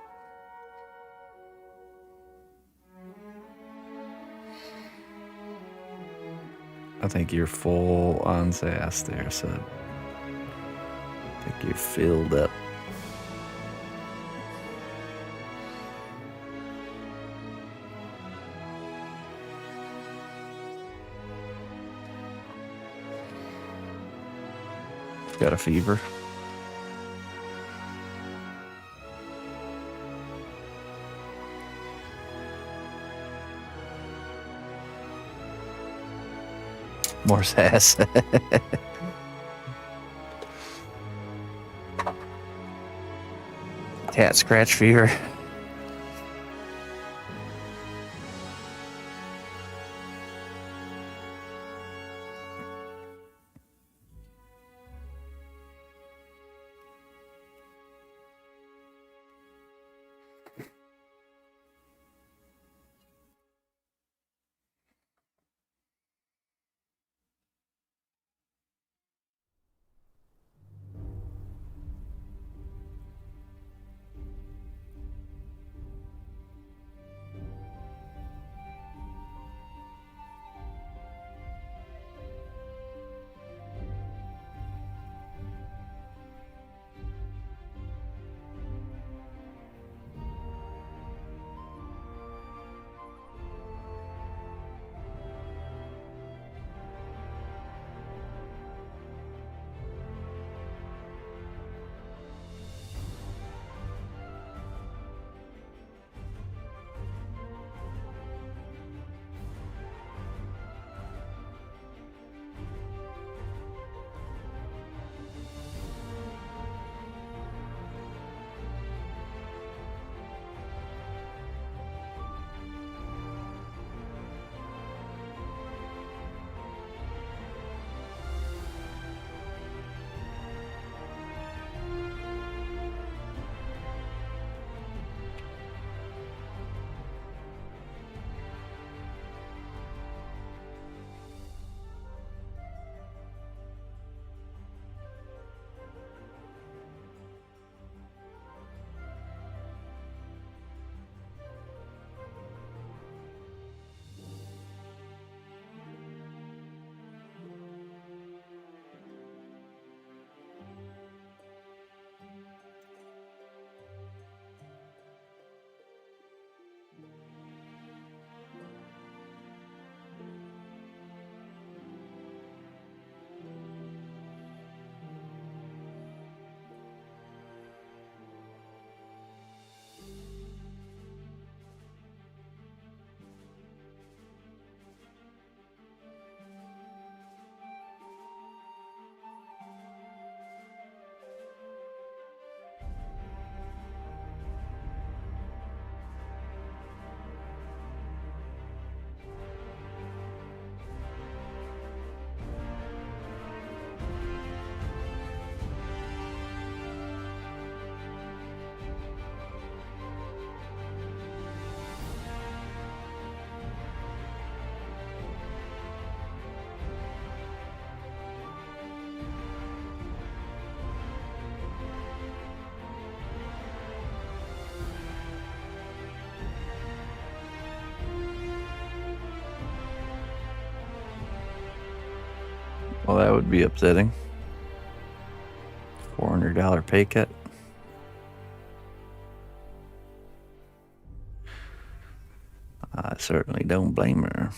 B: I think you're full on sass there, son. I think you're filled up. Got a fever? More sass. Cat scratch fever. Well, that would be upsetting. $400 pay cut. I certainly don't blame her.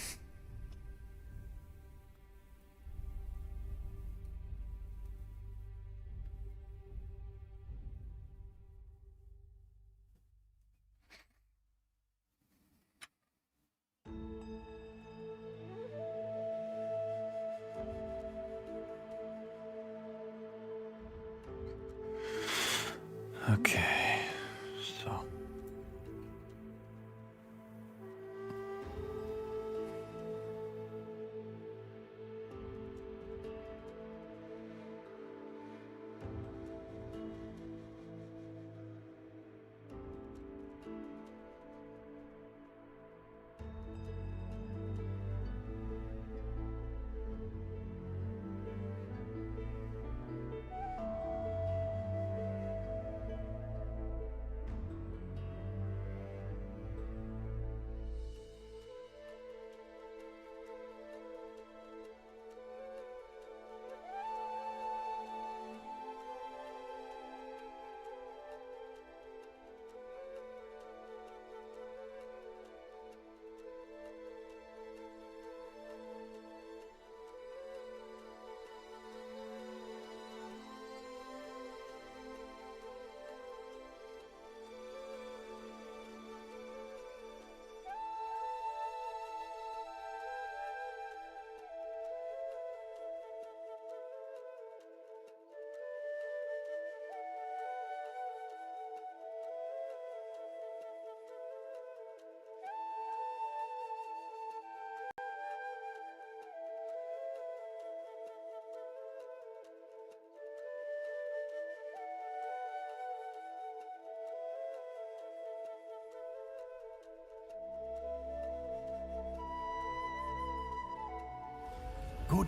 B: Okay, so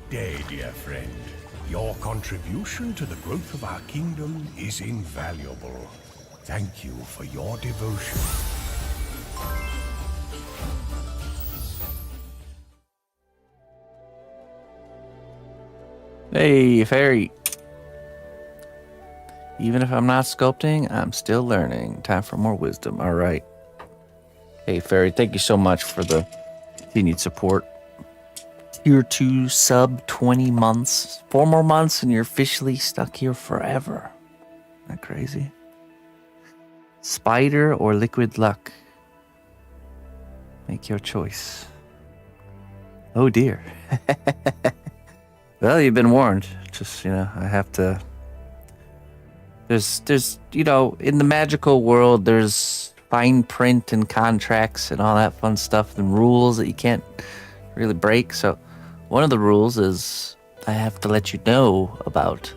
C: Good day, dear friend. Your contribution to the growth of our kingdom is invaluable. Thank you for your devotion.
B: Hey, fairy. Even if I'm not sculpting, I'm still learning. Time for more wisdom. All right. Hey, fairy, thank you so much for the continued support. Tier 2 sub 20 months. 4 more months and you're officially stuck here forever. Isn't that crazy? Spider or liquid luck? Make your choice. Oh dear. Well, you've been warned. Just, I have to... There's, in the magical world, there's fine print and contracts and all that fun stuff and rules that you can't really break. So one of the rules is I have to let you know about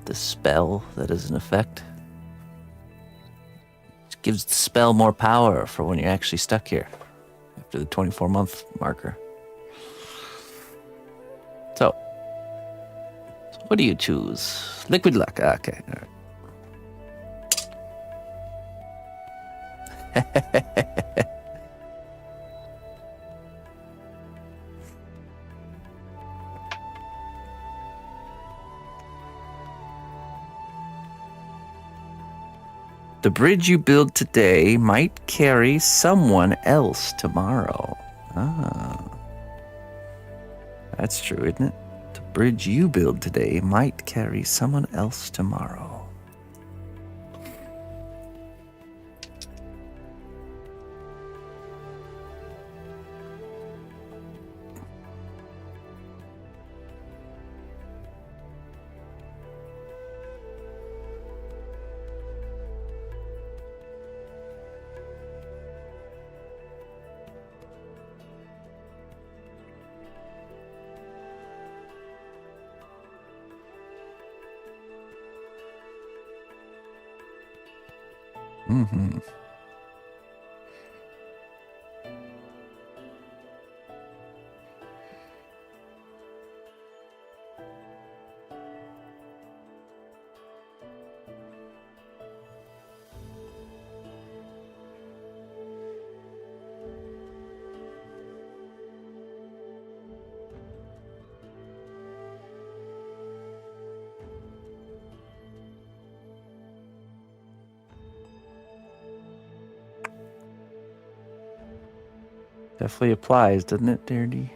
B: the spell that is in effect. It gives the spell more power for when you're actually stuck here after the 24-month marker. So, what do you choose? Liquid luck. Okay. All right. The bridge you build today might carry someone else tomorrow. Ah. That's true, isn't it? The bridge you build today might carry someone else tomorrow. Mm-hmm. Definitely applies, doesn't it, Dirty?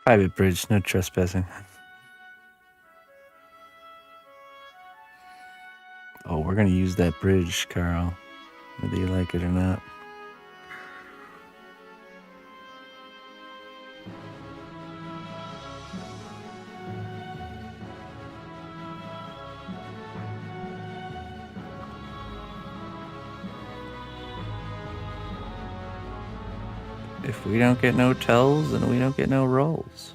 B: Private bridge, no trespassing. Oh, we're gonna use that bridge, Carl. Whether you like it or not. If we don't get no tells, then we don't get no rolls.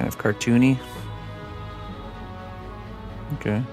B: Kind of cartoony. Okay.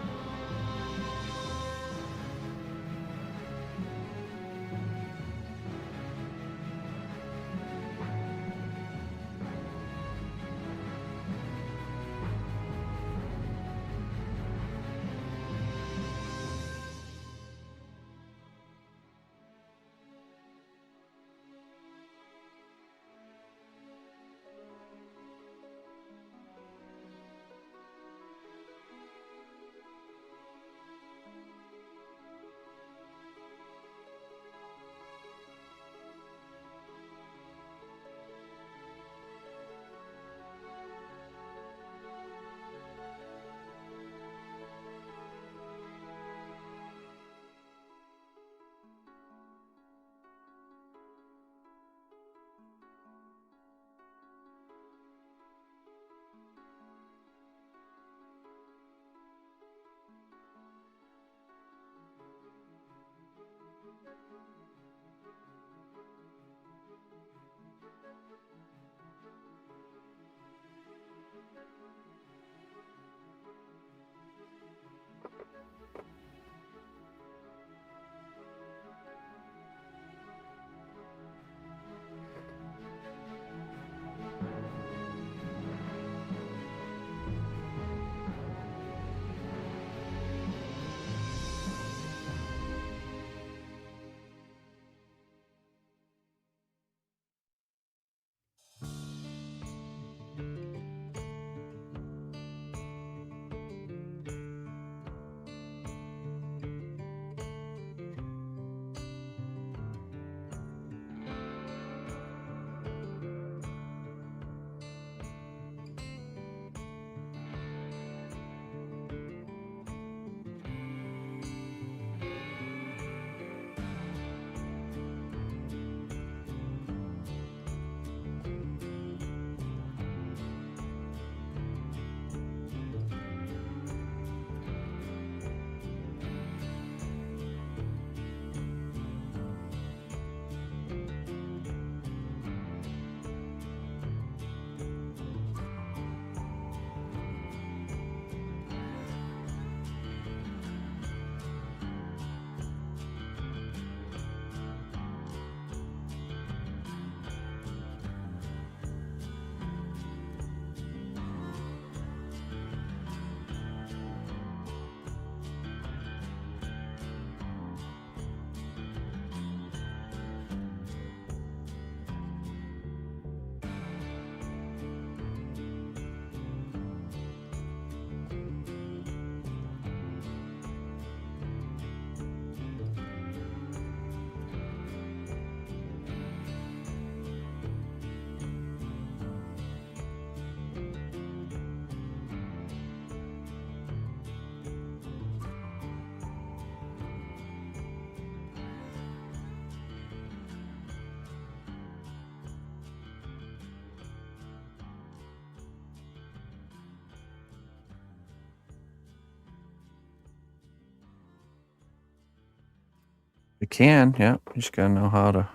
B: You can, yeah. You just gotta know how to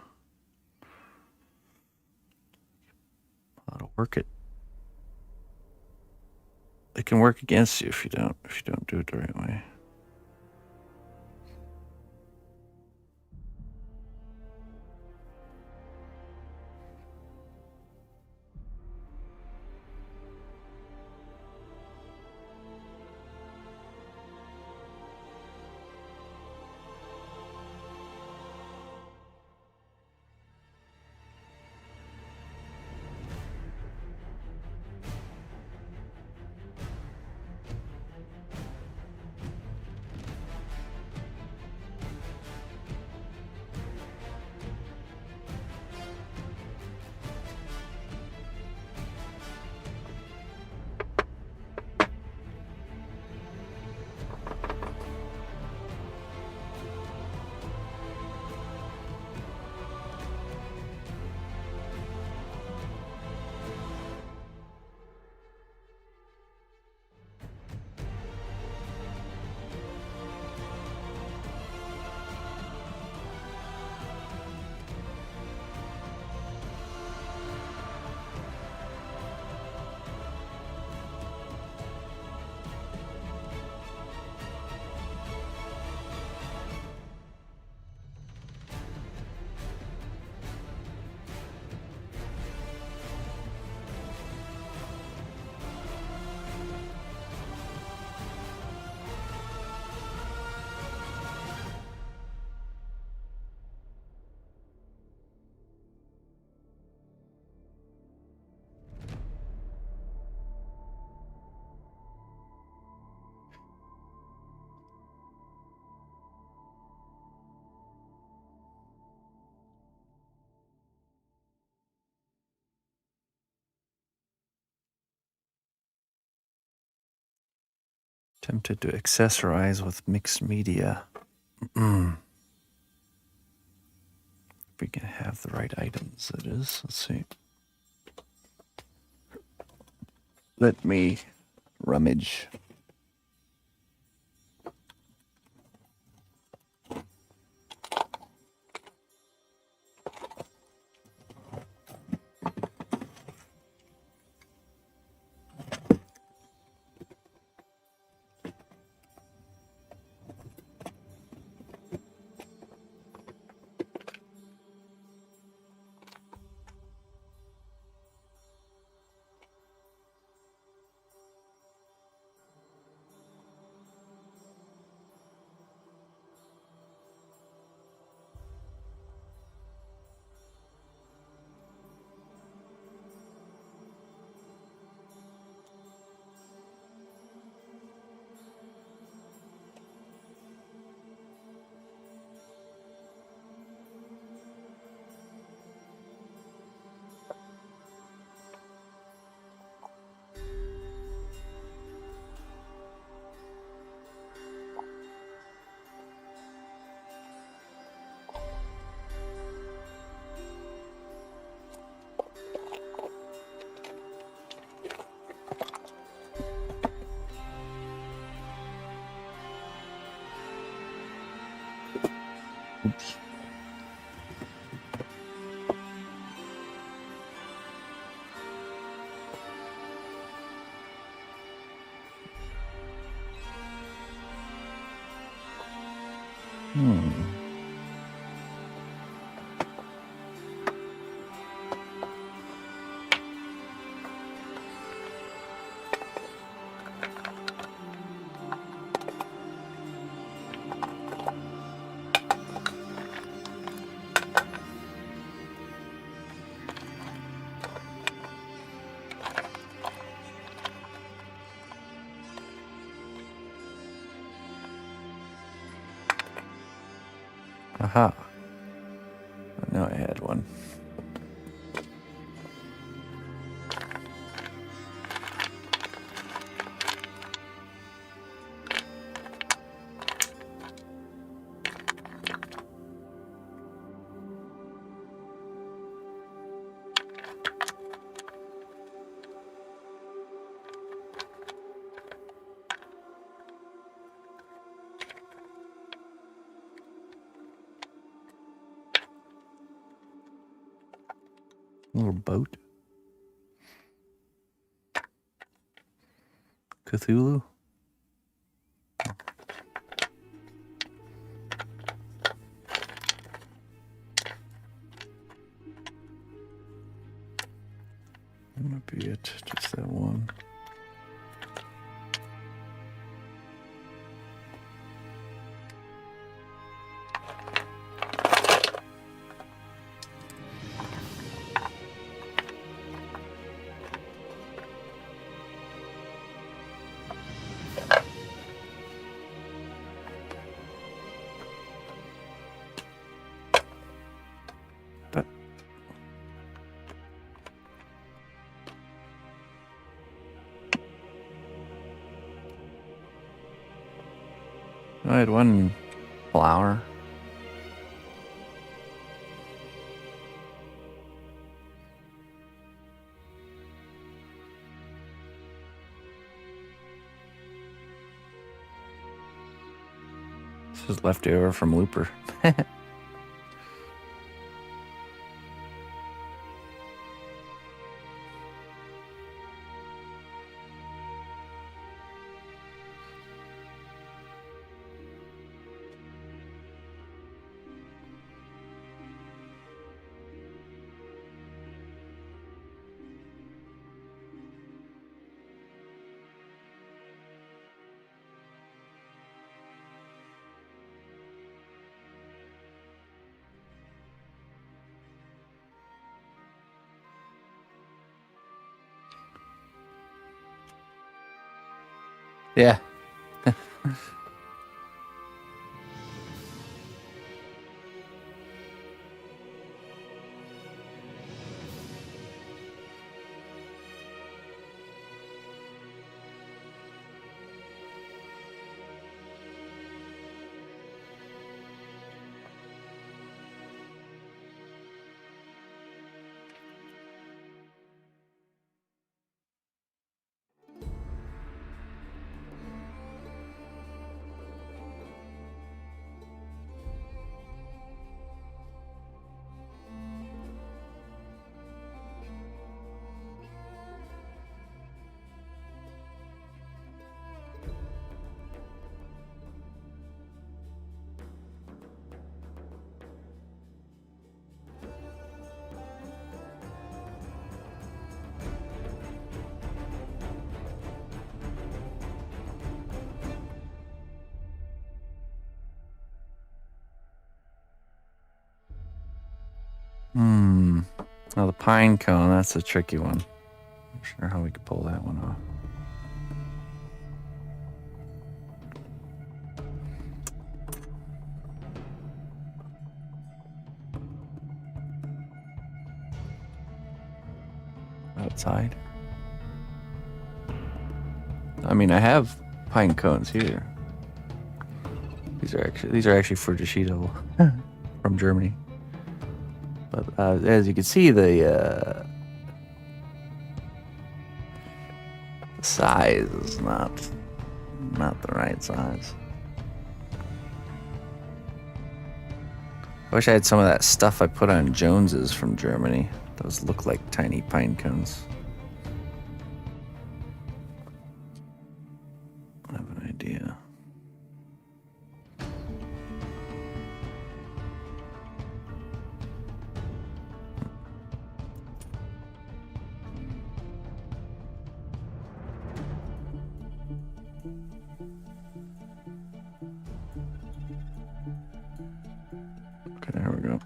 B: work it. It can work against you if you don't do it the right way. Tempted to accessorize with mixed media. If we can have the right items, that is. Let's see. Let me rummage. Oops. Aha. I know I had one. A little boat. Cthulhu. That might be it. Just that one. I had one flower. This is leftover from Looper. Yeah. Now the pine cone, that's a tricky one. I'm not sure how we could pull that one off. Outside. I mean, I have pine cones here. These are actually Fujishito from Germany. But as you can see, the size is not the right size. I wish I had some of that stuff I put on Jones's from Germany. Those look like tiny pine cones. I have an idea. Okay, there we go.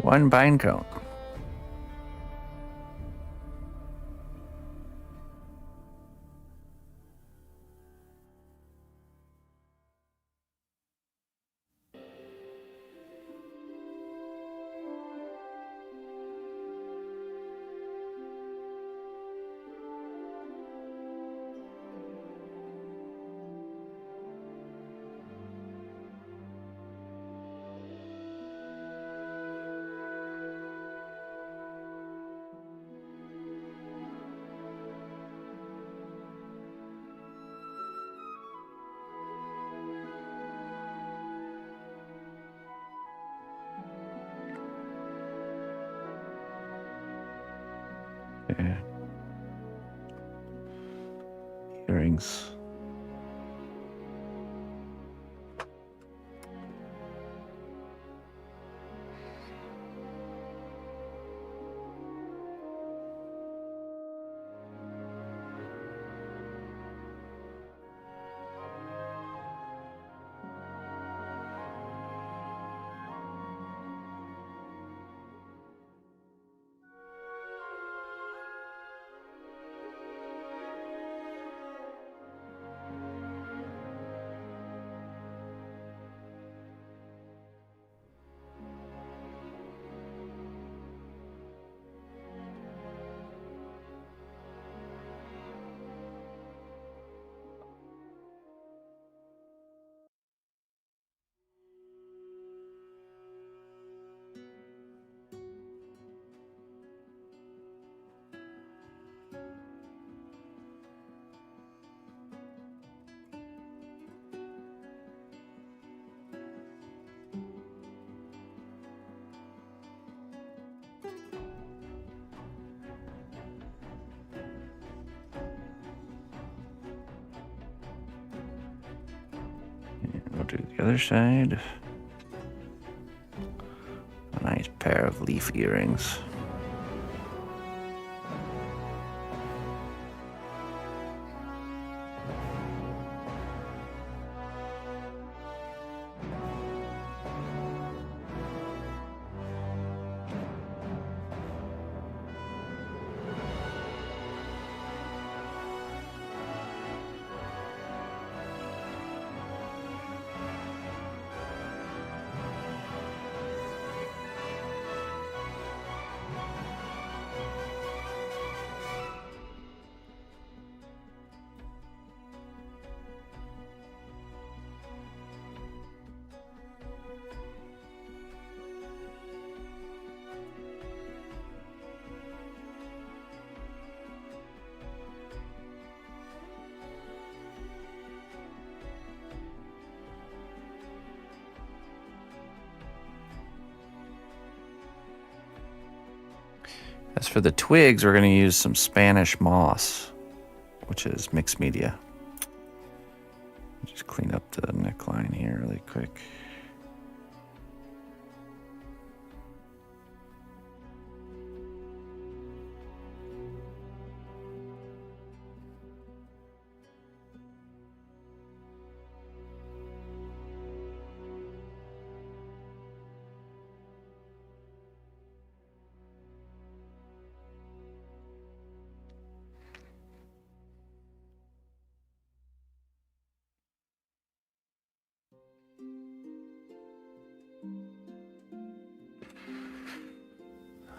B: One pine cone. Yeah. Earrings. do the other side. A nice pair of leaf earrings. As for the twigs, we're going to use some Spanish moss, which is mixed media. Just clean up the neckline here really quick.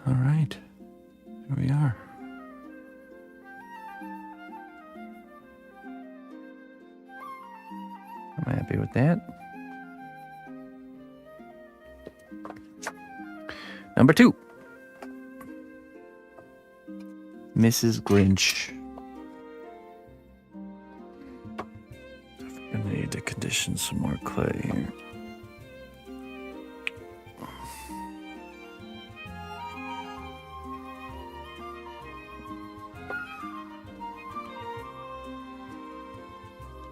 B: All right, here we are. I'm happy with that. Number 2. Mrs. Grinch. I need to condition some more clay here.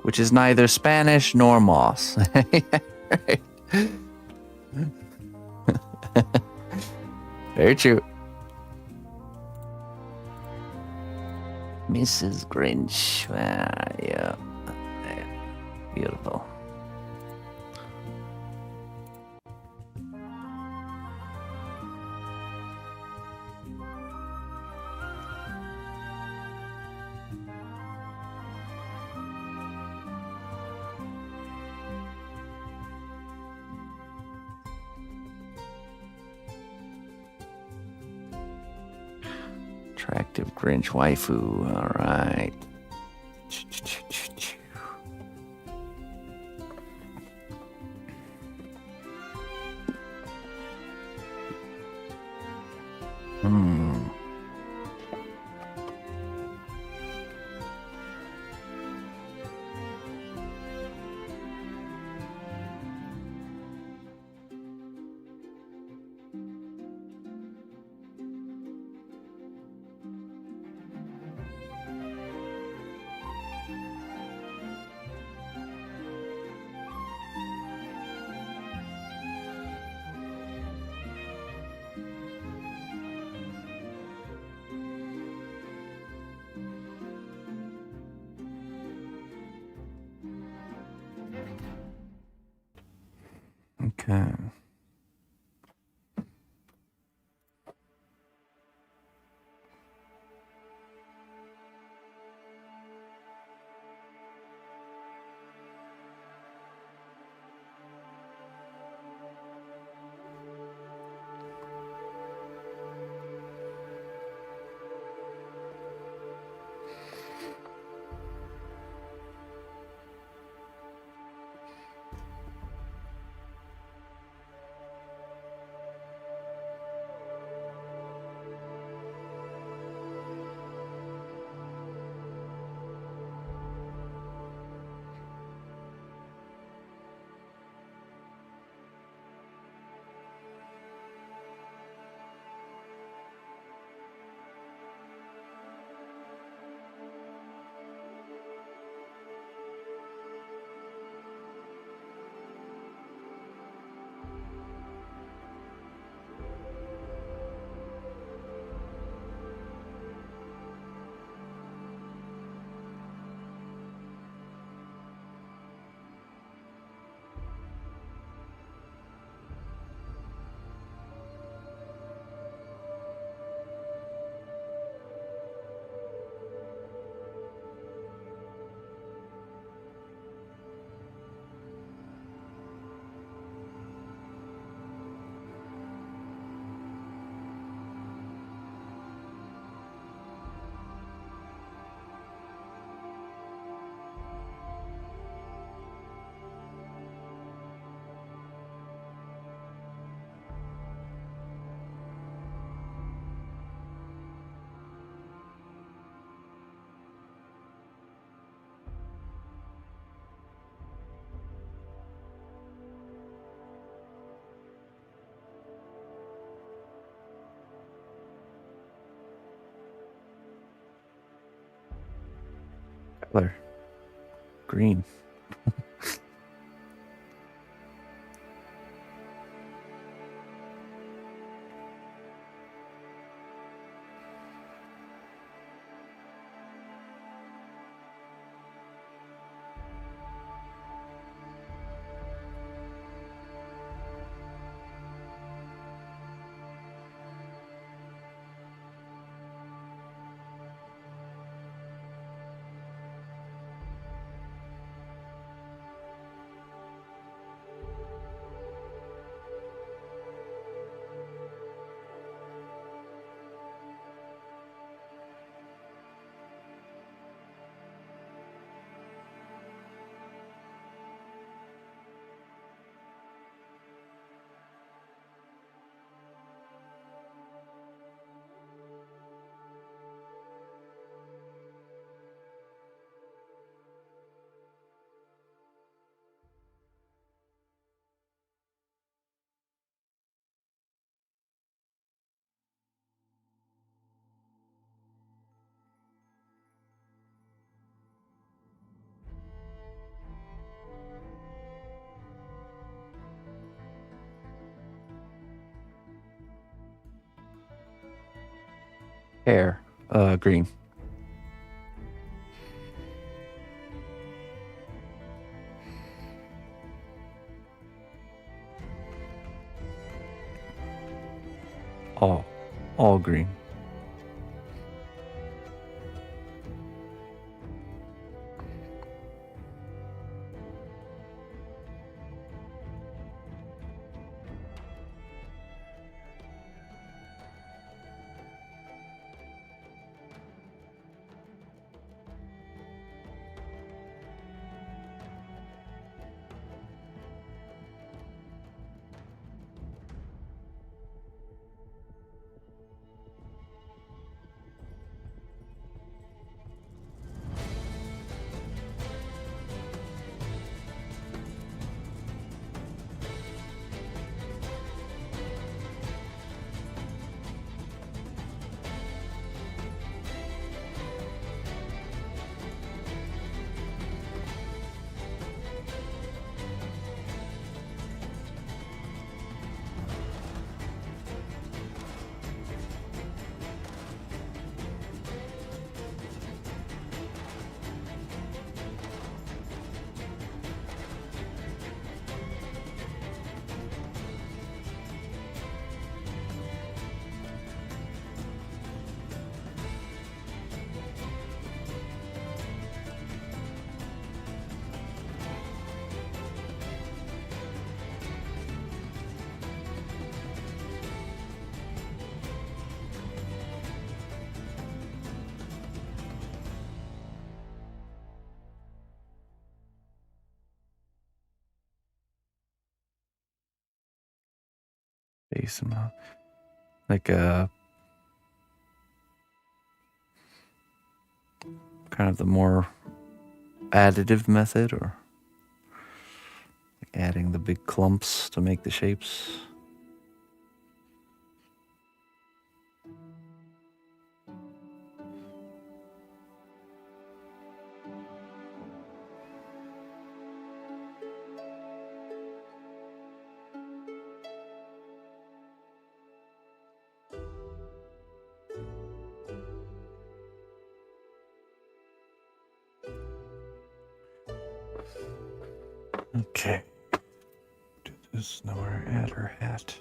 B: Which is neither Spanish nor moss. Right. Very true. Mrs. Grinch. Yeah. Beautiful. Attractive Grinch waifu. All right. Okay. color? Green. Hair. Green. All green. Base amount. Like a kind of the more additive method, or adding the big clumps to make the shapes. Okay. Do this. Now we're at her hat.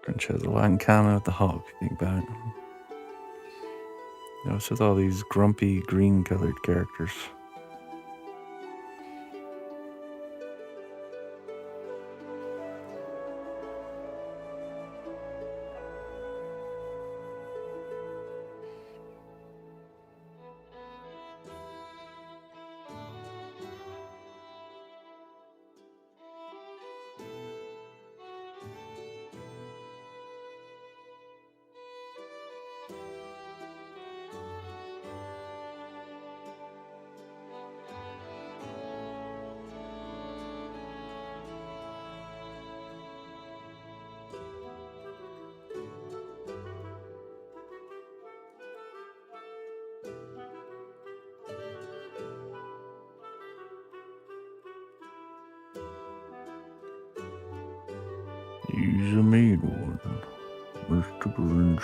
B: And show the line counter with the Hulk. Think about it. You know, it's with all these grumpy green colored characters. He's a mean one, Mr. Grinch.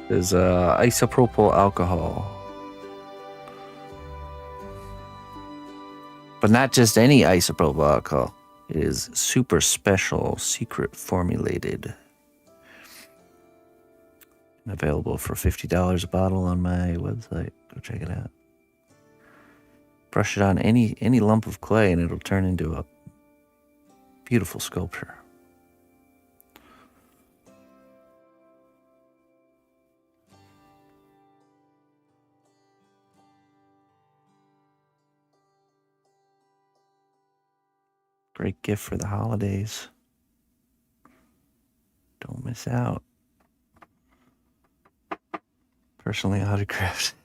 A: Is isopropyl alcohol. But not just any isopropyl alcohol. It is super special, secret formulated. And available for $50 a bottle on my website. Go check it out. Brush it on any lump of clay and it'll turn into a beautiful sculpture. Great gift for the holidays. Don't miss out. Personally autographed.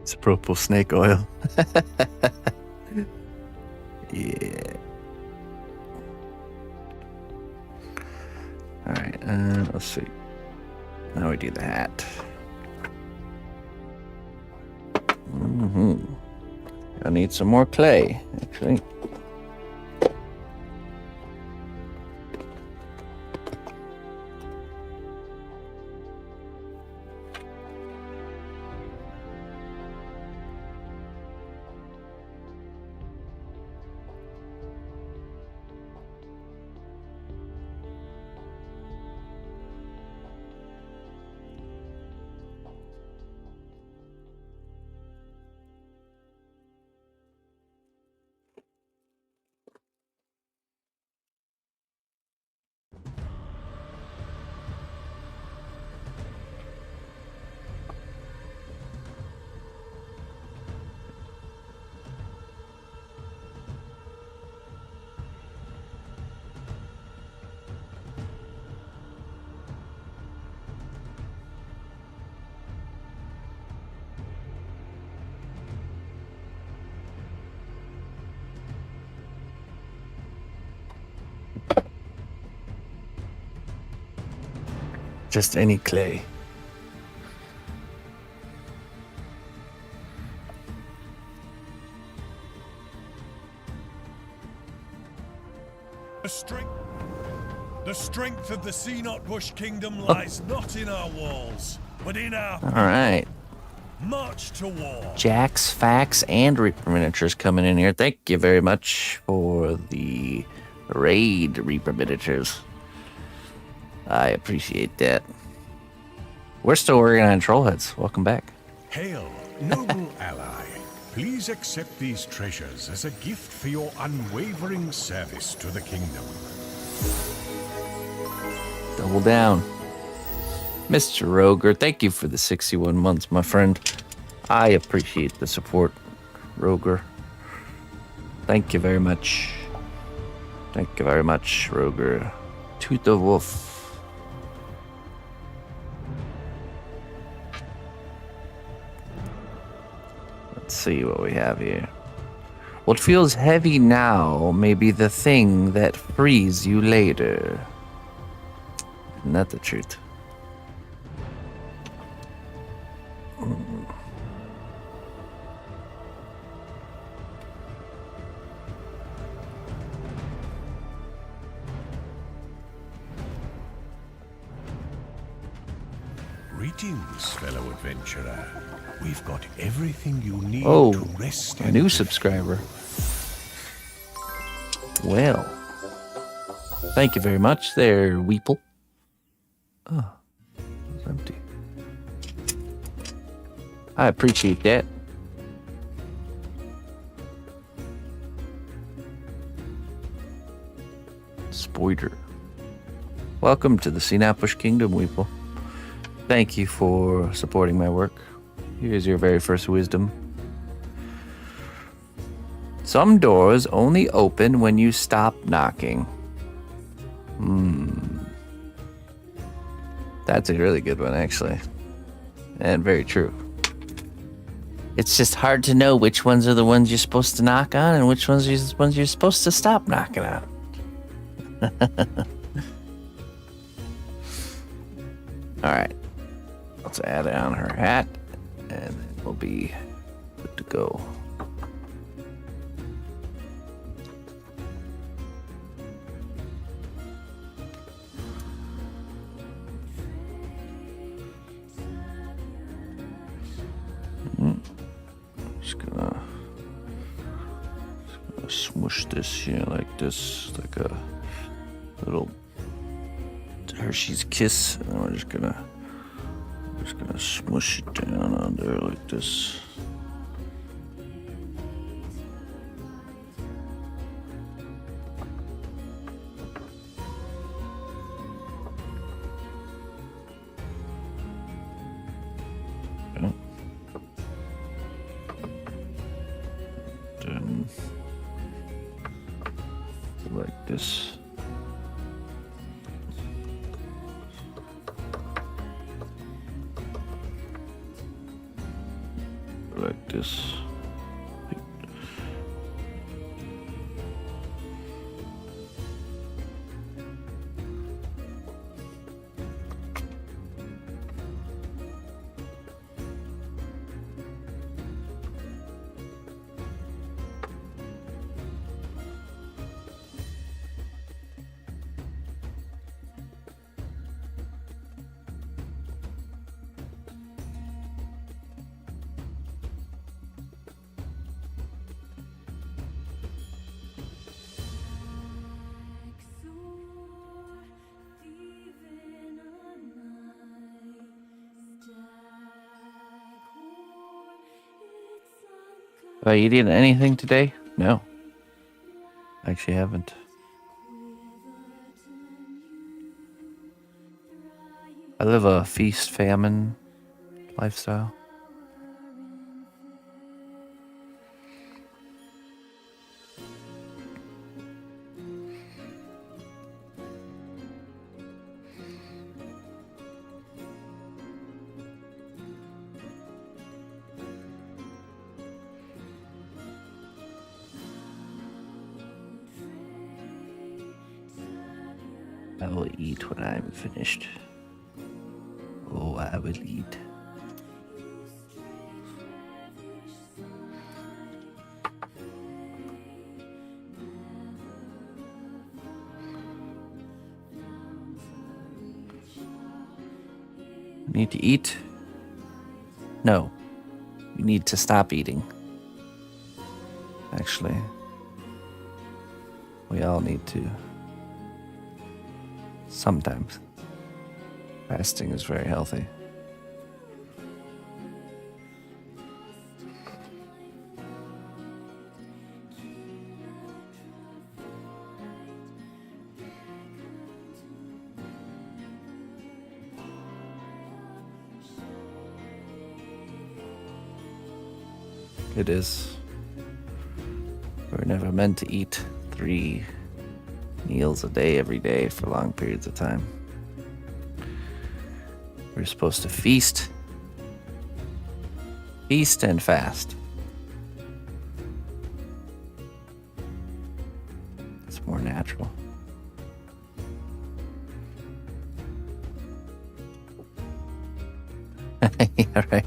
A: Isopropyl snake oil.
B: Yeah. All right, let's see. Now we do the hat. I need some more clay, actually. Just any clay.
C: The strength of the cnotbusch kingdom lies not in our walls, but in our
B: All right.
C: march to war.
B: Jacks, Facts, and Reaper Miniatures coming in here. Thank you very much for the raid, Reaper Miniatures. I appreciate that. We're still working on Trollheads. Welcome back.
C: Hail, noble ally. Please accept these treasures as a gift for your unwavering service to the kingdom.
B: Double down. Mr. Roger, thank you for the 61 months, my friend. I appreciate the support, Roger. Thank you very much. Thank you very much, Roger. To the wolf. Let's see what we have here. What feels heavy now may be the thing that frees you later. Isn't that the truth?
C: Greetings, fellow adventurer. We've got everything you need
B: Oh,
C: to rest
B: a
C: and
B: new
C: refuel.
B: subscriber. Well, thank you very much there, Weeple. Oh, it's empty. I appreciate that. Spoiler. Welcome to the cnotbusch Kingdom, Weeple. Thank you for supporting my work. Here's your very first wisdom. Some doors only open when you stop knocking. That's a really good one, actually. And very true. It's just hard to know which ones are the ones you're supposed to knock on and which ones are the ones you're supposed to stop knocking on. All right. Let's add on her hat, and then we'll be good to go. Just gonna smush this here like this, like a little Hershey's Kiss, and then we're just gonna smush it down on there like this. Okay. Then like this. Like this. Have I eaten anything today? No. I actually haven't. I live a feast famine lifestyle. I will eat when I'm finished. Oh, I will eat. Need to eat? No. You need to stop eating. Actually, we all need to. Sometimes. Fasting is very healthy. It is. We're never meant to eat 3 meals a day every day for long periods of time. We're supposed to feast and fast. It's more natural. Yeah, right.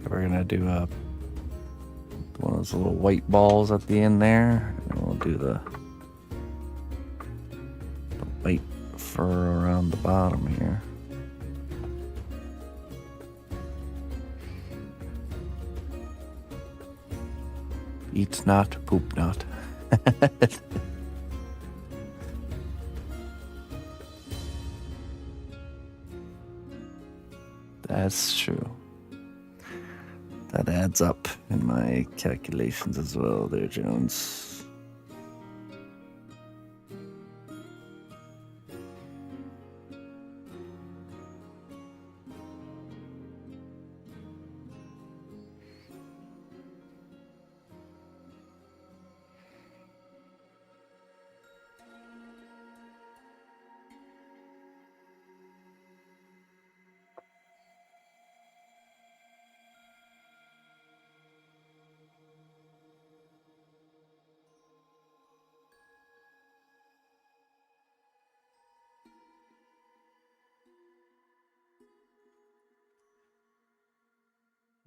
B: We're gonna do one of those little white balls at the end there, and we'll do the white fur around the bottom here. Eat not, poop not. That's true. That adds up in my calculations as well there, Jones.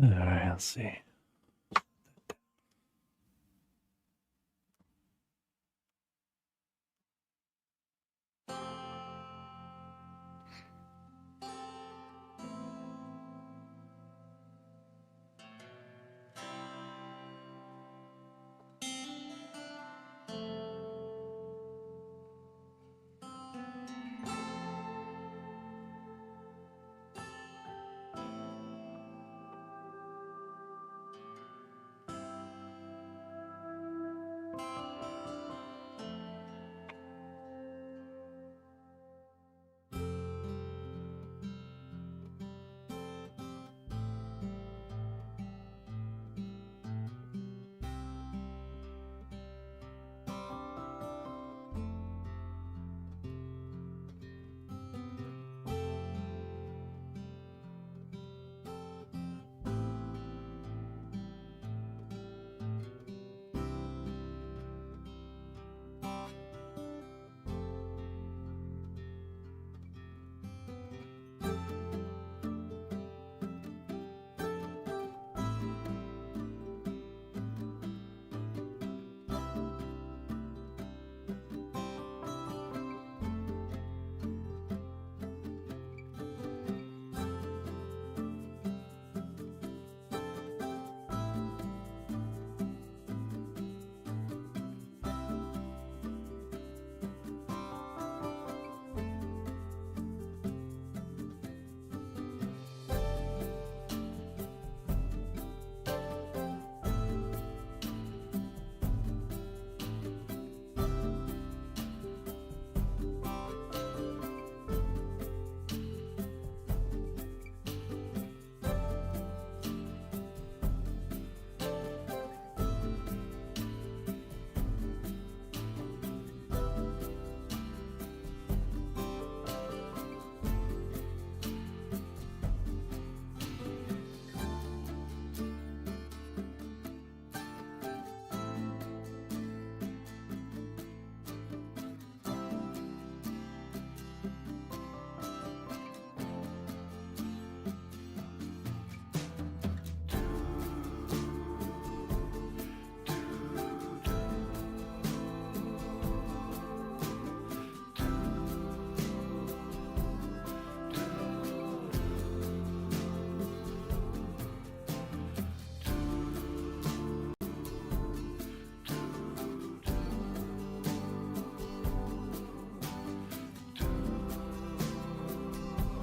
B: All right, let's see.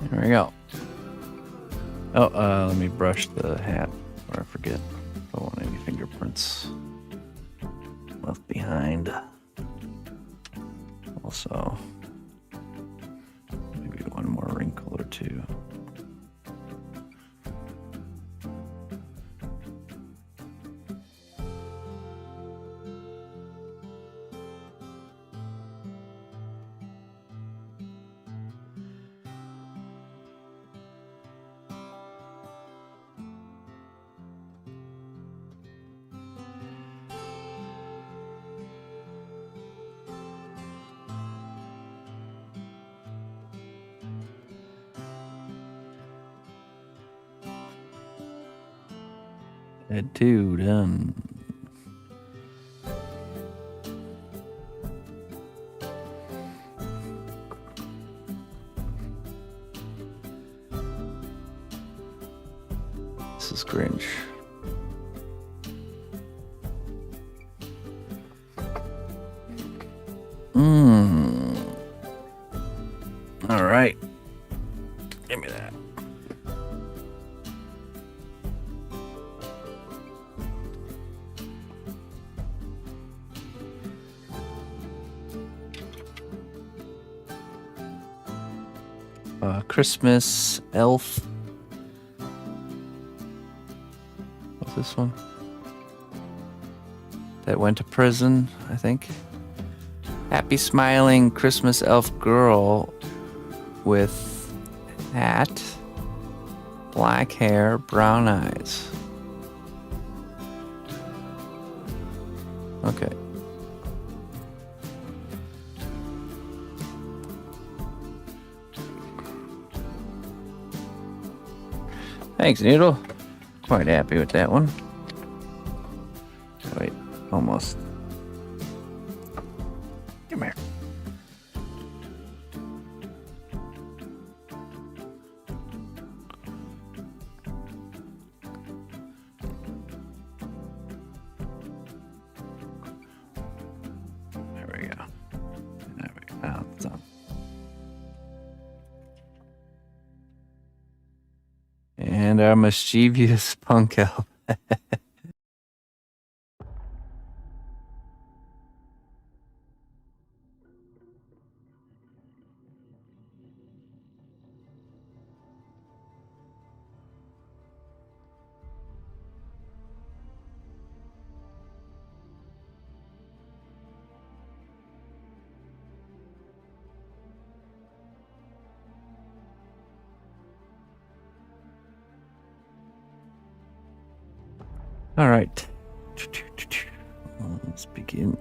B: There we go. Oh, let me brush the hat before I forget. Don't want any fingerprints left behind. Also, maybe one more wrinkle or two. Head 2 done. This is Grinch. All right. Give me that. Christmas elf. What's this one? That went to prison, I think. Happy smiling Christmas elf girl with hat, black hair, brown eyes. Okay. Thanks, Noodle. Quite happy with that one. Wait, almost. Come here. There we go. There we go. Now it's on. And our mischievous punk elf. All right. Let's begin.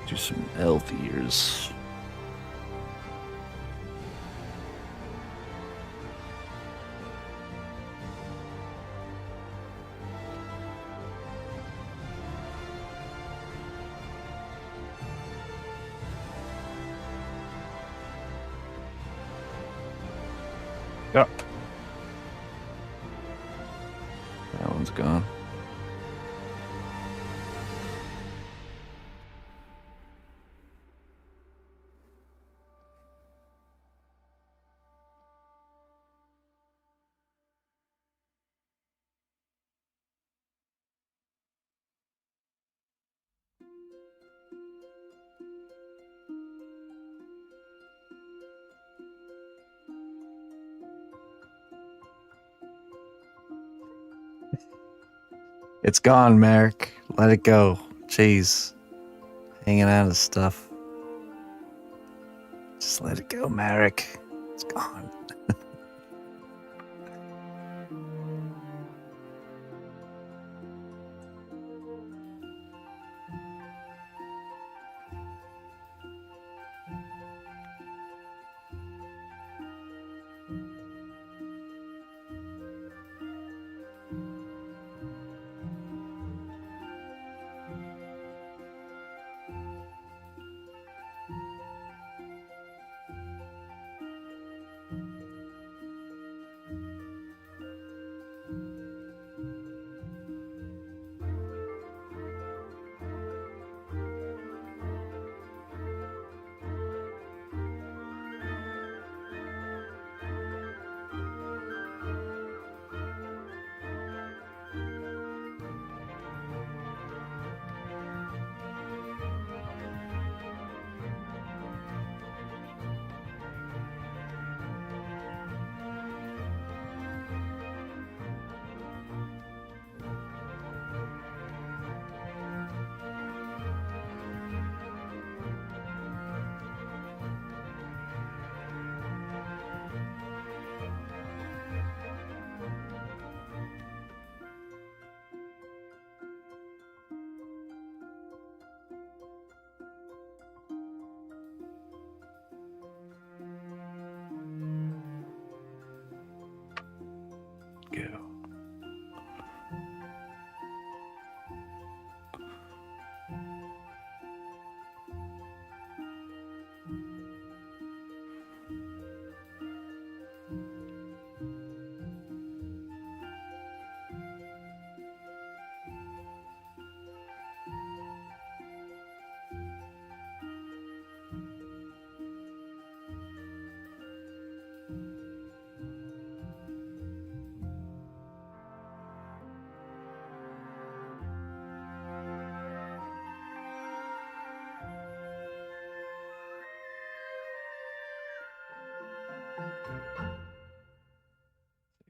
B: Do some elf ears. Yeah. That one's gone. It's gone, Merrick. Let it go. Jeez. Hanging out of stuff. Just let it go, Merrick. It's gone. Go.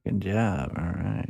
B: Good job. All right.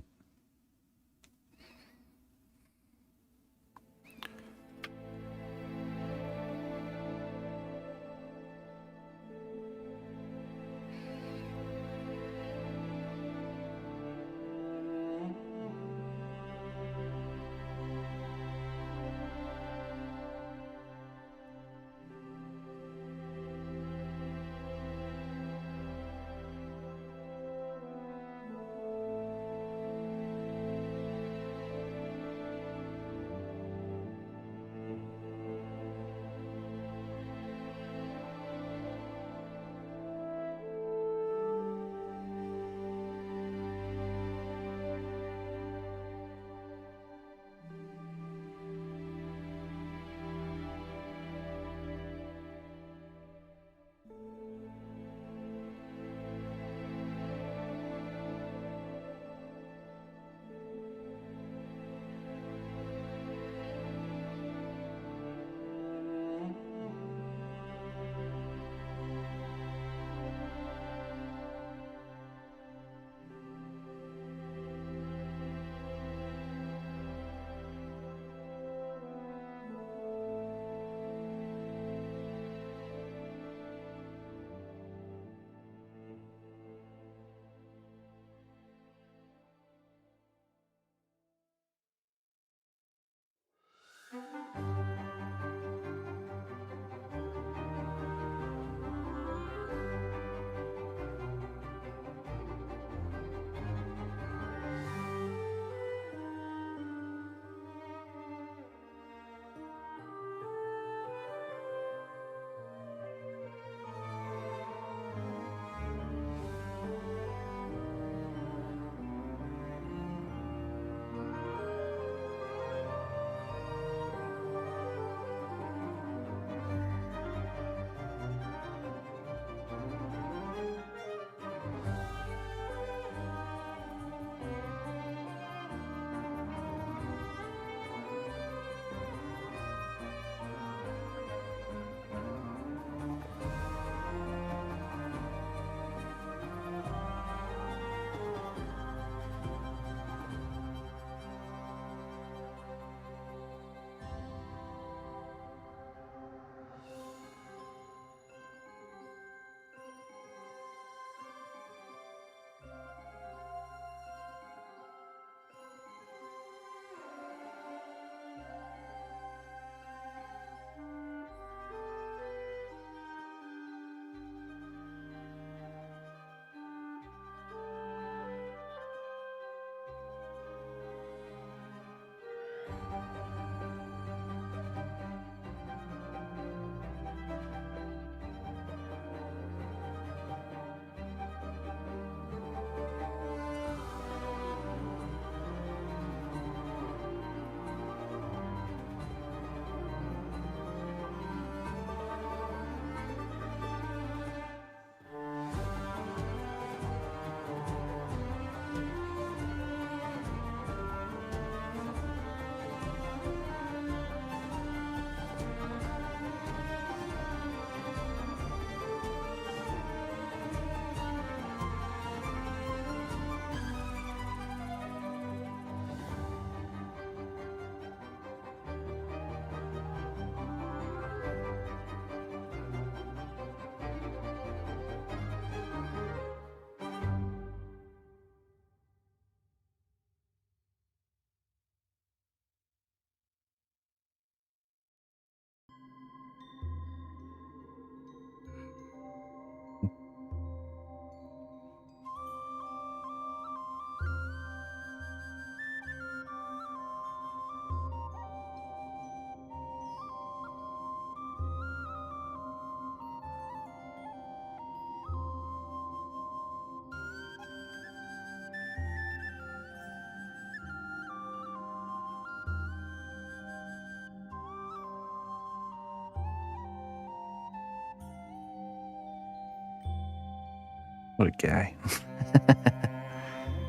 B: What a guy.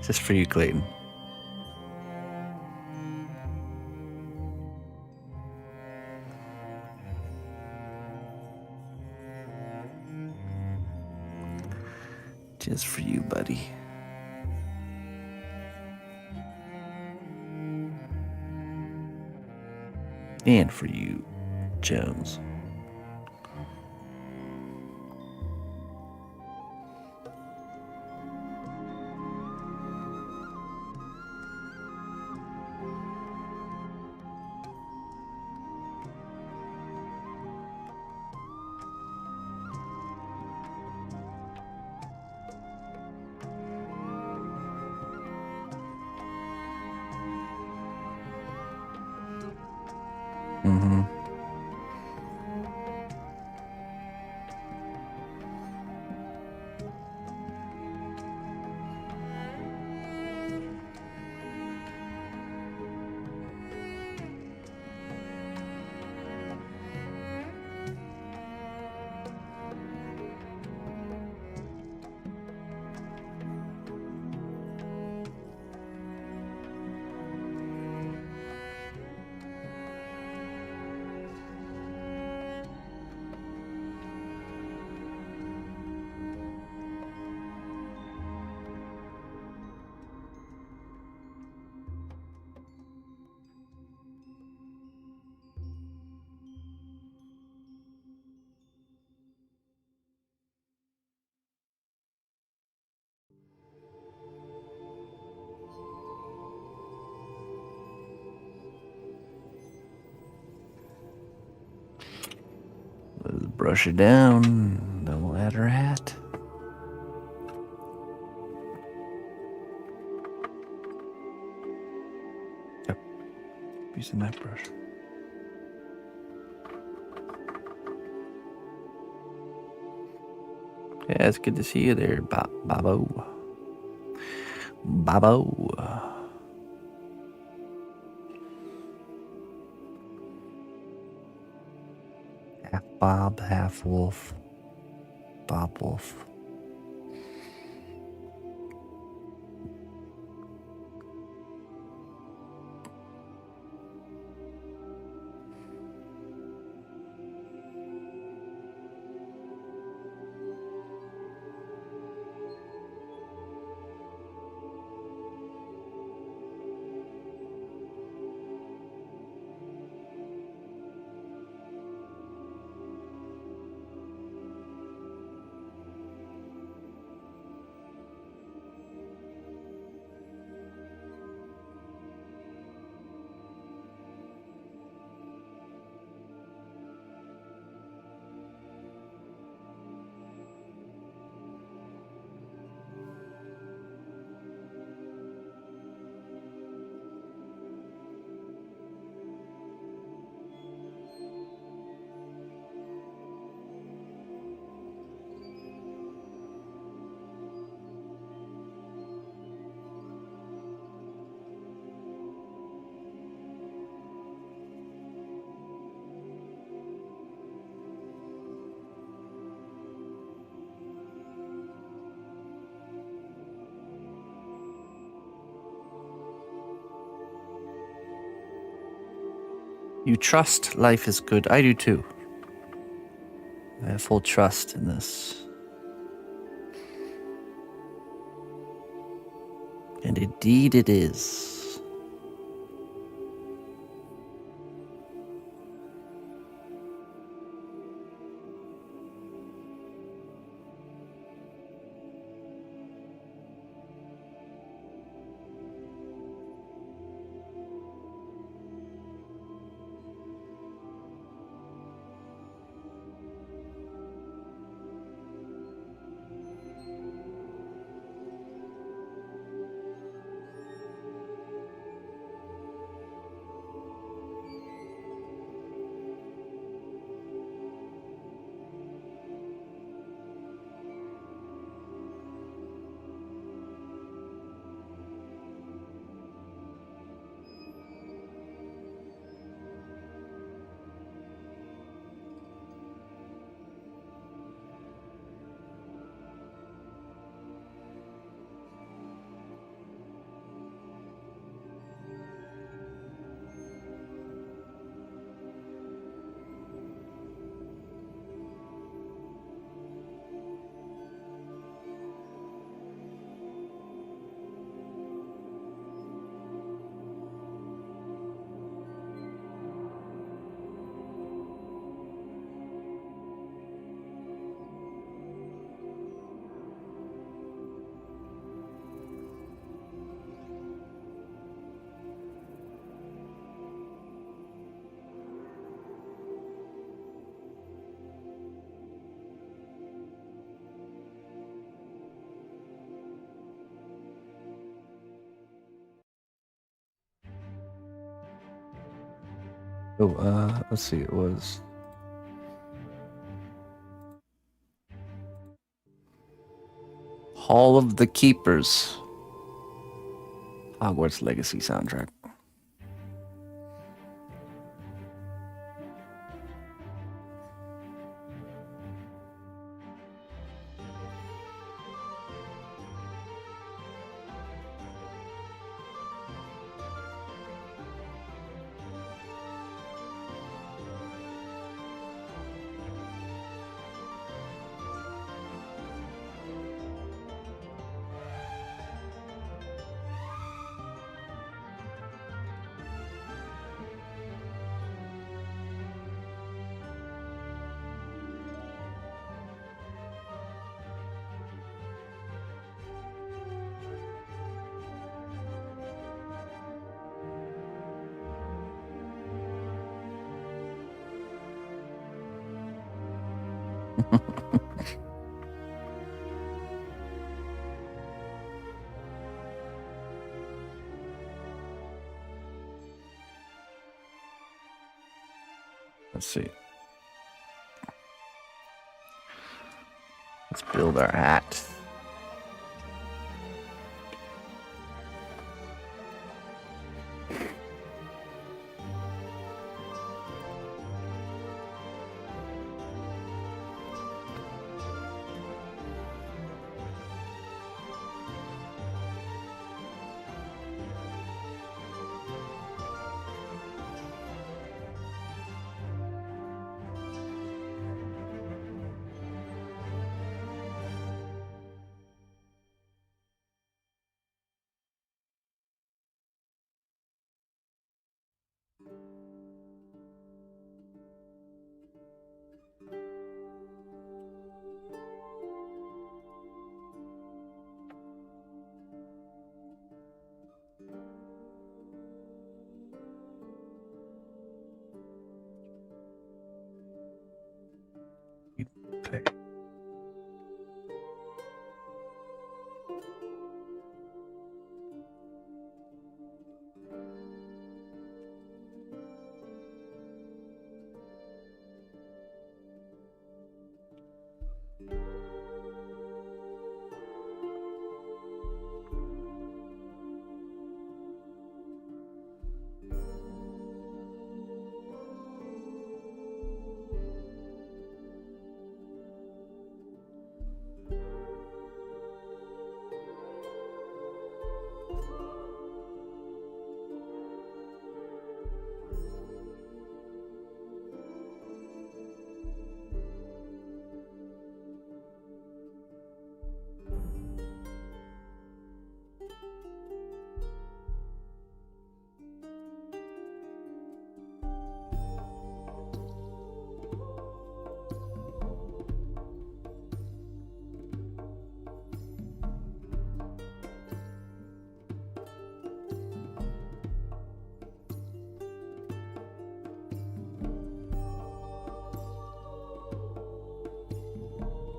B: Just for you, Clayton. Just for you, buddy. And for you, Jones. Mm-hmm. Let's brush it down. Double adder hat. Yep. Using that brush. Yeah, it's good to see you there, Babo. Babo. Half Bob, half Wolf. Bob Wolf. You trust life is good. I do too. I have full trust in this. And indeed it is. Oh, let's see, it was Hall of the Keepers. Hogwarts Legacy soundtrack. Let's see. Let's build our hat.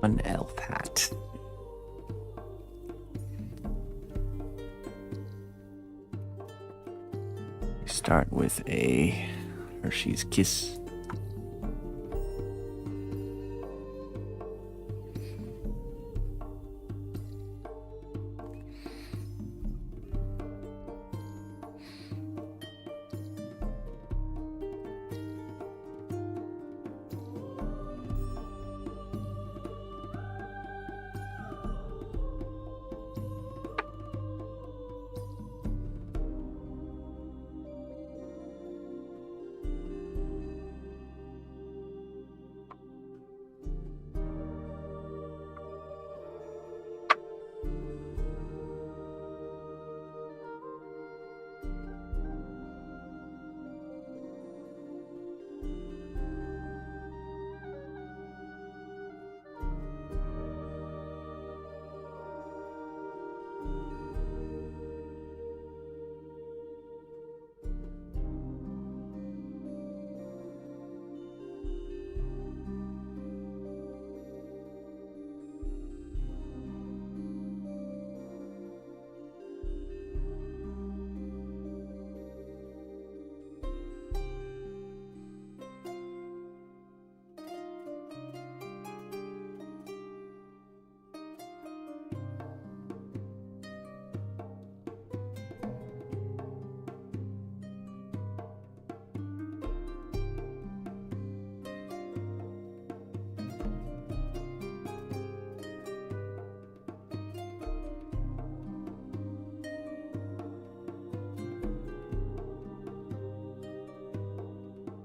B: An elf hat. Start with a Hershey's Kiss.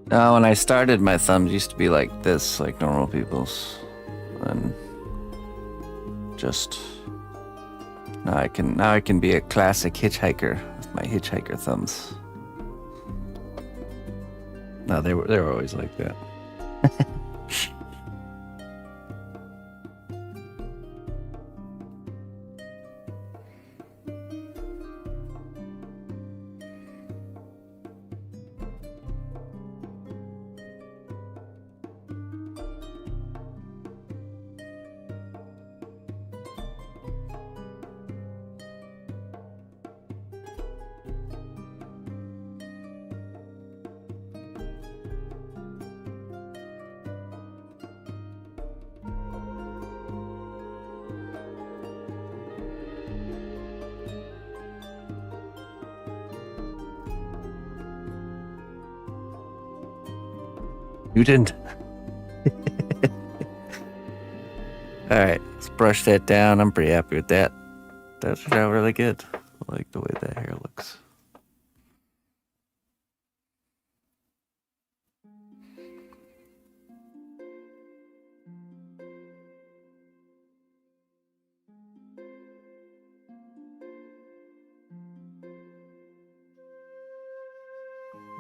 B: Now, when I started, my thumbs used to be like this, like normal people's, and just now I can be a classic hitchhiker with my hitchhiker thumbs. No, they were always like that. You didn't. Alright, let's brush that down. I'm pretty happy with that. That turned out really good. I like the way that hair looks.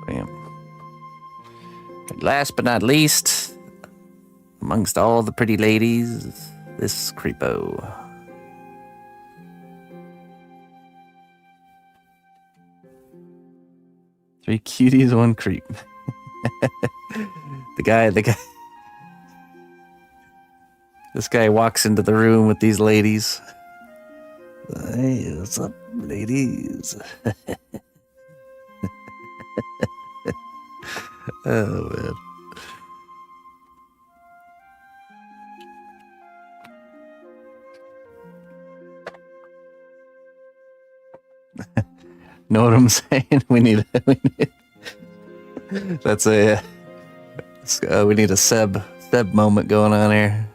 B: Bam. And last but not least, amongst all the pretty ladies, this creepo. Three cuties, one creep. The guy. This guy walks into the room with these ladies. Hey, what's up, ladies? Oh, man. Know what I'm saying? We need that's a we need a Seb moment going on here.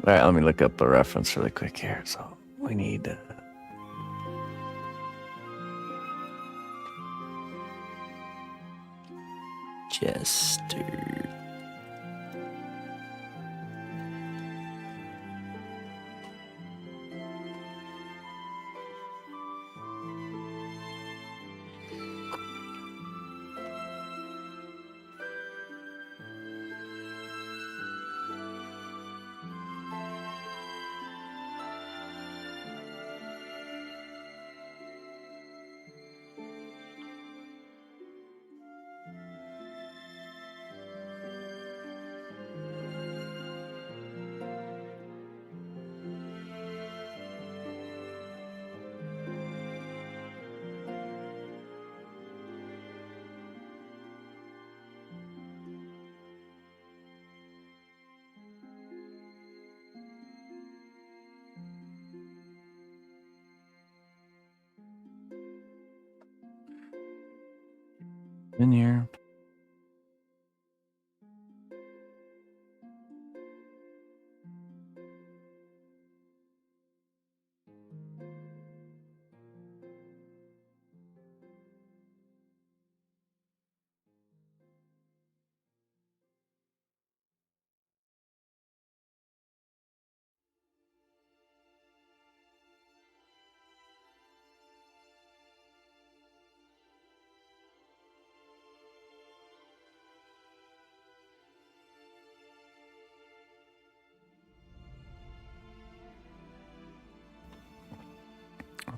B: All right, let me look up a reference really quick here. So we need Chester. In here.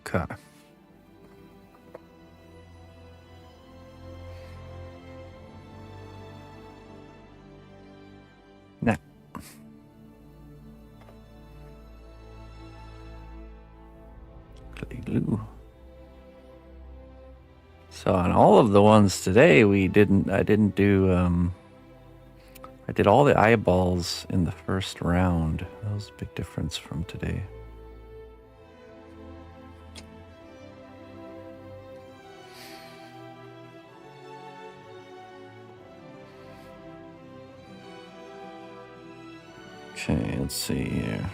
B: Okay. Now. Clay glue. So on all of the ones today, I didn't do, I did all the eyeballs in the first round. That was a big difference from today. Okay, let's see here.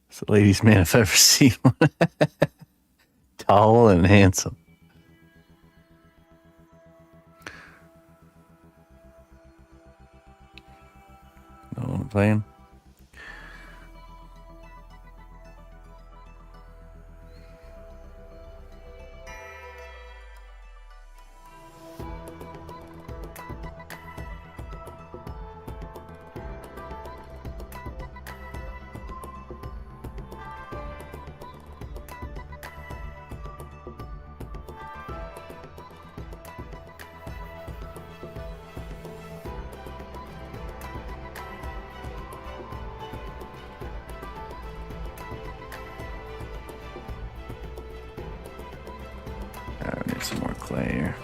B: It's the ladies' man if I've ever seen one. Tall and handsome. Know what I'm playing? I need some more clay here.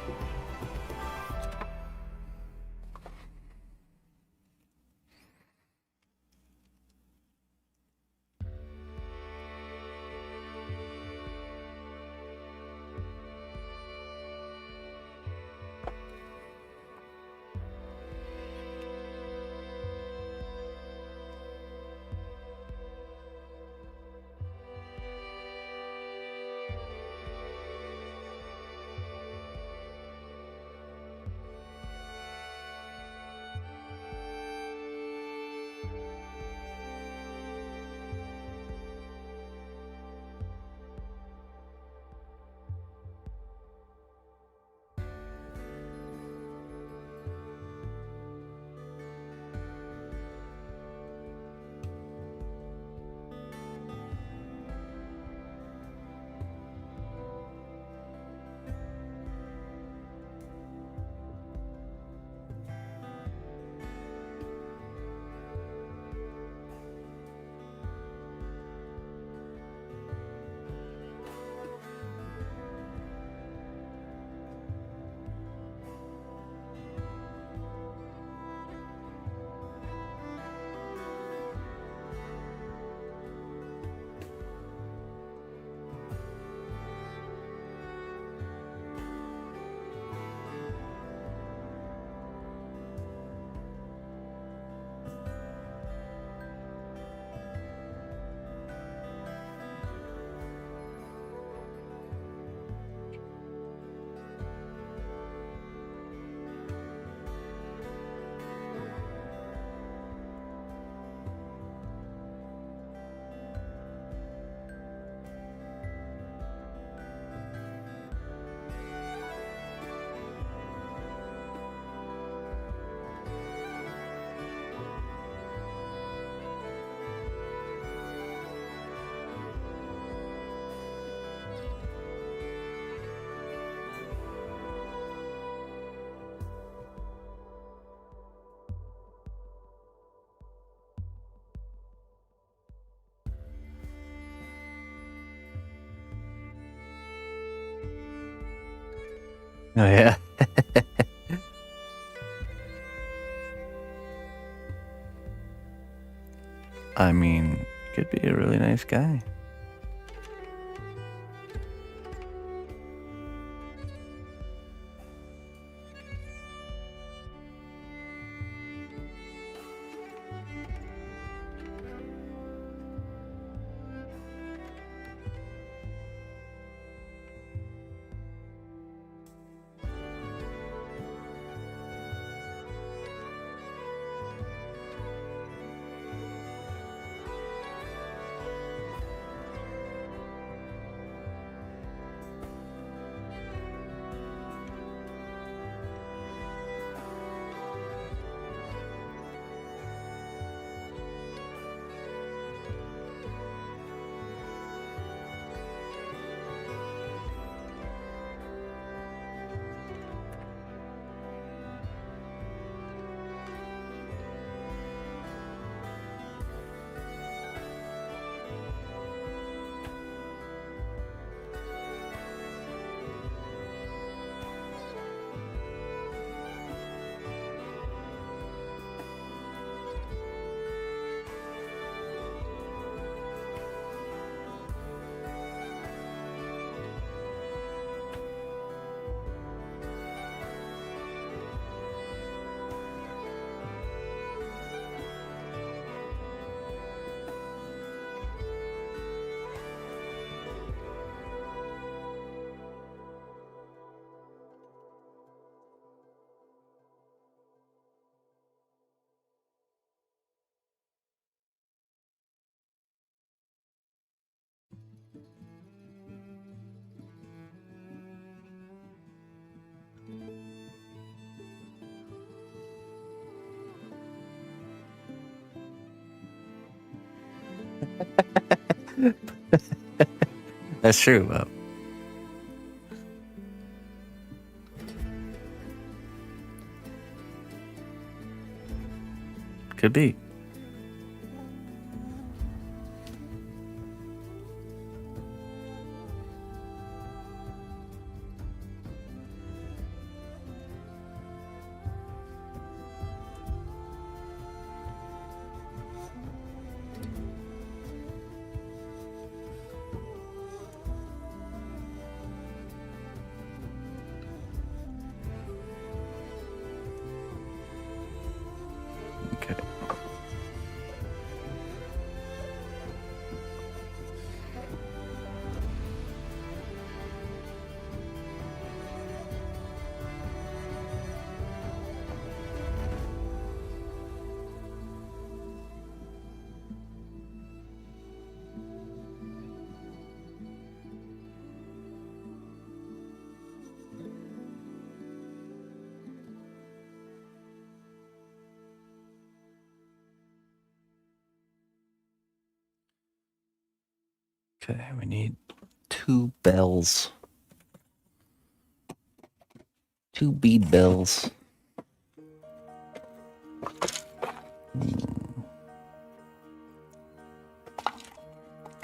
B: Oh, yeah. I mean, could be a really nice guy. That's true, Bob. Could be. Okay. Okay, we need 2 bells. 2 bead bells.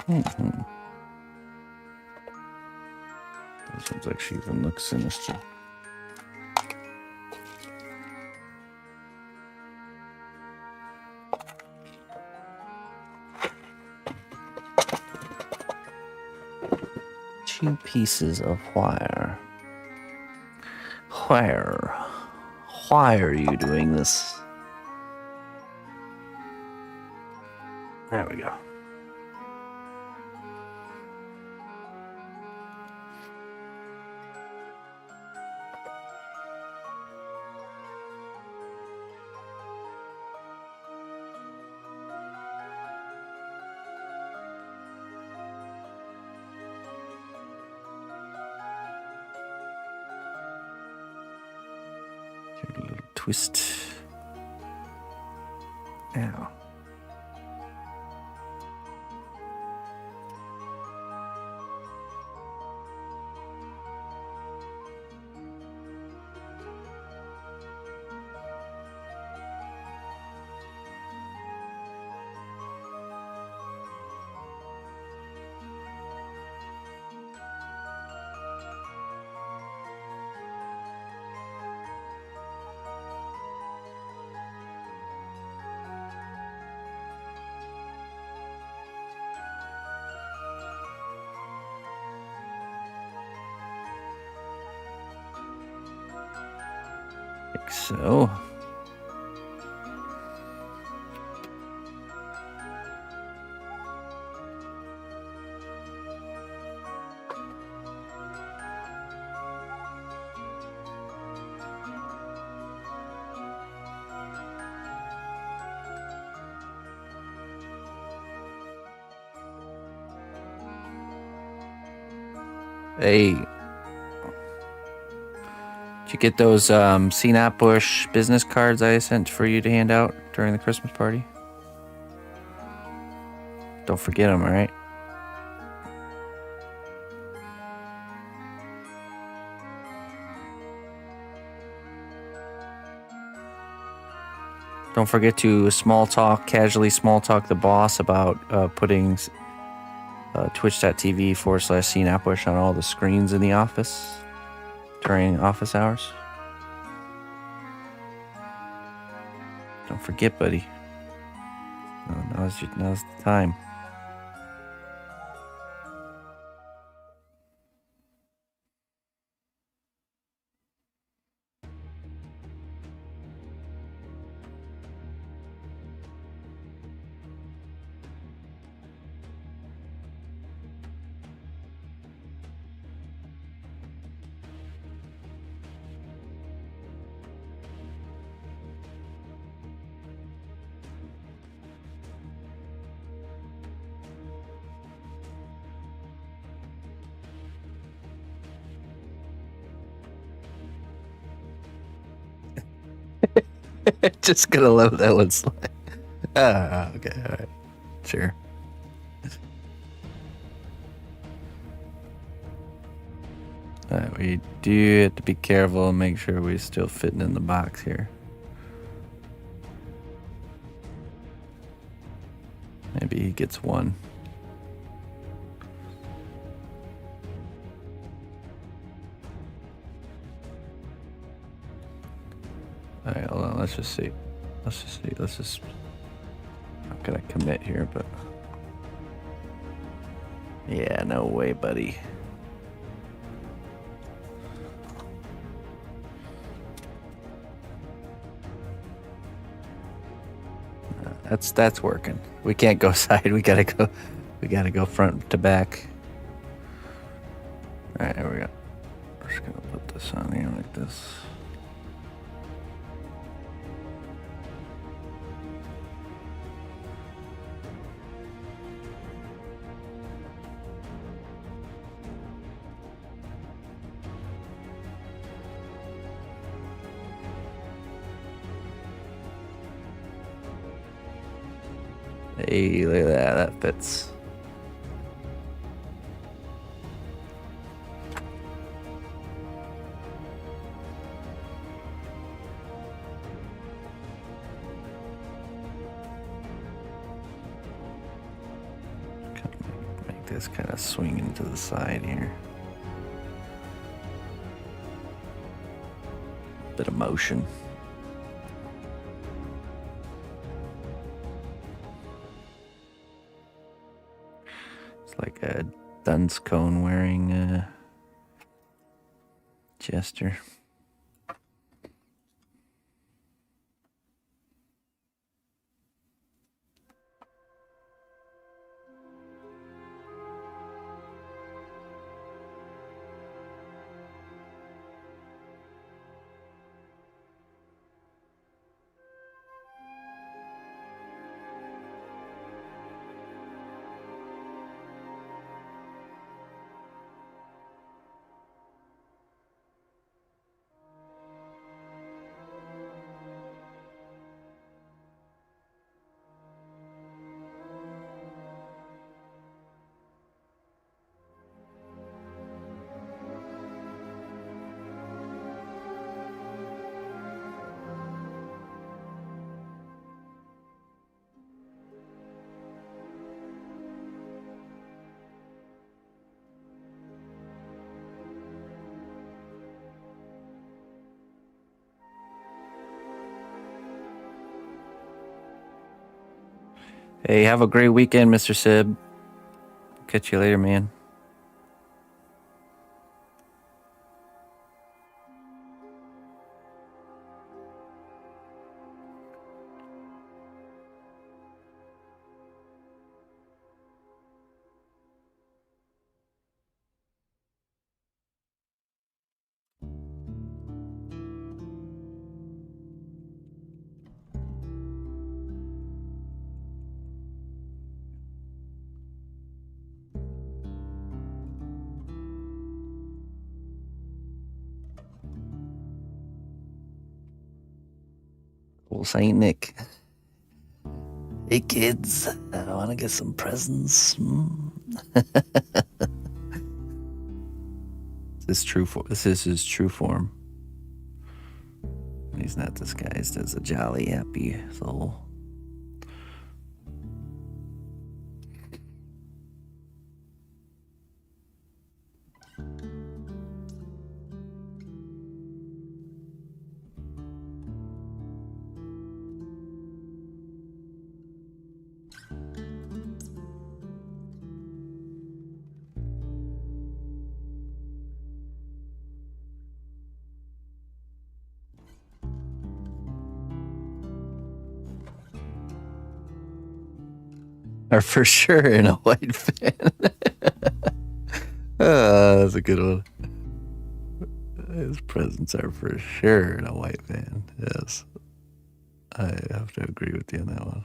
B: Mm-hmm. This one's actually even looks sinister. Two pieces of wire. Why are you doing this? There we go. Give it a little twist. Ow. Like so. Hey, did you get those cnotbusch business cards I sent for you to hand out during the Christmas party? Don't forget them, all right? Don't forget to casually small talk the boss about putting twitch.tv/cnotbusch on all the screens in the office during office hours. Don't forget, buddy. Now's the time. Just gonna let that one slide. Okay, all right, sure. All right, we do have to be careful and make sure we're still fitting in the box here. Maybe he gets one. All right, hold on. Let's just see. Not gonna commit here, but yeah, no way, buddy. That's working. We can't go side. We gotta go front to back. All right, here we go. We're just gonna put this on here like this. Hey, look at that. That fits. Make this kind of swing into the side here. Bit of motion. Like a dunce cone wearing jester. Hey, have a great weekend, Mr. Sib. Catch you later, man. Old Saint Nick. Hey kids, I want to get some presents. This is his true form. He's not disguised as a jolly, happy soul. Are for sure in a white van. That's a good one. His presents are for sure in a white van. Yes. I have to agree with you on that one.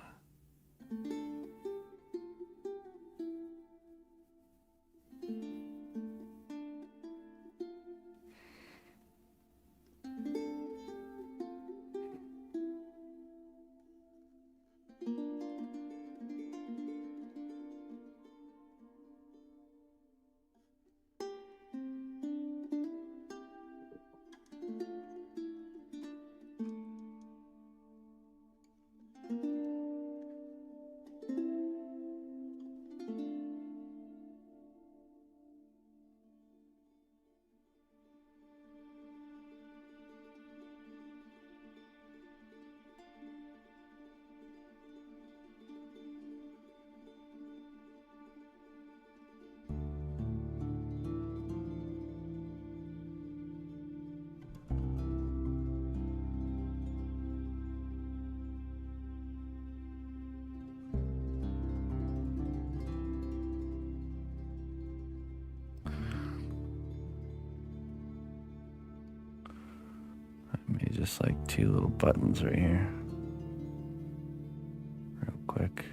B: Maybe just like 2 little buttons right here. Real quick.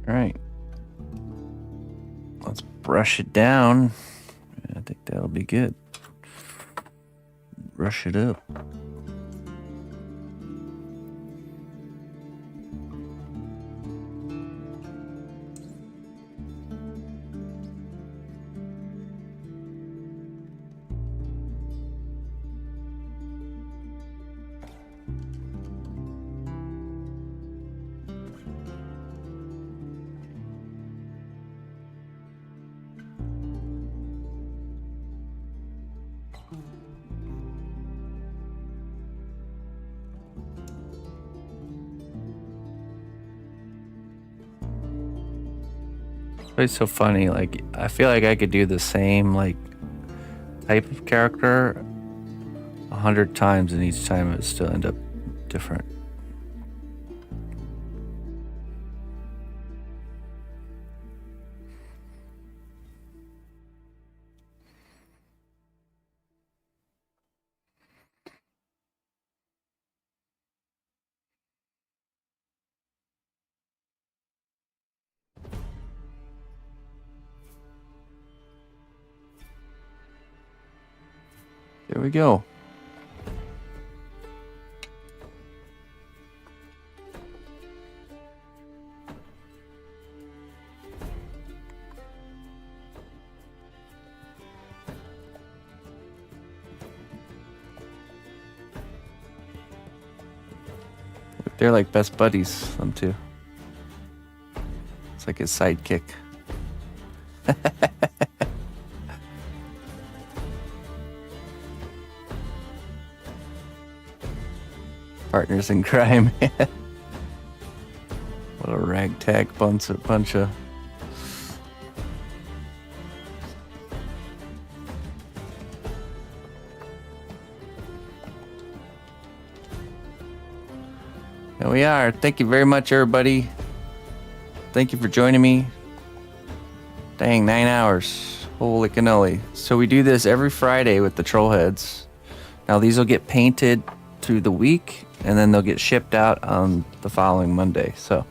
B: All right. Let's brush it down. I think that'll be good. Brush it up. It's so funny. Like, I feel like I could do the same like type of character 100 times, and each time it would still end up different. There we go. They're like best buddies, them two. It's like his sidekick. Partners in crime. What a ragtag bunch of. Here we are. Thank you very much, everybody. Thank you for joining me. Dang, 9 hours. Holy cannoli. So we do this every Friday with the troll heads. Now these will get painted through the week, and then they'll get shipped out on the following Monday. So,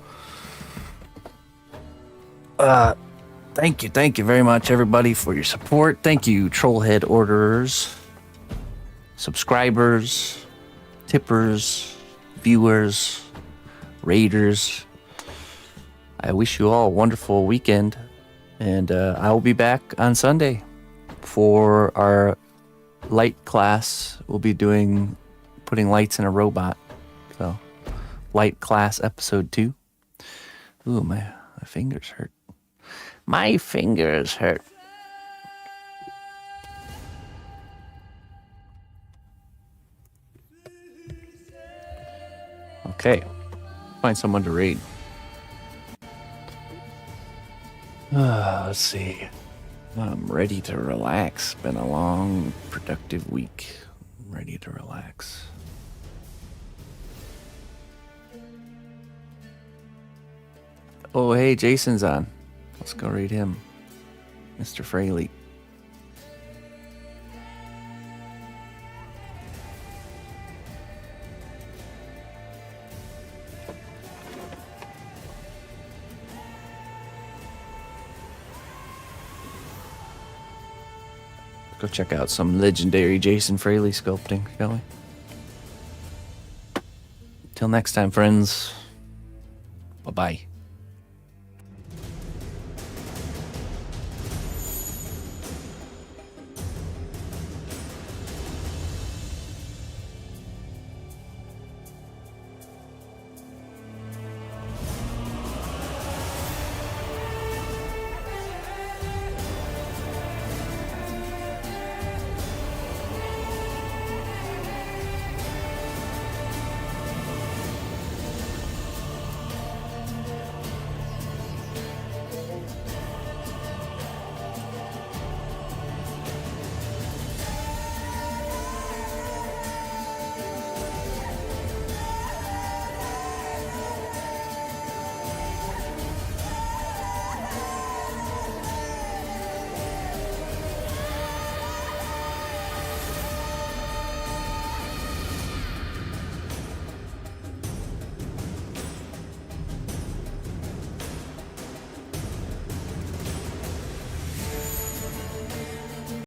B: thank you very much, everybody, for your support. Thank you, trollhead orderers, subscribers, tippers, viewers, raiders. I wish you all a wonderful weekend, and I will be back on Sunday for our light class. We'll be putting lights in a robot. So, light class episode 2. Ooh, my fingers hurt. My fingers hurt. Okay. Find someone to raid. Let's see. I'm ready to relax. Been a long, productive week. I'm ready to relax. Oh, hey, Jason's on. Let's go raid him. Mr. Fraley. Go check out some legendary Jason Fraley sculpting, shall we? Till next time, friends. Bye-bye.